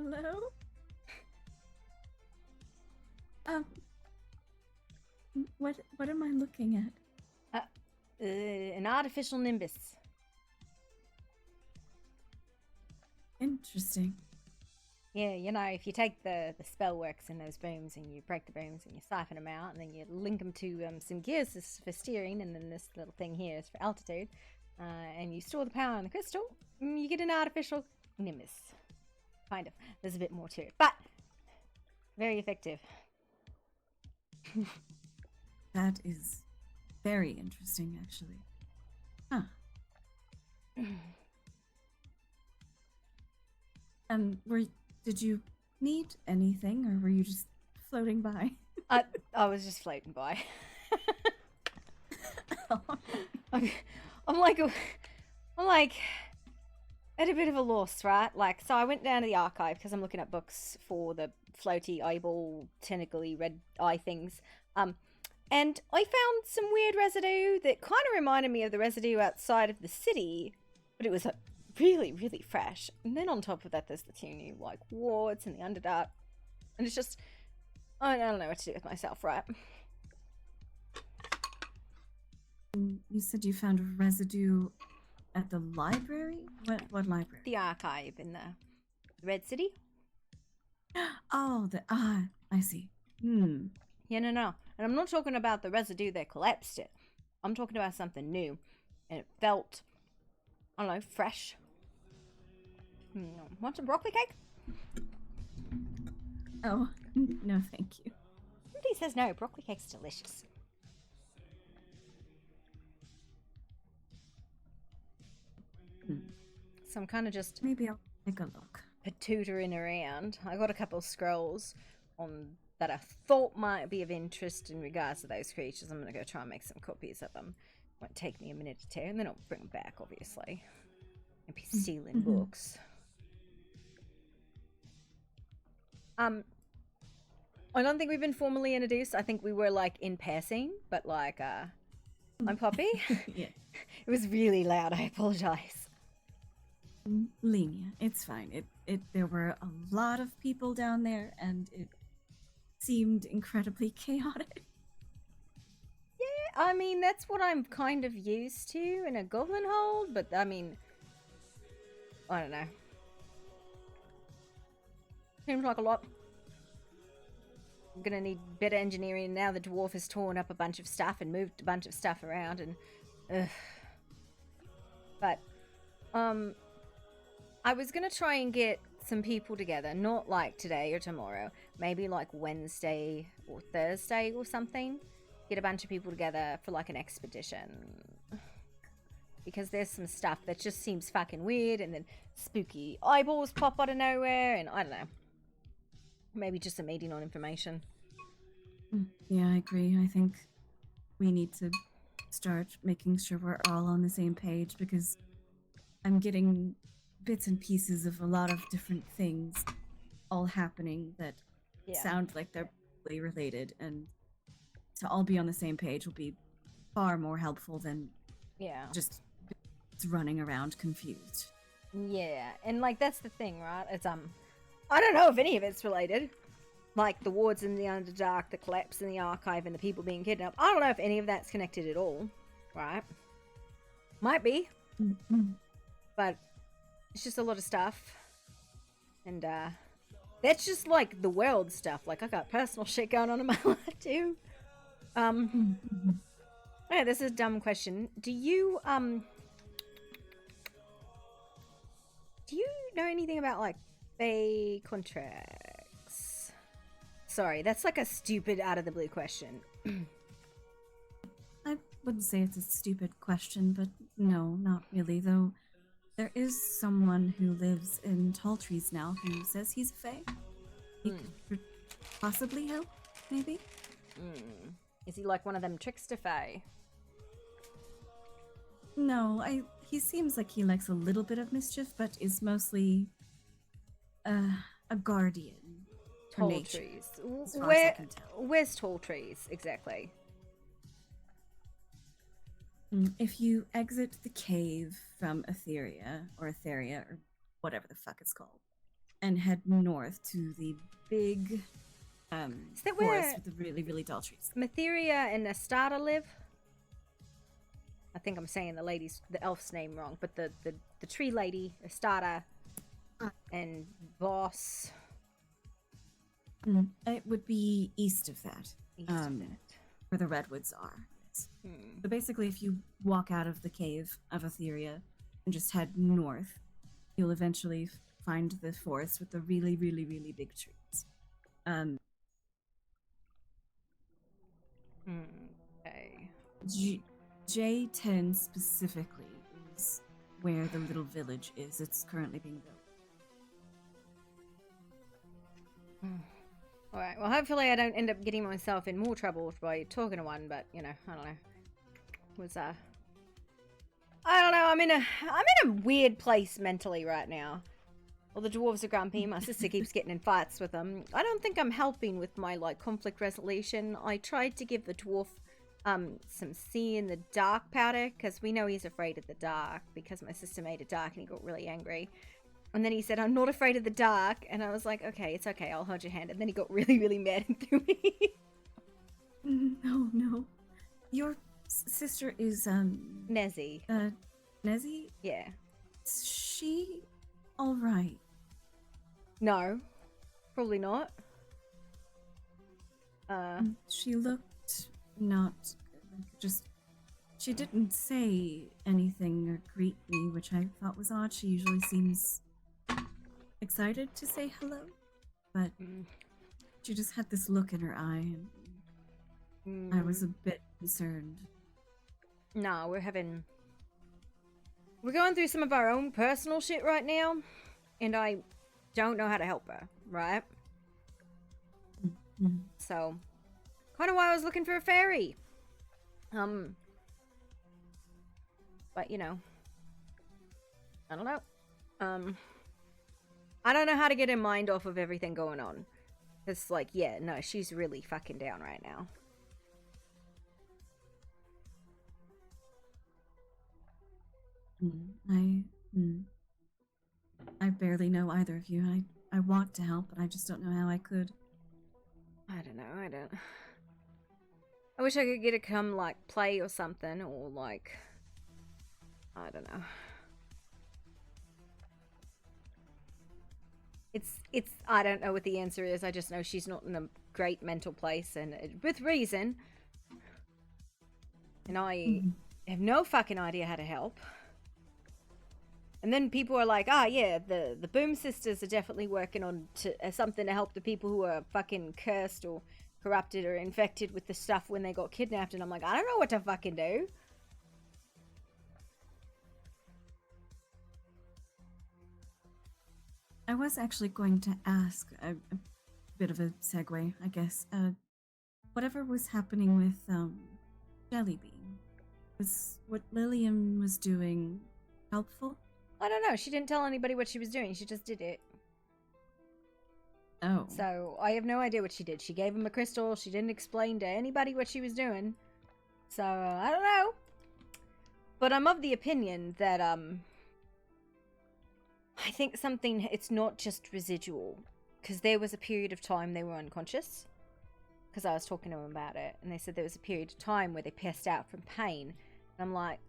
Hello? What am I looking at? An artificial nimbus. Interesting. Yeah, you know, if you take the spell works in those booms and you break the booms and you siphon them out and then you link them to some gears for steering, and then this little thing here is for altitude, and you store the power in the crystal, you get an artificial nimbus. Kind of. There's a bit more to it, but very effective. That is very interesting, actually. Huh. Did you need anything, or were you just floating by? I was just floating by. I'm like at a bit of a loss, right? Like, so I went down to the archive because I'm looking at books for the floaty eyeball, tentacly red eye things. And I found some weird residue that kind of reminded me of the residue outside of the city, but it was really, really fresh. And then on top of that, there's the two new like wards and the Underdark, and it's just I don't know what to do with myself, right? You said you found residue at the library? What library? The archive in the Red City. Oh, I see. Yeah, no. And I'm not talking about the residue that collapsed it. I'm talking about something new. And it felt, I don't know, fresh. Want some broccoli cake? Oh, no thank you. Somebody says no, broccoli cake's delicious. So I'm kind of just... Maybe I'll take a look. Patootering around. I got a couple of scrolls on that I thought might be of interest in regards to those creatures. I'm going to go try and make some copies of them. Won't take me a minute or two, and then I'll bring them back, obviously. And be stealing books. I don't think we've been formally introduced. I think we were like in passing, but like, I'm Poppy. Yeah. It was really loud. I apologize. Lenia, it's fine. There were a lot of people down there, and it seemed incredibly chaotic. Yeah, I mean, that's what I'm kind of used to in a goblin hold, but I mean, I don't know. Seems like a lot. I'm gonna need better engineering now. The dwarf has torn up a bunch of stuff and moved a bunch of stuff around, and but I was gonna try and get some people together, not like today or tomorrow, maybe like Wednesday or Thursday or something. Get a bunch of people together for like an expedition, because there's some stuff that just seems fucking weird, and then spooky eyeballs pop out of nowhere, and I don't know. Maybe just a meeting on information. Yeah, I agree. I think we need to start making sure we're all on the same page, because I'm getting bits and pieces of a lot of different things all happening that sound like they're really related, and to all be on the same page will be far more helpful than just running around confused. Yeah, and like that's the thing, right? It's I don't know if any of it's related. Like the wards in the Underdark, the collapse in the archive, and the people being kidnapped. I don't know if any of that's connected at all, right? Might be. But it's just a lot of stuff. And that's just like the world stuff. Like I got personal shit going on in my life too. Yeah, this is a dumb question. Do you know anything about like Bay contracts? Sorry, that's like a stupid out of the blue question. I wouldn't say it's a stupid question, but no, not really, though. There is someone who lives in Tall Trees now who says he's a fae. He could possibly help, maybe? Is he like one of them trickster fae? No, he seems like he likes a little bit of mischief, but is mostly a guardian. For Tall nature, Trees. as far as I can tell. Where's Tall Trees exactly? If you exit the cave from Etheria, or whatever the fuck it's called, and head north to the big Is that forest where with the really, really tall trees. Matheria and Astarta live? I think I'm saying the elf's name wrong, but the tree lady, Astarta, and Boss. It would be east of that. East of that. Where the redwoods are. Hmm. So basically, if you walk out of the cave of Etheria and just head north, you'll eventually find the forest with the really, really, really big trees. Okay. J10 specifically is where the little village is. It's currently being built. Alright, well hopefully I don't end up getting myself in more trouble by talking to one, but you know, I don't know. I don't know, I'm in a weird place mentally right now. Well, the dwarves are grumpy, my sister keeps getting in fights with them. I don't think I'm helping with my conflict resolution. I tried to give the dwarf some see in the dark powder, because we know he's afraid of the dark, because my sister made it dark and he got really angry. And then he said, I'm not afraid of the dark. And I was like, okay, it's okay, I'll hold your hand. And then he got really, really mad and threw me. No. Your sister is, Nezzy. Nezzy? Yeah. Is she alright? No. Probably not. She looked not just... She didn't say anything or greet me, which I thought was odd. She usually seems excited to say hello, but she just had this look in her eye, and I was a bit concerned. No, we're going through some of our own personal shit right now, and I don't know how to help her, right? So, kind of why I was looking for a fairy. But you know, I don't know. I don't know how to get her mind off of everything going on. It's like, yeah, no, she's really fucking down right now. I barely know either of you. I want to help, but I just don't know how I could. I don't know, I wish I could get her come, play or something, or I don't know. It's I don't know what the answer is. I just know she's not in a great mental place, and with reason. And I have no fucking idea how to help. And then people are like, yeah, the Boom Sisters are definitely working on something to help the people who are fucking cursed or corrupted or infected with the stuff when they got kidnapped. And I'm like, I don't know what to fucking do. I was actually going to ask a bit of a segue, I guess. Whatever was happening with Jellybean, was what Lillian was doing helpful? I don't know. She didn't tell anybody what she was doing. She just did it. Oh. So I have no idea what she did. She gave him a crystal. She didn't explain to anybody what she was doing. So I don't know. But I'm of the opinion that I think it's not just residual, because there was a period of time they were unconscious, because I was talking to them about it, and they said there was a period of time where they passed out from pain. And I'm like,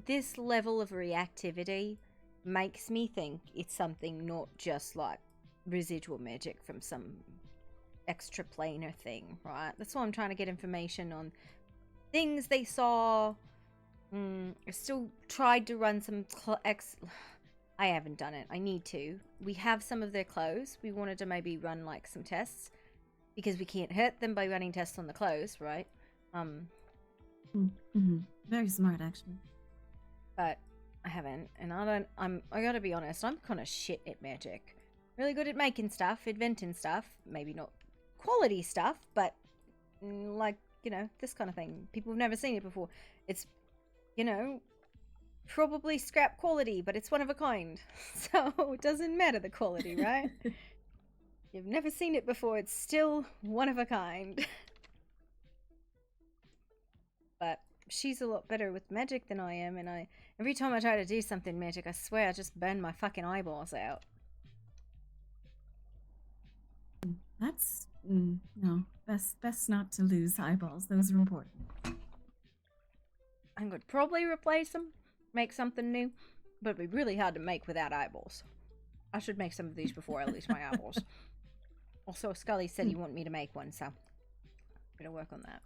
this level of reactivity makes me think it's something not just residual magic from some extraplanar thing, right? That's why I'm trying to get information on things they saw. I still tried to run some I haven't done it. I need to. We have some of their clothes. We wanted to maybe run some tests, because we can't hurt them by running tests on the clothes, right? Very smart, actually. But I haven't, and I gotta be honest, I'm kind of shit at magic. Really good at making stuff, inventing stuff, maybe not quality stuff, but this kind of thing. People have never seen it before. It's, probably scrap quality, but it's one of a kind. So it doesn't matter the quality, right? You've never seen it before, it's still one of a kind. But she's a lot better with magic than I am, and every time I try to do something magic, I swear I just burn my fucking eyeballs out. No, best not to lose eyeballs. Those are important. I could probably replace them, make something new, but it'd be really hard to make without eyeballs. I should make some of these before I lose my eyeballs. Also, Scully said he wanted me to make one, so better work on that.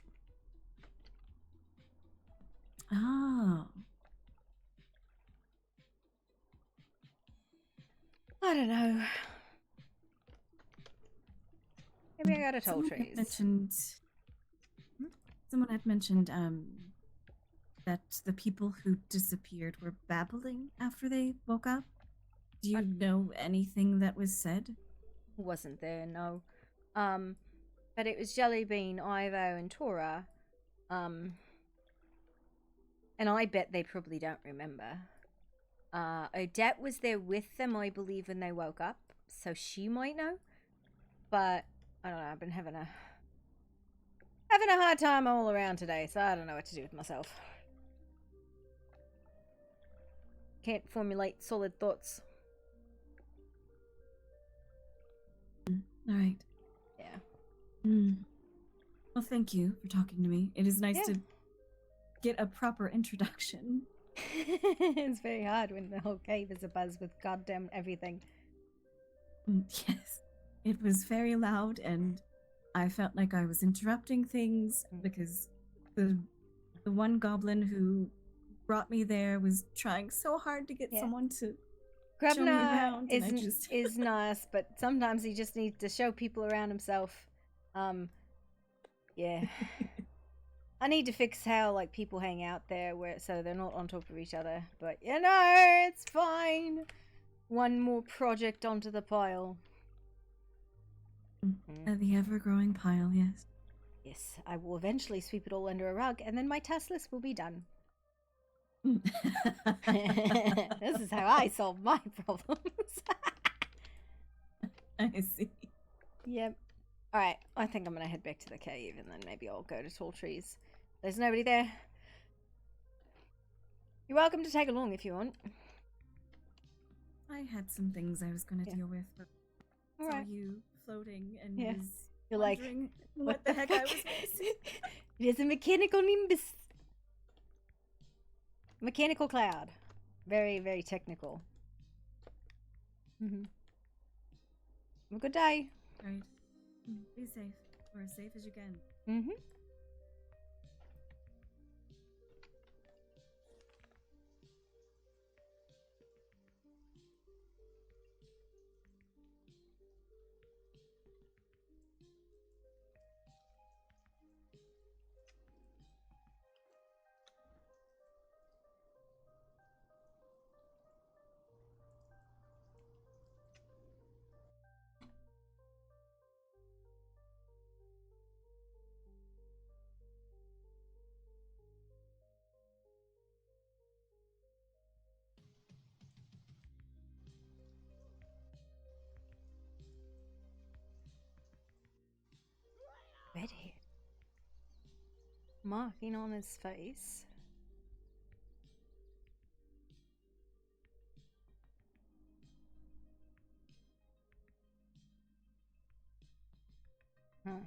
Oh. I don't know. Maybe I got a toll trees. Someone had mentioned that the people who disappeared were babbling after they woke up. Do you know anything that was said? Wasn't there, no. But it was Jellybean, Ivo, and Tora. And I bet they probably don't remember. Odette was there with them, I believe, when they woke up, so she might know. But I don't know. I've been having a hard time all around today, so I don't know what to do with myself. Can't formulate solid thoughts. All right. Yeah. Well, thank you for talking to me. It is nice to get a proper introduction. It's very hard when the whole cave is abuzz with goddamn everything. Yes. It was very loud, and I felt like I was interrupting things because the one goblin who brought me there was trying so hard to get someone to show me around. Grubner is nice, but sometimes he just needs to show people around himself. Yeah. I need to fix how like people hang out there so they're not on top of each other. But you know, it's fine. One more project onto the pile. The ever-growing pile, yes. Yes, I will eventually sweep it all under a rug, and then my task list will be done. This is how I solve my problems. I see. Yep. Alright, I think I'm gonna head back to the cave, and then maybe I'll go to Tall Trees. There's nobody there. You're welcome to tag along if you want. I had some things I was going to deal with, but saw you floating and was You're like, wondering what the heck I was missing. It is a mechanical nimbus. Mechanical cloud. Very, very technical. Have a good day. Right. Be safe. Or as safe as you can. Redhead. Marking on his face. Huh.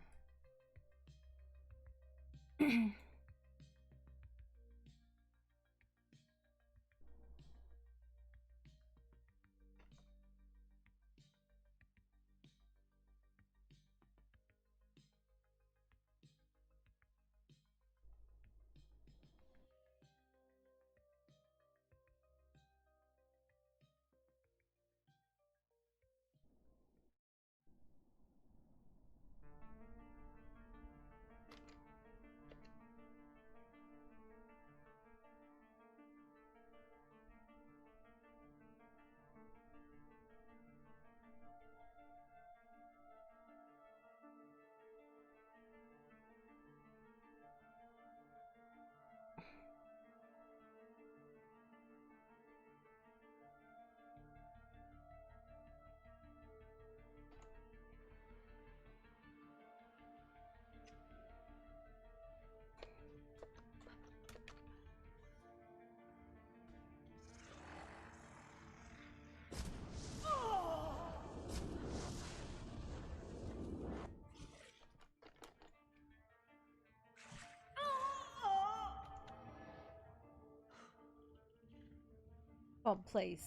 Oh, please.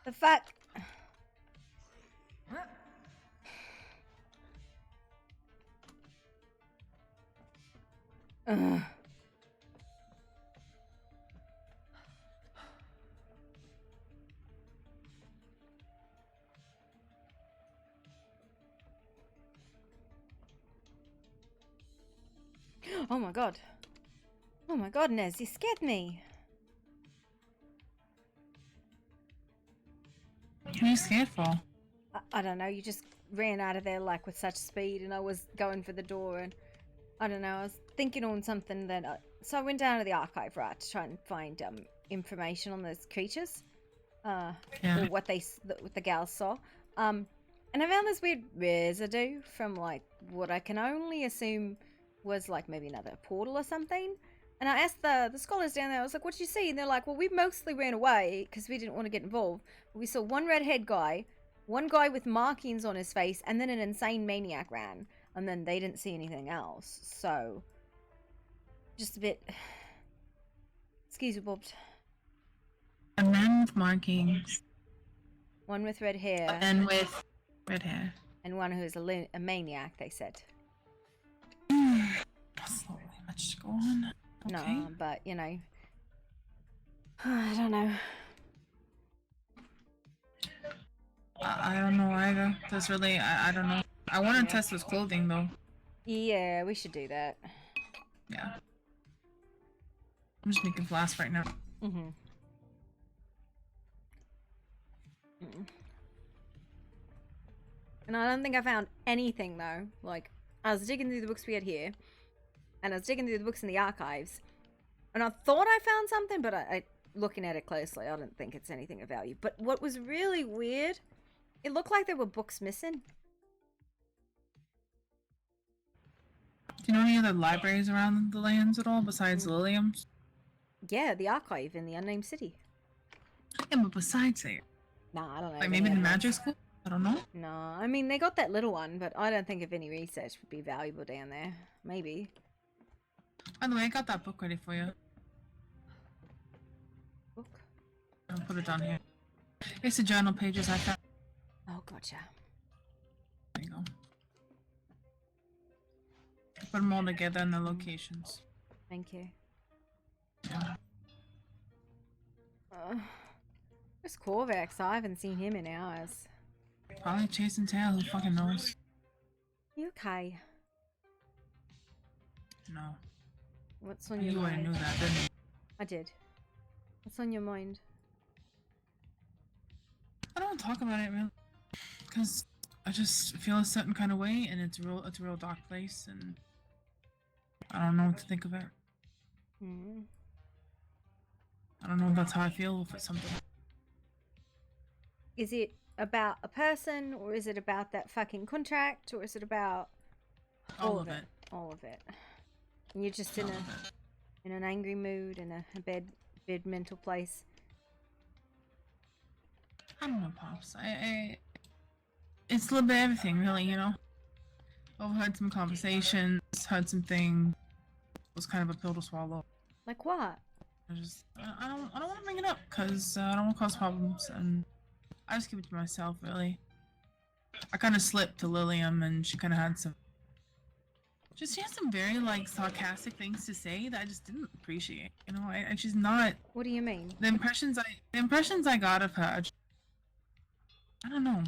The fact. Ugh. Oh my god. Oh my god, Nez, you scared me. What are you scared for? I don't know, you just ran out of there like with such speed and I was going for the door and I don't know, I was thinking on something that so I went down to the archive, right, to try and find information on those creatures. Or what the gals saw. And I found this weird residue from like what I can only assume was like maybe another portal or something. And I asked the scholars down there, I was like, what did you see? And they're like, well, we mostly ran away because we didn't want to get involved. We saw one redhead guy, one guy with markings on his face, and then an insane maniac ran. And then they didn't see anything else. So, just a bit... Excuse me, Bob. A man with markings. One with red hair. And with red hair. And one who's a maniac, they said. That's not really much to go on. Okay. No, but, you know. I don't know. I don't know either. There's really, I don't know. I want to test his clothing though. Yeah, we should do that. Yeah. I'm just making flasks right now. Mm-hmm. And I don't think I found anything though. Like, I was digging through the books we had here, and I was digging through the books in the archives, and I thought I found something, but I looking at it closely, I don't think it's anything of value. But what was really weird, it looked like there were books missing. Do you know any other libraries around the lands at all besides Lilium's? Yeah, the archive in the Unnamed City. Yeah, but besides it. Nah, I don't know. Like maybe the magic school? I don't know. No, I mean, they got that little one, but I don't think if any research would be valuable down there. Maybe. By the way, I got that book ready for you. Book? I'll put it down here. It's the journal pages I found. Oh, gotcha. There you go. Put them all together in the locations. Thank you. Yeah. Where's Corvax? I haven't seen him in hours. Probably chasing tail, who fucking knows? You okay? No. What's on your You already mind? knew that, didn't you? I did. What's on your mind? I don't talk about it really, because I just feel a certain kind of way, and it's a real dark place, and I don't know what to think of it. Hmm. I don't know if that's how I feel, if it's something. Is it about a person, or is it about that fucking contract, or is it about All of it. All of it. And you're just in an angry mood, in a bad mental place. I don't know, Pops. It's a little bit of everything, really, you know? Overheard some conversations, heard some things. It was kind of a pill to swallow. Like what? I don't want to bring it up, because I don't want to cause problems, and I just keep it to myself, really. I kind of slipped to Lilium, and she kind of had some... she had some very, like, sarcastic things to say that I just didn't appreciate, you know? And she's not... What do you mean? The impressions I got of her, I don't know.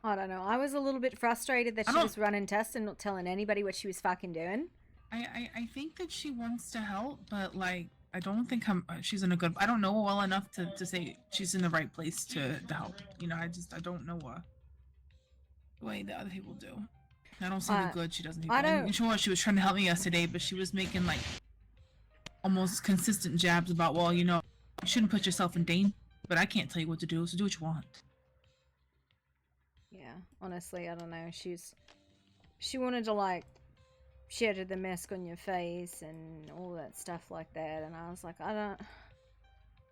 I don't know. I was a little bit frustrated that she was running tests and not telling anybody what she was fucking doing. I think that she wants to help, but, like, I don't think she's in a good... I don't know her well enough to say she's in the right place to help. You know, I don't know her the way that other people do. I don't see the good she doesn't do. I'm sure she was trying to help me yesterday, but she was making, like, almost consistent jabs about, well, you know, you shouldn't put yourself in danger, but I can't tell you what to do, so do what you want. Yeah, honestly, I don't know. She wanted to, like, shatter the mask on your face and all that stuff like that, and I was like, I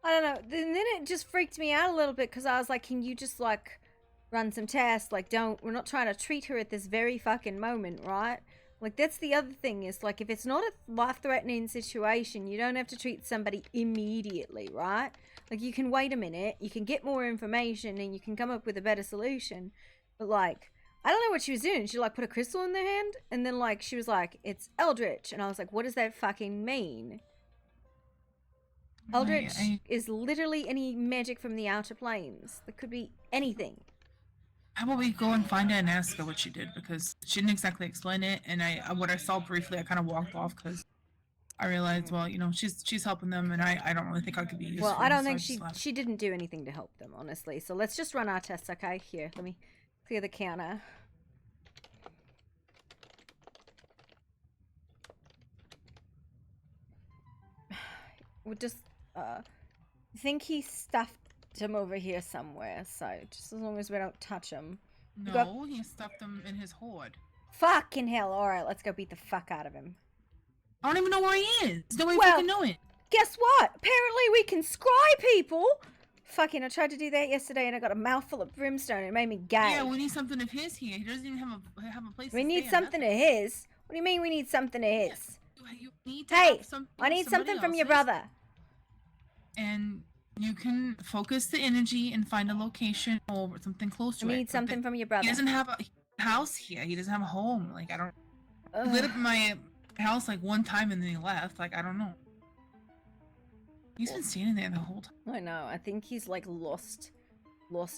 don't know. Then it just freaked me out a little bit, because I was like, can you just, like, run some tests? Like, we're not trying to treat her at this very fucking moment, right? Like, that's the other thing is, like, if it's not a life-threatening situation, you don't have to treat somebody immediately, right? Like, you can wait a minute, you can get more information, and you can come up with a better solution. But, like, I don't know what she was doing. She, like, put a crystal in their hand, and then, like, she was like, it's Eldritch. And I was like, what does that fucking mean? Eldritch is literally any magic from the outer planes. That could be anything. How about we go and find her and ask her what she did, because she didn't exactly explain it, and what I saw briefly, I kind of walked off because I realized, well, you know, she's helping them, and I don't really think I could be useful. Well, I don't so think just left. she didn't do anything to help them, honestly. So let's just run our tests, okay? Here, let me clear the counter. We'll just, I think he stuffed him over here somewhere, so just as long as we don't touch him. No, he stuffed them in his hoard. Fucking hell, alright, let's go beat the fuck out of him. I don't even know where he is. There's no way Well, fucking know it. Guess what? Apparently we can scry people! Fucking, I tried to do that yesterday and I got a mouthful of brimstone and it made me gag. Yeah, we need something of his here. He doesn't even have a place We to need stay. something of his? What do you mean we need something of his? You need to Hey, have something I need somebody something from your else's, brother. And you can focus the energy and find a location or something close to I it. need something from your brother. He doesn't have a house here. He doesn't have a home. Like, I don't... He lit up my house like one time and then he left. Like, I don't know. He's been standing there the whole time. I know, I think he's like lost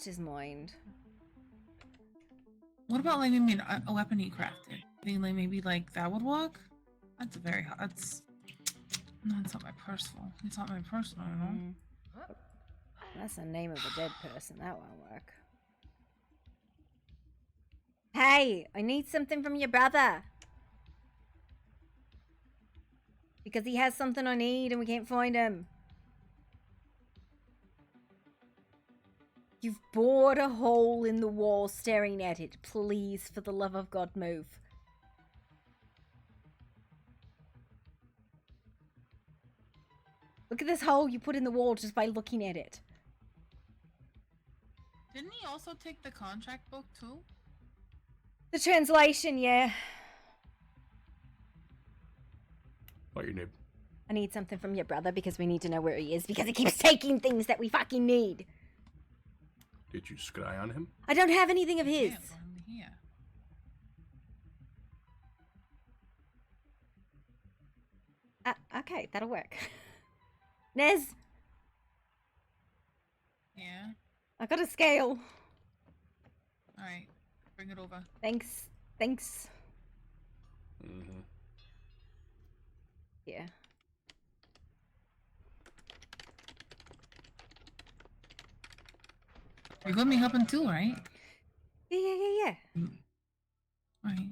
his mind. What about like maybe a weapon he crafted? Maybe like that would work? That's that's... No, it's not my personal. It's not my personal, you know? That's the name of a dead person. That won't work. Hey, I need something from your brother. Because he has something I need and we can't find him. You've bored a hole in the wall staring at it. Please, for the love of God, move. Look at this hole you put in the wall just by looking at it. Didn't he also take the contract book too? The translation, yeah. What you need? I need something from your brother because we need to know where he is because he keeps taking things that we fucking need. Did you scry on him? I don't have anything of his. Okay, that'll work. Nez, Yeah. I got a scale. Alright. Bring it over. Thanks. Thanks. Mm-hmm. Yeah. You're gonna be helping too, right? Yeah. Alright.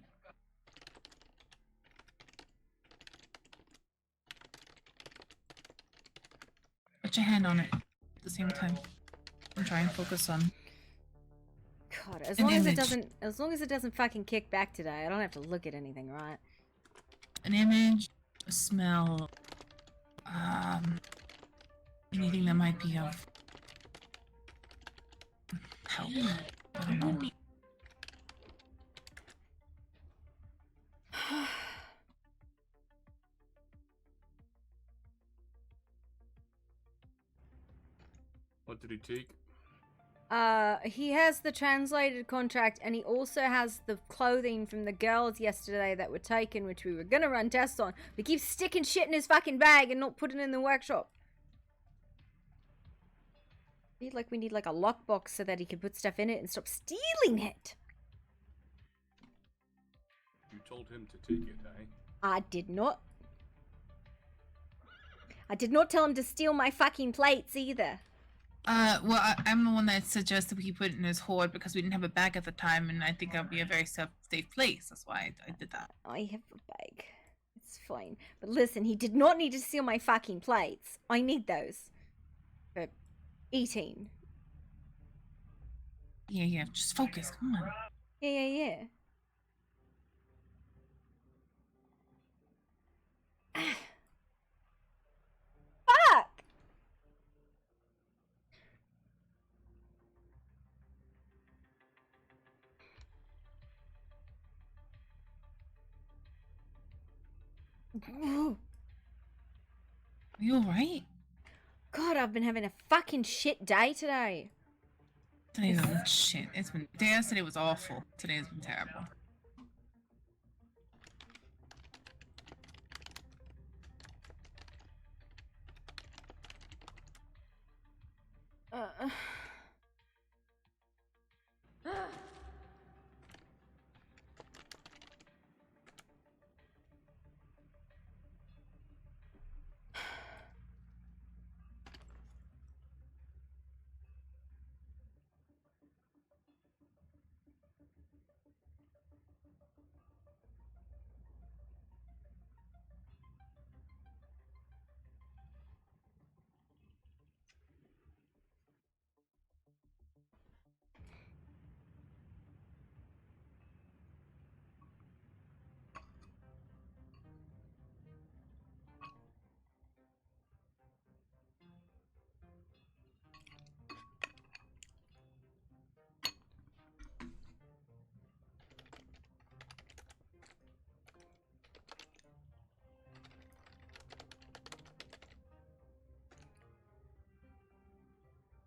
Put your hand on it at the same time. And try and focus on... God, as An long image. as it doesn't fucking kick back today, I don't have to look at anything, right? An image, a smell, anything that might be of help. I don't know. What did he take? He has the translated contract and he also has the clothing from the girls yesterday that were taken, which we were gonna run tests on. We keep sticking shit in his fucking bag and not putting it in the workshop. We need like a lockbox so that he can put stuff in it and stop stealing it. You told him to take it, eh? I did not. I did not tell him to steal my fucking plates either. Well, I'm the one that suggested we put it in his hoard because we didn't have a bag at the time, and I think that'd be a very safe place. That's why I did that. I have a bag. It's fine. But listen, he did not need to steal my fucking plates. I need those. For eating. Yeah, just focus. Come on. Yeah. Fuck! Are you alright? God, I've been having a fucking shit day today. Today's been shit. It's been. Yesterday was awful. Today has been terrible. Uh.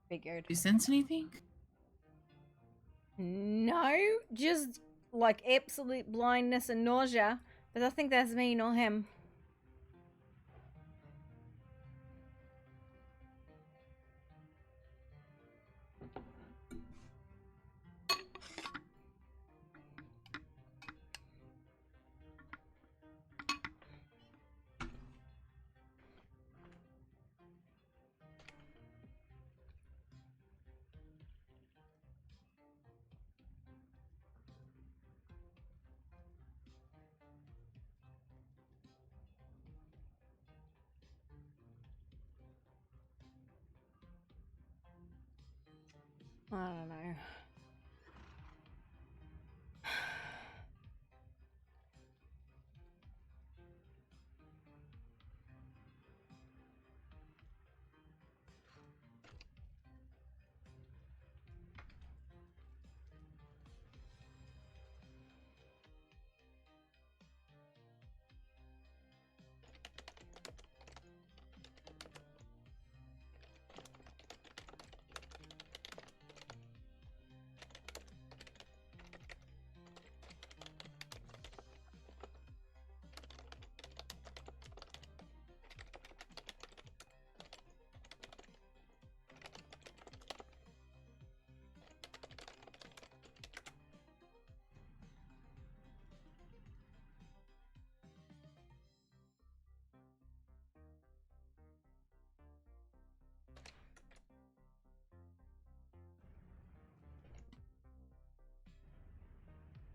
Figured. You sense anything? No, just like absolute blindness and nausea. But I think that's me, not him. I don't know.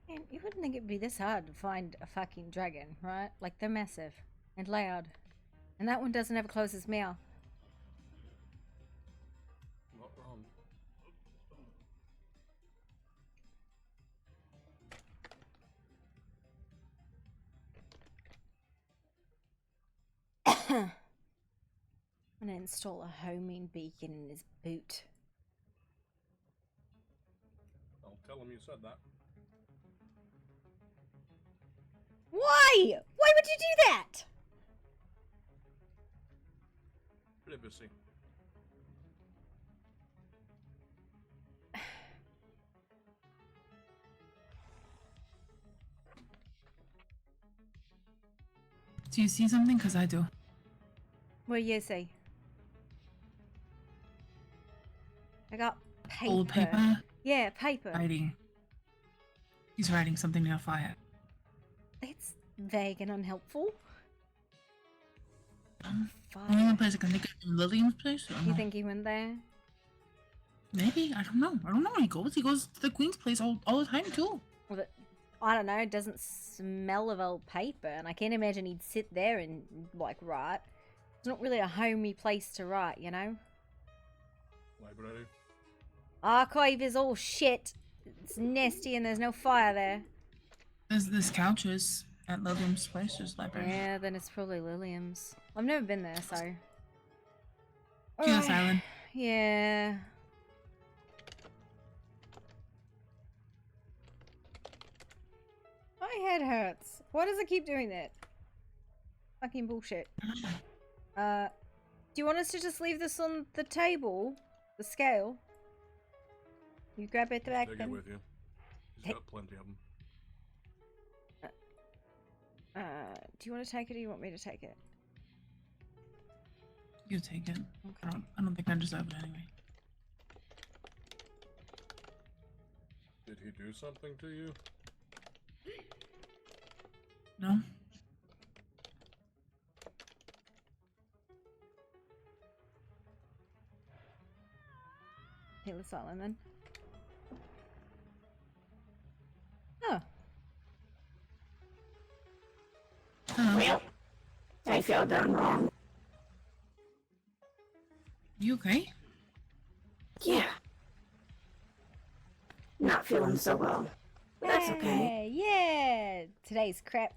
Man, you wouldn't think it'd be this hard to find a fucking dragon, right? Like, they're massive and loud. And that one doesn't ever close his mouth. Not wrong. I'm gonna install a homing beacon in his boot. I'll tell him you said that. Why? Why would you do that? Privacy. Do you see something? Because I do. What do you see? I got paper. Old paper? Yeah, paper. Writing. He's writing something near a fire. That's vague and unhelpful. The only place I can think of is Lillian's place. I don't You know. think he went there? Maybe. I don't know. I don't know where he goes. He goes to the Queen's place all the time, too. Well, I don't know. It doesn't smell of old paper, and I can't imagine he'd sit there and, like, write. It's not really a homey place to write, you know? Library. Archive is all shit. It's nasty and there's no fire there. There's couches at Lillian's place. There's library. Yeah, then it's probably Lillian's. I've never been there, so... Chaos Island. Yeah. My head hurts. Why does it keep doing that? Fucking bullshit. Do you want us to just leave this on the table? The scale? You grab it back Take then. it with you. He's got plenty of them. Do you want to take it or you want me to take it? You take it. I don't think I deserve it anyway. Did he do something to you? No? Healess Island then. Oh. Well, I fell down wrong. You okay? Yeah. Not feeling so well. But that's okay. Yeah. Today's crap.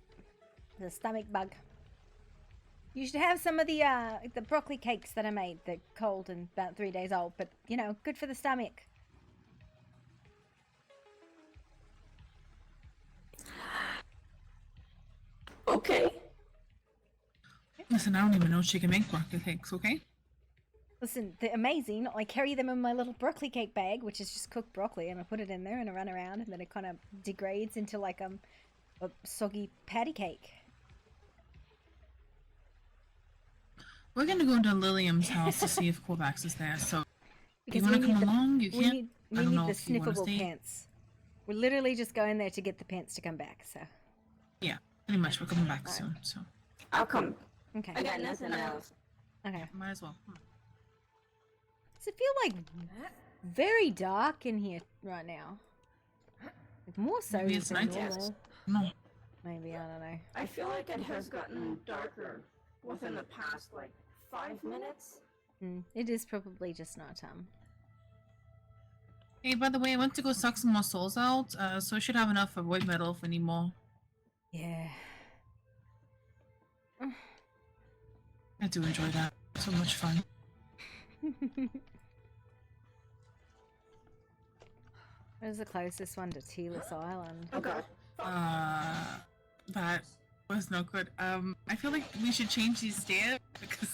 The stomach bug. You should have some of the broccoli cakes that I made. They're cold and about 3 days old, but you know, good for the stomach. Okay. Listen, I don't even know she can make broccoli cakes, okay? Listen, they're amazing. I carry them in my little broccoli cake bag, which is just cooked broccoli, and I put it in there and I run around, and then it kind of degrades into like a soggy patty cake. We're gonna go to Lilium's house to see if Kovacs is there, so Because you wanna we come need along? You we can't? need, I we don't need know the if you wanna sniffable stay. pants. We're literally just going there to get the pants to come back, so. Yeah, pretty much. We're coming back soon, so. I'll come. Okay. I got nothing else. Okay. Might as well. Does it feel like very dark in here right now? Like more so Maybe it's than nighttime. normal. No. Maybe, I don't know. I feel like it has gotten darker within the past, like, 5 minutes. It is probably just nighttime. Hey, by the way, I went to go suck some more souls out, so I should have enough for white metal if we need more. Yeah. I do enjoy that. So much fun. Where's the closest one to Tealess Island? Oh god. That was no good. I feel like we should change these stairs because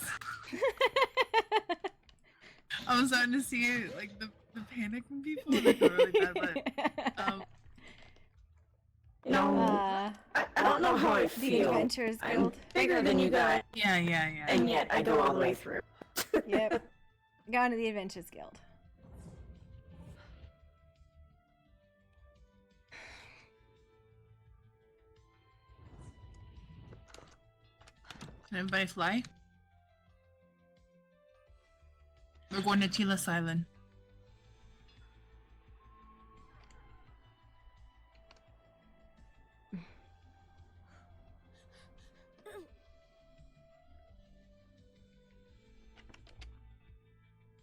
I'm starting to see like the panic from people. And I feel really bad, but No, I don't know how I The feel. Adventurers I'm Guild. bigger than you guys, yeah. and yet I go all the way through. Yep. Going to the Adventurers Guild. Can everybody fly? We're going to Tealess Island.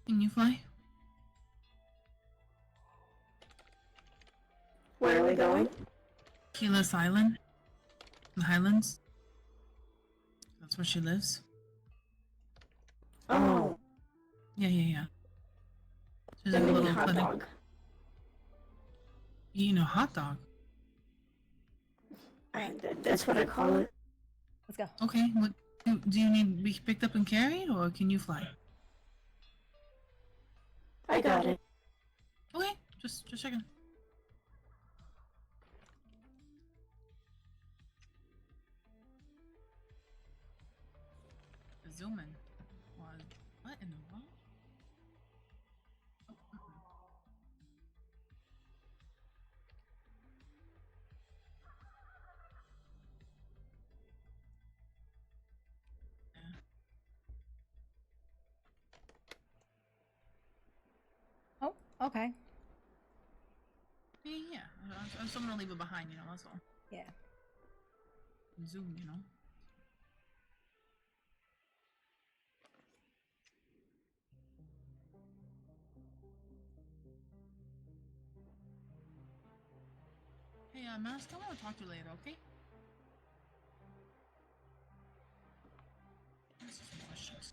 Can you fly? Where are we going? Tealess Island? The Highlands? That's where she lives? Oh, Yeah. She's the in a mini little hot clinic. dog. You eating a hot dog? That's what I call it. Let's go. Okay, what do you need to be picked up and carried, or can you fly? I got it. Okay, just checking. Zoom in. What in the world? Oh, okay. Yeah. I just don't want to leave it behind, that's all. Yeah. Zoom, Hey, Mask, I want to talk to you later, okay? This is malicious.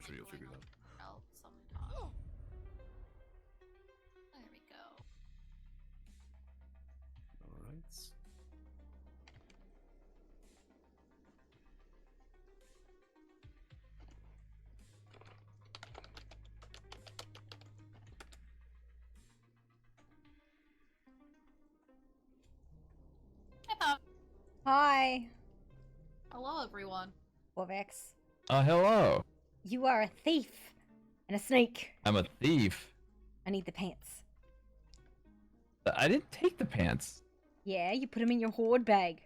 sure you'll figure it out. Help sometime. There we go. Alright. Hi. Hello, everyone. Corvex. Hello. You are a thief and a snake. I'm a thief. I need the pants. I didn't take the pants. Yeah, you put them in your hoard bag.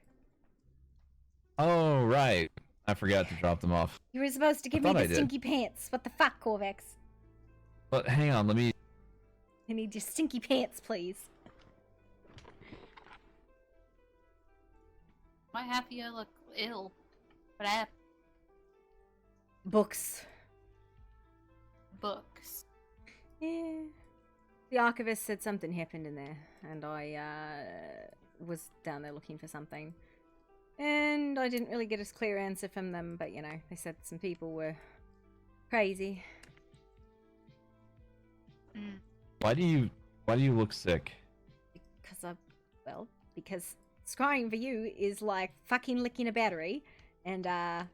Oh, right. I forgot to drop them off. You were supposed to give me thought I the did. stinky pants. What the fuck, Corvex? But hang on, let me... I need your stinky pants, please. Why have you look ill? What happened? Books. Books. Yeah. The archivist said something happened in there, and I was down there looking for something. And I didn't really get a clear answer from them, but you know, they said some people were crazy. Why do you look sick? Because scrying for you is like fucking licking a battery, and on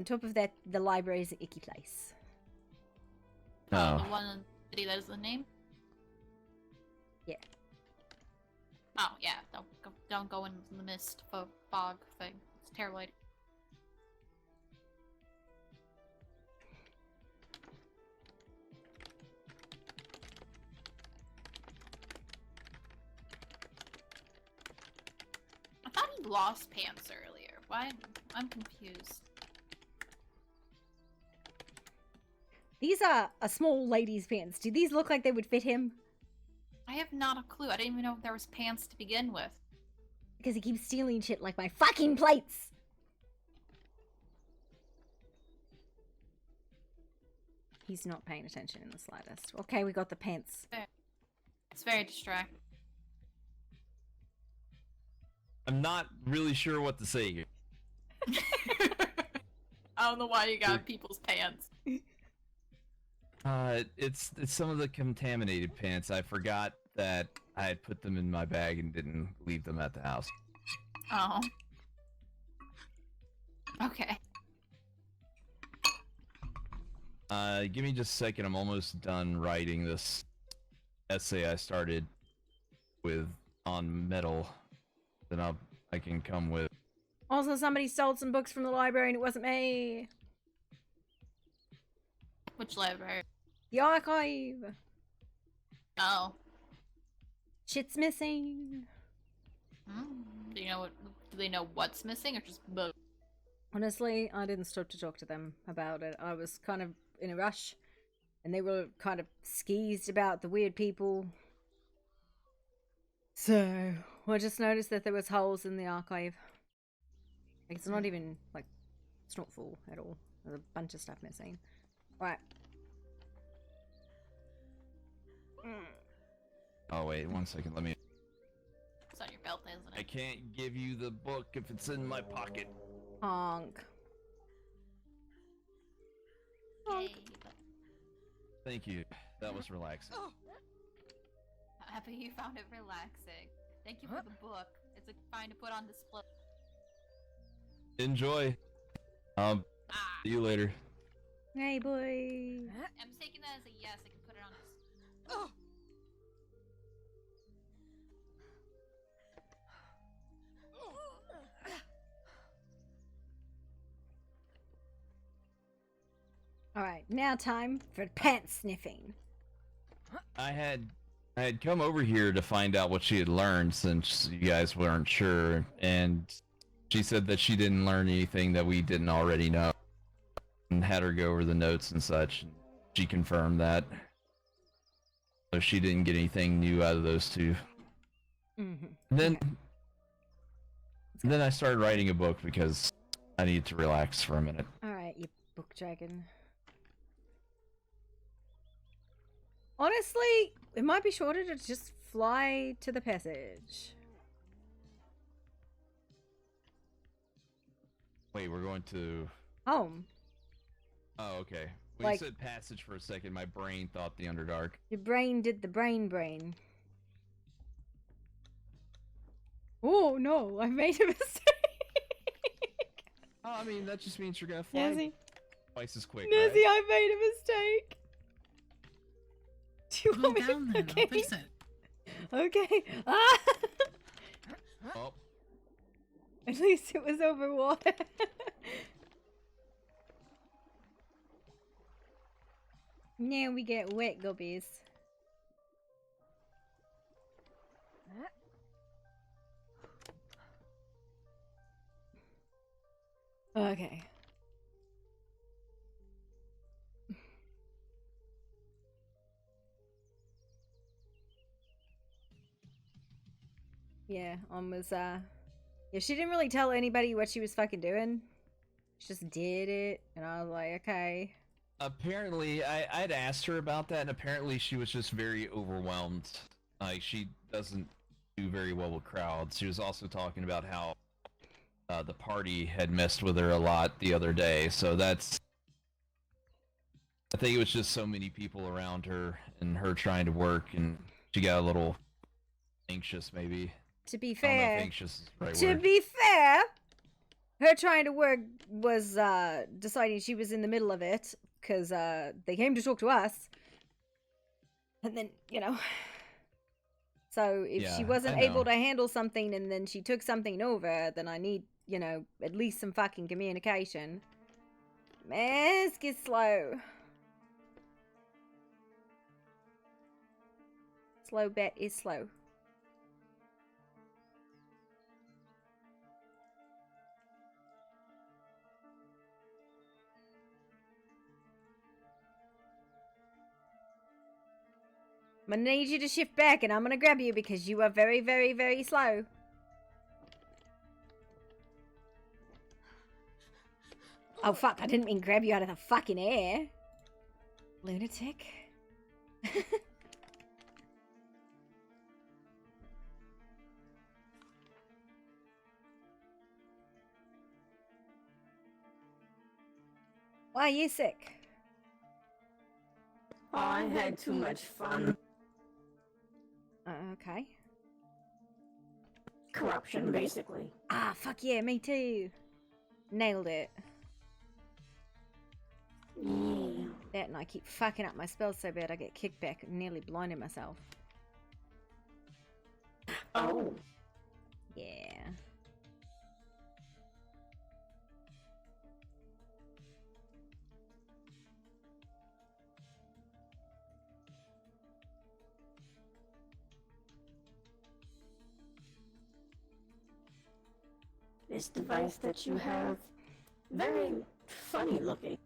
top of that, the library is an icky place. Oh. The one in the city that is the name? Yeah. Oh, yeah. Don't go in the mist fog thing. It's a terrible idea. I thought he lost pants earlier. Why? I'm confused. These are a small lady's pants. Do these look like they would fit him? I have not a clue. I didn't even know there was pants to begin with. Because he keeps stealing shit like my fucking plates! He's not paying attention in the slightest. Okay, we got the pants. It's very distracting. I'm not really sure what to say here. I don't know why you got people's pants. It's some of the contaminated pants. I forgot that I had put them in my bag and didn't leave them at the house. Oh. Okay. Give me just a second. I'm almost done writing this essay I started with on metal. Then I can come with. Also, somebody stole some books from the library and it wasn't me. Which library? The archive. Oh. Shit's missing. Do you know what? Do they know what's missing, or just both? Honestly, I didn't stop to talk to them about it. I was kind of in a rush, and they were kind of skeezed about the weird people. So, I just noticed that there was holes in the archive. Like, it's not even, like, it's not full at all. There's a bunch of stuff missing. Right. Oh wait, 1 second. Let me. It's on your belt, isn't it? I can't give you the book if it's in my pocket. Honk. Yay. Thank you. That was relaxing. Happy you found it relaxing. Thank you for the book. It's fine to put on display. Enjoy. See you later. Hey, boy. I'm taking that as a yes. I can put it on display. Alright, now time for pants sniffing. I had come over here to find out what she had learned since you guys weren't sure, and she said that she didn't learn anything that we didn't already know, and had her go over the notes and such. And she confirmed that, so she didn't get anything new out of those two. Mm-hmm. And then I started writing a book because I needed to relax for a minute. Alright, you book dragon. Honestly, it might be shorter to just fly to the passage. Wait, we're going to... Home. Oh, okay. When Like- you said passage for a second, my brain thought the Underdark. Your brain did the brain. Oh no, I made a mistake. Oh, I mean, that just means you're gonna fly Nezzy, twice as quick, Nezzy, right? I made a mistake. Do you Go want me down to... then. Okay. I'll fix it. Okay. Ah! Oh, At least it was over water. Now we get wet gubbies. Okay. Yeah, yeah, she didn't really tell anybody what she was fucking doing. She just did it, and I was like, okay. apparently, I'd asked her about that, and apparently she was just very overwhelmed. Like, she doesn't do very well with crowds. She was also talking about how the party had messed with her a lot the other day, so that's... I think it was just so many people around her, and her trying to work, and she got a little anxious, maybe. To be I don't know if fair, anxious is the right to word. be fair, her trying to work was deciding she was in the middle of it because they came to talk to us, and then so if she Yeah, wasn't I able know. to handle something and then she took something over, then I need at least some fucking communication. Mask is slow. Slow bet is slow. I'm gonna need you to shift back and I'm gonna grab you because you are very, very, very slow. Oh fuck, I didn't mean grab you out of the fucking air. Lunatic. Why are you sick? Oh, I had too much fun. Okay. Corruption, basically. Ah, fuck yeah, me too. Nailed it. Yeah. That and I keep fucking up my spells so bad I get kicked back and nearly blinding myself. Oh. Yeah. This device that you have, very funny looking.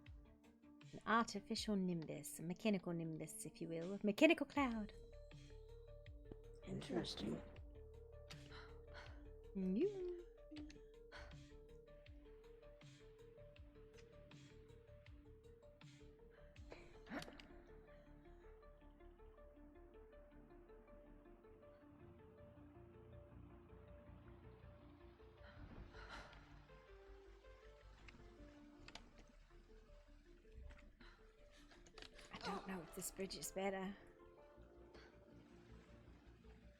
An artificial nimbus, a mechanical nimbus, if you will. A mechanical cloud. Interesting. You. I don't know if this bridge is better.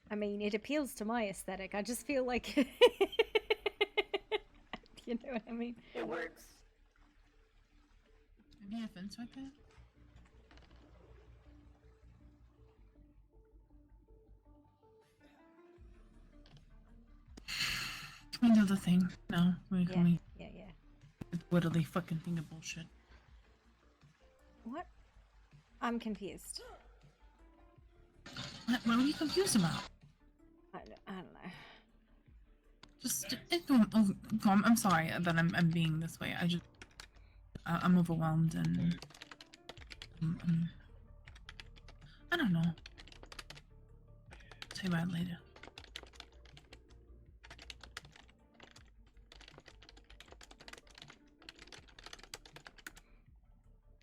I mean, it appeals to my aesthetic. I just feel like... you know what I mean? It works. Maybe a fence right there? Can we do the thing? No, can we? Yeah. Literally fucking thing of bullshit. What? I'm confused. What are you confused about? I don't know. Just, I'm sorry that I'm being this way. I'm overwhelmed and I don't know. Say about it later.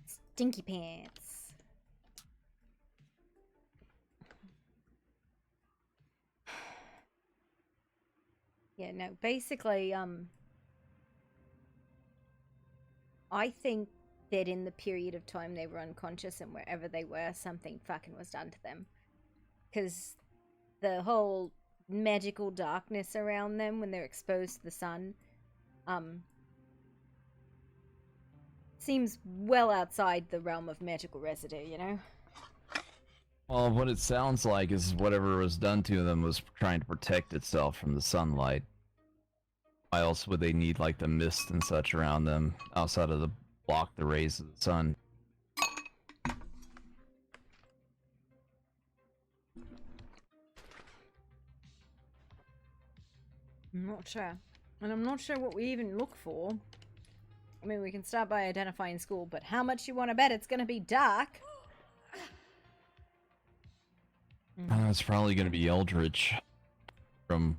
Stinky pants. Yeah, no, basically, I think that in the period of time they were unconscious and wherever they were, something fucking was done to them. Because the whole magical darkness around them when they're exposed to the sun, seems well outside the realm of magical residue, you know? Well, what it sounds like is whatever was done to them was trying to protect itself from the sunlight. Why else would they need like the mist and such around them outside of the block the rays of the sun? I'm not sure. And I'm not sure what we even look for. I mean, we can start by identifying school, but how much you want to bet it's going to be dark? It's probably going to be Eldritch, from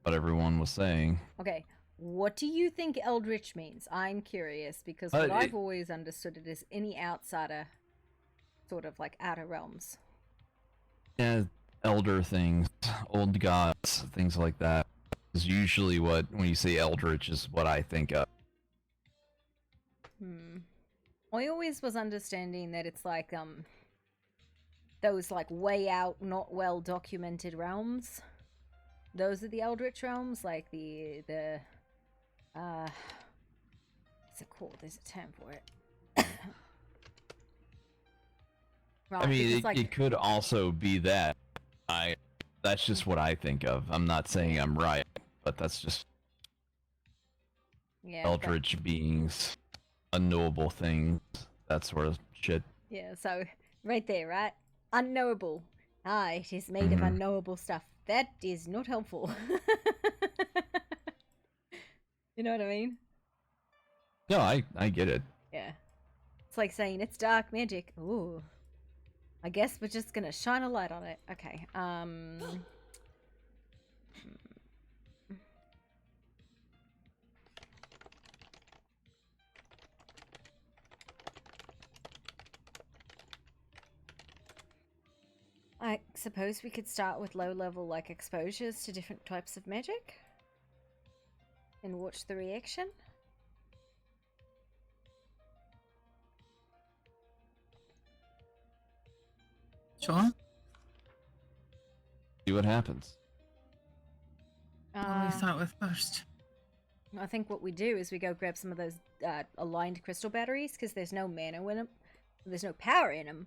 what everyone was saying. Okay, what do you think Eldritch means? I'm curious, because what I've always understood it is any outsider, sort of like outer realms. Yeah, elder things, old gods, things like that is usually what, when you say Eldritch, is what I think of. I always was understanding that it's like, those like way out, not well documented realms. Those are the Eldritch realms, like what's it called? There's a term for it. Right, I mean, like, it could also be that. That's just what I think of. I'm not saying I'm right, but that's just Eldritch beings, unknowable things, that sort of shit. Yeah, so right there, right? Unknowable. Ah, it is made of unknowable stuff. That is not helpful. You know what I mean? No, I get it. Yeah. It's like saying it's dark magic. Ooh. I guess we're just gonna shine a light on it. Okay. I suppose we could start with low-level, like, exposures to different types of magic and watch the reaction. Sure. See what happens. What do we start with first? I think what we do is we go grab some of those aligned crystal batteries, because there's no mana in them. There's no power in them.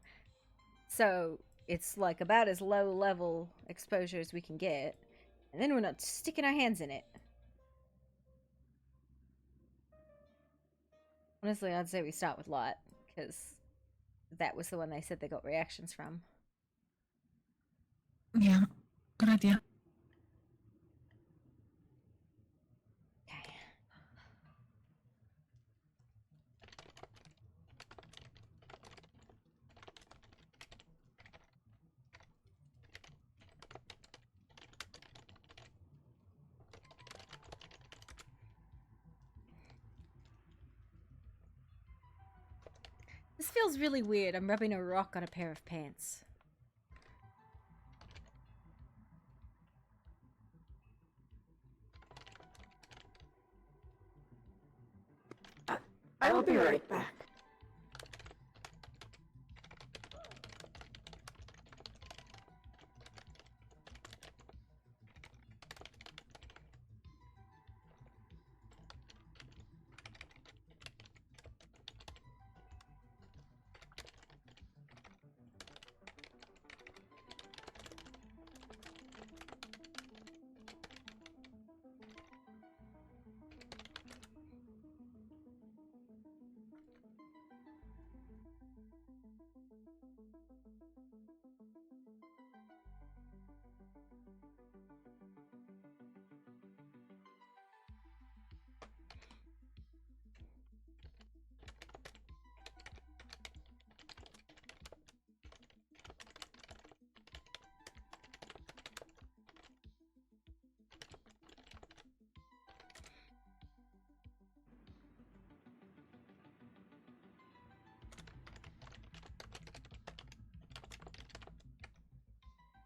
So it's like about as low level exposure as we can get. And then we're not sticking our hands in it. Honestly, I'd say we start with light, because that was the one they said they got reactions from. Yeah, good idea. This feels really weird. I'm rubbing a rock on a pair of pants. I'll be right back.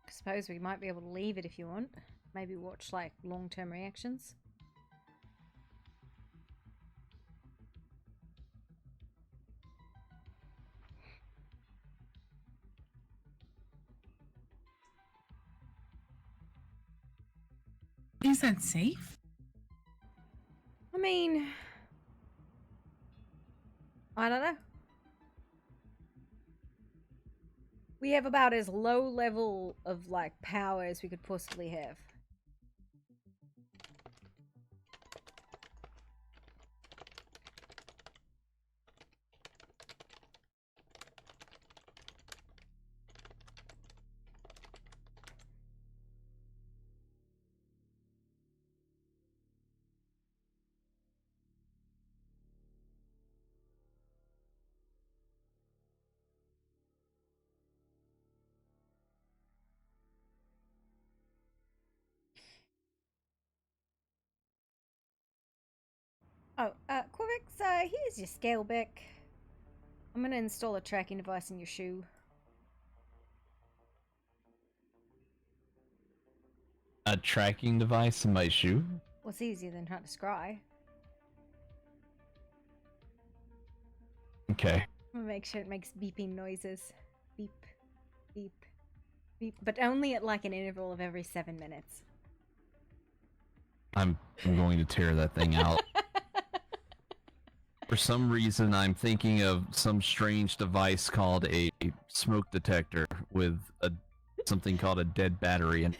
Suppose we might be able to leave it if you want. Maybe watch like long-term reactions. Is that safe? I mean, I don't know. We have about as low level of like power as we could possibly have. Oh, Corvix, here's your scale back. I'm gonna install a tracking device in your shoe. A tracking device in my shoe? What's easier than trying to scry? Okay. I'm gonna make sure it makes beeping noises. Beep, beep, beep. But only at like an interval of every 7 minutes. I'm going to tear that thing out. For some reason, I'm thinking of some strange device called a smoke detector with something called a dead battery. And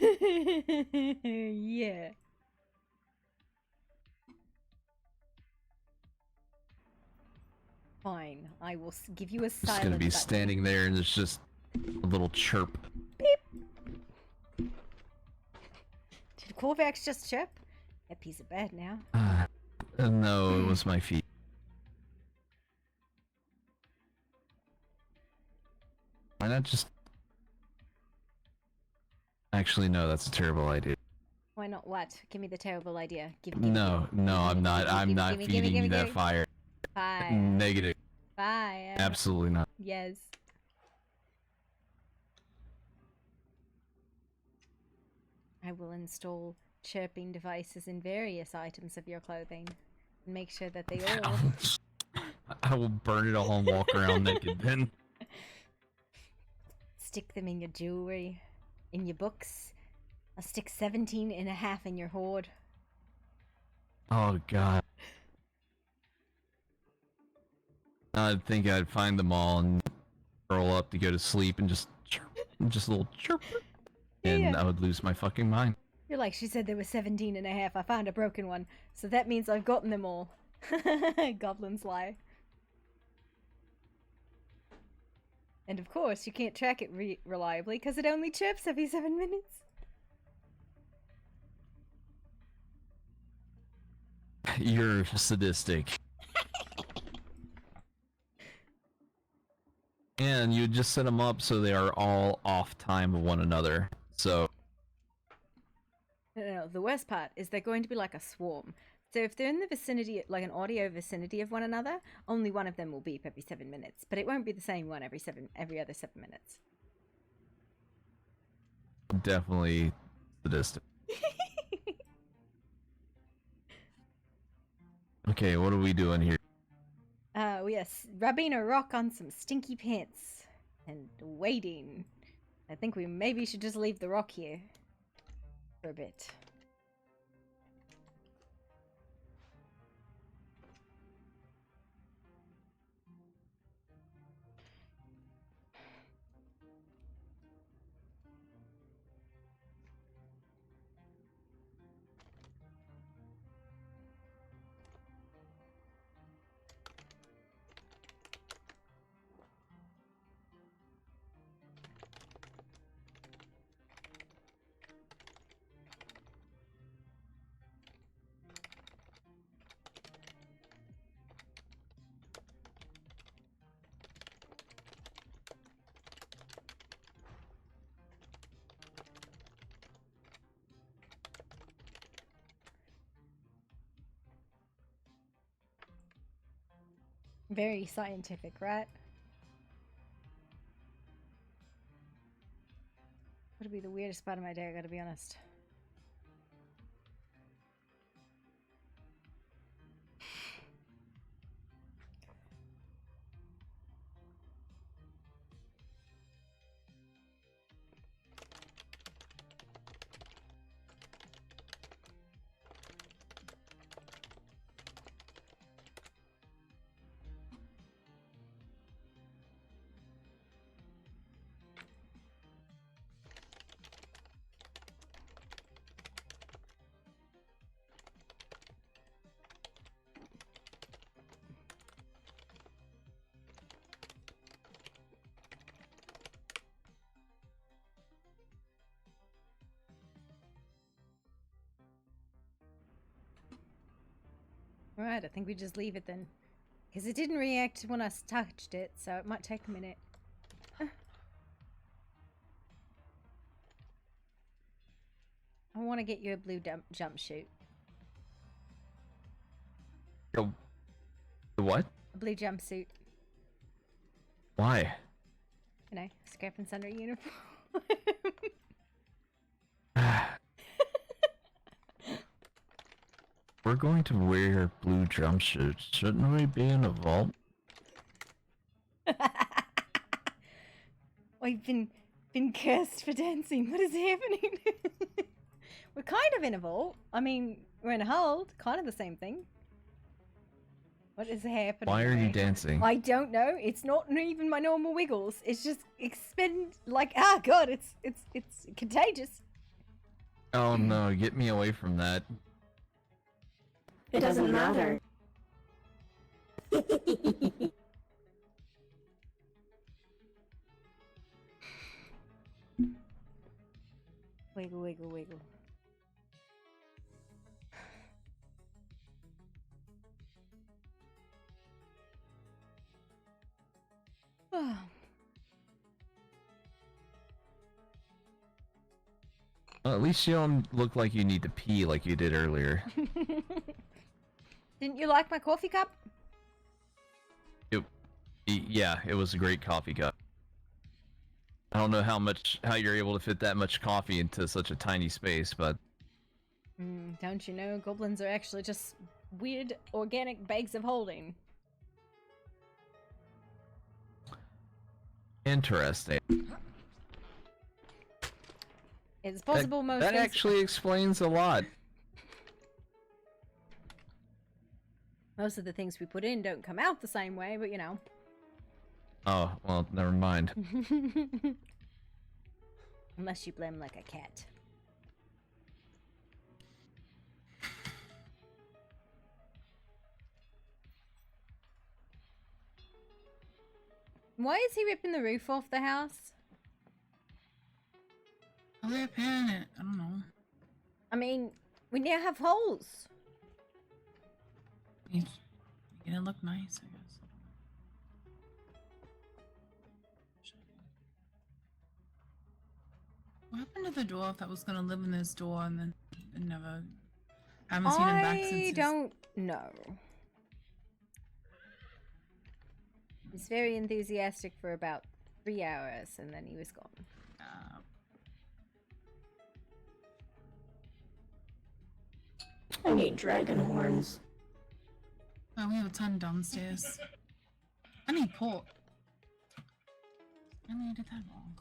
Yeah. Fine, I will give you a it's silent going to be button. standing there and there's just a little chirp. Did Corvax just chirp? That piece of bad now. No, it was my feet. Why not just... Actually, no, that's a terrible idea. Why not what? Give me the terrible idea. No, I'm not feeding you that fire. Fire. Negative. Fire. Absolutely not. Yes. I will install chirping devices in various items of your clothing and make sure that they all... I will burn it all and walk around naked then. Stick them in your jewelry, in your books. I'll stick 17 and a half in your hoard. Oh god. I think I'd find them all and curl up to go to sleep and just chirp, just a little chirp. And Yeah. I would lose my fucking mind. You're like, she said there were 17 and a half. I found a broken one. So that means I've gotten them all. Goblins lie. And of course, you can't track it reliably because it only chirps every 7 minutes. You're sadistic. And you just set them up so they are all off time of one another. So No, the worst part is they're going to be like a swarm. So if they're in the vicinity, like an audio vicinity of one another, only one of them will beep every 7 minutes. But it won't be the same one every other 7 minutes. definitely sadistic. Okay, what are we doing here? Yes, rubbing a rock on some stinky pants and waiting. I think we maybe should just leave the rock here for a bit. Very scientific, right? Would be the weirdest part of my day, I gotta be honest. Alright, I think we just leave it then. Because it didn't react when I touched it, so it might take a minute. I want to get you a blue jumpsuit. The what? A blue jumpsuit. Why? You know, scrapping under a uniform. We're going to wear blue jumpsuits. Shouldn't we be in a vault? We've been cursed for dancing. What is happening? We're kind of in a vault. I mean, we're in a hold. Kind of the same thing. What is happening? Why are you there? dancing? I don't know. It's not even my normal wiggles. It's just like, ah, God, it's contagious. Oh no, get me away from that. It doesn't matter. Wiggle, wiggle, wiggle. Well, at least you don't look like you need to pee like you did earlier. Didn't you like my coffee cup? Yeah, it was a great coffee cup. I don't know how you're able to fit that much coffee into such a tiny space, but Don't you know, goblins are actually just weird organic bags of holding. interesting. It's possible most that things... actually explains a lot. Most of the things we put in don't come out the same way, but you know. Oh, well, never mind. Unless you blame like a cat. Why is he ripping the roof off the house? How are they repairing it? I don't know. I mean, we now have holes. Make it look nice, I guess. What happened to the dwarf that was gonna live in this door and then never... haven't seen him back since I his... don't know. He's very enthusiastic for about 3 hours and then he was gone. I need dragon horns. Oh, we have a ton downstairs. I need pork. I did that wrong.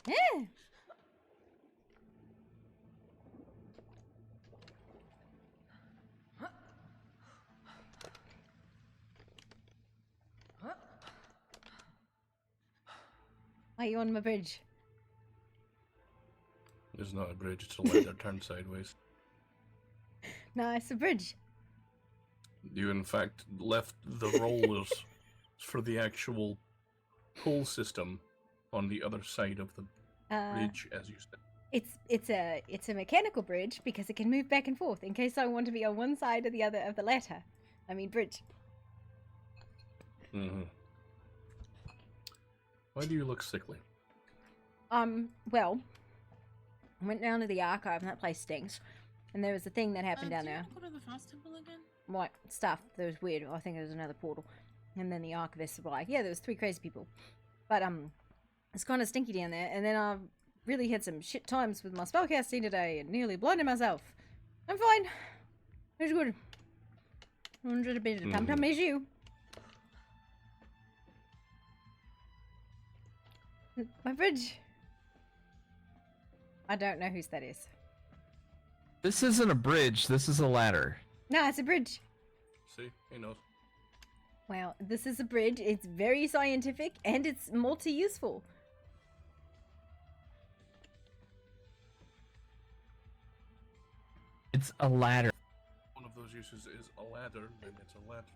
Yeah. Why are you on my bridge? It's not a bridge, it's a ladder turned sideways. No, it's a bridge. You, in fact, left the rollers for the actual pull system on the other side of the bridge, as you said. It's a mechanical bridge because it can move back and forth in case I want to be on one side or the other of the ladder. I mean bridge. Mm-hmm. Why do you look sickly? Well, I went down to the archive and that place stinks. And there was a thing that happened down there. Go to the fast temple again? What stuff? That was weird. I think there was another portal. And then the archivists were like, yeah, there was 3 crazy people. But it's kind of stinky down there. And then I really had some shit times with my spellcasting today and nearly blinded myself. I'm fine. It's good. 100 bit of tum is you. My bridge. I don't know whose that is. This isn't a bridge, this is a ladder. No, it's a bridge. See? He knows. Well, this is a bridge. It's very scientific and it's multi-useful. is a ladder. One of those uses is a ladder, then it's a ladder.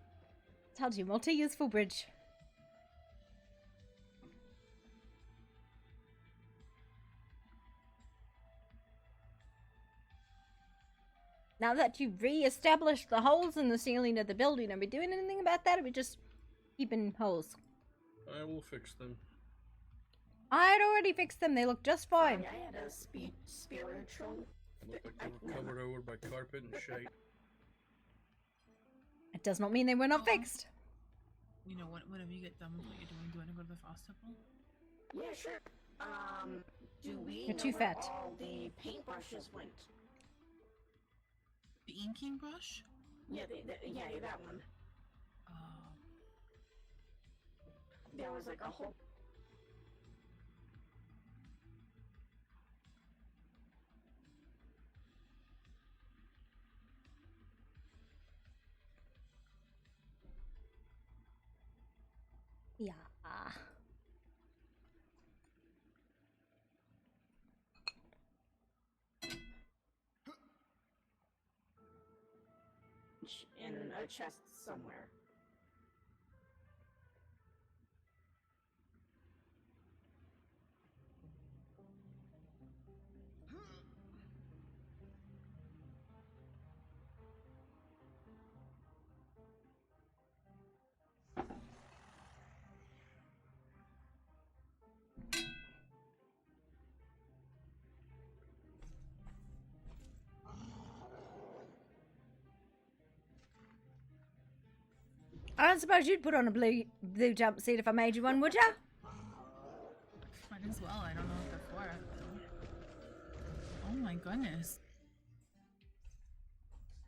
Told you, multi-useful bridge. Now that you've re-established the holes in the ceiling of the building, are we doing anything about that, or are we just keeping holes? I will fix them. I had already fixed them. They look just fine. I had a spiritual. Look like they were covered over by carpet and shite. It does not mean they were not fixed. You know, whenever you get done with what you're doing, do you want to go to the fast temple? Yeah, sure. Do we You're know too where fat. all the paintbrushes went? The inking brush? Yeah, yeah, that one. There was like a whole. Yeah. In a chest somewhere. I don't suppose you'd put on a blue jumpsuit if I made you one, would ya? Might as well. I don't know what they're for. Oh my goodness.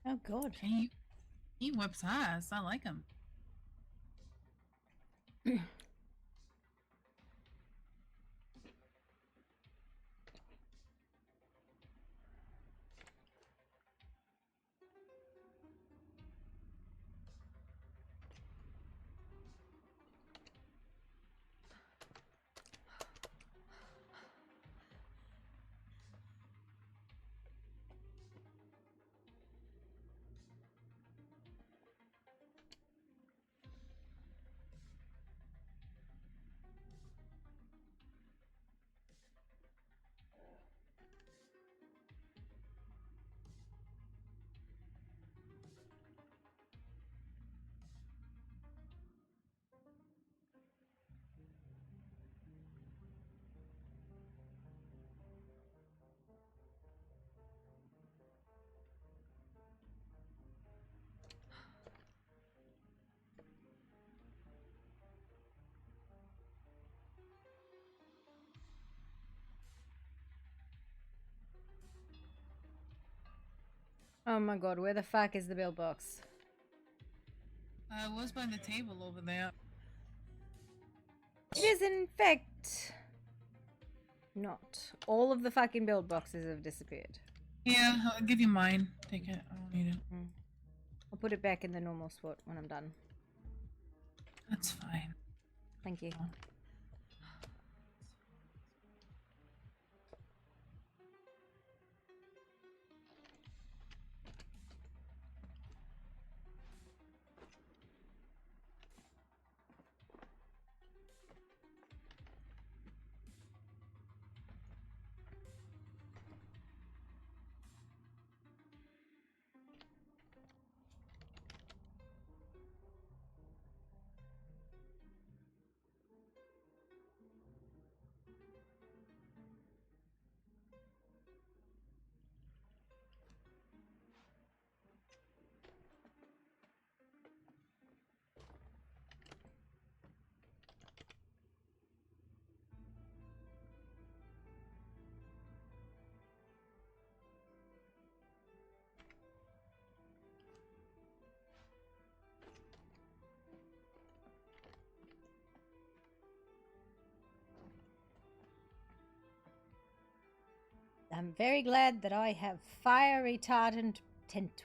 Oh god. He whips ass. I like him. Oh my god, where the fuck is the bill box? It was by the table over there. It is in fact not. All of the fucking build boxes have disappeared. Yeah, I'll give you mine. Take it. I don't need it. I'll put it back in the normal spot when I'm done. That's fine. Thank you. I'm very glad that I have fire retardant tent.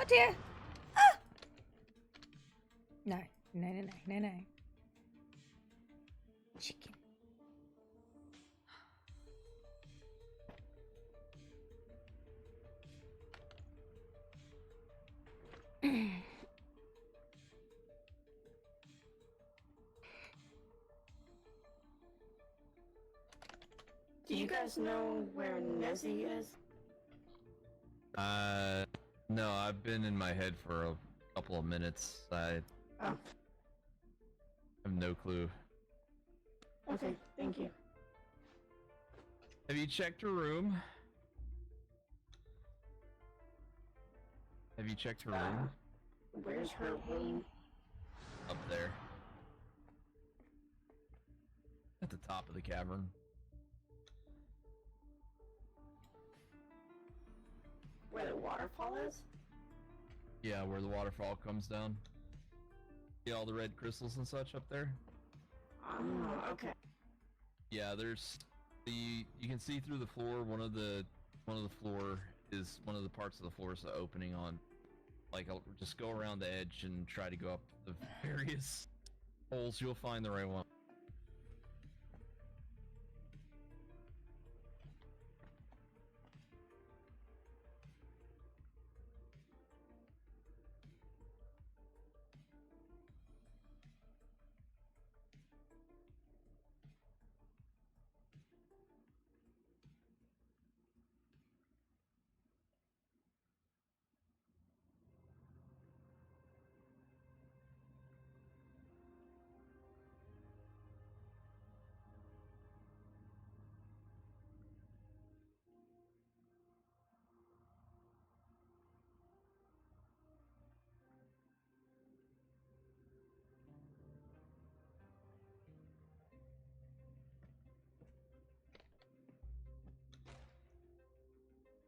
Oh dear. Ah! No, no, no, no, no, no. Chicken. Do you guys know where Nezzy is? No, I've been in my head for a couple of minutes. I Oh, have no clue. okay, thank you. Have you checked her room? Have you checked her room? Where's her room? Up there. At the top of the cavern. Where the waterfall is? Yeah, where the waterfall comes down. See all the red crystals and such up there? Oh, okay. Yeah, there's you can see through the floor. One of the floor is one of the parts of the floor is the opening on. Like, I'll just go around the edge and try to go up the various holes. You'll find the right one.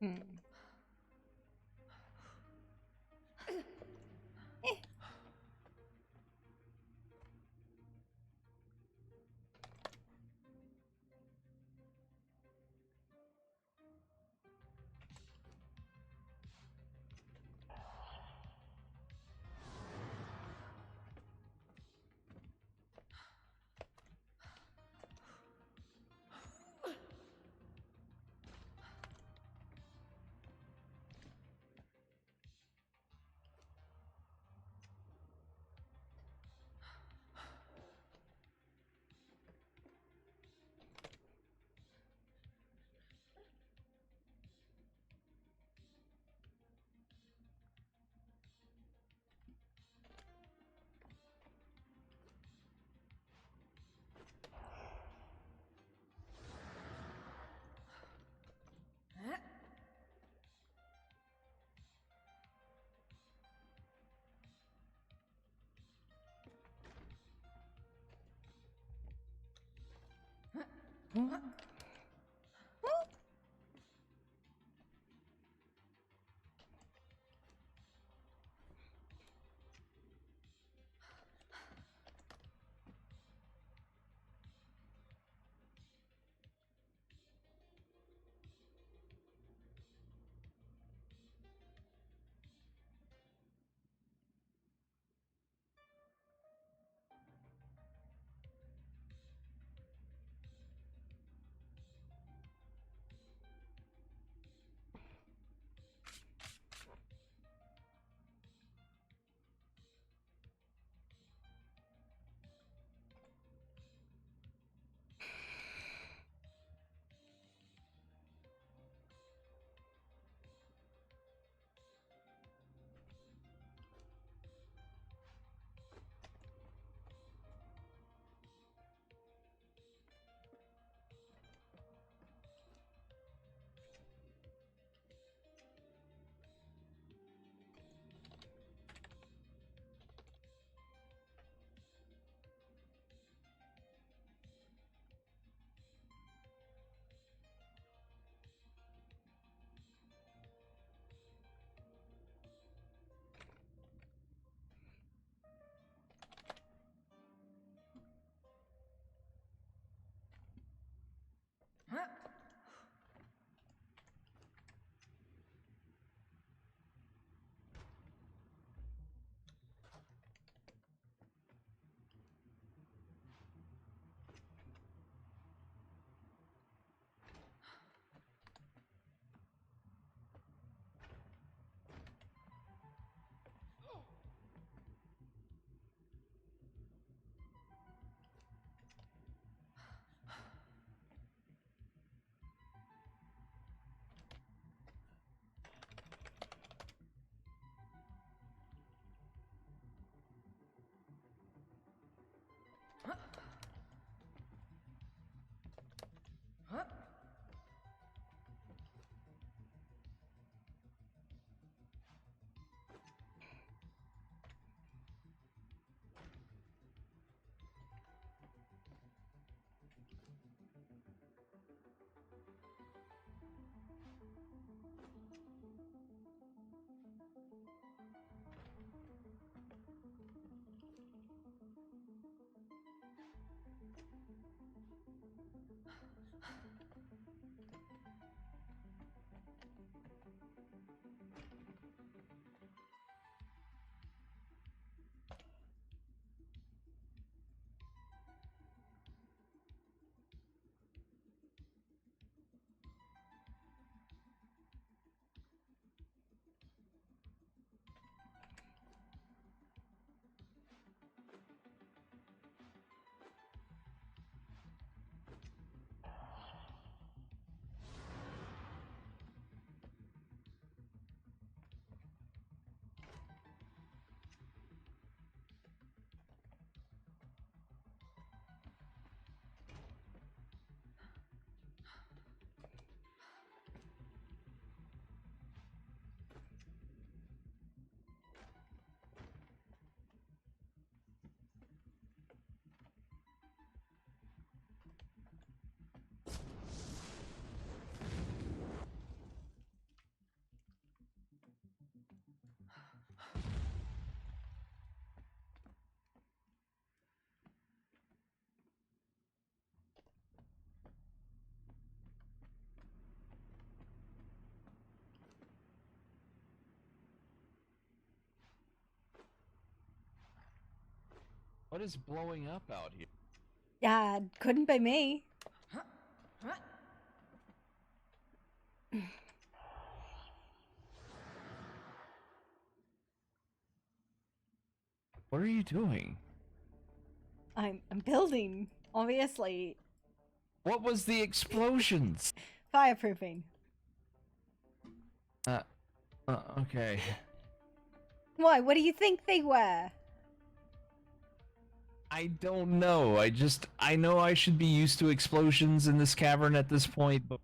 Hmm. What is blowing up out here? Couldn't be me. What are you doing? I'm building, obviously. What was the explosions? Fireproofing. Okay. Why? What do you think they were? I don't know. I know I should be used to explosions in this cavern at this point, but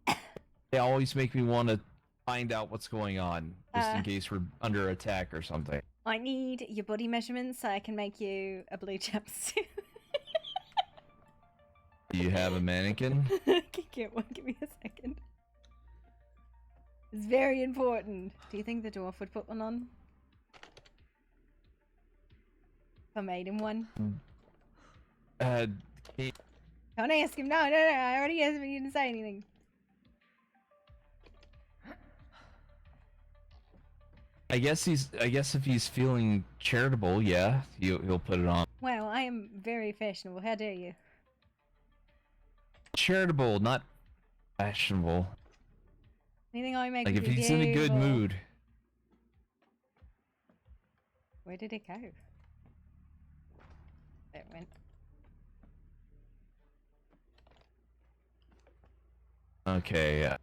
they always make me want to find out what's going on, just in case we're under attack or something. I need your body measurements so I can make you a blue jumpsuit. Do you have a mannequin? I can get one. Give me a second. It's very important. Do you think the dwarf would put one on? If I made him one? Can't- Don't ask him. No. I already asked him and you didn't say anything. I guess if he's feeling charitable, yeah, he'll put it on. Well, I am very fashionable. How dare you? Charitable, not fashionable. Anything I make Like would if be he's in a good beautiful. mood. Where did it go? There it went. Okay, yeah.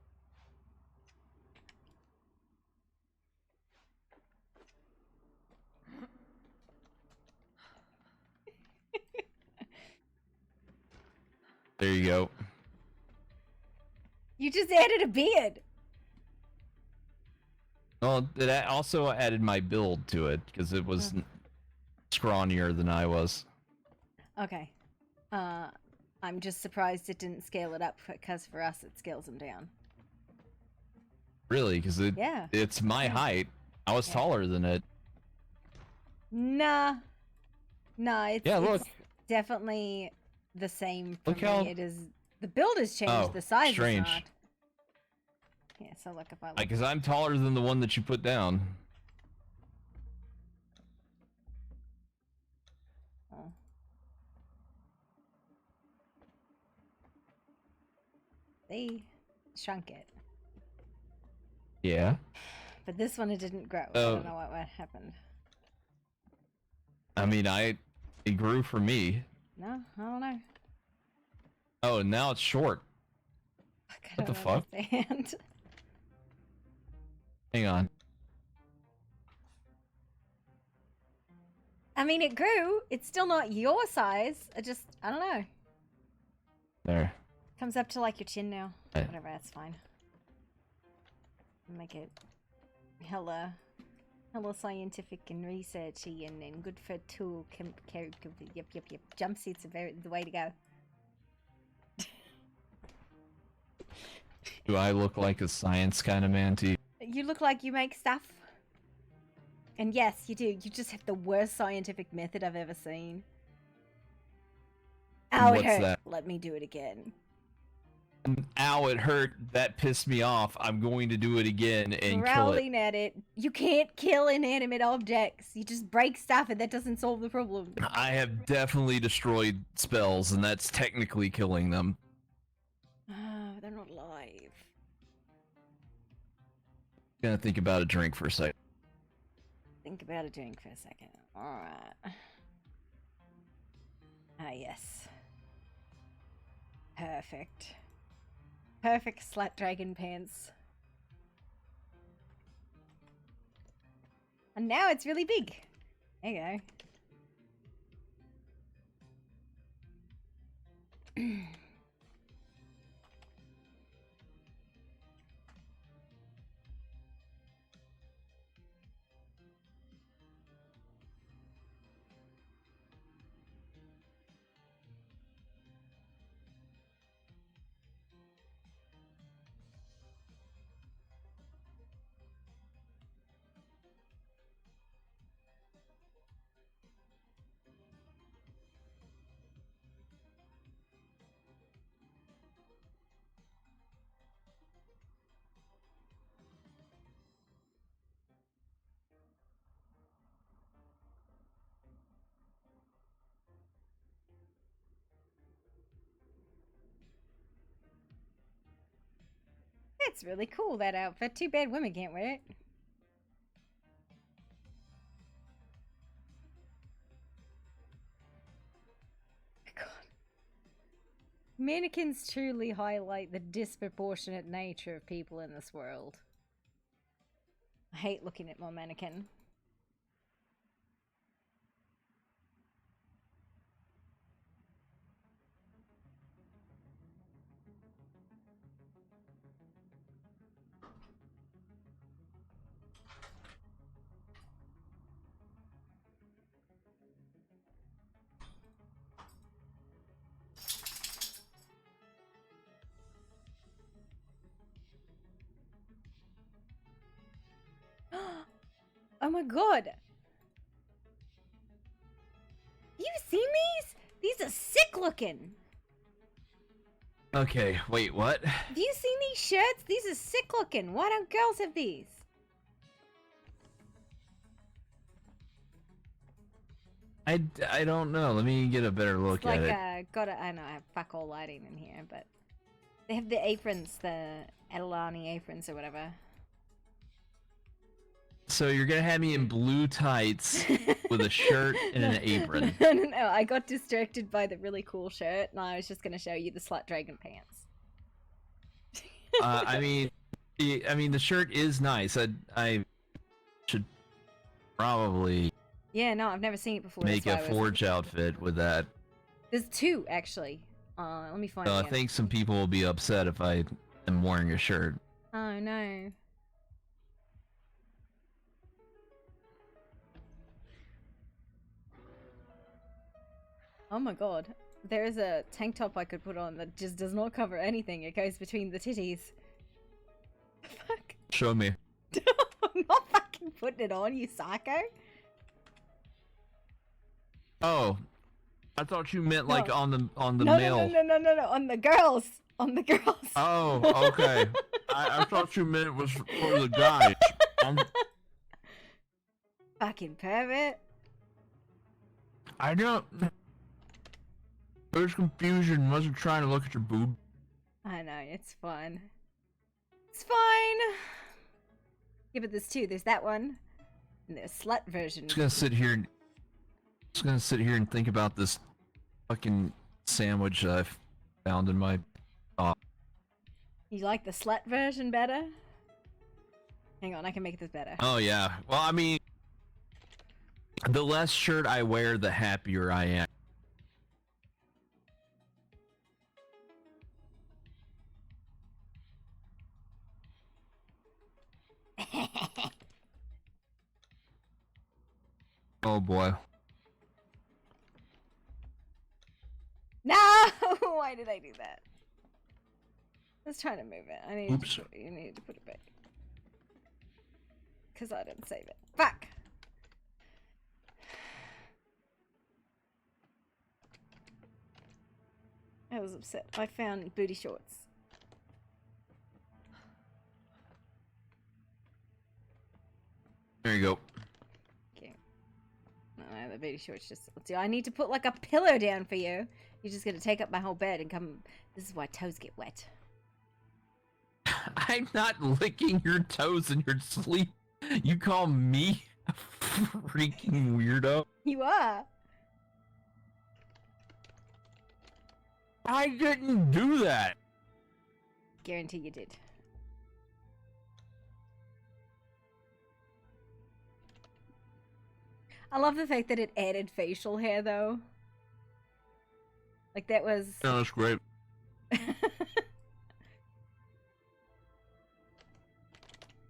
There you go. You just added a beard. Well, it also added my build to it because it was scrawnier than I was. Okay. I'm just surprised it didn't scale it up because for us it scales them down. Really, because it's my height. I was taller than it. Nah. It's, Yeah, look. it's definitely the same for Look me. how- It is. The build has changed. Oh, The size strange. is not. Yeah. So look, if I look. Because I'm taller than the one that you put down. Oh. They shrunk it, Yeah. but this one it didn't grow. I Oh. don't know what happened. I mean, it grew for me. No, I don't know. Oh, and now it's short. I What the don't fuck? understand. Hang on. I mean, it grew. It's still not your size. I don't know. There. Comes up to like your chin now. Right. Whatever, that's fine. Make it hella scientific and researchy and good for tool. Yep. Jumpsuits are the way to go. Do I look like a science kind of man to you? You look like you make stuff. And yes, you do. You just have the worst scientific method I've ever seen. Ow, it What's hurt. that? Let me do it again. Ow, it hurt. That pissed me off. I'm going to do it again and kill it. Growling at it. You can't kill inanimate objects. You just break stuff and that doesn't solve the problem. I have definitely destroyed spells, and that's technically killing them. They're not alive. Gonna think about a drink for a second. Think about a drink for a second. Alright. Ah, yes. Perfect. Perfect slut dragon pants. And now it's really big. There you go. It's really cool, that outfit. Too bad women can't wear it. God. Mannequins truly highlight the disproportionate nature of people in this world. I hate looking at my mannequin. Oh my god! You seen these? These are sick looking! Okay, wait, what? Have you seen these shirts? These are sick looking. Why don't girls have these? I don't know. Let me get a better look It's like, at it. I know I have fuck all lighting in here, but they have the aprons, the Adelani aprons or whatever. So you're gonna have me in blue tights with a shirt and an apron. No, I got distracted by the really cool shirt, and I was just gonna show you the slut dragon pants. I mean, the shirt is nice. I should probably Yeah, no, I've never seen it before. make that's a why I was- forge outfit with that. There's two actually. Let me find. I it. think some people will be upset if I am wearing a shirt. Oh no. Oh my god. There is a tank top I could put on that just does not cover anything. It goes between the titties. Fuck. Show me. I'm not fucking putting it on, you psycho. Oh, I thought you meant No. like on the No, male. no, on the girls. On the girls. Oh, okay. I thought you meant it was for the guys. Fucking pervert. I don't. There's confusion. Wasn't trying to look at your boob. I know, it's fine. It's fine. Yeah, but there's two. There's that one. And there's slut version. Just gonna sit here and think about this fucking sandwich that I've found in my. You like the slut version better? Hang on, I can make this better. Oh yeah. Well, I mean, the less shirt I wear, the happier I am. Oh boy. No! Why did I do that? I was trying to move it. I need Oops. you need to put it back. Because I didn't save it. Fuck! I was upset. I found booty shorts. There you go. Okay. No, the booty shorts just... See, I need to put like a pillow down for you. You're just gonna take up my whole bed and come... This is why toes get wet. I'm not licking your toes in your sleep. You call me a freaking weirdo? You are. I didn't do that. Guarantee you did. I love the fact that it added facial hair though. Like that was... No, that's great.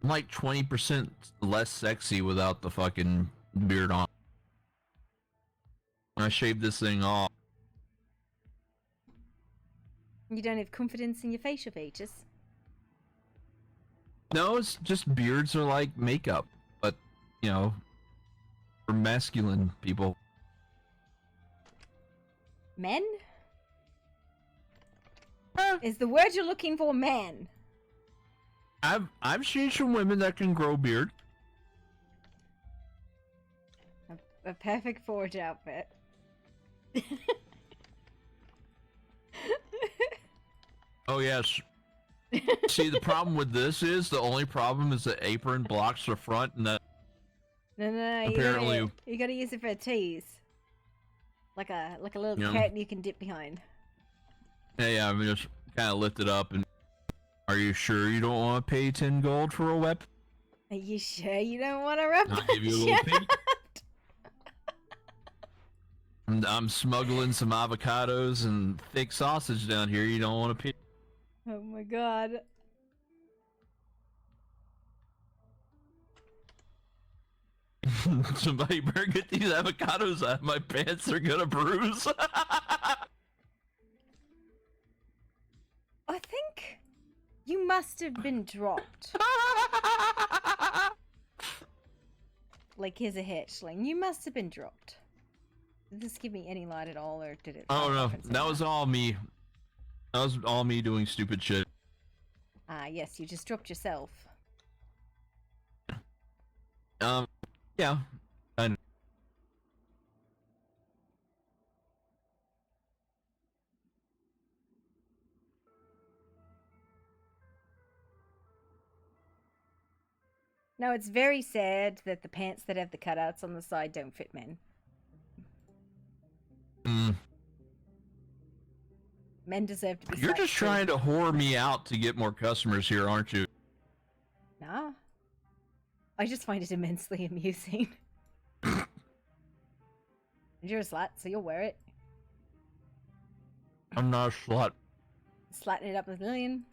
I'm like 20% less sexy without the fucking beard on. I shaved this thing off. You don't have confidence in your facial features. No, it's just beards are like makeup, but you know, for masculine people. Men? Is the word you're looking for man? I've seen some women that can grow beard. A perfect forge outfit. Oh yes, See, the problem with this is the only problem is the apron blocks the front, and that No, apparently you gotta use it for a tease. Like a little Yeah. curtain you can dip behind. yeah, I'm just kind of lift it up and. Are you sure you don't want to pay 10 gold for a weapon? Are you sure you don't want to rub I'll give you a little peek. And I'm smuggling some avocados and thick sausage down here. You don't want to pay. Oh my god. Somebody better get these avocados out of my pants. They're gonna bruise. I think you must have been dropped. Like, here's a hatchling. You must have been dropped. Did this give me any light at all, or did it? Oh no, that was all me. That was all me doing stupid shit. Ah, yes, you just dropped yourself. Yeah. I know. No, it's very sad that the pants that have the cutouts on the side don't fit men. Men deserve to be. You're just trying to whore me out to get more customers here, aren't you? Nah. I just find it immensely amusing. And you're a slut, so you'll wear it. I'm not a slut. Slutting it up with Lillian.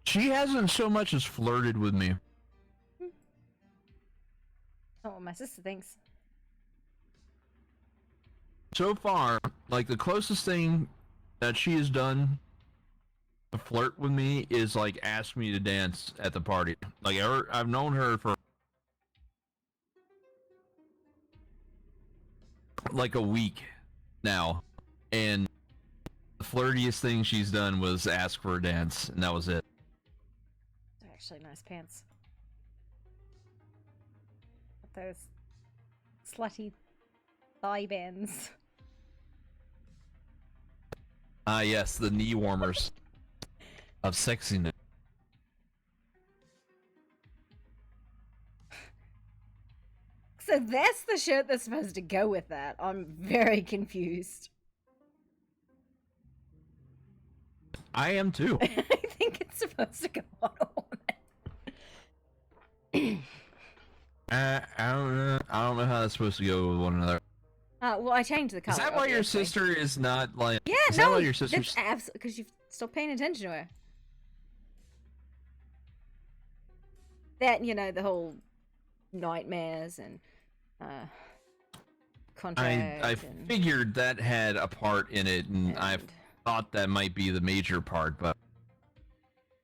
She hasn't so much as flirted with me. Not what my sister thinks. So far, like, the closest thing that she has done to flirt with me is, like, ask me to dance at the party. Like, I've known her for like a week now, and the flirtiest thing she's done was ask for a dance, and that was it. They're actually nice pants. Those slutty thigh bands. Ah, yes, the knee warmers of sexiness. So that's the shirt that's supposed to go with that. I'm very confused. I am too. I think it's supposed to go on a woman. I don't know. I don't know how that's supposed to go with one another. Well, I changed the color. Is that why your obviously. sister is not like? Yeah, is no, that why your sister's? that's absolutely because you've stopped paying attention to her. That, you know, the whole nightmares and contract. I and... figured that had a part in it, and I thought that might be the major part, but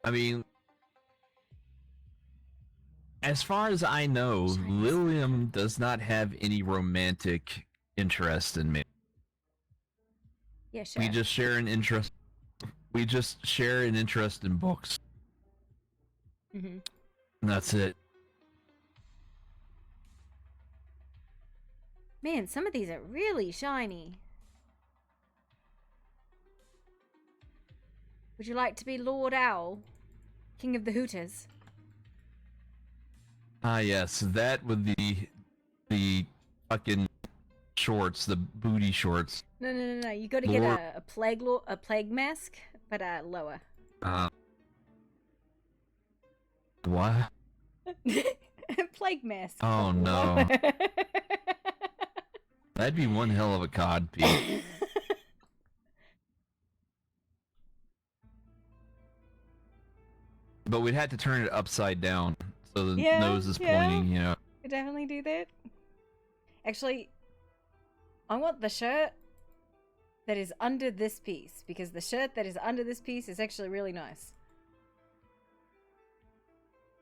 I mean, as far as I know, Lilium does not have any romantic interest in me. Yeah, sure. We just share an interest. We just share an interest in books. Mm-hmm. And that's it. Man, some of these are really shiny. Would you like to be Lord Owl, King of the Hooters? Ah, yes, that with the fucking shorts, the booty shorts. No. You got to get Lord... a plague mask, but lower. What? Plague mask. Oh no. That'd be one hell of a cod piece. But we'd have to turn it upside down so the nose is pointing, you know. Could definitely do that. Actually, I want the shirt that is under this piece, because the shirt that is under this piece is actually really nice.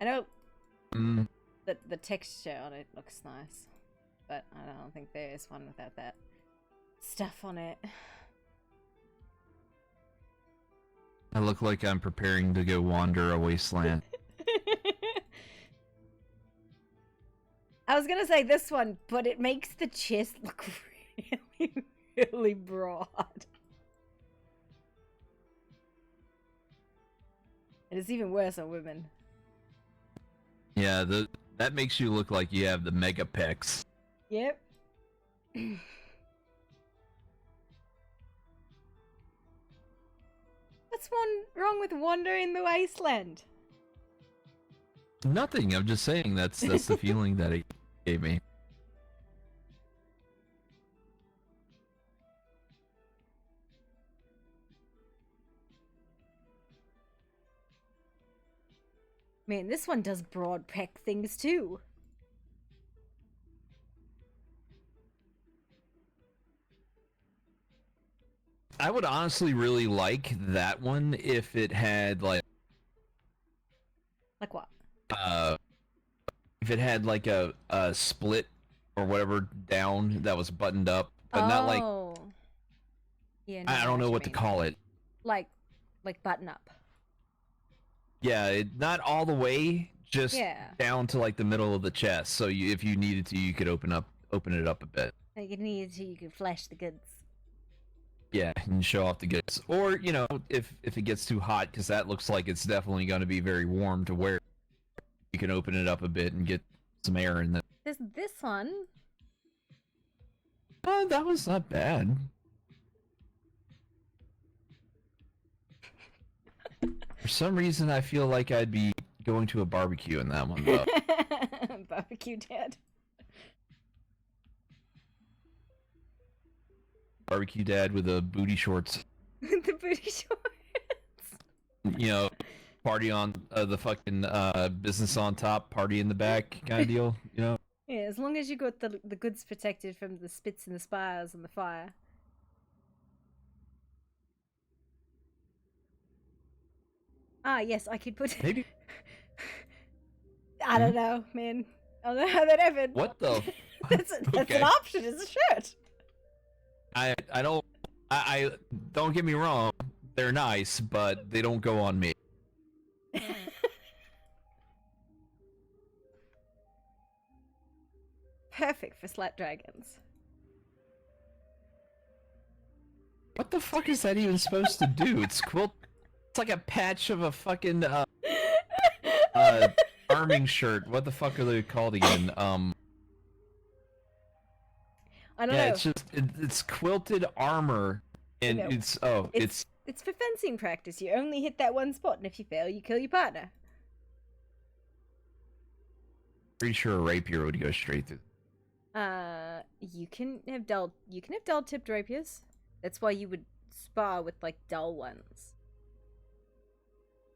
I know the texture on it looks nice, but I don't think there is one without that stuff on it. I look like I'm preparing to go wander a wasteland. was gonna say this one, but it makes the chest look really, really broad. And it's even worse on women. Yeah, that makes you look like you have the mega pecs. Yep. What's wrong with wandering the wasteland? Nothing. I'm just saying that's the feeling that it gave me. Man, this one does broad pec things too. I would honestly really like that one if it had like what? If it had like a split or whatever down that was buttoned up, but not like Yeah, no, I don't know what to call it. Like button up. Yeah, not all the way, just Yeah. down to like the middle of the chest. So if you needed to, you could open it up a bit. Like you need to, you can flash the goods. Yeah, and show off the goods. Or, you know, if it gets too hot, because that looks like it's definitely going to be very warm to wear, you can open it up a bit and get some air in there. There's this one. Oh, that was not bad. For some reason, I feel like I'd be going to a barbecue in that one, though. Barbecue Dad. Barbecue dad with a booty shorts. The booty shorts. You know, party on the fucking business on top, party in the back kind of deal, you know? Yeah, as long as you got the goods protected from the spits and the spires and the fire. Ah, yes, I could put... Maybe. I don't know, man. I don't know how that happened. What the? That's Okay. an option, it's a shirt. I don't get me wrong, they're nice, but they don't go on me. Perfect for slat dragons. What the fuck is that even supposed to do? It's like a patch of a fucking arming shirt. What the fuck are they called again? I don't yeah, know. it's just it's quilted armor, and You know, it's it's for fencing practice. You only hit that one spot, and if you fail, you kill your partner. pretty sure a rapier would go straight through. You can have dull tipped rapiers. That's why you would spar with like dull ones.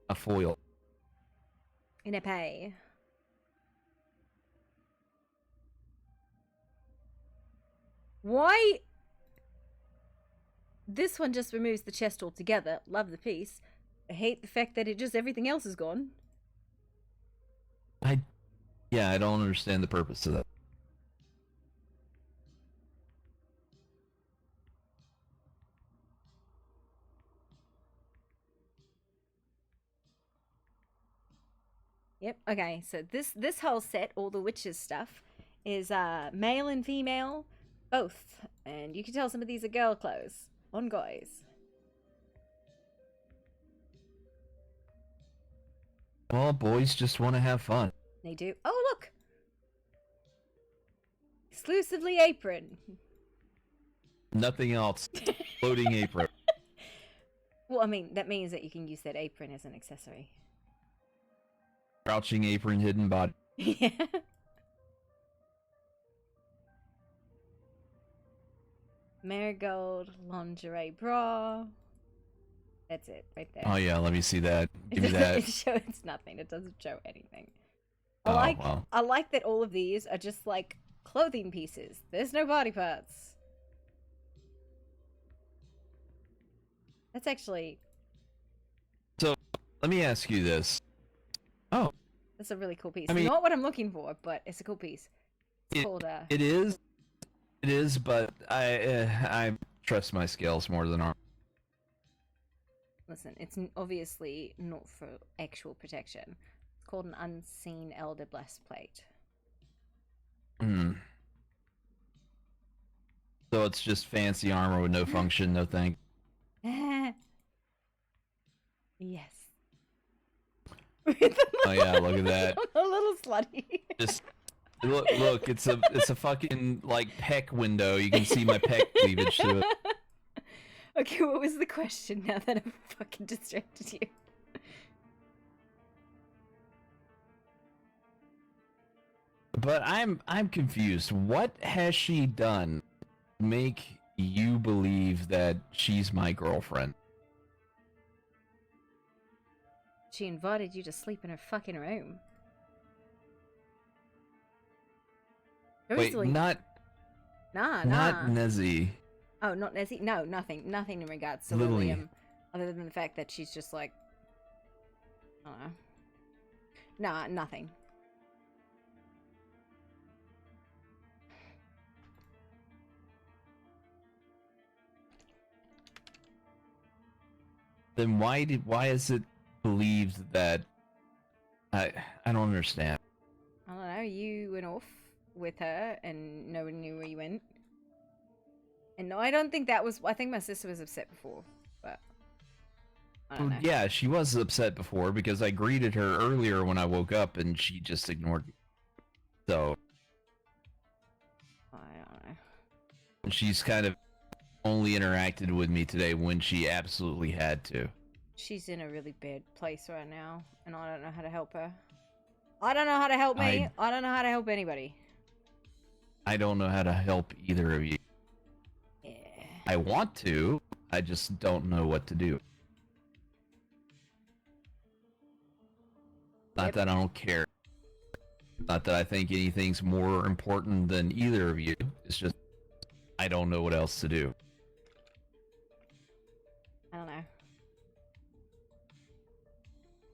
A foil. In a pay. Why? This one just removes the chest altogether. Love the piece. I hate the fact that everything else is gone. Yeah, I don't understand the purpose of that. Yep. Okay. So this whole set, all the witches stuff, is male and female, both, and you can tell some of these are girl clothes on guys. Well, boys just want to have fun. They do. Oh look, exclusively apron. Nothing else. Floating apron. Well, I mean that means that you can use that apron as an accessory. Crouching apron, hidden body. Yeah. Marigold lingerie bra. That's it, right there. Oh yeah, let me see that. Give me that. It's nothing. It doesn't show anything. Oh, I like that all of these are just like clothing pieces. There's no body parts. That's actually... So, let me ask you this. Oh. That's a really cool piece. I mean- Not what I'm looking for, but it's a cool piece. It's called It is, but I trust my scales more than armor. Listen, it's obviously not for actual protection. It's called an unseen elder blessed plate. So it's just fancy armor with no function, no thing. Yes. Oh yeah, look at that. A little slutty. Just look, it's a fucking like pec window. You can see my pec cleavage through it. Okay, what was the question now that I've fucking distracted you? But I'm confused. What has she done to make you believe that she's my girlfriend? She invited you to sleep in her fucking room. Wait, not Nezzy. Oh, not Nessie? No, nothing. Nothing in regards to Lily. Lilium. Other than the fact that she's just like... I don't know. Nah, nothing. Then why is it believed that I don't understand. I don't know, you went off with her and no one knew where you went. And no, I don't think that was... I think my sister was upset before, but... I don't know. Yeah, she was upset before because I greeted her earlier when I woke up and she just ignored me. So... I don't know. She's kind of only interacted with me today when she absolutely had to. She's in a really bad place right now, and I don't know how to help her. I don't know how to help me. I don't know how to help anybody. I don't know how to help either of you. Yeah. I want to, I just don't know what to do. Not that I don't care. Not that I think anything's more important than either of you. It's just I don't know what else to do. I don't know.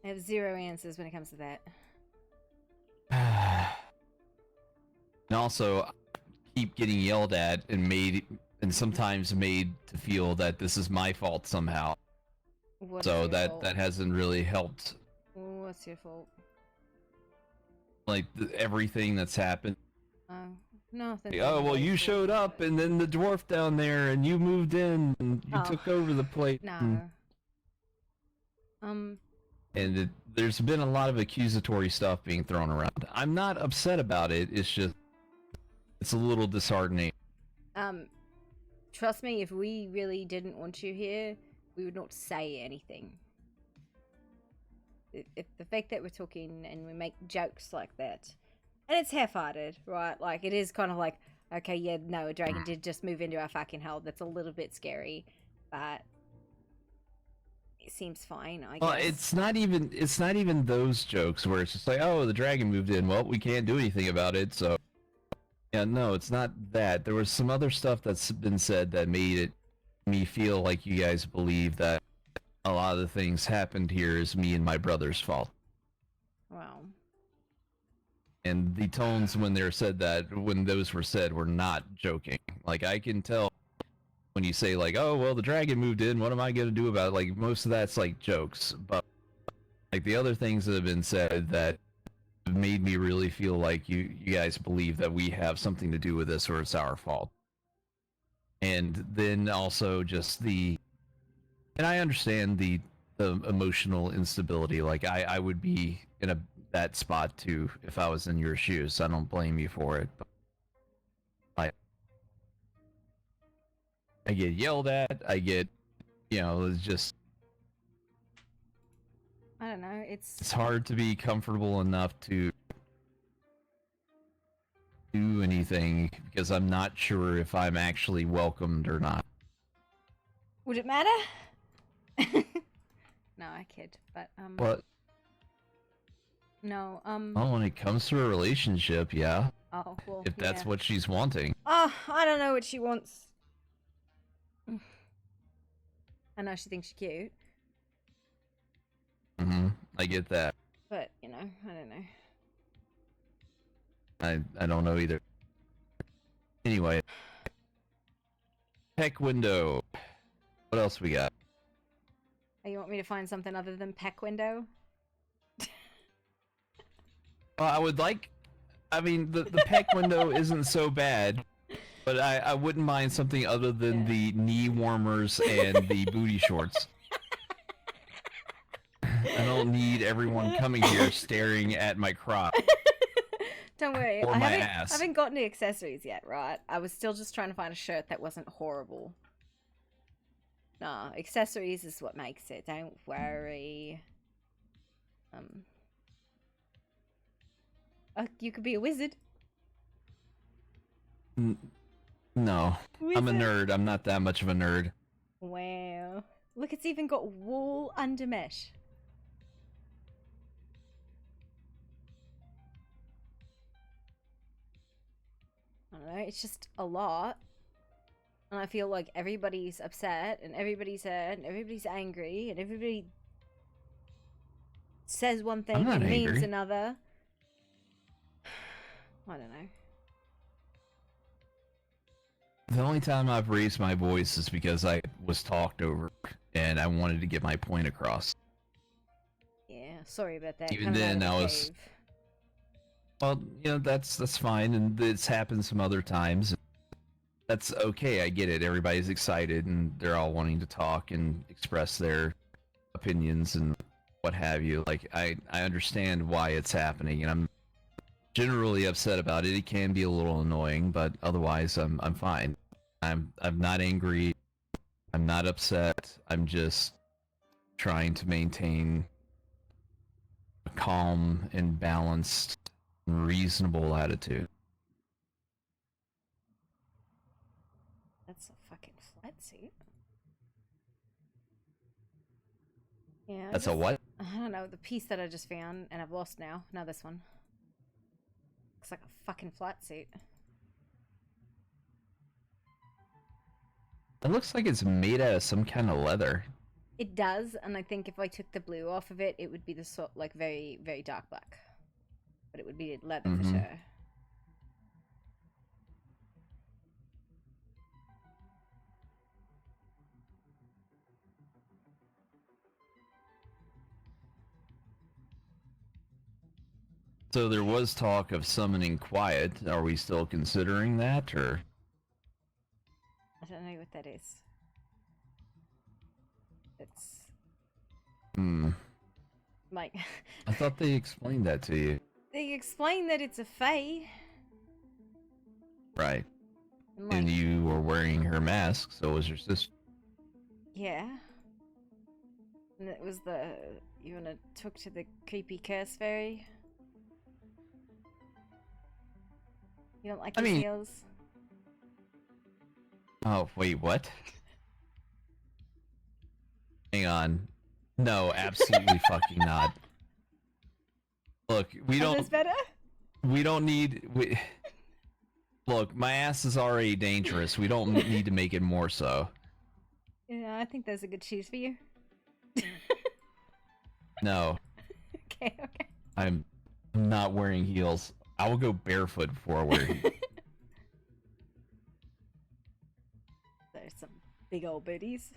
I have zero answers when it comes to that. And also, I keep getting yelled at and sometimes made to feel that this is my fault somehow. What So is your fault? that hasn't really helped. What's your fault? Like everything that's happened. Oh, nothing. Oh well, you showed up, and then the dwarf down there, and you moved in, and you took over the plate. No. And there's been a lot of accusatory stuff being thrown around. I'm not upset about it. It's just it's a little disheartening. Trust me, if we really didn't want you here, we would not say anything. If the fact that we're talking and we make jokes like that, and it's half-hearted, right? Like, it is kind of like, okay, yeah, no, a dragon did just move into our fucking hell. That's a little bit scary, but it seems fine, I guess. Well, it's not even those jokes where it's just like, oh, the dragon moved in. Well, we can't do anything about it, so yeah, no, it's not that. There was some other stuff that's been said that made me feel like you guys believe that a lot of the things happened here is me and my brother's fault. Wow. And the tones when those were said were not joking. Like, I can tell when you say like, oh, well, the dragon moved in, what am I going to do about it? Like, most of that's like jokes. But like the other things that have been said that have made me really feel like you guys believe that we have something to do with this or it's our fault. And then also just and I understand the emotional instability. Like, I would be in that spot too if I was in your shoes. I don't blame you for it. But I get yelled at. I get, it's just. I don't know. It's hard to be comfortable enough to do anything because I'm not sure if I'm actually welcomed or not. Would it matter? No, I kid. But What? No. Well, when it comes to a relationship, yeah. Oh well. If that's yeah. what she's wanting. Oh, I don't know what she wants. I know she thinks you're cute. I get that. But, I don't know. I don't know either. Anyway. Peck window. What else we got? Oh, you want me to find something other than peck window? Well, I would like... I mean, the peck window isn't so bad, But I wouldn't mind something other than the knee warmers and the booty shorts. I don't need everyone coming here staring at my crotch. Don't worry, Or I my haven't, ass. haven't gotten the accessories yet, right? I was still just trying to find a shirt that wasn't horrible. Nah, accessories is what makes it. Don't worry. You could be a wizard. No, I'm a Wizard. nerd. I'm not that much of a nerd. Wow. Look, it's even got wool under mesh. I don't know, it's just a lot. And I feel like everybody's upset, and everybody's hurt, and everybody's angry, and everybody says one thing not and means angry. another. I don't know. The only time I've raised my voice is because I was talked over and I wanted to get my point across. Yeah, sorry about that. Even coming out of then, the I was. cave. Well, you know, that's fine, and it's happened some other times. That's okay. I get it. Everybody's excited, and they're all wanting to talk and express their opinions and what have you. Like, I understand why it's happening, and I'm generally upset about it. It can be a little annoying, but otherwise, I'm fine. I'm not angry. I'm not upset. I'm just trying to maintain a calm and balanced, reasonable attitude. That's a fucking flat suit. Yeah. That's a what? I don't know, the piece that I just found, and I've lost now. Now this one. Looks like a fucking flat suit. It looks like it's made out of some kind of leather. It does, and I think if I took the blue off of it, it would be the sort, like, very, very dark black. But it would be leather for sure. So there was talk of summoning quiet. Are we still considering that, or? I don't know what that is. It's like I thought they explained that to you. they explain that it's a fae. Right. And, And like, you were wearing her mask, so was your sister. yeah. And it was the you wanna talk to the creepy curse fairy? You don't like I the mean- seals? Oh, wait, what? Hang on. No, absolutely fucking not. Look, we Are don't. those better? We don't need. Look, my ass is already dangerous. We don't need to make it more so. Yeah, I think those are good shoes for you. No, Okay, okay. I'm not wearing heels. I will go barefoot before I wear heels. There's some big old booties.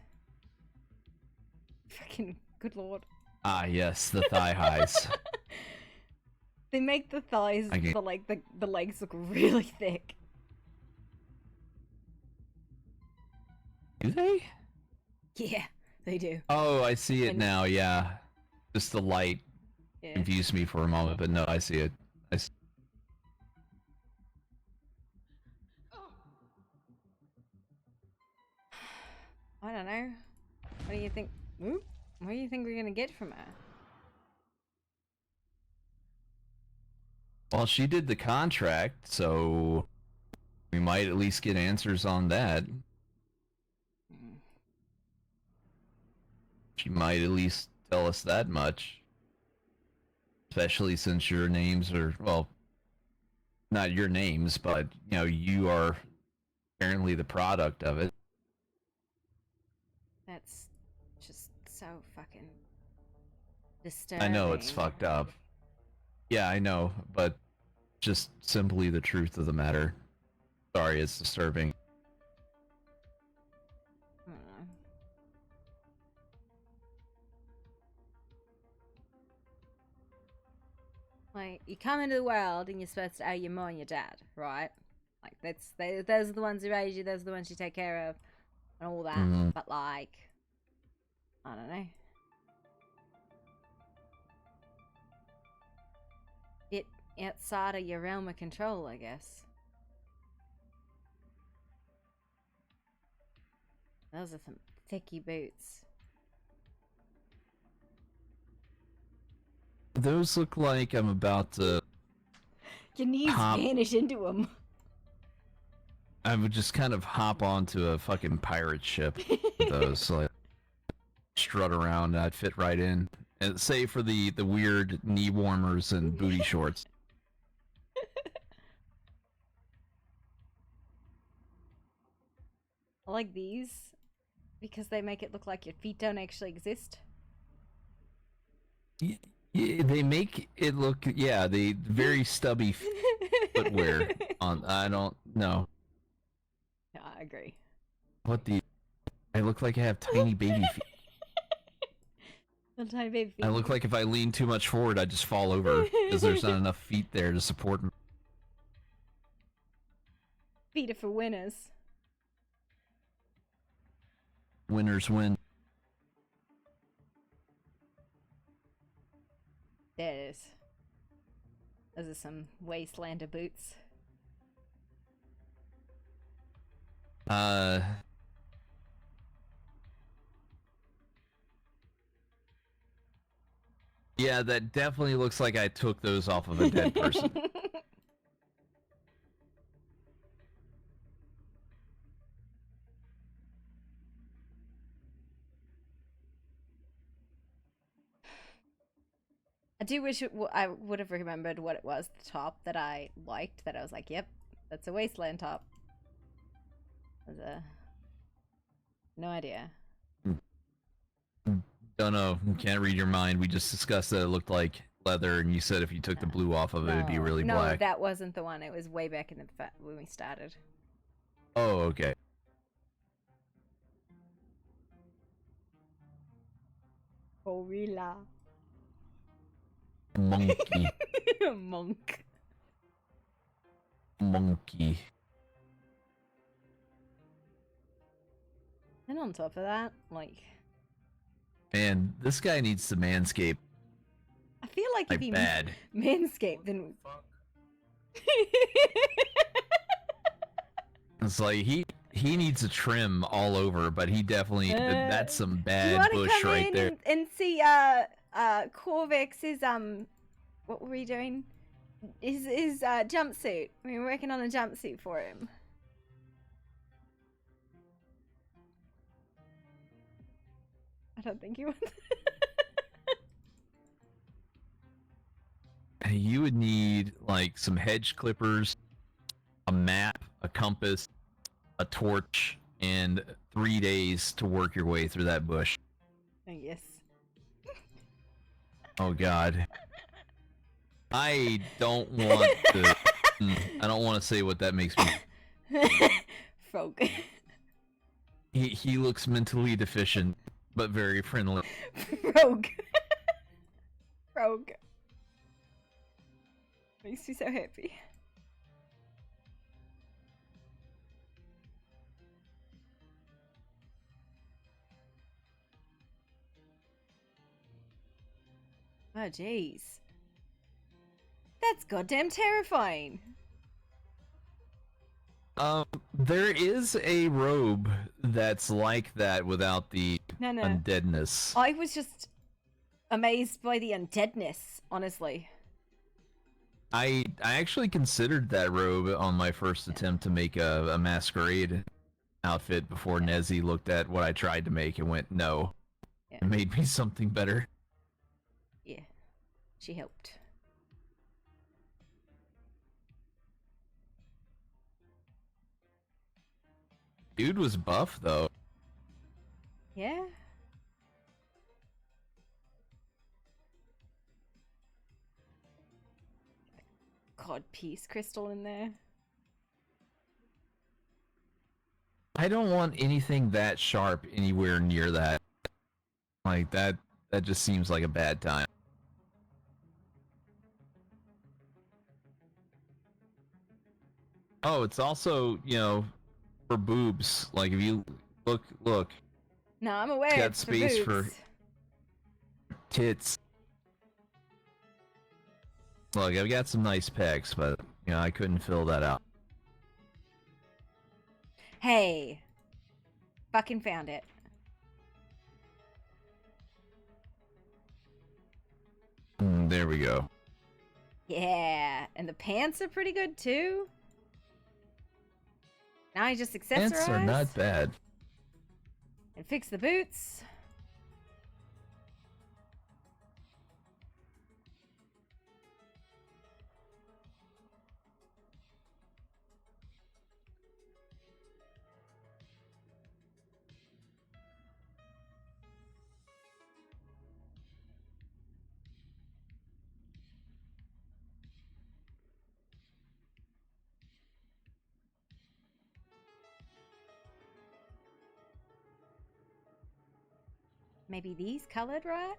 Fucking good lord. Ah, yes, the thigh highs. They make the thighs, I can- the legs look really thick. Do they? Yeah, they do. Oh, I see it And- now. Yeah, just the light Yeah. confused me for a moment, but no, I see it. I don't know. What do you think? What do you think we're gonna get from her? Well, she did the contract, so we might at least get answers on that. She might at least tell us that much. Especially since your names are, well, not your names, but, you know, you are apparently the product of it. That's just so fucking disturbing. I know it's fucked up. Yeah, I know, but just simply the truth of the matter. Sorry, it's disturbing. I don't know. Like, you come into the world and you're supposed to owe your mom and your dad, right? Like those are the ones who raise you, those are the ones you take care of, and all that. Mhm. But like, I don't know. It outside of your realm of control, I guess. Those are some thicky boots. Those look like I'm about to. Your knees vanish into them. I would just kind of hop onto a fucking pirate ship with those, like strut around. I'd fit right in, and save for the weird knee warmers and booty shorts. I like these because they make it look like your feet don't actually exist. They make it look, yeah, they very stubby footwear on. I don't know Yeah, I agree. what the. I look like I have tiny baby feet. Little tiny baby feet. I look like if I lean too much forward, I just fall over because there's not enough feet there to support me. Feet are for winners. Winners win. There it is. Those are some Wastelander boots. Yeah, that definitely looks like I took those off of a dead person. I do wish I would have remembered what it was, the top that I liked, that I was like, yep, that's a Wasteland top. No idea. Don't know. Can't read your mind. We just discussed that it looked like leather, and you said if you took the blue off of it, it'd be really no, black. that wasn't the one. It was way back in the when we started. Oh, okay. Gorilla. Monkey. Monk. Monkey. And on top of that, like, Man, this guy needs to manscape. I feel like if he bad. manscaped, then It's like he needs a trim all over, but he definitely that's some you bad want to bush come right in there. and see Corvex's what were we doing? His jumpsuit. We were working on a jumpsuit for him. I don't think he was. You would need like some hedge clippers, a map, a compass, a torch, and 3 days to work your way through that bush. Yes. Oh God. I don't want to. I don't want to say what that makes me. Frog. He looks mentally deficient, but very friendly. Frog. Frog. Makes me so happy. Oh jeez. That's goddamn terrifying. There is a robe that's like that without the No. undeadness. I was just amazed by the undeadness, honestly. I actually considered that robe on my first attempt to make a masquerade outfit before Nezzy looked at what I tried to make and went, no. Yeah. It made me something better. Yeah. She helped. Dude was buff though. Yeah. Cod piece crystal in there. I don't want anything that sharp anywhere near that. Like that just seems like a bad time. Oh, it's also, for boobs. Like, if you look, No, I'm aware got it's space for for boobs. tits. Look, I've got some nice pecs, but, I couldn't fill that out. Hey. Fucking found it. There we go. Yeah. And the pants are pretty good too. Now I just accessorize. Pants are not bad. And fix the boots. Maybe these colored right?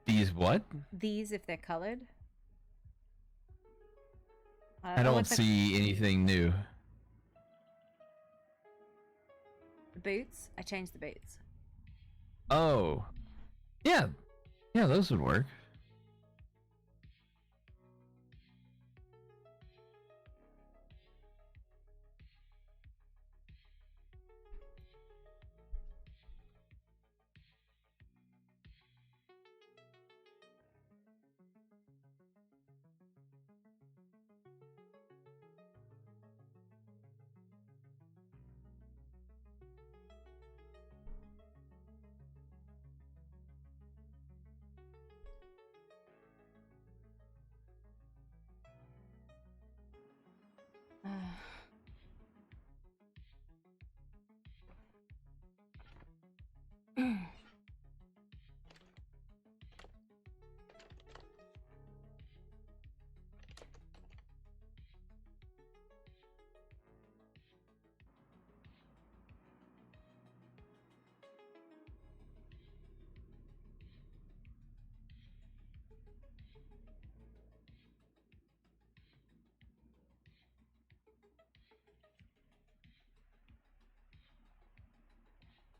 These what? These if they're colored. I know don't what the see anything new. boots. I changed the boots. Oh. Yeah, those would work.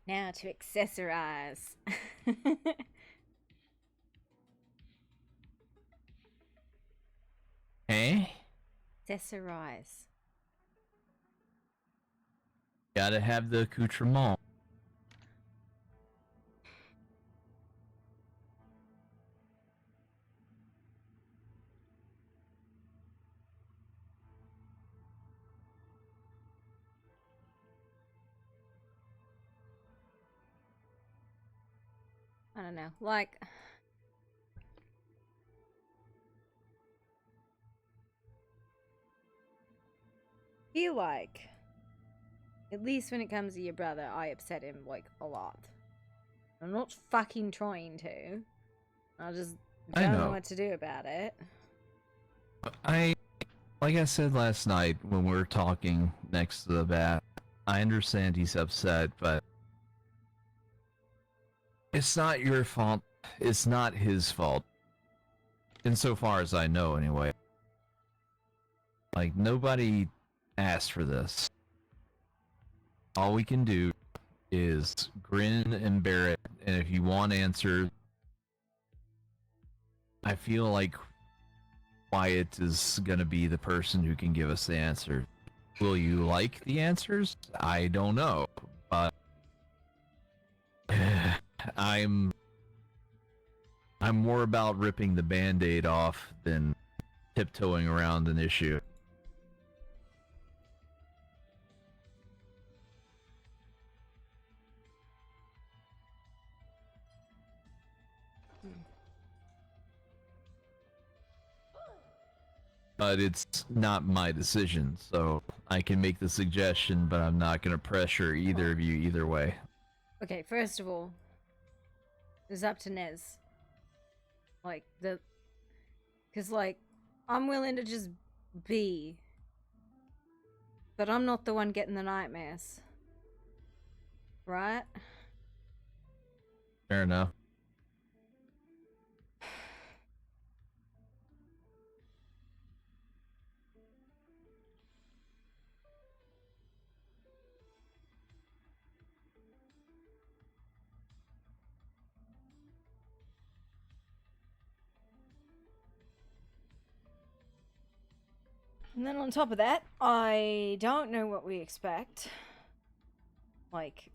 Now to accessorize. Hey? Accessorize. Gotta have the accoutrement. I don't know. Like, feel like, at least when it comes to your brother, I upset him like a lot. I'm not fucking trying to. I just I don't know know. what to do about it. Like I said last night when we were talking next to the bat, I understand he's upset, but it's not your fault. It's not his fault. Insofar as I know, anyway. Like, nobody asked for this. All we can do is grin and bear it, and if you want answers, I feel like Wyatt is gonna be the person who can give us the answer. Will you like the answers? I don't know, but I'm more about ripping the band-aid off than tiptoeing around an issue. But it's not my decision, so I can make the suggestion, but I'm not going to pressure either of you either way. Okay, first of all, it's up to Nez. Like, because, like, I'm willing to just be. But I'm not the one getting the nightmares. Right? Fair enough. And then on top of that, I don't know what we expect. Like,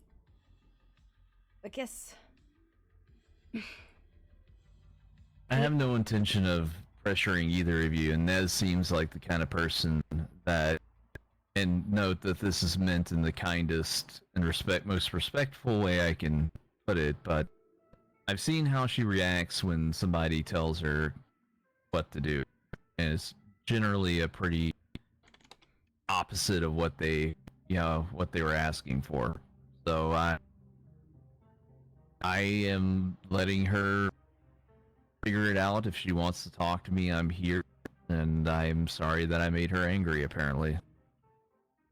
I guess. I have no intention of pressuring either of you, and Nez seems like the kind of person that. And note that this is meant in the kindest and most respectful way I can put it, but I've seen how she reacts when somebody tells her what to do, and it's generally a pretty opposite of what they, what they were asking for. So I am letting her figure it out. If she wants to talk to me, I'm here, and I'm sorry that I made her angry, apparently.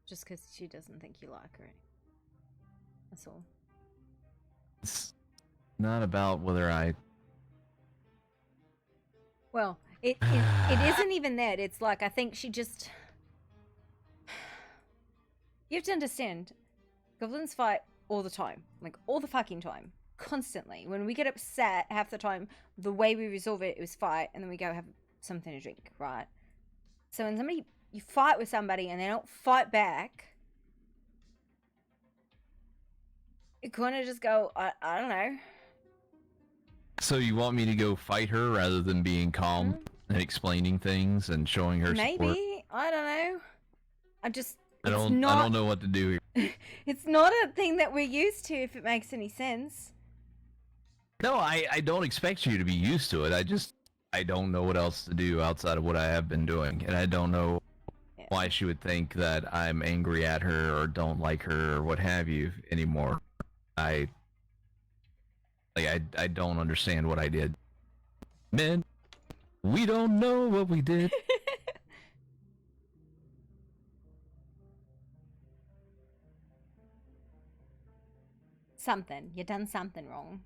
Just because she doesn't think you like her. That's all. It's not about whether I... Well, it isn't even that. It's like, I think she just... You have to understand, goblins fight all the time. Like, all the fucking time. Constantly. When we get upset, half the time, the way we resolve it is fight, and then we go have something to drink, right? So when you fight with somebody and they don't fight back, you kind of just go, I don't know. So you want me to go fight her rather than being calm and explaining things and showing her Maybe. support? I don't know. I don't know what to do here. It's not a thing that we're used to, if it makes any sense. No, I don't expect you to be used to it. I don't know what else to do outside of what I have been doing, and I don't know why she would think that I'm angry at her or don't like her or what have you anymore. I don't understand what I did. Man, we don't know what we did. Something. You done something wrong.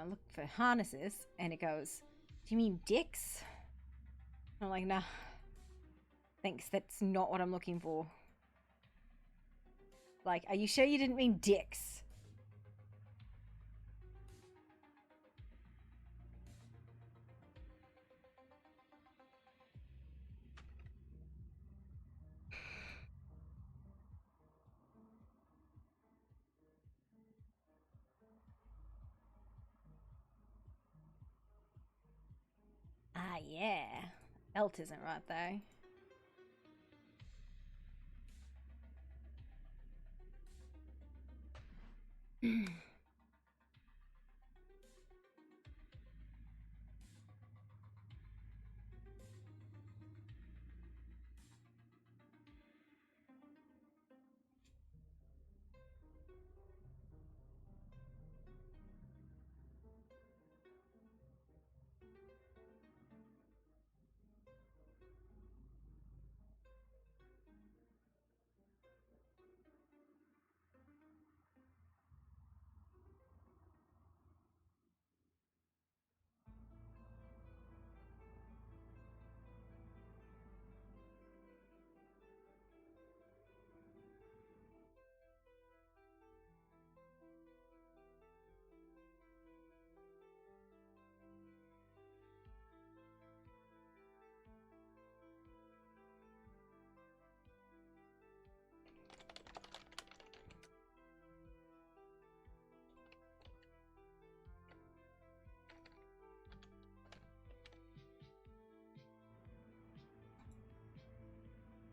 Look for harnesses, and it goes, do you mean dicks? I'm like, nah. Thanks, that's not what I'm looking for. Like, are you sure you didn't mean dicks? Ah, yeah. Belt isn't right, though.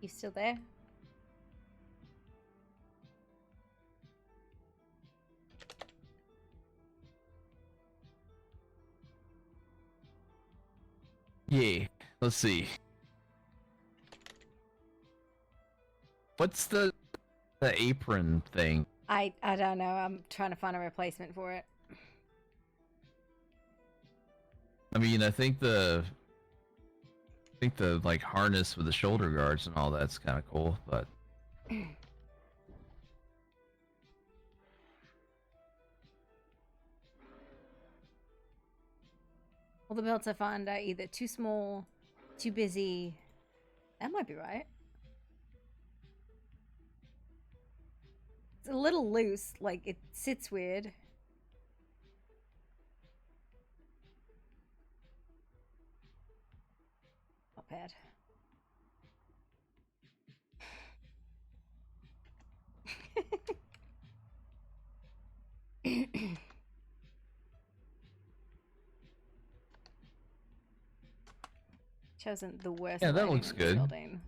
You still there? Yeah, let's see. What's the apron thing? I don't know. I'm trying to find a replacement for it. I mean, I think the like harness with the shoulder guards and all that's kind of cool, but All the belts I find are either too small, too busy. That might be right. It's a little loose, like it sits weird. iPad. Chosen the worst. Yeah, that lighting looks in this good. building.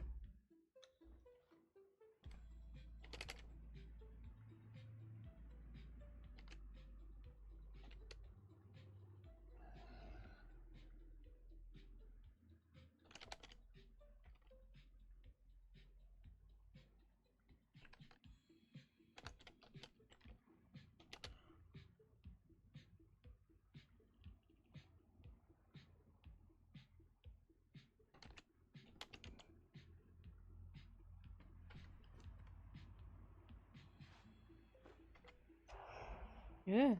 Yeah.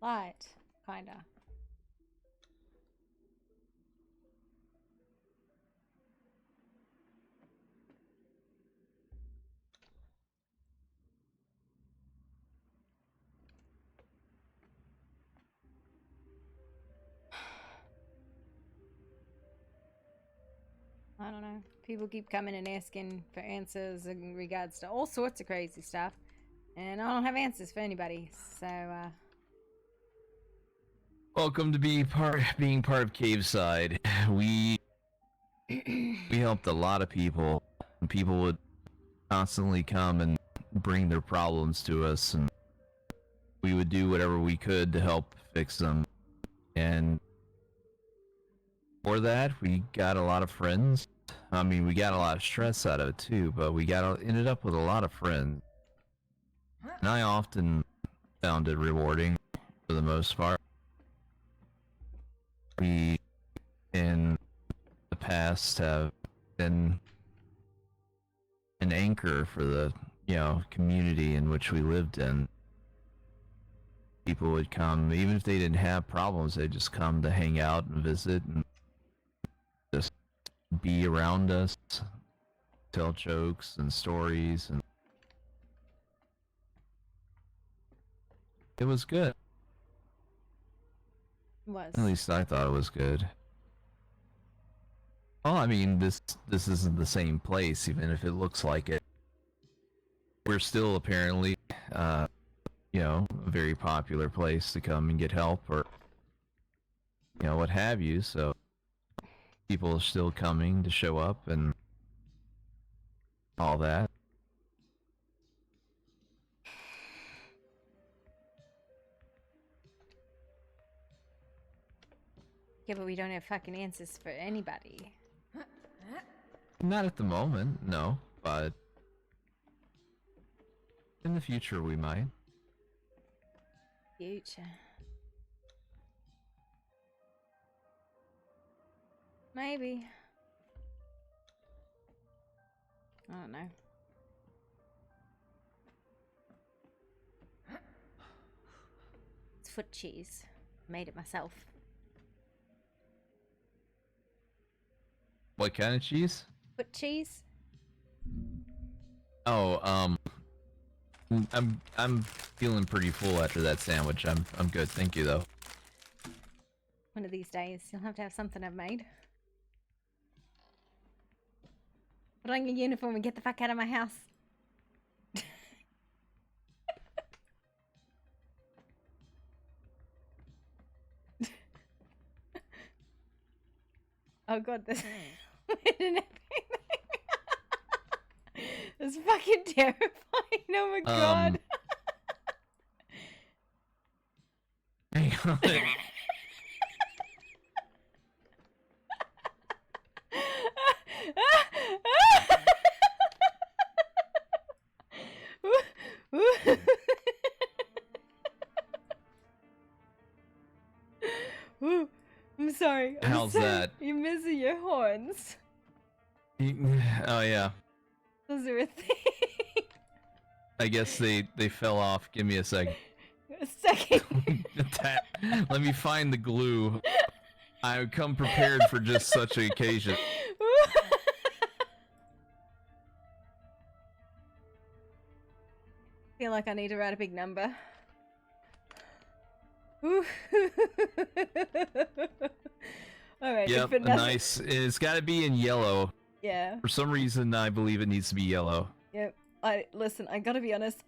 Light, kinda. I don't know. People keep coming and asking for answers in regards to all sorts of crazy stuff. And I don't have answers for anybody. So, Welcome to being part of Caveside. We helped a lot of people. People would constantly come and bring their problems to us, and we would do whatever we could to help fix them. And for that, we got a lot of friends. I mean, we got a lot of stress out of it too, but we ended up with a lot of friends. And I often found it rewarding for the most part. We, in the past, have been an anchor for the, community in which we lived in. People would come, even if they didn't have problems, they'd just come to hang out and visit and just be around us, tell jokes and stories, and it was good. At least I thought it was good. Well, I mean, this isn't the same place, even if it looks like it. We're still apparently, a very popular place to come and get help, or what have you. So people are still coming to show up and all that. yeah, but we don't have fucking answers for anybody. Not at the moment, no, but in the future we might. Future. Maybe. I don't know. It's foot cheese. Made it myself. What kind of cheese? Foot cheese? Oh, I'm feeling pretty full after that sandwich. I'm good, thank you though. One of these days, you'll have to have something I've made. Put on your uniform and get the fuck out of my house. Oh god, this It's fucking terrifying. Oh my god. Hang on. Ooh, I'm sorry. How's that? You're missing your horns. Oh yeah. Those are a thing. I guess they fell off. Give me a second. A second. Let me find the glue. I come prepared for just such an occasion. Feel like I need to write a big number. Ooh. All right. Yep, if nothing... nice. It's got to be in yellow. Yeah. For some reason, I believe it needs to be yellow. Yep. Listen. I gotta be honest.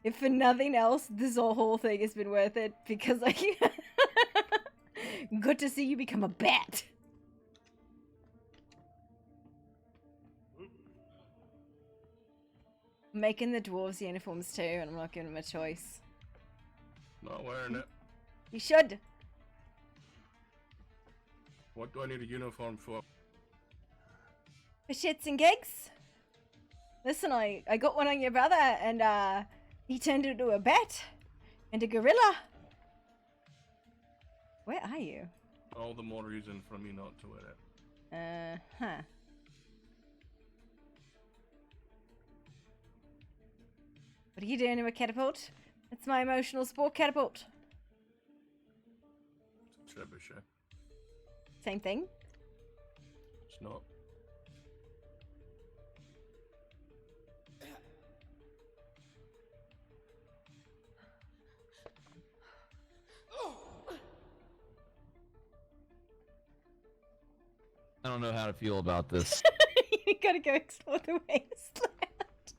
If for nothing else, this whole thing has been worth it because good to see you become a bat. I'm making the dwarves uniforms too, and I'm not giving them a choice. Not wearing it. You should. What do I need a uniform for? For shits and gigs. Listen, I got one on your brother, and he turned into a bat and a gorilla. Where are you? All the more reason for me not to wear it. Huh. What are you doing to a catapult? It's my emotional sport catapult. It's a trebuchet. Same thing. It's not. I don't know how to feel about this. You gotta go explore the wasteland.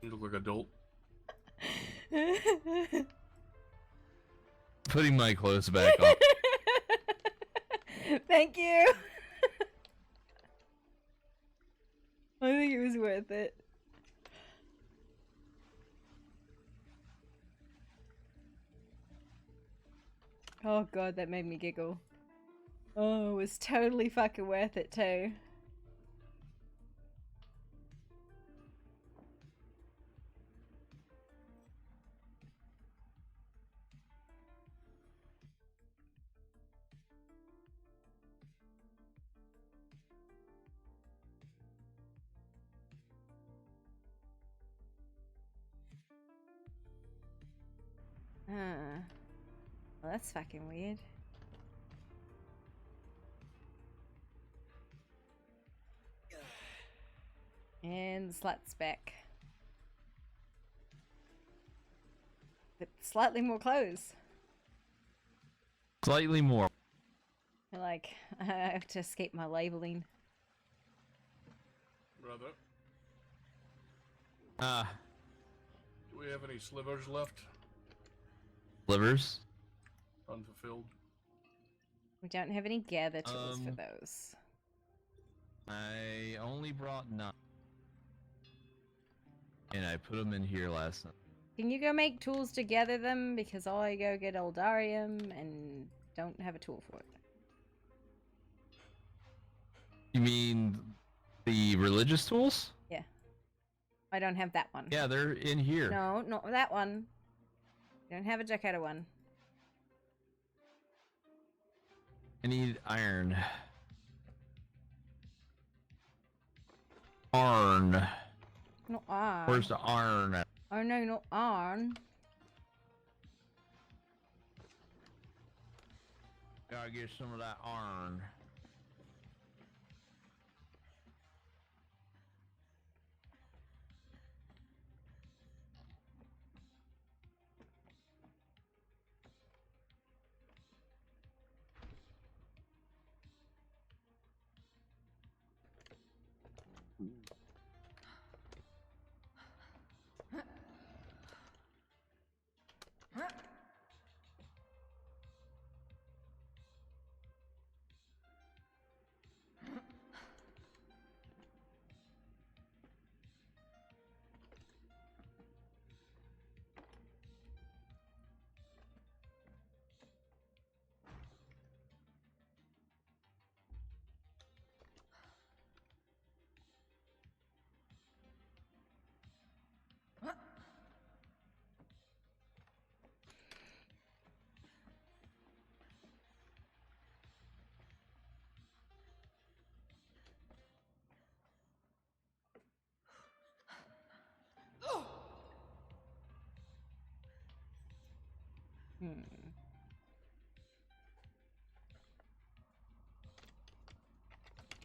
You look like an adult. Putting my clothes back on. Thank you. I think it was worth it. Oh god, that made me giggle. Oh, it was totally fucking worth it too. Well, that's fucking weird. And the slut's back. But slightly more clothes. Slightly more. Like, I have to escape my labeling. Brother, Ah, do we have any slivers left? livers. Unfulfilled. We don't have any gather tools for those. I only brought 9. And I put them in here last night. Can you go make tools to gather them? Because I go get Eldarium and don't have a tool for it. You mean the religious tools? Yeah. I don't have that one. Yeah, they're in here. No, not that one. I don't have a Jakarta one. I need iron. Arn. Not iron. Where's the iron? Oh no, not iron. Gotta get some of that iron.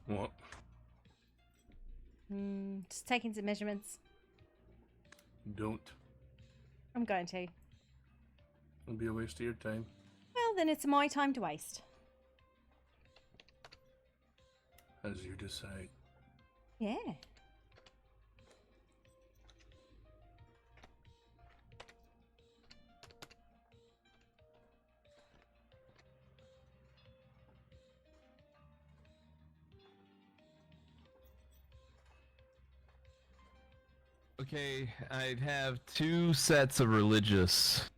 What? Just taking some measurements. Don't. I'm going to. It'll be a waste of your time. Well, then it's my time to waste. As you decide. Yeah. Okay, I have 2 sets of religious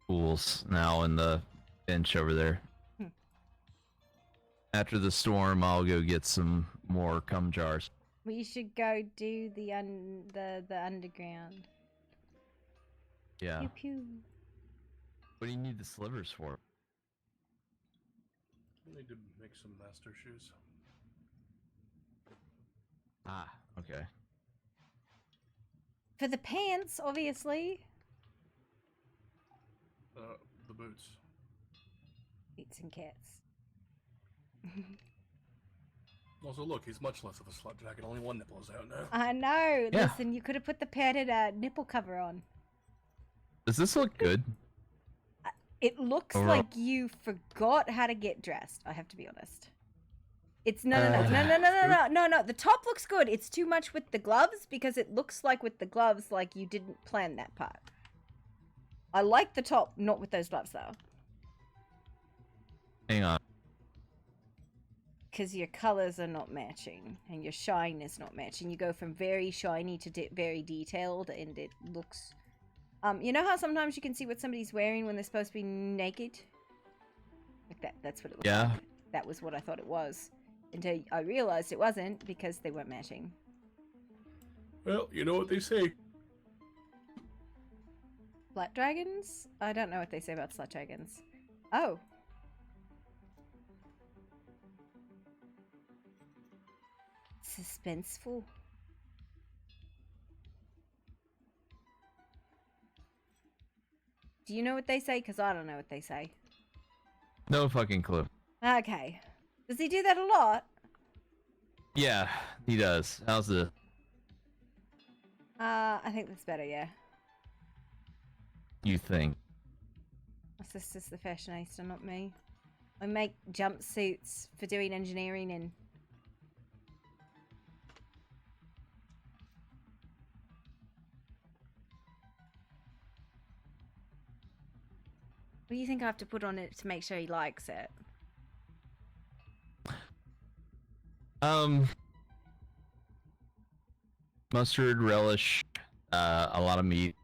tools now in the bench over there. Hmm. After the storm, I'll go get some more cum jars. We should go do the underground. Yeah. Pew pew. What do you need the slivers for? I need to make some master shoes. Ah, okay. For the pants, obviously. The boots. Boots and cats. Also, look, he's much less of a slut jacket. Only one nipple is out now. I know. Yeah. Listen, you could have put the padded nipple cover on. Does this look good? It looks Overall- like you forgot how to get dressed. I have to be honest. It's no. The top looks good. It's too much with the gloves because it looks like with the gloves, like you didn't plan that part. I like the top, not with those gloves though. Hang on. Because your colors are not matching and your shine is not matching. You go from very shiny to very detailed, and it looks. You know how sometimes you can see what somebody's wearing when they're supposed to be naked? Like that. That's what it looks Yeah. like. That was what I thought it was. Until I realized it wasn't because they weren't matching. Well, you know what they say. Slut dragons? I don't know what they say about slut dragons. Oh. Suspenseful. Do you know what they say? Because I don't know what they say. No fucking clue. Okay. Does he do that a lot? Yeah, he does. How's the? I think that's better, yeah. You think? My sister's the fashionista, not me. I make jumpsuits for doing engineering in. What do you think I have to put on it to make sure he likes it? Mustard, relish, a lot of meat,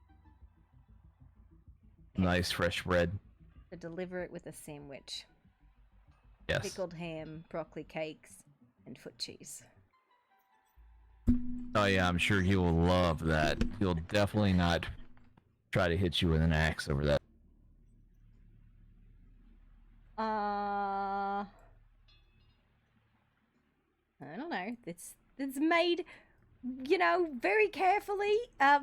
nice fresh bread. To deliver it with a sandwich. Yes. Pickled ham, broccoli cakes, and foot cheese. Oh yeah, I'm sure he will love that. He'll definitely not try to hit you with an axe over that. I don't know. It's made, you know, very carefully.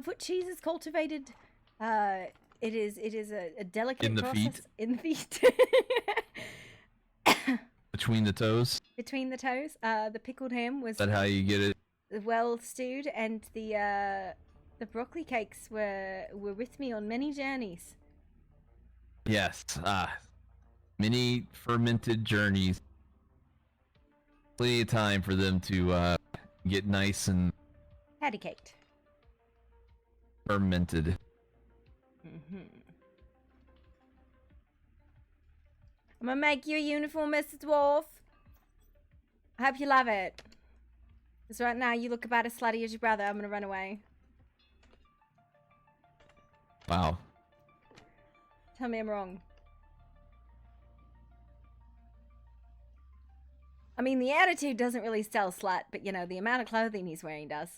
Foot cheese is cultivated. It is a delicate In the process feet? in the feet. Between the toes? Between the toes. The pickled ham was Is that how you get it? well stewed, and the broccoli cakes were with me on many journeys. Yes. Many fermented journeys. Plenty of time for them to get nice and Patty caked. fermented. I'm gonna make you a uniform, Mr. Dwarf. I hope you love it. Because right now you look about as slutty as your brother. I'm gonna run away. Wow. Tell me I'm wrong. I mean, the attitude doesn't really sell slut, but you know, the amount of clothing he's wearing does.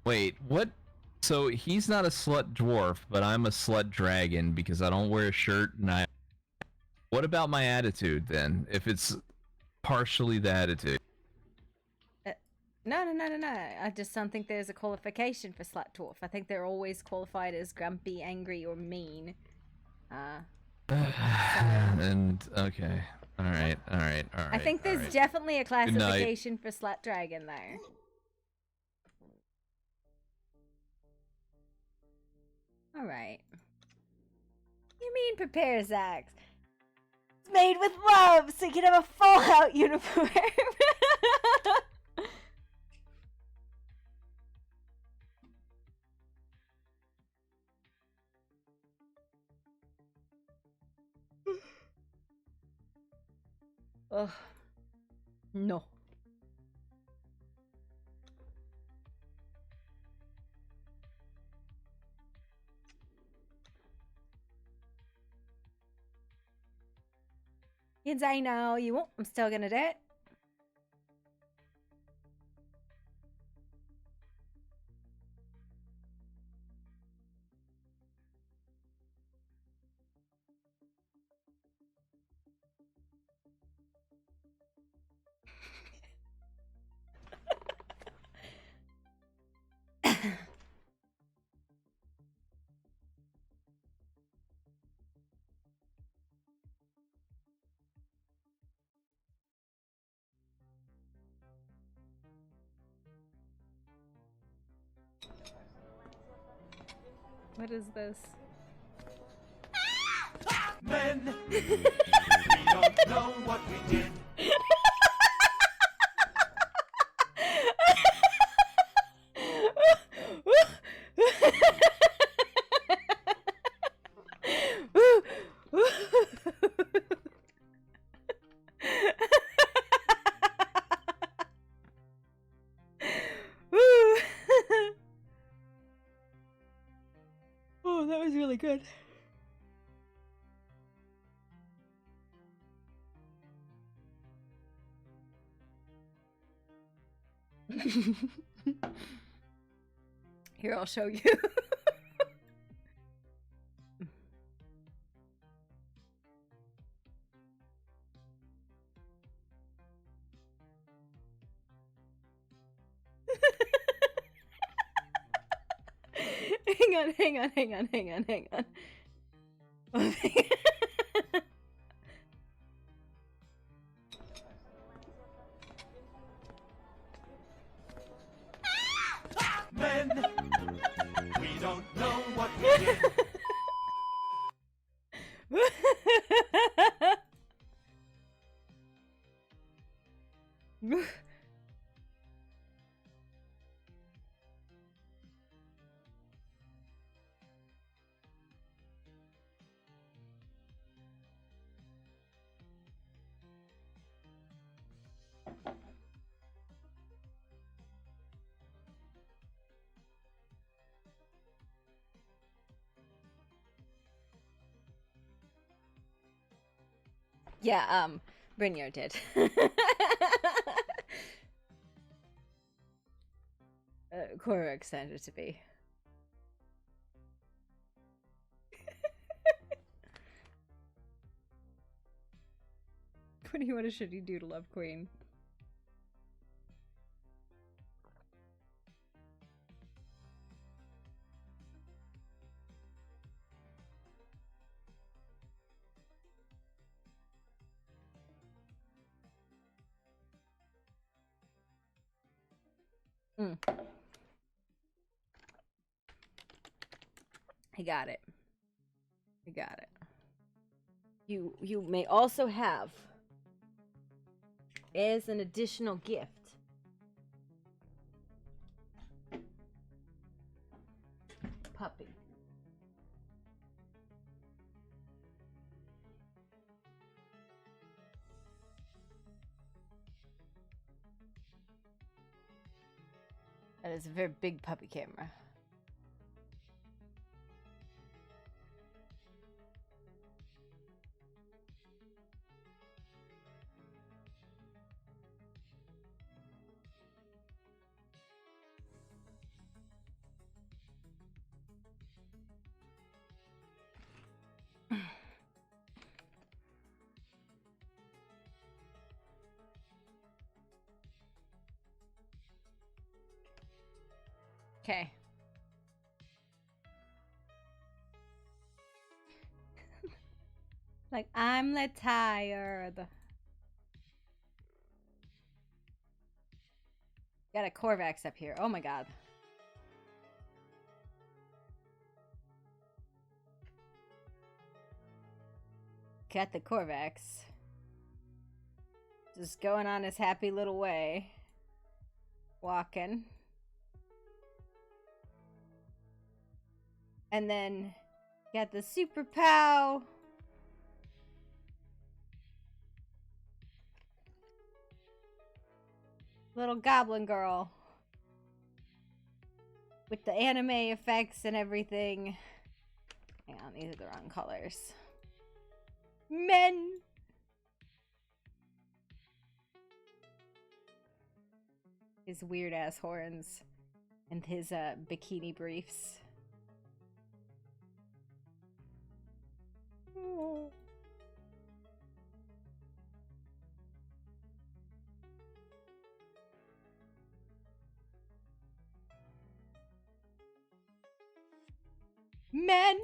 Wait, what? So he's not a slut dwarf, but I'm a slut dragon because I don't wear a shirt and I... What about my attitude then? If it's partially the attitude. No. I just don't think there's a qualification for slut dwarf. I think they're always qualified as grumpy, angry, or mean. And, okay. All right. I think there's definitely a classification for slut dragon there. All right. You mean prepare Zax? It's made with love, so you can have a Fallout uniform. Ugh. No. Kids, I know you won't. I'm still gonna do it. What is this? Men, we don't know what we did. Oh, that was really good. Here, I'll show you. Hang on. Men, we don't know what we did. Yeah, Brynjar did. Cora extended to be. What should you do to love Queen? I got it. You may also have as an additional gift puppy. That is a very big puppy camera. Okay. Like, I'm tired. Got a Corvax up here. Oh my god. Got the Corvax. Just going on his happy little way. Walking. And then got the Super Pow. Little goblin girl. With the anime effects and everything. Hang on, these are the wrong colors. Men! His weird ass horns. And his bikini briefs. Oh. Men!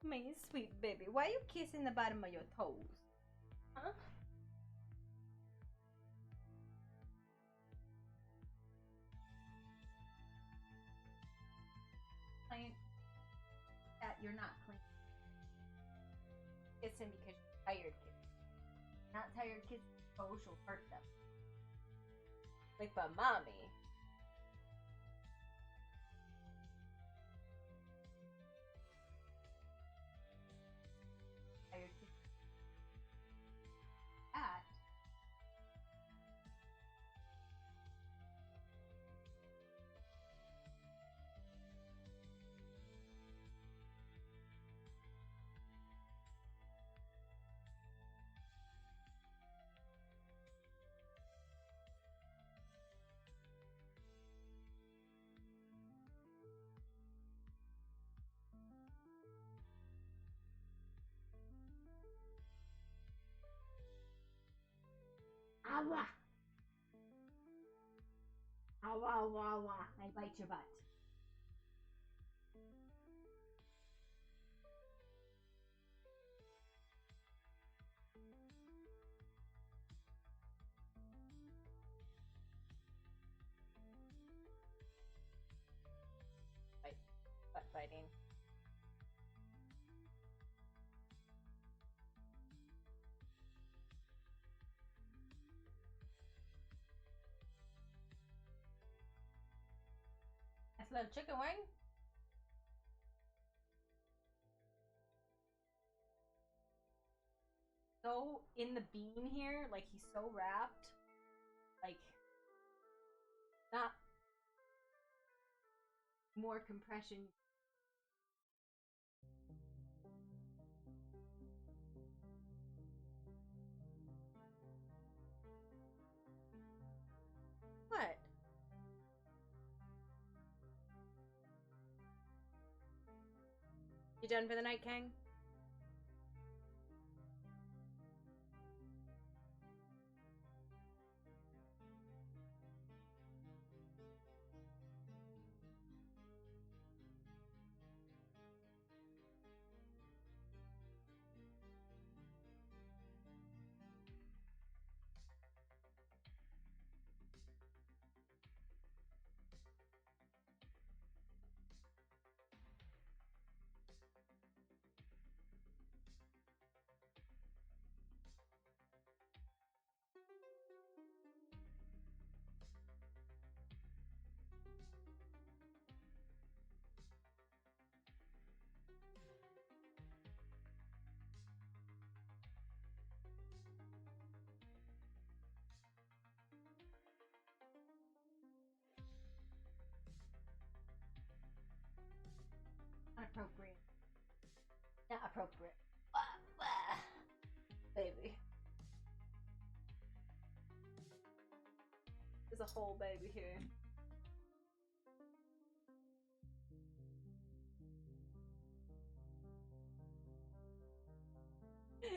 My sweet baby, why are you kissing the bottom of your toes? Huh? Clean. That you're not clean. Kissing because you're tired, kids. Not tired kids, toes will hurt them. Like my mommy. Tired kids. That. Awa! Awa, awa, awa. I bite your butt. Bite. Butt biting. Nice little chicken wing. So in the bean here, like he's so wrapped, like not more compression. What? You done for the night, Kang? Inappropriate. Not appropriate. Baby. There's a whole baby here.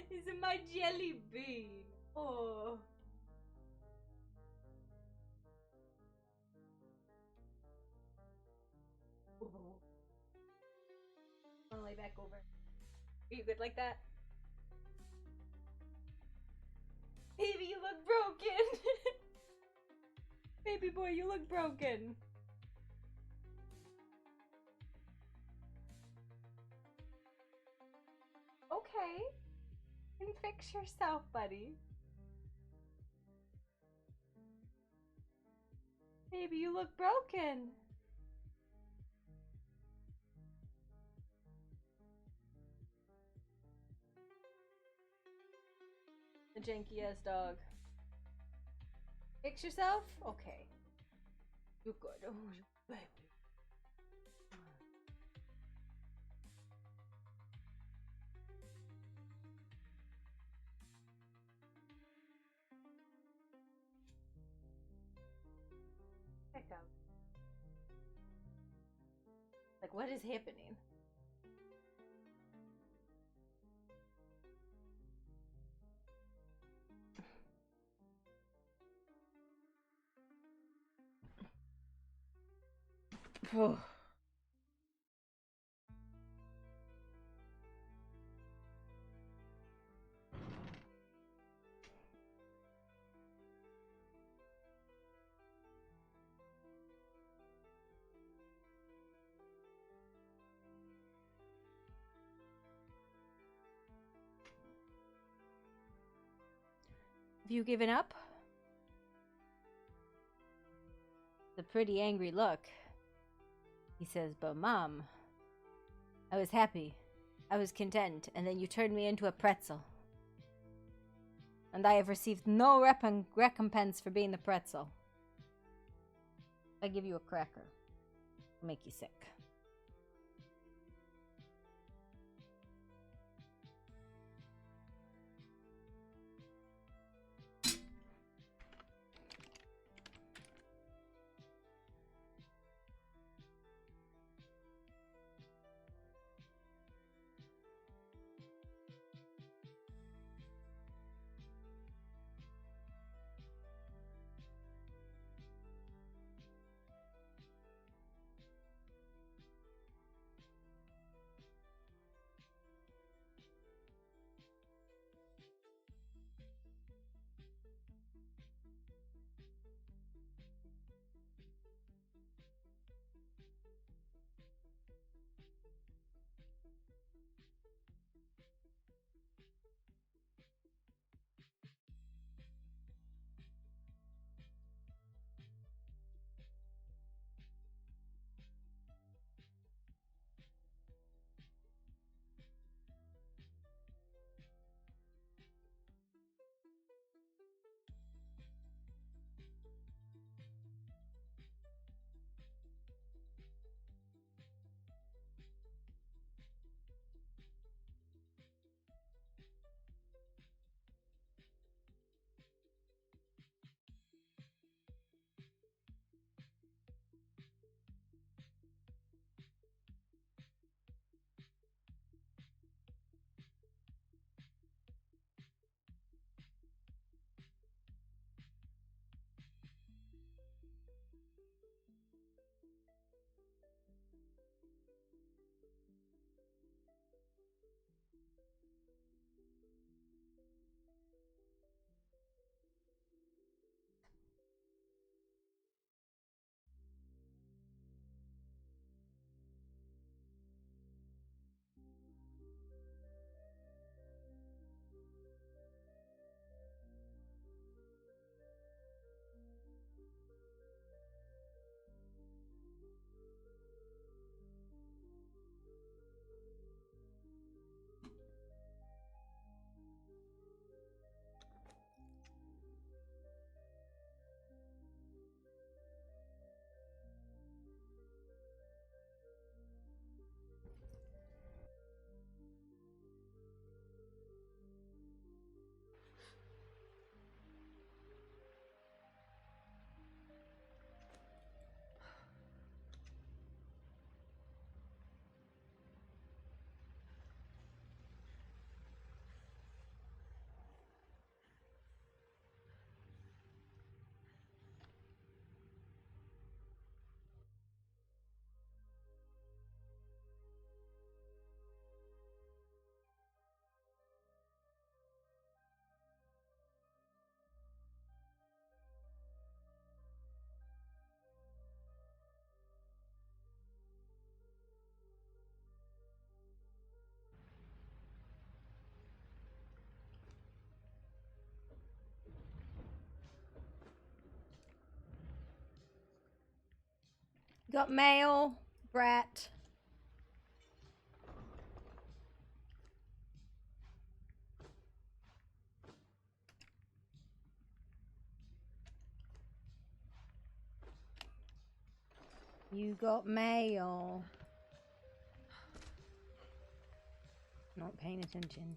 It's my jelly bean. Oh. Ooh. Wanna lay back over? Are you good like that? Baby, you look broken. Baby boy, you look broken. Okay. You can fix yourself, buddy. Baby, you look broken. The janky ass dog. Fix yourself? Okay. You're good. Oh, you baby. Check out. Like, what is happening? Oh. Have you given up? The pretty angry look. He says, but Mom, I was happy. I was content, and then you turned me into a pretzel. And I have received no recompense for being the pretzel. I give you a cracker. It'll make you sick. Got mail, brat. You got mail. Not paying attention.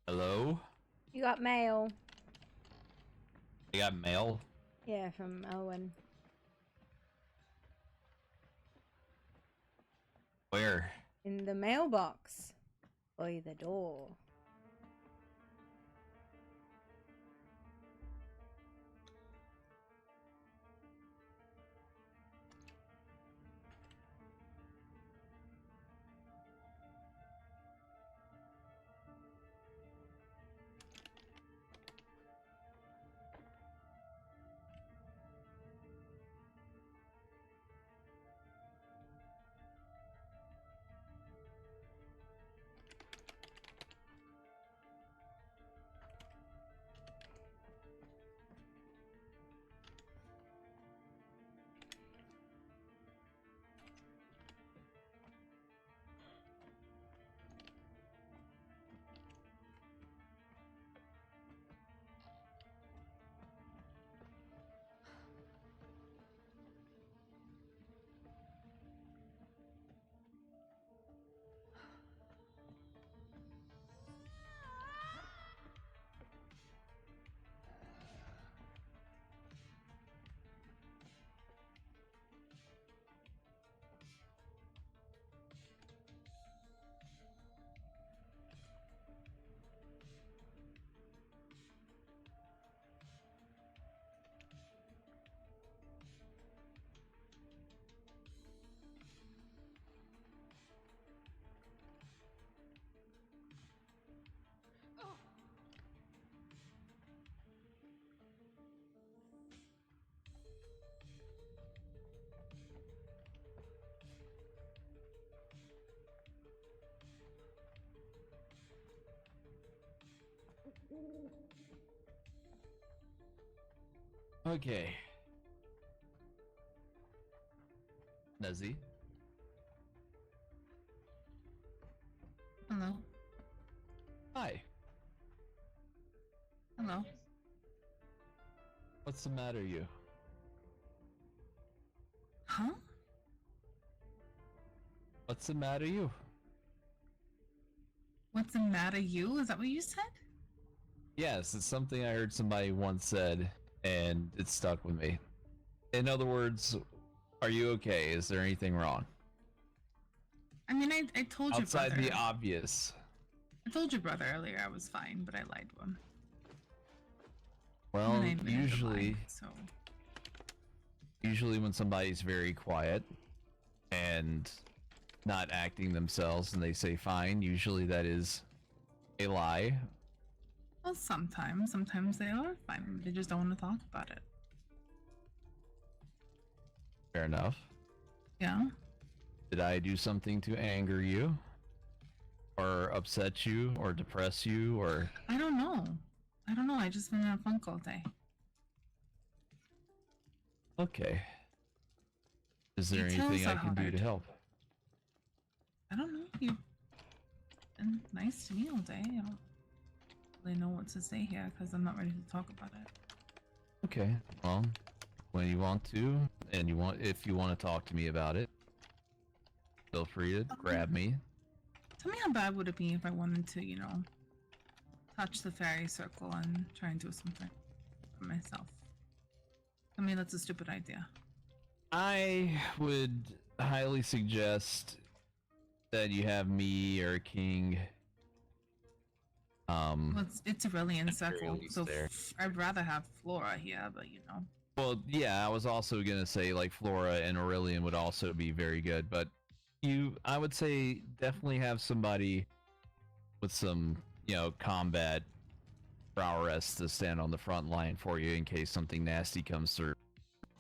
Hello? You got mail. I got mail. Yeah, from Owen. Where? In the mailbox. By the door. Okay. Nezzy? Hello. Hi. Hello. What's the matter, you? Huh? What's the matter, you? What's the matter, you? Is that what you said? Yes, it's something I heard somebody once said, and it stuck with me. In other words, are you okay? Is there anything wrong? I mean, I told you, Outside brother. the obvious. I told your brother earlier I was fine, but I lied to him. Well, And I admitted the usually, lie, so usually when somebody's very quiet and not acting themselves and they say fine, usually that is a lie. well, sometimes they are fine. They just don't want to talk about it. Fair enough. Yeah. Did I do something to anger you? Or upset you? Or depress you? Or... I don't know. I just been in a funk all day. Okay. Is there Details anything I are can do hard. to help? I don't know. You been nice to me all day. I don't really know what to say here because I'm not ready to talk about it. Okay, well, when you want to, and if you want to talk to me about it, feel free to grab me. Tell me how bad would it be if I wanted to, you know, touch the fairy circle and try and do something for myself? I mean, that's a stupid idea. I would highly suggest that you have me or King. Well, it's Aurelian circle, least so there. I'd rather have Flora here, but you know. Well, yeah, I was also gonna say like Flora and Aurelian would also be very good, but I would say definitely have somebody with some, you know, combat prowess to stand on the front line for you in case something nasty comes through.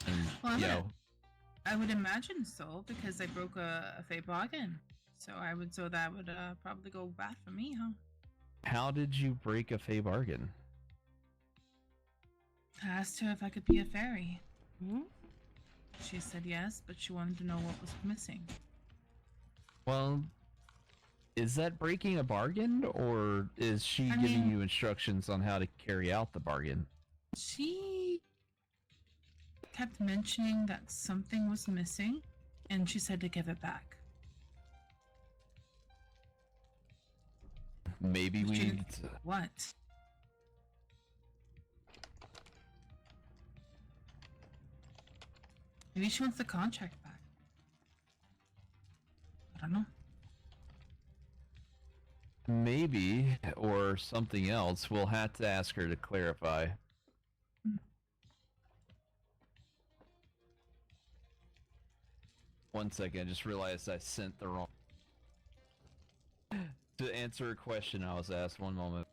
And, Well, you know, I would imagine so because I broke a fey bargain, so that would probably go bad for me, huh? how did you break a fey bargain? I asked her if I could be a fairy. She said yes, but she wanted to know what was missing. Well, is that breaking a bargain, or is she giving you instructions on how to carry out the bargain? She kept mentioning that something was missing, and she said to give it back. Maybe we need to... What? Maybe she wants the contract back. I don't know. Maybe, or something else. We'll have to ask her to clarify. One second, I just realized I sent the wrong... To answer a question I was asked, one moment.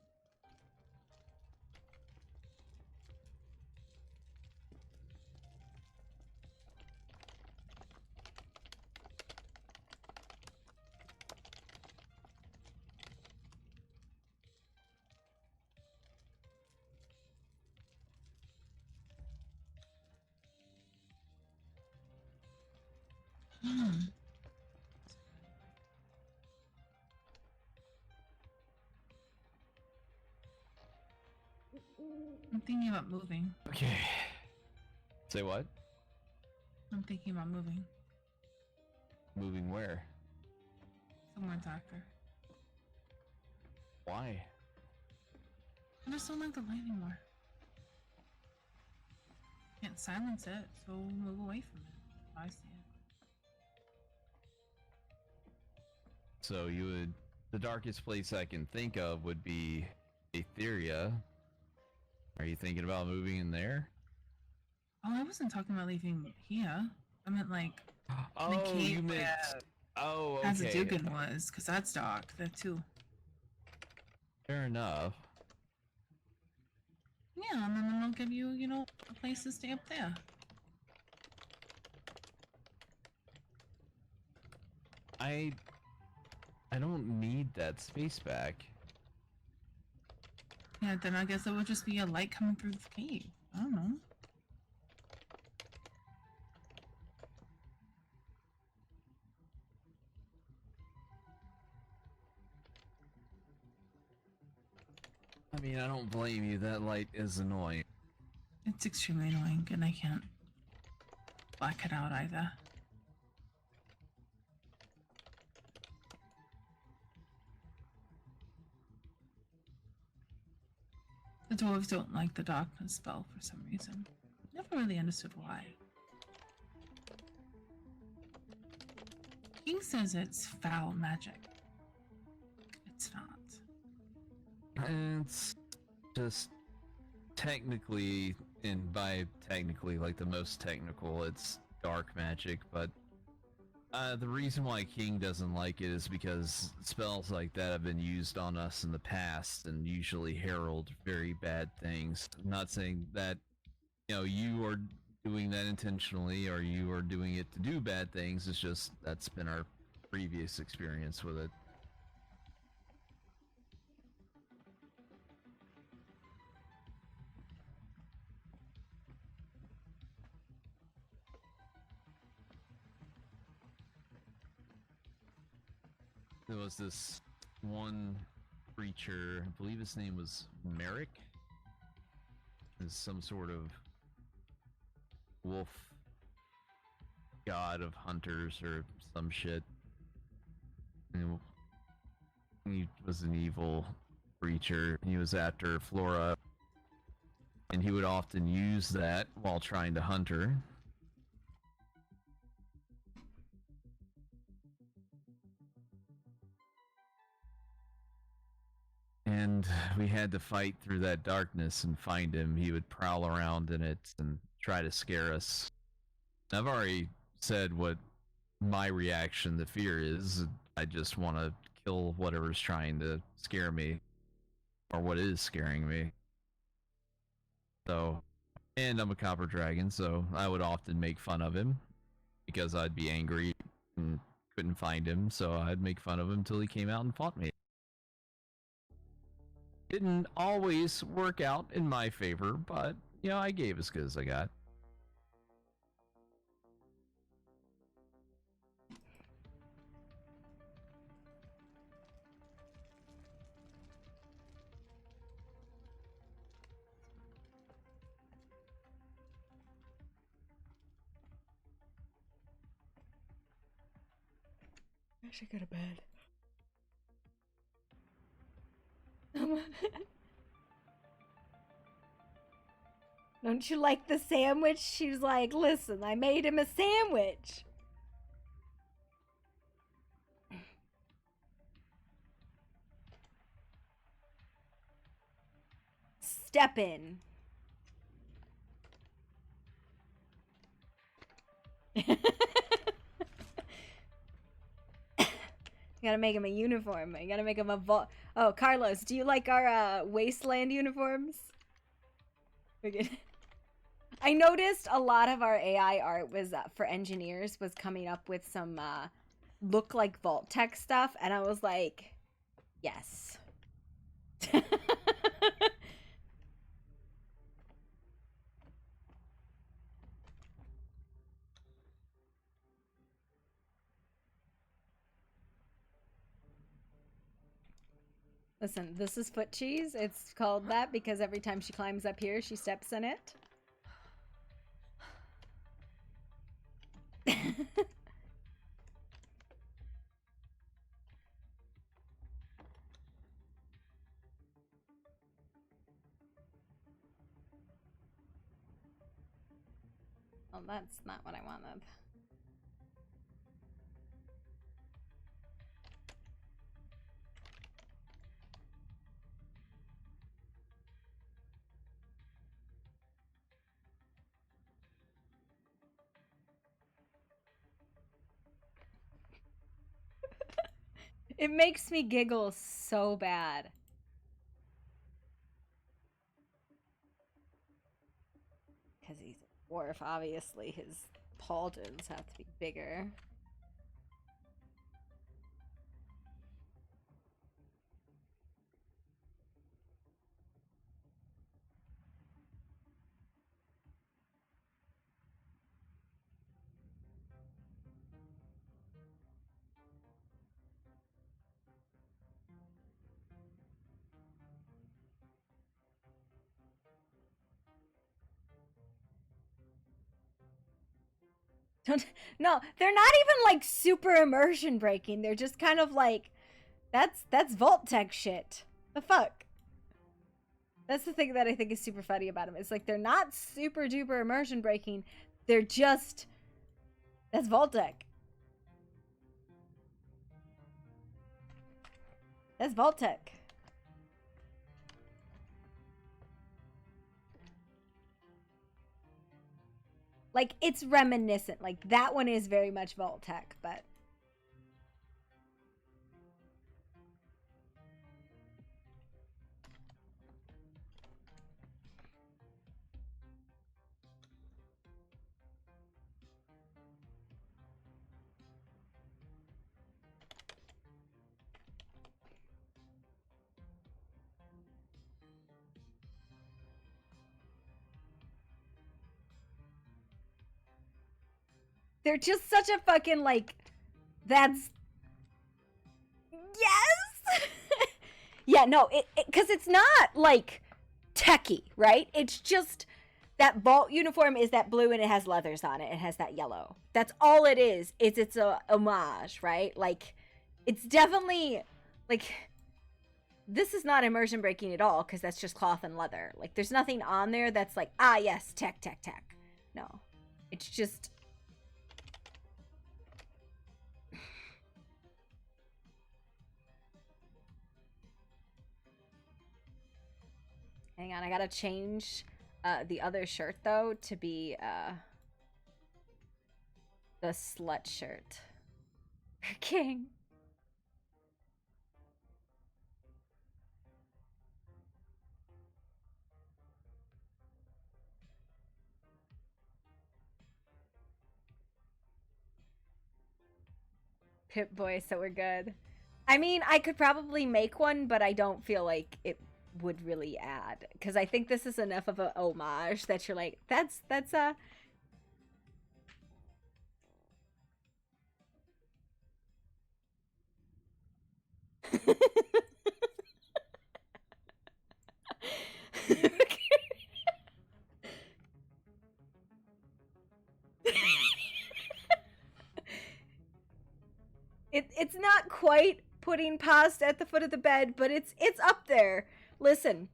I'm thinking about moving. Okay. Say what? I'm thinking about moving. Moving where? Somewhere darker. Why? I just don't like the light anymore. Can't silence it, so move away from it. I see it. So you would... The darkest place I can think of would be Aetheria. Are you thinking about moving in there? Oh, I wasn't talking about leaving here. I meant like Oh, the cave you meant... where Oh, okay. Hazadugan was, because that's dark there too. Fair enough. Yeah, and then I'll give you, you know, a place to stay up there. I don't need that space back. Yeah, then I guess it would just be a light coming through the cave. I don't know. I mean, I don't blame you. That light is annoying. It's extremely annoying, and I can't black it out either. The dwarves don't like the darkness spell for some reason. Never really understood why. King says it's foul magic. It's not. It's just technically, and by technically, like the most technical, it's dark magic, but the reason why King doesn't like it is because spells like that have been used on us in the past and usually herald very bad things. I'm not saying that, you know, you are doing that intentionally or you are doing it to do bad things. It's just that's been our previous experience with it. There was this one creature, I believe his name was Merrick, is some sort of wolf god of hunters or some shit. And he was an evil creature. He was after Flora, and he would often use that while trying to hunt her. And we had to fight through that darkness and find him. He would prowl around in it and try to scare us. I've already said what my reaction to fear is. I just want to kill whatever's trying to scare me, or what is scaring me. So, and I'm a copper dragon, so I would often make fun of him because I'd be angry and couldn't find him, so I'd make fun of him till he came out and fought me. Didn't always work out in my favor, but, you know, I gave as good as I got. I should go to bed. Don't you like the sandwich? She's like, listen, I made him a sandwich. Step in. You gotta make him a uniform. You gotta make him a Oh, Carlos, do you like our wasteland uniforms? I noticed a lot of our AI art was for engineers was coming up with some look like Vault Tech stuff, and I was like, yes. Listen, this is foot cheese. It's called that because every time she climbs up here, she steps in it. Well, that's not what I wanted. It makes me giggle so bad. Because he's a dwarf, obviously his pauldrons have to be bigger. No, they're not even like super immersion breaking. They're just kind of like, that's Vault Tech shit. The fuck? That's the thing that I think is super funny about them. It's like they're not super duper immersion breaking. They're just, that's Vault Tech. That's Vault Tech. Like, it's reminiscent. Like, that one is very much Vault Tech, but... They're just such a fucking, like... That's... Yes! Yeah, no, because it's not like techie, right? It's just that vault uniform is that blue and it has leathers on it. It has that yellow. That's all it is. It's a homage, right? Like, it's definitely like, this is not immersion breaking at all because that's just cloth and leather. Like, there's nothing on there that's like, ah, yes, tech. No, it's just. Hang on, I gotta change the other shirt though to be the slut shirt. King. Pip Boy, so we're good. I mean, I could probably make one, but I don't feel like it would really add. Because I think this is enough of a homage that you're like, that's it's not quite putting pasta at the foot of the bed, but it's up there. Listen,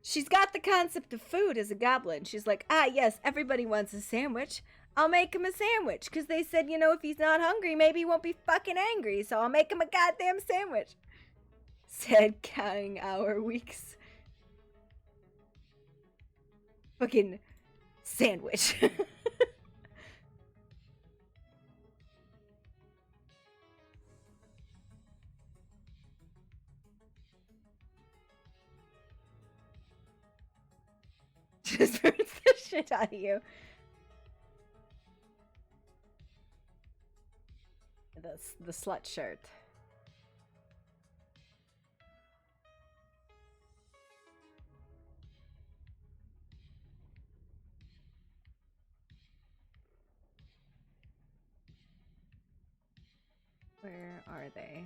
she's got the concept of food as a goblin. She's like, ah, yes, everybody wants a sandwich. I'll make him a sandwich. Because they said, you know, if he's not hungry, maybe he won't be fucking angry. So I'll make him a goddamn sandwich. Said counting our weeks. Fucking sandwich. Just burns the shit out of you. The slut shirt. Where are they?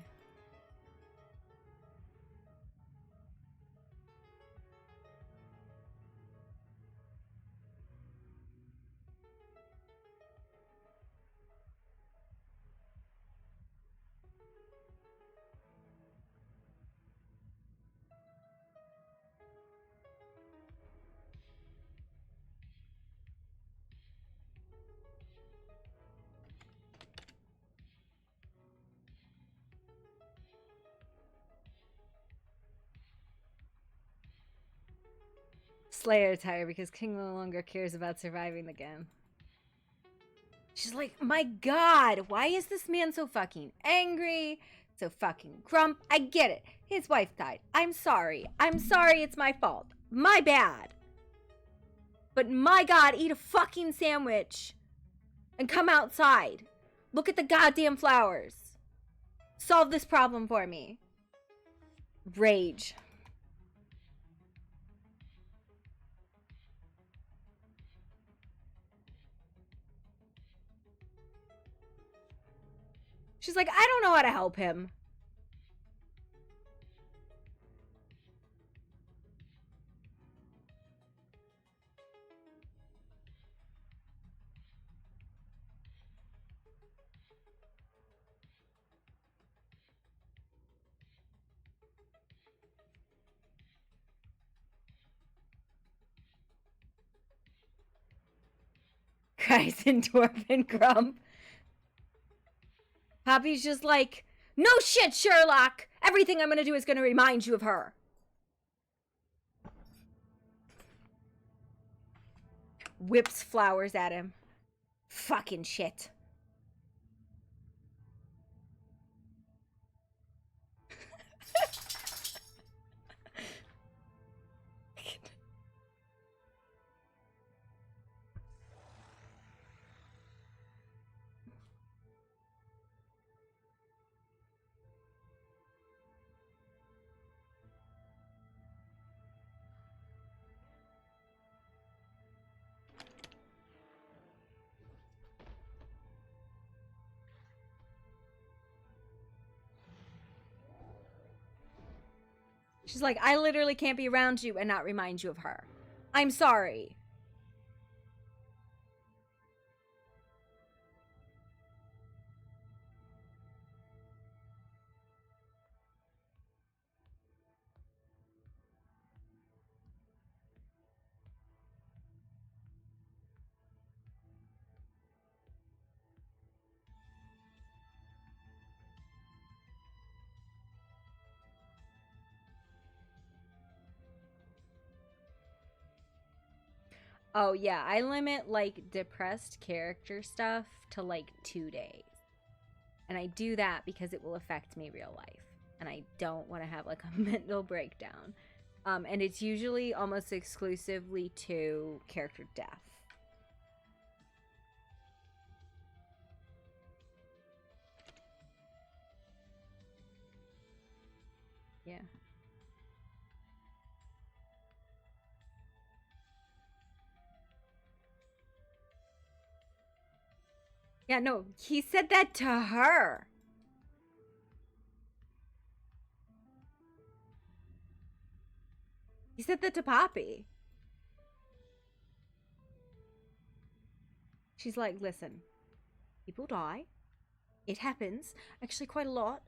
Slayer attire because King no longer cares about surviving the game. She's like, my god, why is this man so fucking angry? So fucking grump. I get it. His wife died. I'm sorry. I'm sorry, it's my fault. My bad. But my god, eat a fucking sandwich. And come outside. Look at the goddamn flowers. Solve this problem for me. Rage. She's like, I don't know how to help him. Guys in Dwarven Grump. Poppy's just like, no shit, Sherlock. Everything I'm gonna do is gonna remind you of her. Whips flowers at him. Fucking shit. She's like, I literally can't be around you and not remind you of her. I'm sorry. Oh, yeah, I limit, like, depressed character stuff to, like, 2 days. And I do that because it will affect me real life. And I don't want to have, like, a mental breakdown. And it's usually almost exclusively to character death. Yeah. Yeah, no, he said that to her. He said that to Poppy. She's like, listen, people die. It happens. Actually, quite a lot.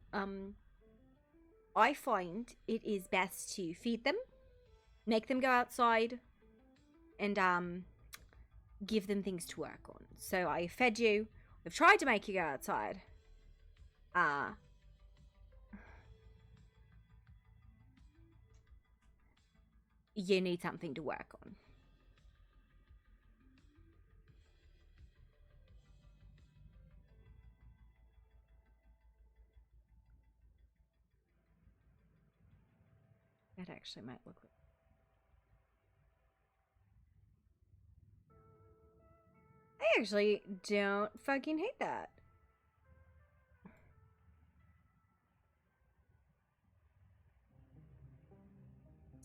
I find it is best to feed them, make them go outside, and give them things to work on. So I fed you. I've tried to make you go outside. You need something to work on. That actually might look. I actually don't fucking hate that.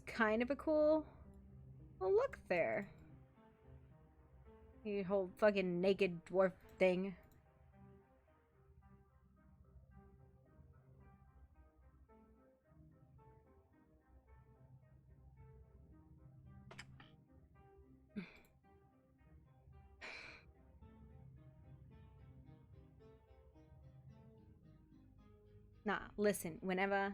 Kind of a cool look there. You whole fucking naked dwarf thing. Nah, listen, whenever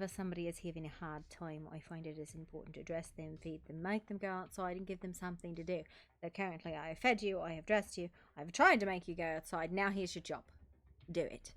somebody is having a hard time, I find it is important to dress them, feed them, make them go outside and give them something to do. So currently I have fed you, I have dressed you, I've tried to make you go outside, now here's your job. Do it.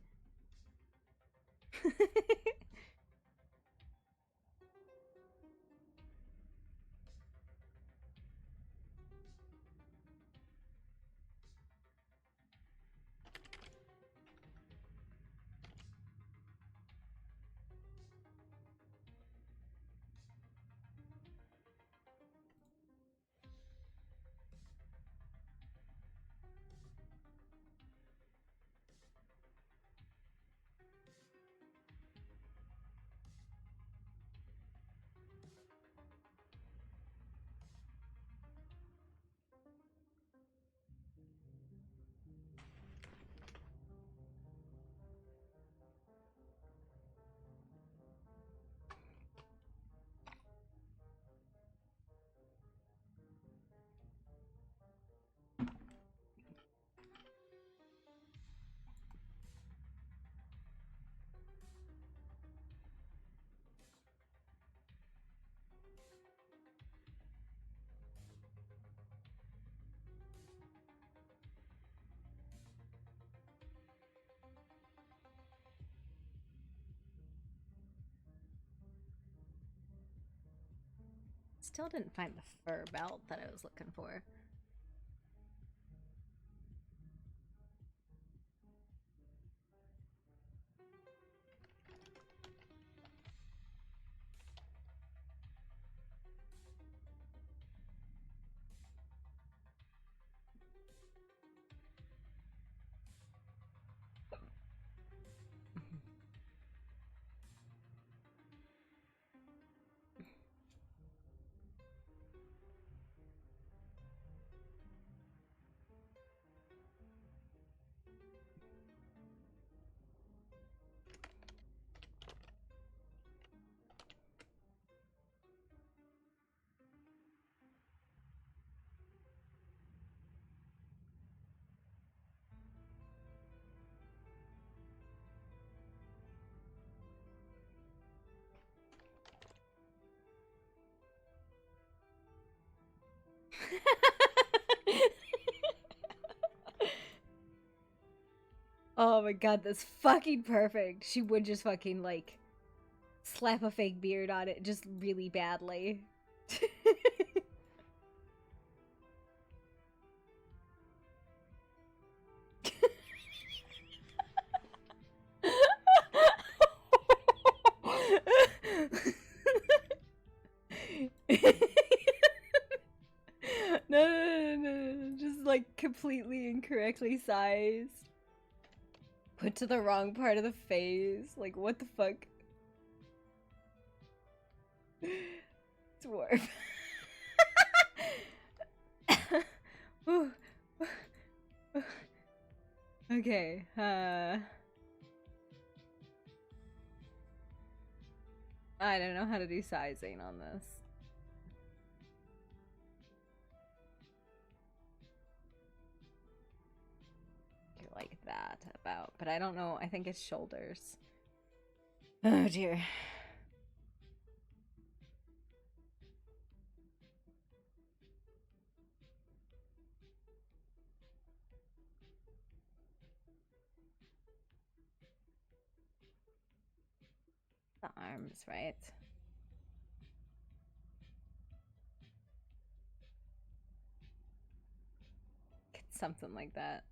Still didn't find the fur belt that I was looking for. Oh my god, that's fucking perfect. She would just fucking like slap a fake beard on it just really badly. No. Just like completely incorrectly sized. Put to the wrong part of the face. Like, what the fuck? Dwarf. Ooh. Okay, I don't know how to do sizing on this. Like that about, but I don't know. I think it's shoulders. Oh dear. The arms, right? Get something like that.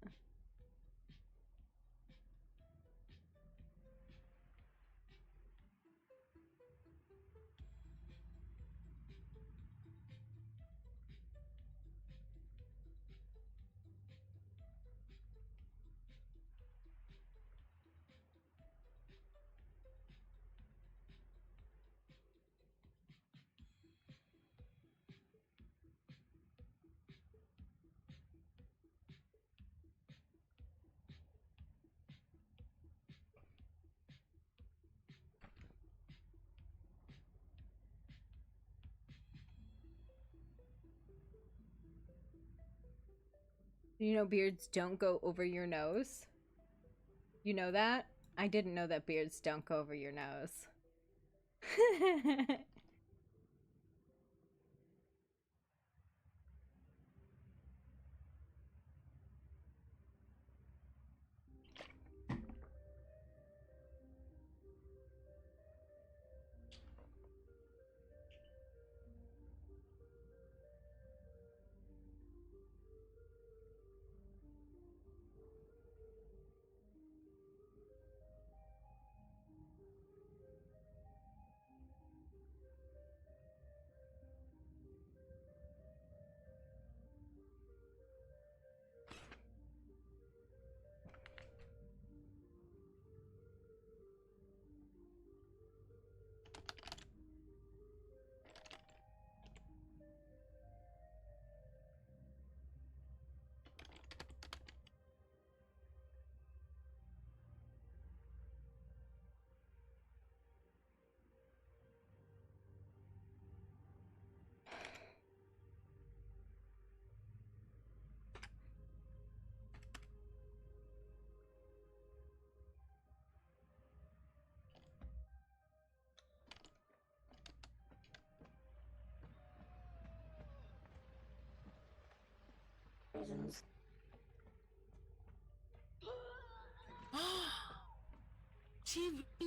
You know beards don't go over your nose? You know that? I didn't know that beards don't go over your nose.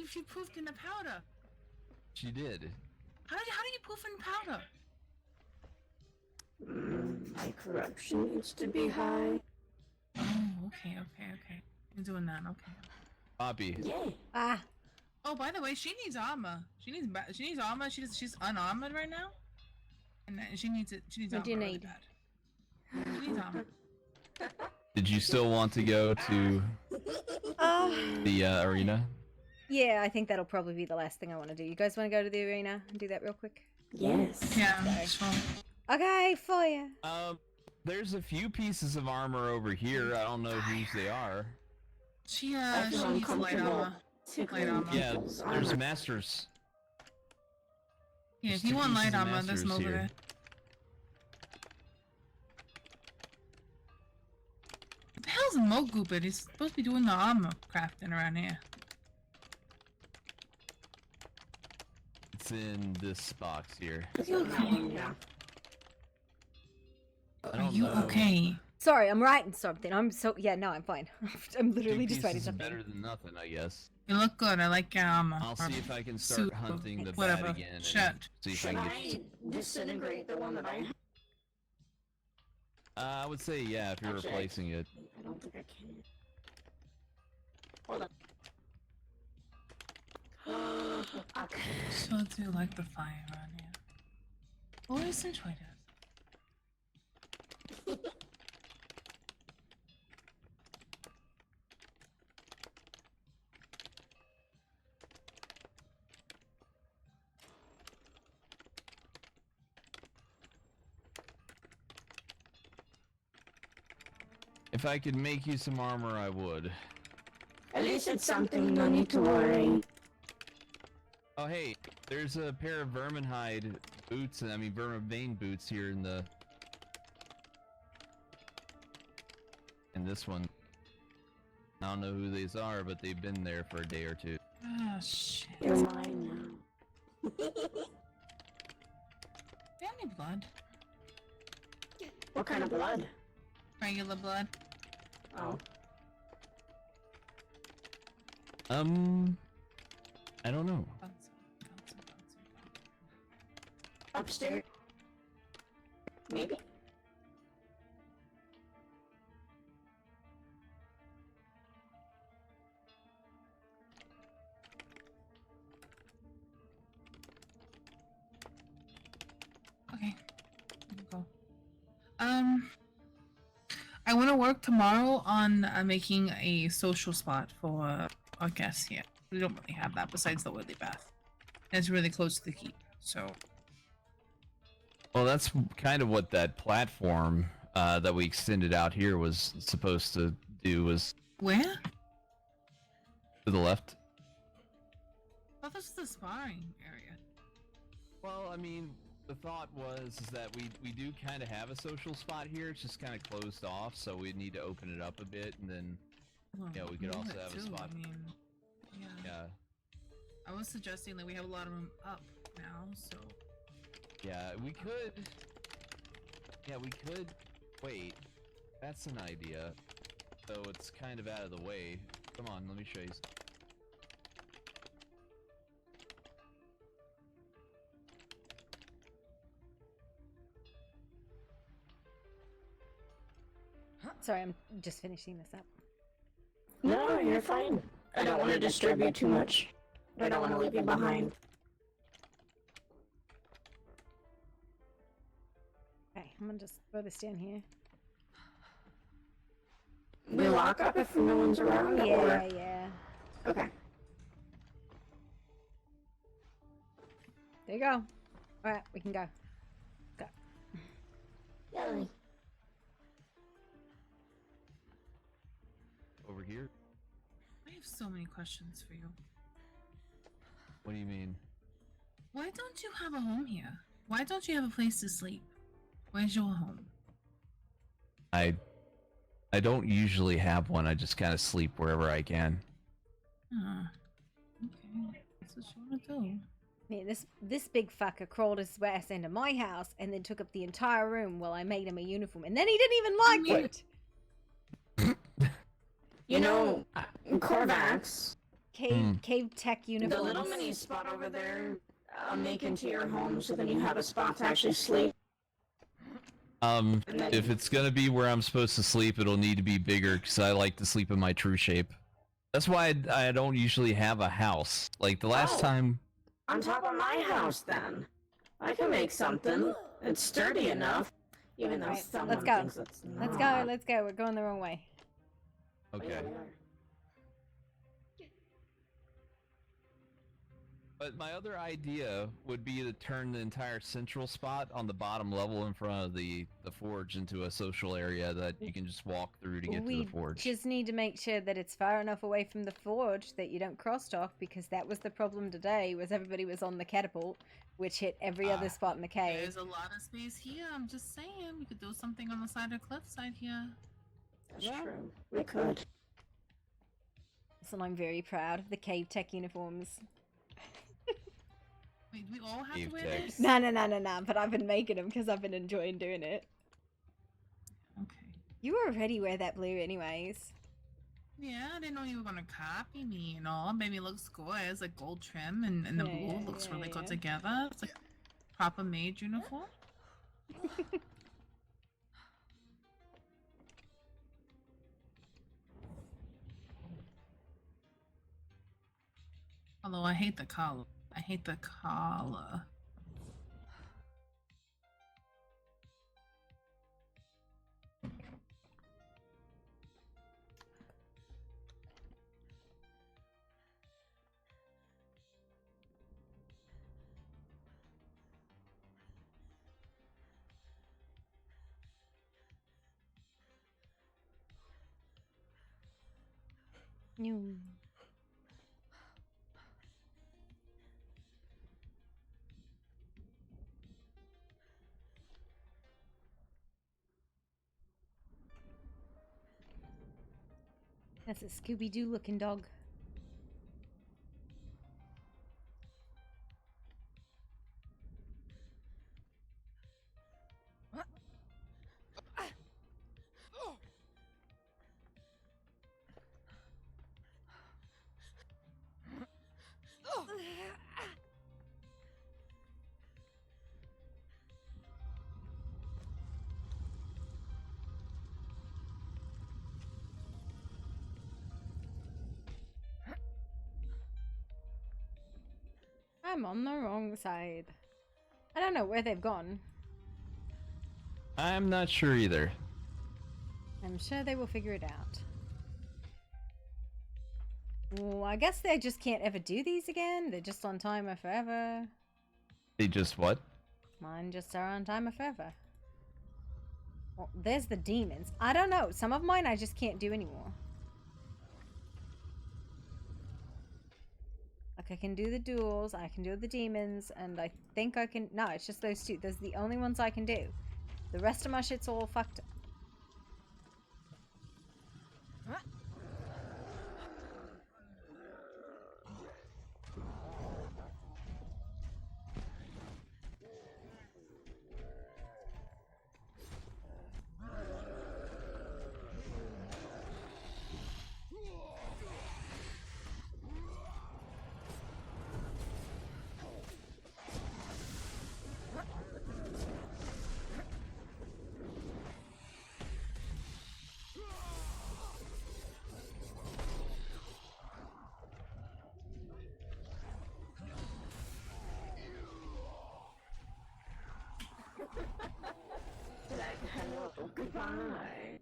She poofed in the powder. She did. How do you poof in powder? My corruption needs to be high. Oh, okay. I'm doing that. Okay. Poppy. Ah. Oh, by the way, she needs armor. She needs armor. She's unarmored right now, and she needs it. She needs What armor. do you really need? bad. She needs armor. Did you still want to go to the arena? Yeah, I think that'll probably be the last thing I want to do. You guys want to go to the arena and do that real quick? Yes. Yeah, sure. Okay, for you. There's a few pieces of armor over here. I don't know whose they are. She needs light armor. Light armor. Yeah, there's masters. Yeah, There's if you two want pieces light of armor, there's masters some over here. there. What the hell's Mo Goopit? He's supposed to be doing the armor crafting around here. It's in this box here. you okay? Sorry, I'm writing something. I'm fine. I'm literally just writing Pieces is something. better than nothing, I guess. You look good. I like I'll see if I can start suit, hunting the whatever. bat again. Shit. And see if I Should can I get. disintegrate the one that I have? I would say yeah if you're Actually, replacing it. I don't think I can. Hold on. Okay. So do you like the fire around here? Always enjoyed it. If I could make you some armor, I would. At least it's something, no need to worry. Oh hey, there's a pair of verminhide boots, vermibane boots here in this one. I don't know who these are, but they've been there for a day or two. Oh shit. You're mine now. Do you have any blood? What kind of blood? Regular blood. Oh. I don't know. Upstairs? Maybe? Okay. Go. I want to work tomorrow on making a social spot for our guests here. We don't really have that besides the Woodley Bath. And it's really close to the keep, so. Well, that's kind of what that platform that we extended out here was supposed to do. Was where? To the left. I thought this was the sparring area. Well, I mean, the thought was that we do kind of have a social spot here. It's just kind of closed off, so we'd need to open it up a bit, and then we could also have a spot. I mean, Yeah. I was suggesting that we have a lot of room up now, so. Yeah, we could. Yeah, we could. Wait, that's an idea. So it's kind of out of the way. Come on, let me show you. Sorry, I'm just finishing this up. No, you're fine. I don't want to disturb you too much. I don't want to leave you behind. Okay, I'm gonna just throw this down here. We lock up if no one's around? Yeah, or... yeah. Okay. There you go. Alright, we can go. Go. Yay. Over here? I have so many questions for you. What do you mean? Why don't you have a home here? Why don't you have a place to sleep? Where's your home? I don't usually have one. I just kind of sleep wherever I can. Okay. That's what you want to do. Man, this big fucker crawled his ass into my house and then took up the entire room while I made him a uniform, and then he didn't even like it. You know, Corvax. Cave tech uniforms. The little mini spot over there, I'll make into your home so then you have a spot to actually sleep. If it's gonna be where I'm supposed to sleep, it'll need to be bigger because I like to sleep in my true shape. That's why I don't usually have a house. Like the last time. On top of my house, then. I can make something. It's sturdy enough, even though Right, someone let's go. thinks it's not. Let's go. We're going the wrong way. Okay. But my other idea would be to turn the entire central spot on the bottom level in front of the forge into a social area that you can just walk through to get to the forge. We just need to make sure that it's far enough away from the forge that you don't crosstalk, because that was the problem today, was everybody was on the catapult, which hit every other spot in the cave. There's a lot of space here. I'm just saying, we could do something on the side of the cliffside here. That's true. We could. So I'm very proud of the cave tech uniforms. Wait, do we all have Cave to wear tech. this? No, but I've been making them because I've been enjoying doing it. You already wear that blue anyways. Yeah, I didn't know you were gonna copy me and all. Maybe it looks good. It's like gold trim and the blue looks really good together. It's like proper maid uniform. Although I hate the collar. I hate the collar. No. That's a Scooby-Doo looking dog. I'm on the wrong side. I don't know where they've gone. I'm not sure either. I'm sure they will figure it out. Well, I guess they just can't ever do these again. They're just on timer forever. They just what? Mine just are on timer forever. Well, there's the demons. I don't know. Some of mine I just can't do anymore. Like I can do the duels, I can do the demons, and I think I can... No, it's just those two. Those are the only ones I can do. The rest of my shit's all fucked. Hello, goodbye.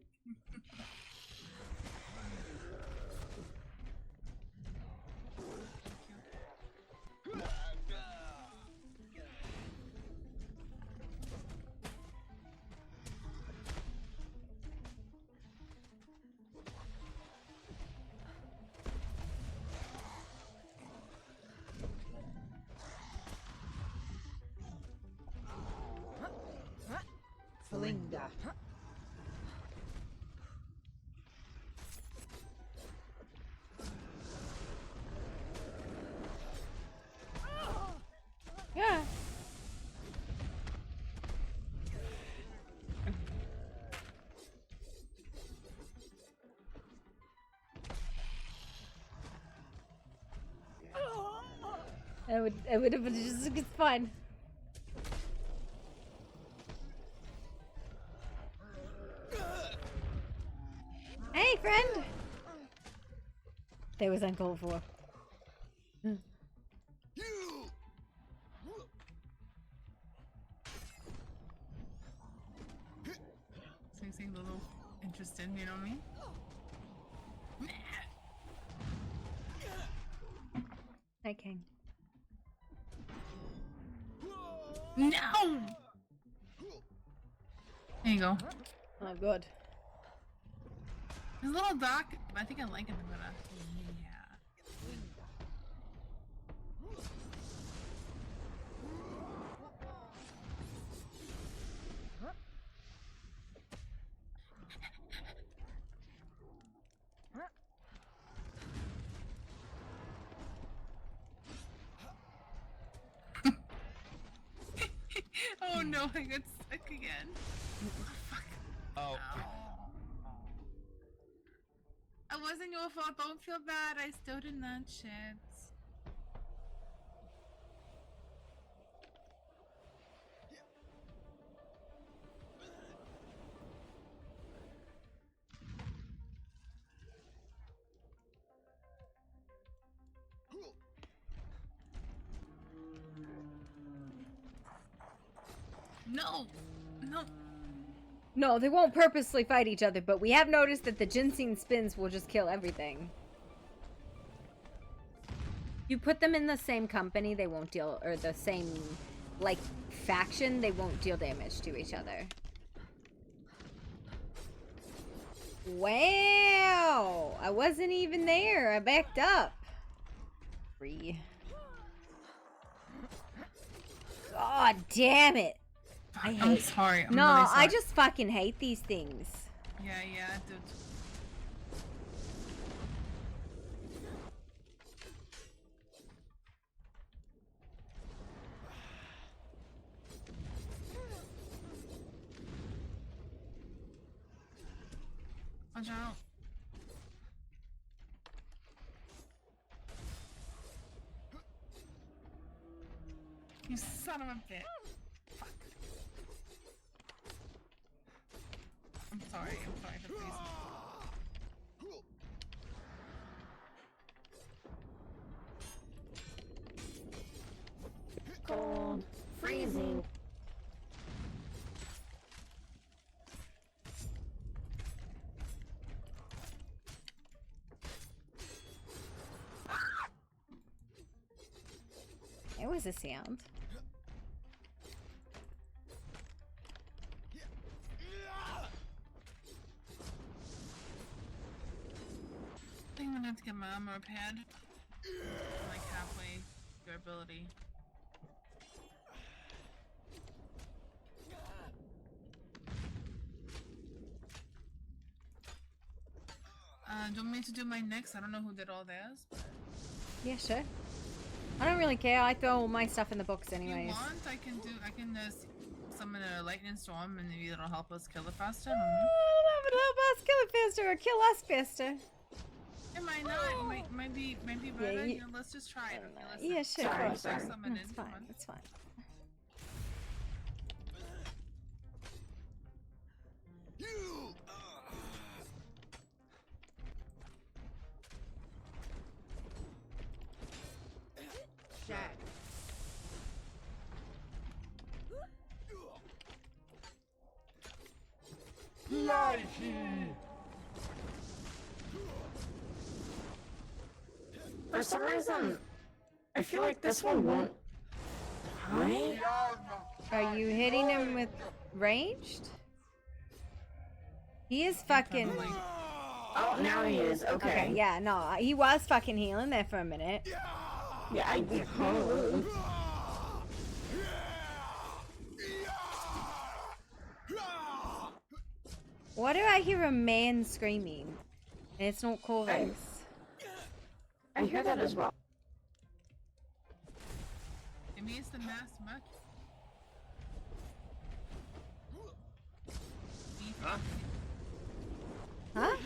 Linda. Yeah. It would have been just, it's fine. Hey, friend! That was uncalled for. So you seemed a little interested, you know what I mean? Hey, King. No! There you go. Oh, good. It's a little dark, but I think I like it better. Yeah. Oh no, I got stuck again. Oh. It wasn't your fault. Don't feel bad. I still did not shit. No! No! No, they won't purposely fight each other, but we have noticed that the ginseng spins will just kill everything. You put them in the same company, they won't deal, or the same, like, faction, they won't deal damage to each other. Wow! I wasn't even there. I backed up. Free. God damn it. I'm sorry. I'm no, really sorry. I just fucking hate these things. Yeah, dude. Watch out. You son of a bitch. Fuck. I'm sorry for freezing. Cold. Freezing. It was a sound. I think I'm gonna have to get my armor repaired. Like halfway durability. Do you want me to do my next? I don't know who did all theirs. But... Yeah, sure. I don't really care. I throw all my stuff in the books If anyways. you want, I can summon a lightning storm and maybe it'll help us kill it faster. I don't know. Oh, that would help us kill it faster or kill us faster. It might not. It might be better. Yeah, you know, let's just try it. Okay, listen. Yeah, sure. Sorry, Go. sorry. Summon It's it. fine. Come on. It's fine. For some reason, I feel like this one won't. Right? Are you hitting him with ranged? He is fucking. Oh, now he is. Okay. Yeah, no, he was fucking healing there for a minute. Yeah, I did. Oh. Why do I hear a man screaming? And it's not Corvus. I hear that as well. Maybe it's the mass much. Huh?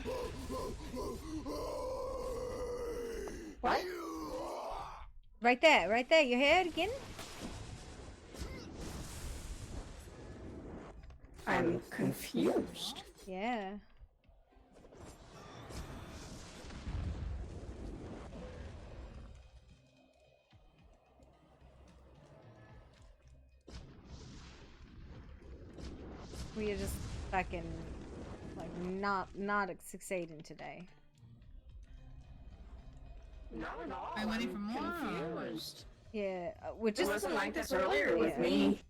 What? Right there. You hear it again? I'm confused. Yeah. We are just fucking like not succeeding today. Not at all. I'm waiting for more. Confused. Yeah, we're It just wasn't like this earlier with me.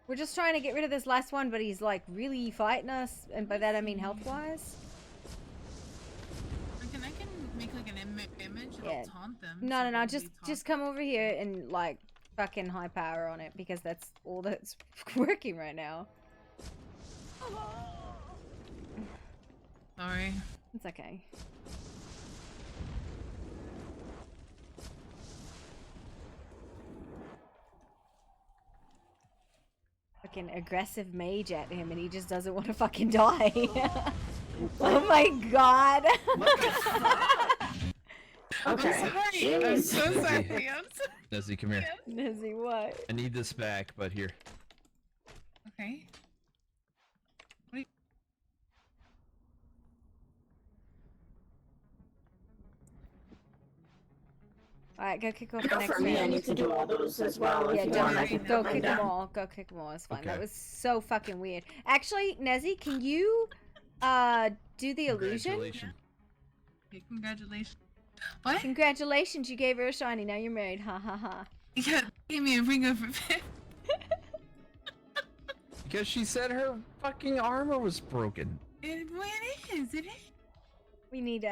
We're just trying to get rid of this last one, but he's like really fighting us, and by that I mean health-wise. I can make like an image and Yeah. I'll taunt them. No, so no, they'll just be taunt- come over here and like fucking high power on it because that's all that's working right now. Sorry. It's okay. Fucking aggressive mage at him and he just doesn't want to fucking die. Oh my god. I'm sorry. I'm so sorry. I'm so Nessie, come here. Nessie, what? I need this back, but here. okay. Alright, go kick off I the know next for me, I round. need to do all those as well. Yeah, if you want, I can go put mine kick them down. all. Go kick them all. It's fine. That Okay. was so fucking weird. Actually, Nezzy, can you do the illusion? Congratulations. Okay, congratulations. What? Congratulations, you gave her a shiny. Now you're married. Ha ha ha. Yeah, gave me a ring of Because she said her fucking armor was broken. It is. It is. We need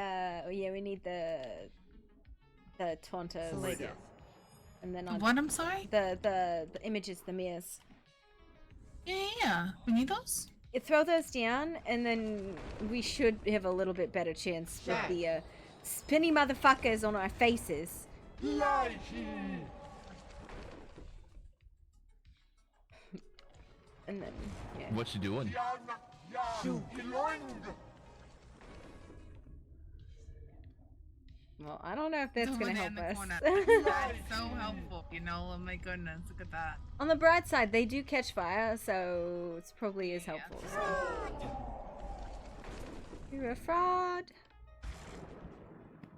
we need the Taunta Lego. And then What? I'm sorry. The images, the mirrors. Yeah. We need those. You throw those down, and then we should have a little bit better chance with the spinny motherfuckers on our faces. And then, yeah. What you doing? Well, I don't know if that's The gonna one help in the us. corner. That's so helpful. You know. Oh my goodness. Look at that. On the bright side, they do catch fire, so it's probably as helpful. So. You're a fraud.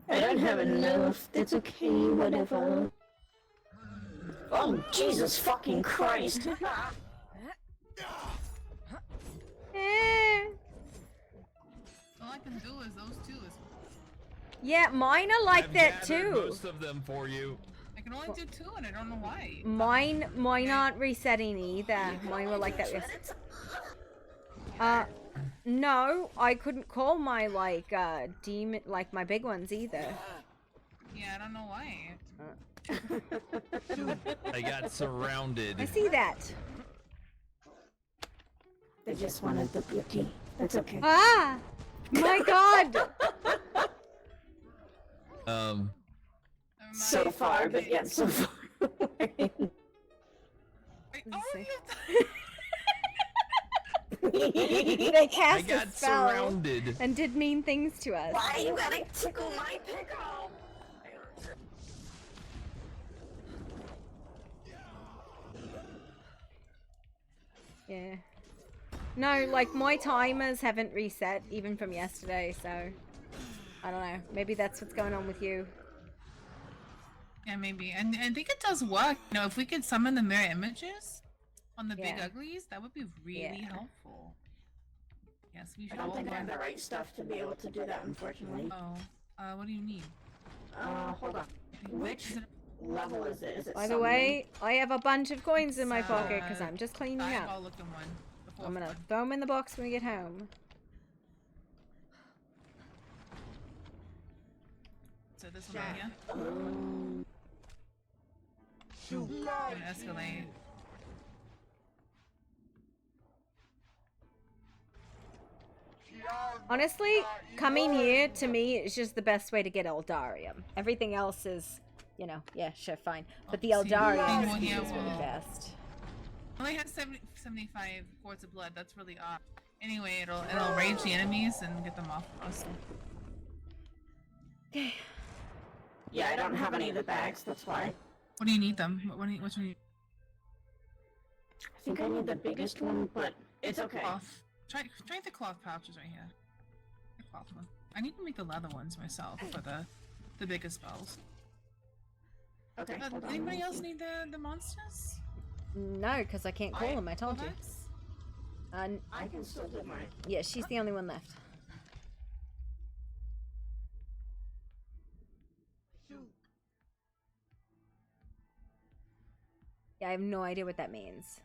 I don't have enough. That's okay, whatever. Oh, Jesus fucking Christ. All I can do is those two. Yeah, mine are like I've that gathered too. Most of them for you. I can only do two, and I don't know why. Mine aren't resetting either. Mine were like that. No, I couldn't call my demon my big ones either. Yeah, I don't know why. I got surrounded. I see that. They just wanted the booty. That's okay. Ah! My god! So far, but yet so far away. They cast I got a spell surrounded. and did mean things to us. Why you gotta tickle my pickle? Yeah. No, like my timers haven't reset even from yesterday, so I don't know. Maybe that's what's going on with you. Yeah, maybe. And I think it does work. You know, if we could summon the mirror images on the big Yeah. uglies, that would be really Yeah. helpful. Yes, we I should don't all think I have learn. the right stuff to be able to do that, unfortunately. Oh, what do you need? Hold on. Which level is it? Is it By the way, I have a bunch of coins in my pocket because I'm just cleaning Eyeball up. looking one. The fourth I'm gonna one. throw them in the box when we get home. So this one right here. Gonna escalate. Honestly, coming here to me is just the best way to get Eldarium. Everything else is, you know, yeah, sure, fine. But the Eldarium is really best. Only has 75 quarts of blood. That's really odd. Anyway, it'll rage the enemies and get them off us. Yeah, I don't have any of the bags, that's why. What do you need them? Which one do you need? I think I need the biggest one, but it's okay. Cloth. Try the cloth pouches right here. The cloth one. I need to make the leather ones myself for the biggest spells. Okay. hold on, Anybody let me else see. need the monsters? No, because I can't call them, I told you. I can still do mine. Yeah, she's the only one left. Yeah, I have no idea what that means.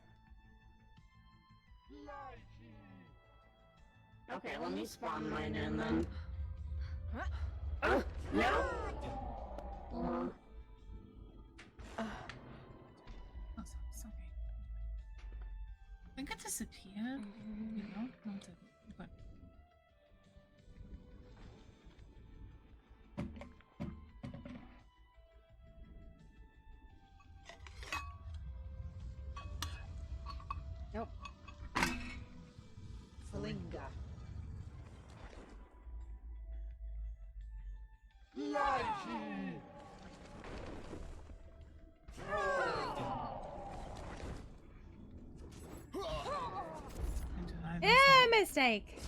Okay, let me spawn mine in then. Oh, no! It's okay. I think it disappeared. You know? Not to, but... Nope. Flinga. mistake.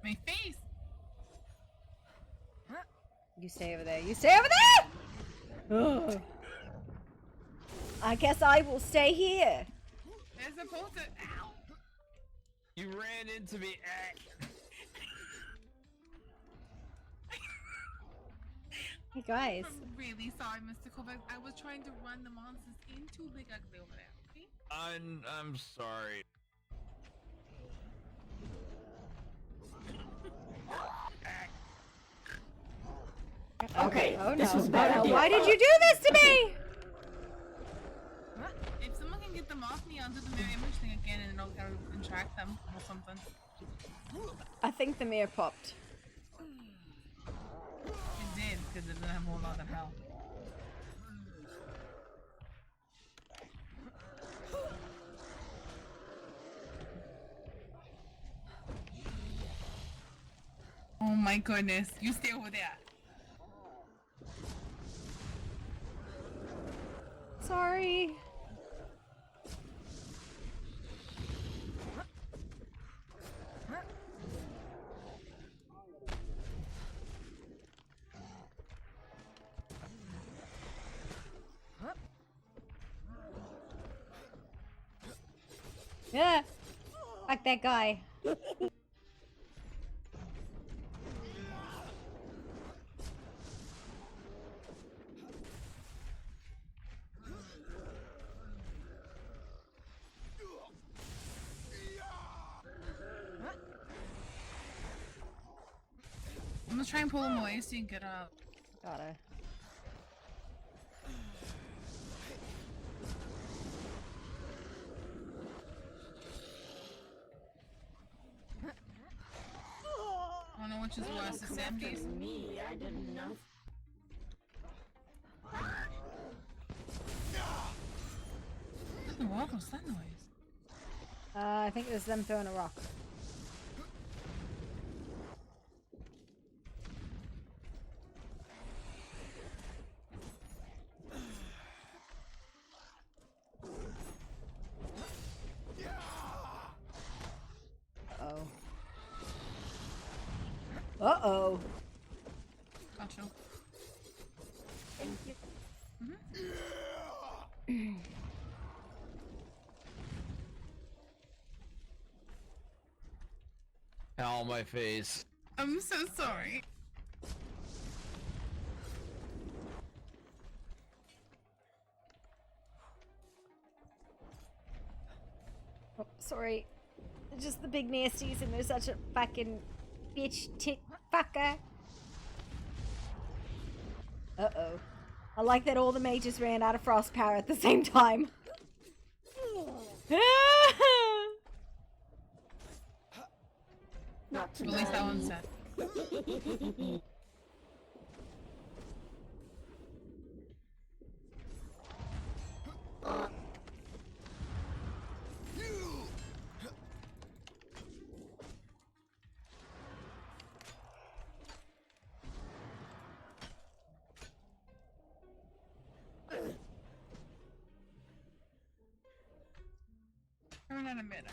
My face. You stay over there. You stay over there! Ugh. I guess I will stay here. As opposed to. Ow! You ran into me. Hey guys. I'm really sorry, Mr. Kovac. I was trying to run the monsters into Big Ugly over there. Okay? I'm sorry. Okay, Oh this no. was a bad idea. Why did you do this to me? If someone can get them off me, I'll do the mirror image thing again and it'll kind of contract them or something. I think the mirror popped. It did, because it didn't have a whole lot of health. Oh my goodness, you stay over there. Sorry. Yeah. Like that guy. I'm gonna try and pull him away so you can get out. Gotta. I don't know which is worse, the zombies. Me, I didn't know. What in the world was that noise? I think it was them throwing a rock. Uh-oh. Gotcha. Thank you. Ow, my face. I'm so sorry. Oh, sorry. Just the big nasties and they're such a fucking bitch tit fucker. Uh-oh. I like that all the mages ran out of frost power at the same time. Not At least that one's set. Turn in a minute.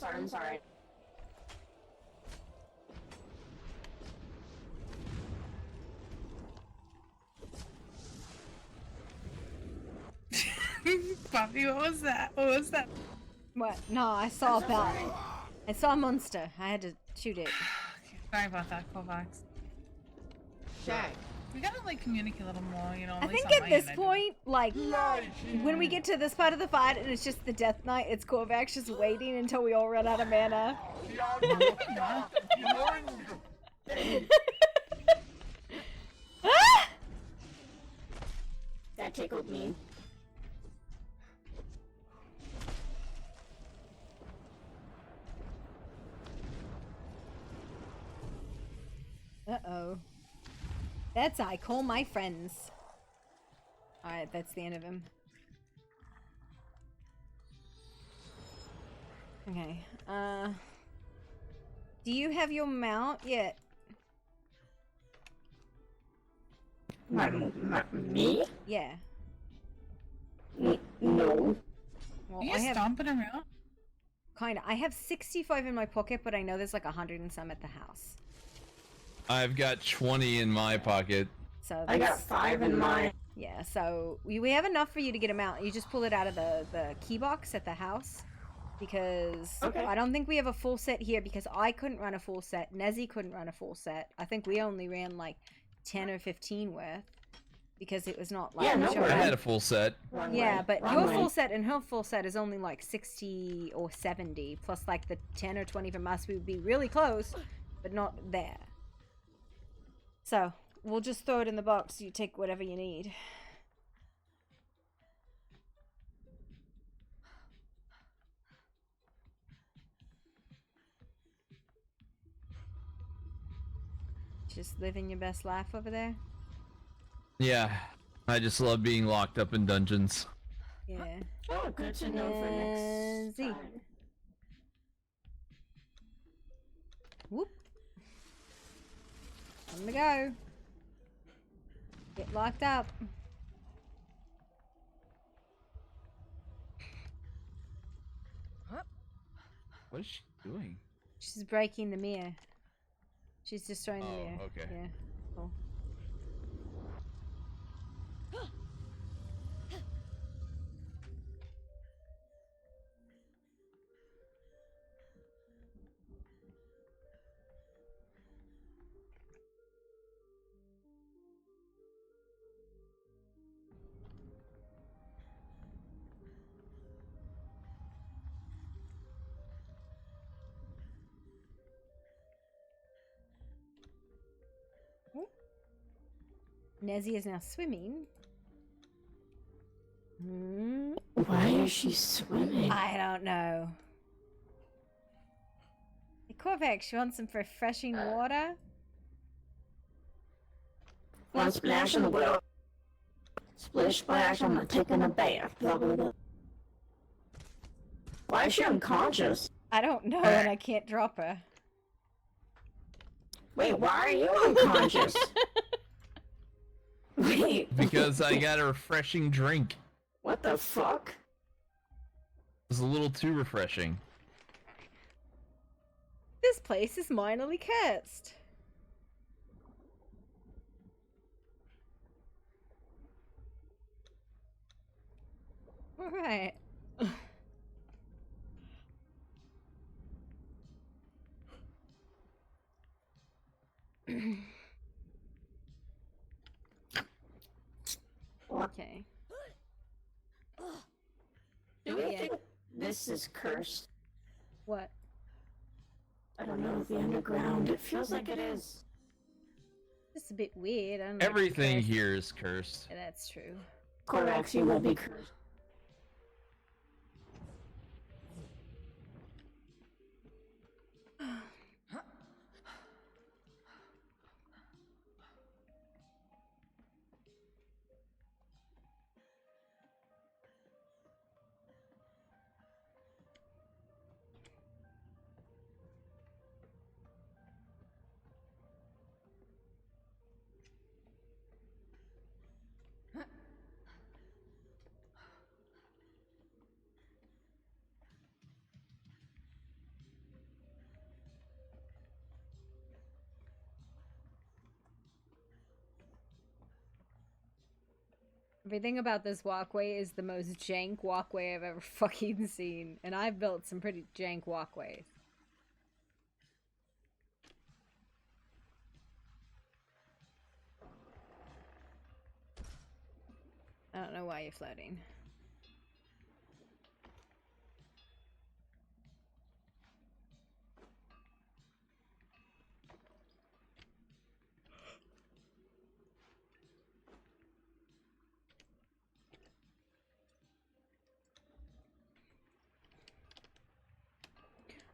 I'm sorry. Poppy, what was that? What was that? What? No, I saw a bell. I saw a monster. I had to shoot it. Sorry about that, Kovacs. Shag. We gotta like communicate a little more, you know. I think at this point, like, when we get to this part of the fight and it's just the Death Knight, it's Korvax just waiting until we all run out of mana. That tickled me. Uh-oh. That's I call my friends. Alright, that's the end of him. Okay. Do you have your mount yet? Me? Yeah. No. Well, Are you I have stomping around? kinda. I have 65 in my pocket, but I know there's like 100 and some at the house. I've got 20 in my pocket. So I got that's- 5 in mine. Yeah, so we have enough for you to get them out. You just pull it out of the key box at the house. Because Okay. I don't think we have a full set here because I couldn't run a full set. Nezzy couldn't run a full set. I think we only ran like 10 or 15 worth. Because it was not like... Yeah, no I had a full set. Yeah, but your full set and her full set is only like 60 or 70. Plus like the 10 or 20 from us, we would be really close, but not there. So, we'll just throw it in the box. You take whatever you need. Just living your best life over there? Yeah, I just love being locked up in dungeons. Yeah. Oh, good to know for next Z. time. Whoop. Time to go. Get locked up. What is she doing? She's breaking the mirror. She's destroying the Oh, mirror. okay. Yeah. Cool. Nezzy is now swimming. Hmm. Why is she swimming? I don't know. Hey, Corvax, you want some refreshing water? One splash in the well. Splish splash, I'm taking a bath. Blah, blah, blah. Why is she unconscious? I don't know, and I can't drop her. Wait, why are you unconscious? Wait. Because I got a refreshing drink. What the fuck? It was a little too refreshing. This place is minorly cursed. Alright. Okay. Do we Yeah. think this is cursed? What? I don't know, the underground. It feels like it is. It's a bit weird. I don't know if it's Everything cursed. here is cursed. Yeah, that's true. Corvax, you will be cursed. Everything about this walkway is the most jank walkway I've ever fucking seen. And I've built some pretty jank walkways. I don't know why you're floating.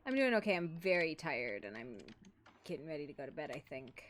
I'm doing okay. I'm very tired and I'm getting ready to go to bed, I think.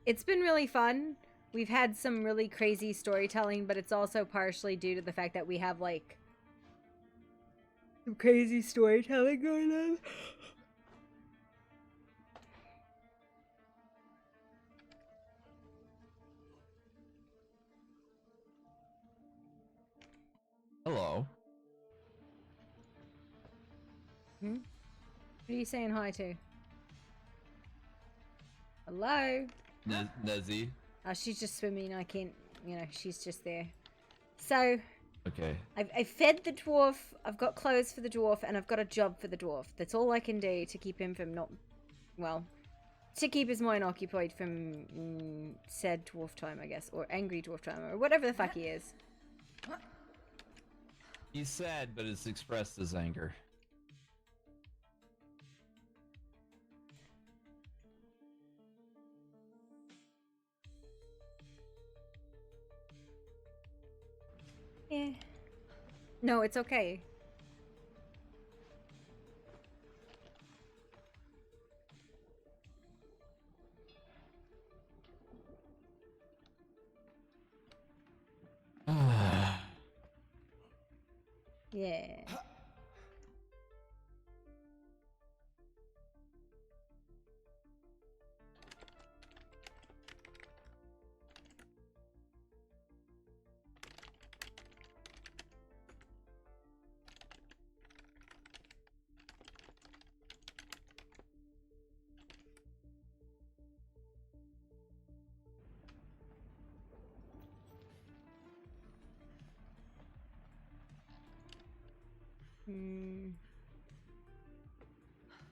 It's been really fun. We've had some really crazy storytelling, but it's also partially due to the fact that we have like some crazy storytelling going on. Hello. Hmm? Who are you saying hi to? Hello? Nezzy. Oh, she's just swimming. I can't, you know, she's just there. So, Okay. I've fed the dwarf, I've got clothes for the dwarf, and I've got a job for the dwarf. That's all I can do to keep him from not, well, to keep his mind occupied from sad dwarf time, I guess, or angry dwarf time, or whatever the fuck he is. He's sad, but it's expressed as anger. Yeah. No, it's okay. Yeah.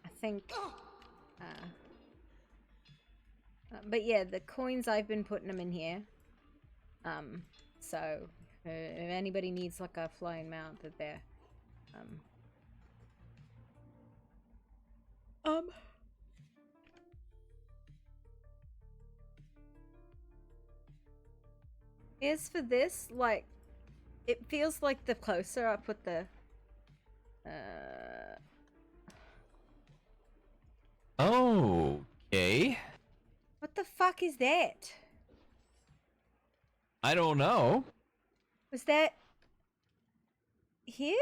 I think. But yeah, the coins I've been putting them in here. So if anybody needs like a flying mount, that they're. As for this, like, it feels like the closer I put the. Okay. What the fuck is that? I don't know. Was that here?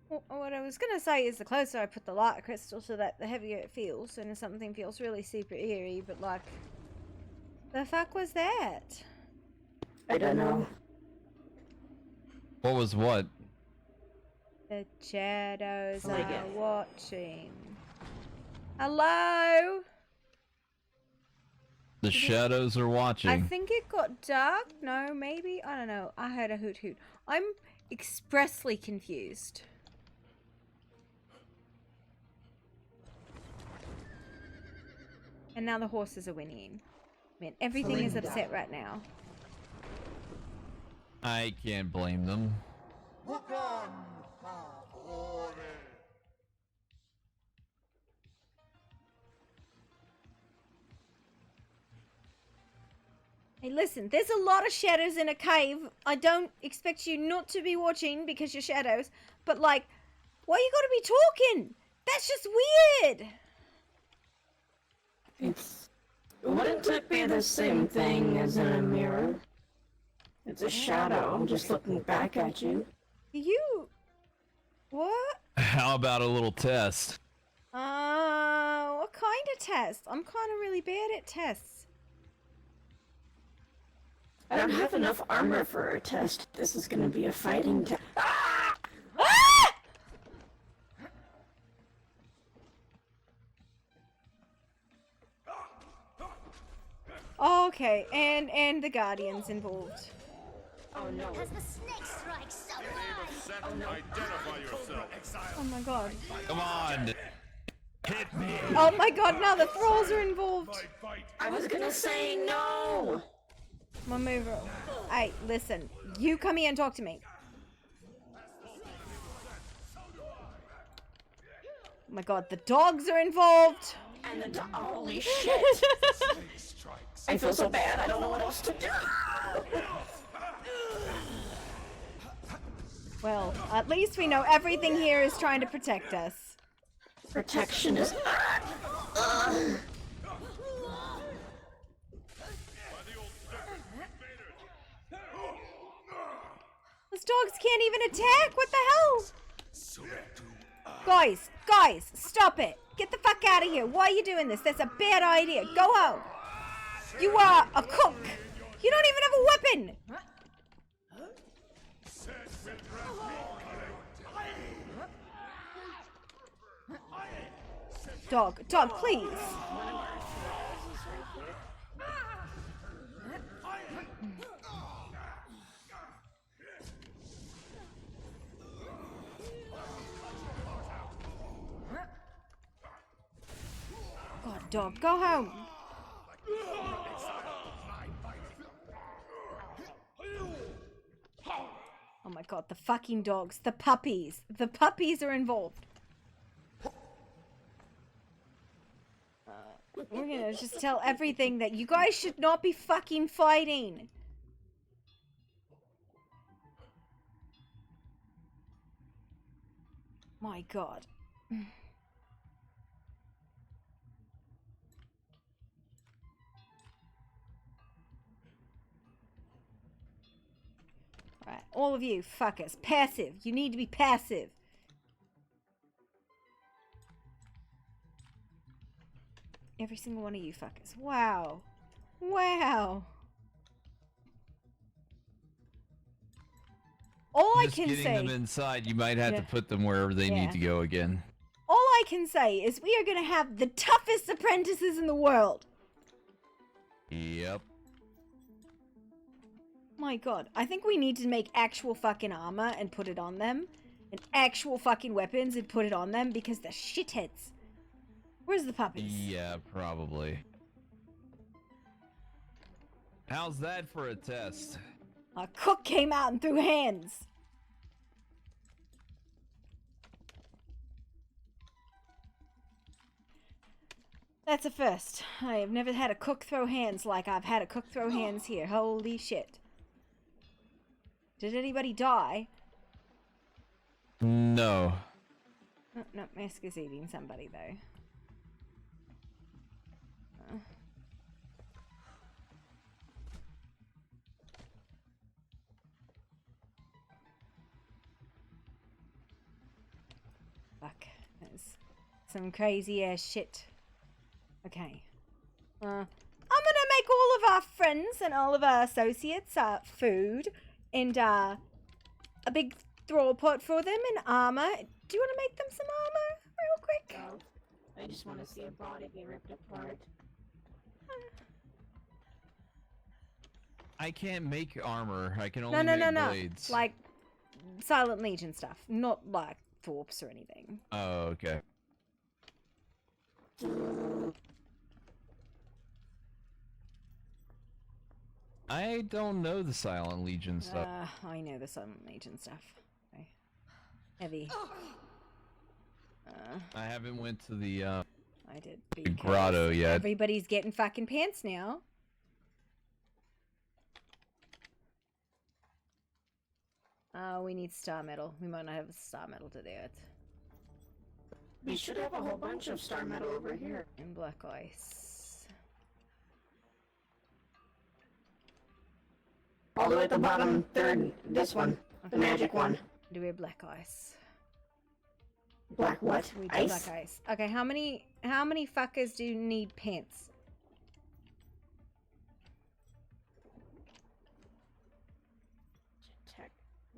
Well, what I was gonna say is the closer I put the light crystal, so that the heavier it feels, and if something feels really super eerie, but like, the fuck was that? I don't know. What was what? The shadows Oh my are God. watching. Hello? The shadows are watching. I think it got dark. No, maybe? I don't know. I heard a hoot hoot. I'm expressly confused. And now the horses are whinnying. Man, everything is upset right now. I can't blame them. Hey, listen, there's a lot of shadows in a cave. I don't expect you not to be watching because you're shadows, but like, why you gotta be talking? That's just weird. Wouldn't it be the same thing as in a mirror? It's a shadow just looking back at you. You... What? How about a little test? What kind of test? I'm kind of really bad at tests. I don't have enough armor for a test. This is gonna be a fighting test. Ah! Okay, and the Guardian's involved. Oh no. As the snake strikes someone. Identify yourself. Oh my god. Come on. Hit me. Oh my god, now the thralls are involved. I was gonna say no. My mover. Hey, listen. You come here and talk to me. Oh my god, the dogs are involved. And the holy shit. I feel so bad. I don't know what else to do. Well, at least we know everything here is trying to protect us. Protection is. can't even attack. What the hell? Guys, stop it. Get the fuck out of here. Why are you doing this? That's a bad idea. Go home. You are a cook. You don't even have a weapon. Dog, please. God, dog, go home. Oh my god, the fucking dogs. The puppies. The puppies are involved. We're gonna just tell everything that you guys should not be fucking fighting. My god. Alright, all of you fuckers, passive. You need to be passive. Every single one of you fuckers. Wow. Wow. All I Just can getting say... them inside, you might have to put them wherever they need to go again. All I can say is we are going to have the toughest apprentices in the world. Yep. My god. I think we need to make actual fucking armor and put it on them. And actual fucking weapons and put it on them because they're shitheads. Where's the puppies? Yeah, probably. How's that for a test? A cook came out and threw hands. That's a first. I have never had a cook throw hands like I've had a cook throw hands here. Holy shit. Did anybody die? No. Oh, no, Mask is eating somebody though. Fuck. That's some crazy ass shit. Okay. I'm gonna make all of our friends and all of our associates food and a big throw pot for them and armor. Do you want to make them some armor real quick? No, I just want to see a body be ripped apart. I can't make armor. I can only No, make blades. Like Silent Legion stuff, not like Thorpes or anything. Oh, okay. I don't know the Silent Legion stuff. I know the Silent Legion stuff. Okay. Heavy. I haven't went to the I did. the grotto yet. Everybody's getting fucking pants now. We need star metal. We might not have a star metal to do it. We should have a whole bunch of star metal over here. And black ice. All the way at the bottom, third, this one, the magic one. Do we have black ice? Black what? We do Ice? black ice. Okay, how many fuckers do you need pants?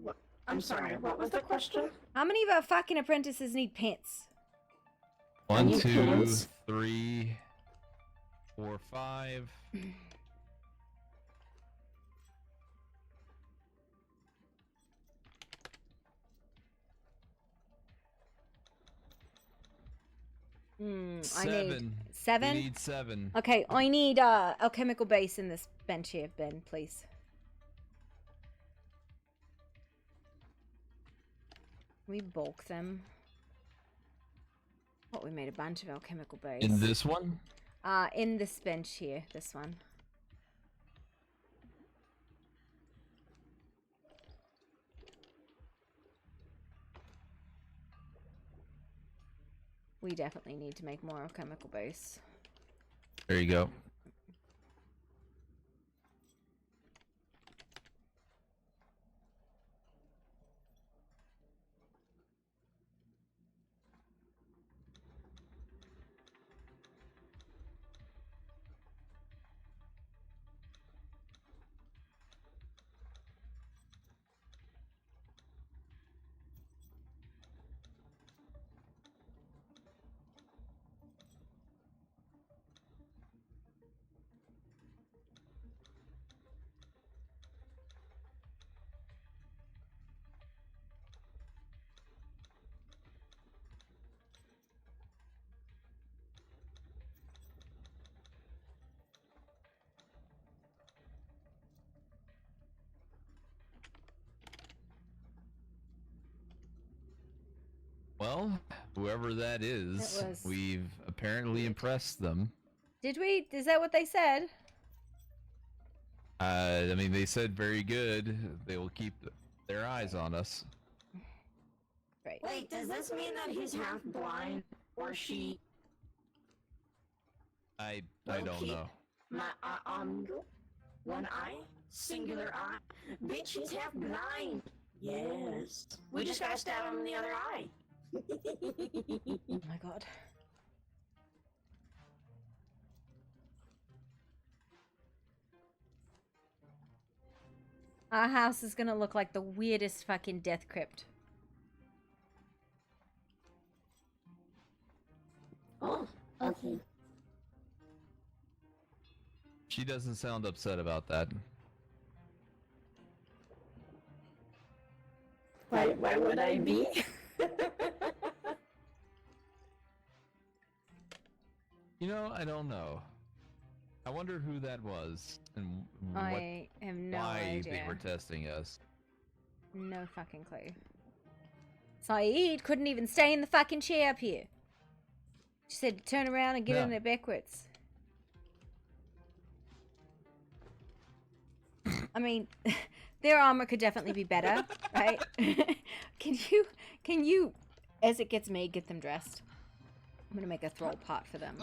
What? I'm sorry, what was the question? How many of our fucking apprentices need pants? 1, 2, 3, 4, 5. I need 7. We need 7. Okay, I need alchemical base in this bench here, Ben, please. We bulk them. What, we made a bunch of alchemical base. In this one? In this bench here, this one. We definitely need to make more alchemical base. There you go. Well, whoever that is, It was- we've apparently impressed them. Did we? Is that what they said? I mean, they said very good. They will keep their eyes on us. Right. Wait, does this mean that he's half blind or she? I will don't keep know. My one eye, singular eye. Bitch, he's half blind. Yes. We just gotta stab him in the other eye. Oh my god. Our house is gonna look like the weirdest fucking death crypt. Oh, okay. She doesn't sound upset about that. Why would I be? You know, I don't know. I wonder who that was and I have no why they idea. were testing us. No fucking clue. Saeed couldn't even stay in the fucking chair up here. She said to turn around and get Yeah. in it backwards. I mean, their armor could definitely be better, right? Can you, as it gets made, get them dressed? I'm gonna make a throw pot for them.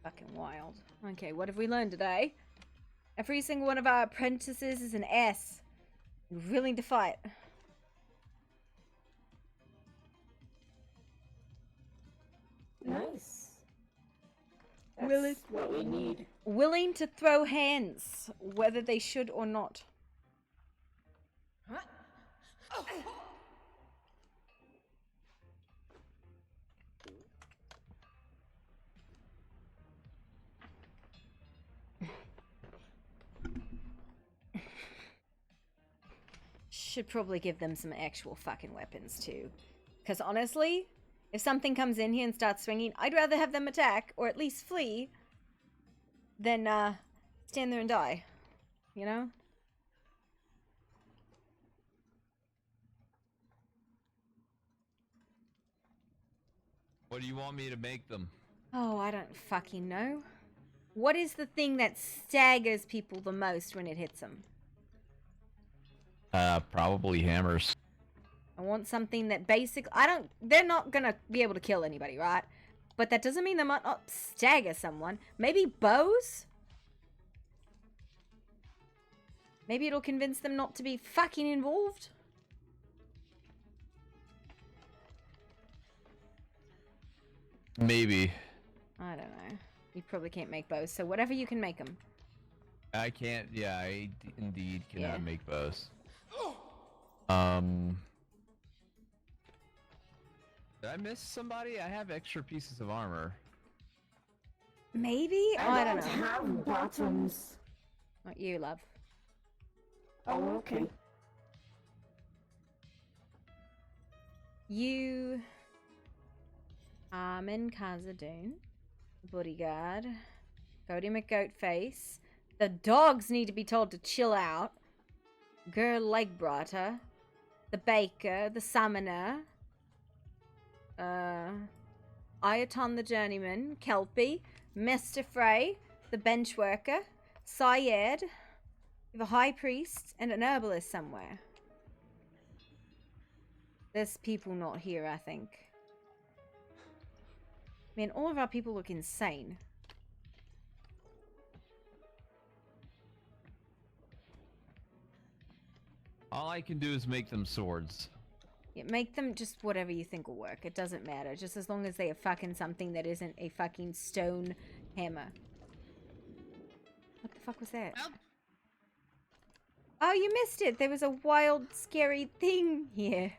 Fucking wild. Okay, what have we learned today? Every single one of our apprentices is an ass. Willing to fight. Nice. Willing. What we need. Willing to throw hands, whether they should or not. Should probably give them some actual fucking weapons too. Because honestly, if something comes in here and starts swinging, I'd rather have them attack, or at least flee, than stand there and die. You know? What do you want me to make them? Oh, I don't fucking know. What is the thing that staggers people the most when it hits them? Probably hammers. I want something that they're not gonna be able to kill anybody, right? But that doesn't mean they might not stagger someone. Maybe bows? Maybe it'll convince them not to be fucking involved? Maybe. I don't know. You probably can't make bows, so whatever you can make them. I can't. Yeah, I indeed cannot Yeah. make bows. Did I miss somebody? I have extra pieces of armor. Maybe? I don't know. have bottoms. Not you, love. Oh, okay. You... Armin Khazad-dûm, bodyguard, Cody McGoatface. The dogs need to be told to chill out. Girl Legbrata, the baker, the summoner, Ayaton the journeyman, Kelpie, Mr. Frey, the bench worker, Syed, the high priest, and an herbalist somewhere. There's people not here, I think. Man, all of our people look insane. All I can do is make them swords. Yeah, make them just whatever you think will work. It doesn't matter. Just as long as they are fucking something that isn't a fucking stone hammer. What the fuck was that? Oh, you missed it. There was a wild, scary thing here.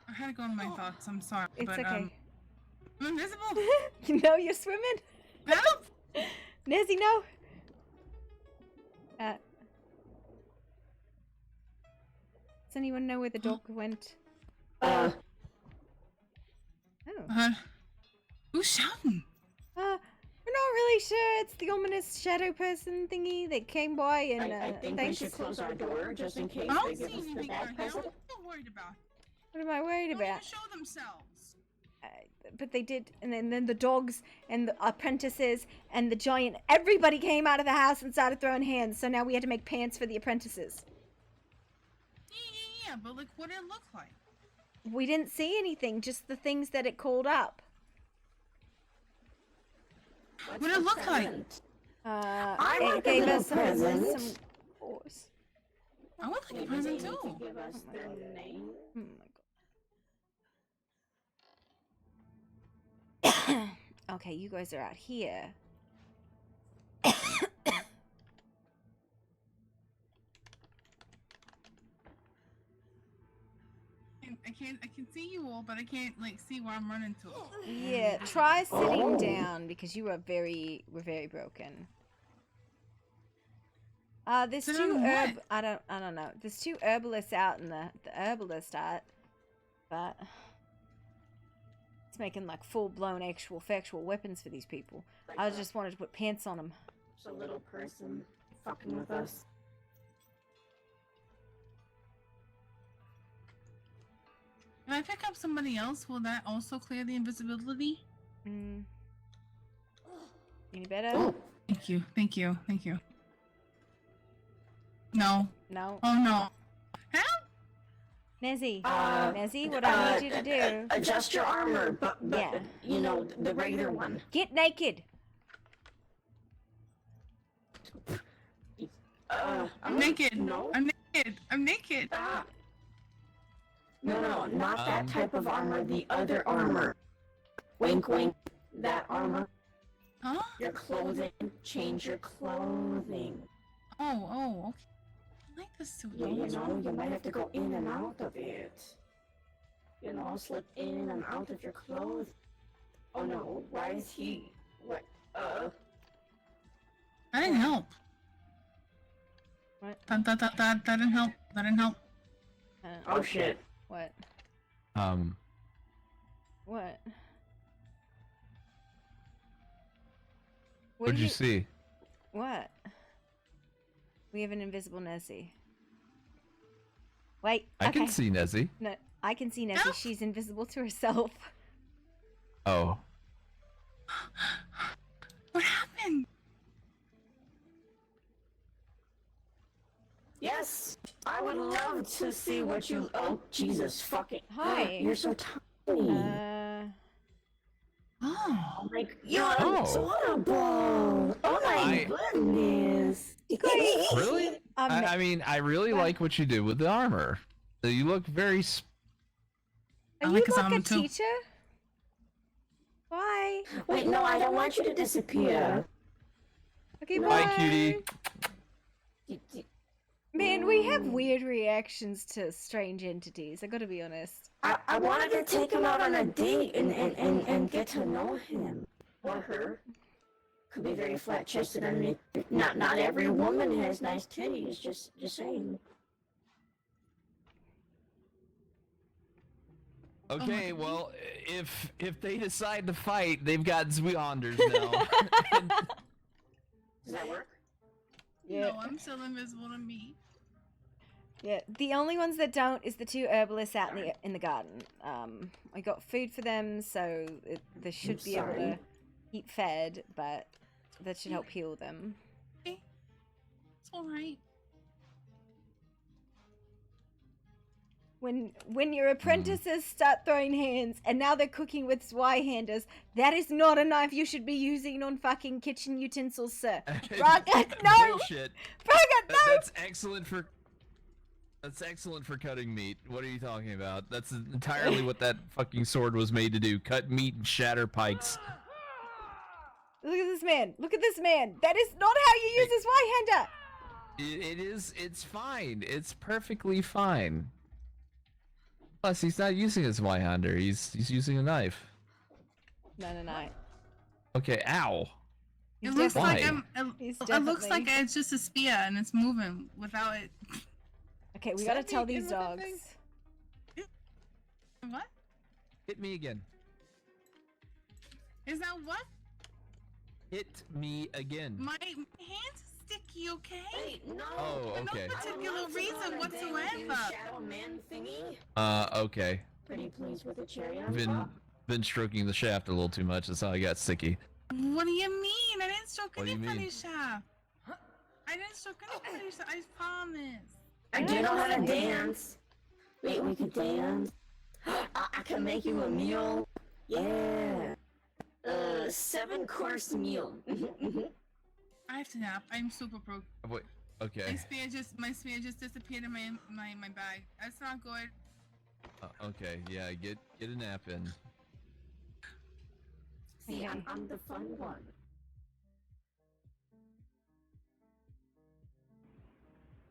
I had to go in my thoughts. I'm sorry, It's but okay. I'm invisible. You know you're swimming. Help! Nezzy, no. Does anyone know where the dog went? Oh. Who's shouting? We're not really sure. It's the ominous shadow person thingy that came by and I think thanks. we should close our door just in case I don't they see give us the anything bad right now. present. What are you worried about? What am I worried They don't about? even show themselves. But they did, and then the dogs and the apprentices and the giant. Everybody came out of the house and started throwing hands. So now we had to make pants for the apprentices. Yeah, but like, what did it look like? We didn't see anything, just the things that it called up. What did it look like? It gave us some course. I would like a present too. Give us their name. Oh my god. Okay, you guys are out here. I can see you all, but I can't like see where I'm running to. Yeah, try sitting down because you are very broken. There's Sit two on what? I don't know. There's two herbalists out in the herbalist art, but it's making like full-blown actual factual weapons for these people. I just wanted to put pants on them. It's a little person fucking with us. If I pick up somebody else, will that also clear the invisibility? Any better? Thank you, thank you, thank you. No. No. Oh no. Nezzy, Nezzy, what I need you to do? Adjust your armor, but yeah, you know, the regular one. Get naked. I'm naked. No. I'm naked. I'm naked. No, not that type of armor. The other armor. Wink, wink. That armor. Huh? Your clothing. Change your clothing. Oh, okay. I like this suit. Yeah, you know, you might have to go in and out of it. You know, slip in and out of your clothes. Oh no, why is he? What? That didn't help. What? That didn't help. That didn't help. Oh shit. What? What? What'd you see? What? We have an invisible Nessie. Wait. I can see Nezzy. No, I can see Nessie. She's invisible to herself. Oh. What happened? Yes, I would love to see what you. Oh, Jesus fucking. Hi. You're so tiny. Oh. Like, you're adorable. Oh my goodness. Really? I mean, I really like what you did with the armor. You look very. Are you like a teacher? Why? Wait, no, I don't want you to disappear. Okay, Bye, bye. cutie. Man, we have weird reactions to strange entities. I gotta be honest. I wanted to take him out on a date and get to know him or her. Could be very flat chested underneath. Not every woman has nice titties. Just saying. Okay, well, if they decide to fight, they've got Zweonders now. Does that work? Yeah. No, I'm still invisible to me. Yeah, the only ones that don't is the two herbalists out in the garden. I got food for them, so they should be able to keep fed, but that should help heal them. Okay. It's alright. When your apprentices start throwing hands and now they're cooking with Zweihanders, that is not a knife you should be using on fucking kitchen utensils, sir. Braga, no! Bullshit. Braga, no! That's excellent for. That's excellent for cutting meat. What are you talking about? That's entirely what that fucking sword was made to do. Cut meat and shatter pikes. Look at this man. Look at this man. That is not how you use a Zweihander. It is. It's fine. It's perfectly fine. Plus, he's not using his Y-hander. He's using a knife. No. Okay, ow. It looks Why? like He's it looks definitely- like it's just a spear and it's moving without it. Okay, we Is gotta that tell me these again with that dogs. thing? What? Hit me again. Is that what? Hit me again. My hand's sticky, okay? Hey, no. Oh, For okay. no particular reason whatsoever. Shadow man thingy. Okay. Pretty pleased with the cherry on Been top. been stroking the shaft a little too much. That's how I got sticky. What do you mean? I didn't stroke What do you anybody mean? shaft. I didn't stroke anybody shaft. I promise. I do know how to dance. Wait, we could dance. I can make you a meal. Yeah. 7-course meal. I have to nap. I'm super broke. Wait. Okay. My spear just disappeared in my bag. That's not good. Okay. Yeah. Get a nap in. See, I'm the fun one.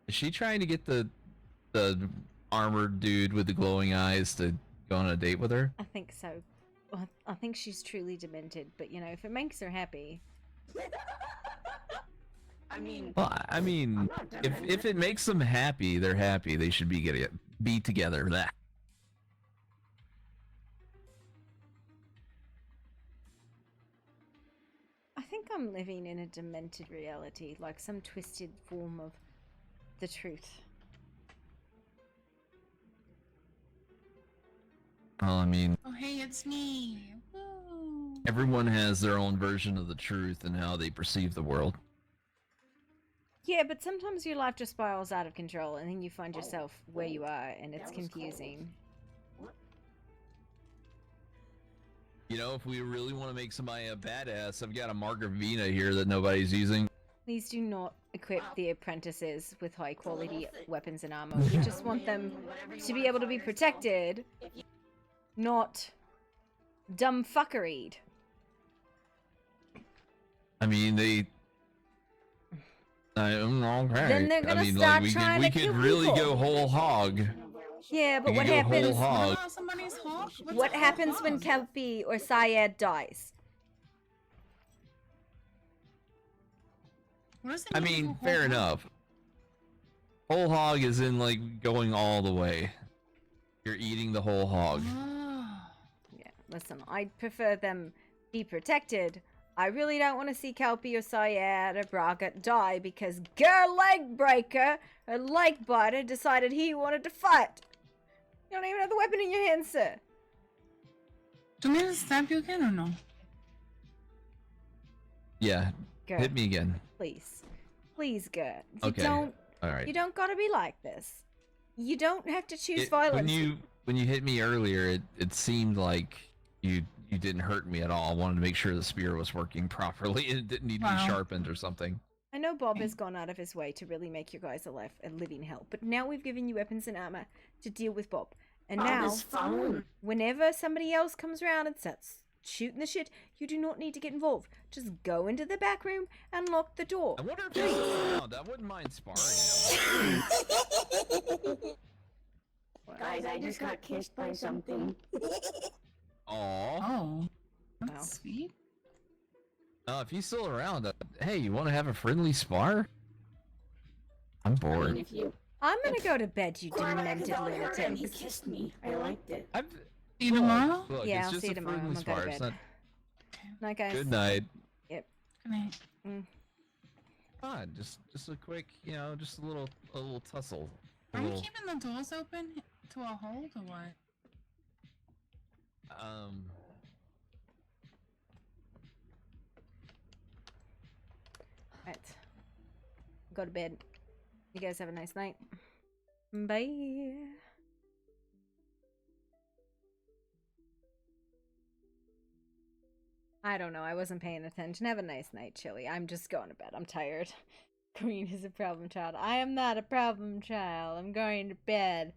Is she trying to get the armored dude with the glowing eyes to go on a date with her? I think so. I think she's truly demented, but you know, if it makes her happy. I mean. Well, I mean, if it makes them happy, they're happy. They should be together. That. I think I'm living in a demented reality, like some twisted form of the truth. Well, I mean, Oh, hey, it's me. Woo. everyone has their own version of the truth and how they perceive the world. Yeah, but sometimes your life just spirals out of control and then you find yourself where you are and it's confusing. You know, if we really want to make somebody a badass, I've got a Margarita here that nobody's using. Please do not equip the apprentices with high quality weapons and armor. We just want them to be able to be protected, not dumb fuckeried. I mean, okay. Then they're gonna I mean, start like, trying we to could kill really people. go whole hog. Yeah, but We what could go whole happens? hog. Oh, somebody's hawk? What's What a happens hawk? when Kelpie or Syed dies? What does it I mean to mean, go whole fair hog? enough. Whole hog is in like going all the way. You're eating the whole hog. Yeah, listen, I'd prefer them be protected. I really don't want to see Kelpie or Syed or Braga die because girl leg breaker or leg biter decided he wanted to fight. You don't even have the weapon in your hand, sir. Do you want me to stab you again or no? Yeah. Girl. Hit me again. Please. Please, girl. You Okay. don't All right. you don't gotta be like this. You don't have to choose violence. When you hit me earlier, it seemed like you didn't hurt me at all. I wanted to make sure the spear was working properly and it didn't need to Wow. be sharpened or something. I know Bob has gone out of his way to really make you guys a living hell, but now we've given you weapons and armor to deal with Bob. And Bob now, is fine. whenever somebody else comes around and starts shooting the shit, you do not need to get involved. Just go into the back room and lock the door. I wonder if he's still around. I wouldn't mind sparring him. Guys, I just got kissed by something. Aw. Oh. That's sweet. If he's still around, hey, you want to have a friendly spar? I'm bored. I'm gonna go to bed, you demented He lunatic. kissed me. I liked it. See you tomorrow? Look, Yeah, it's I'll just see you a tomorrow. I'm friendly gonna go to spar. It's bed. not... Night, guys. Good night. Yep. Good night. Fine, just a quick, just a little tussle. Are we keeping the doors open to a hold or what? Right. Go to bed. You guys have a nice night. Bye. I don't know. I wasn't paying attention. Have a nice night, Chili. I'm just going to bed. I'm tired. Green is a problem child. I am not a problem child. I'm going to bed.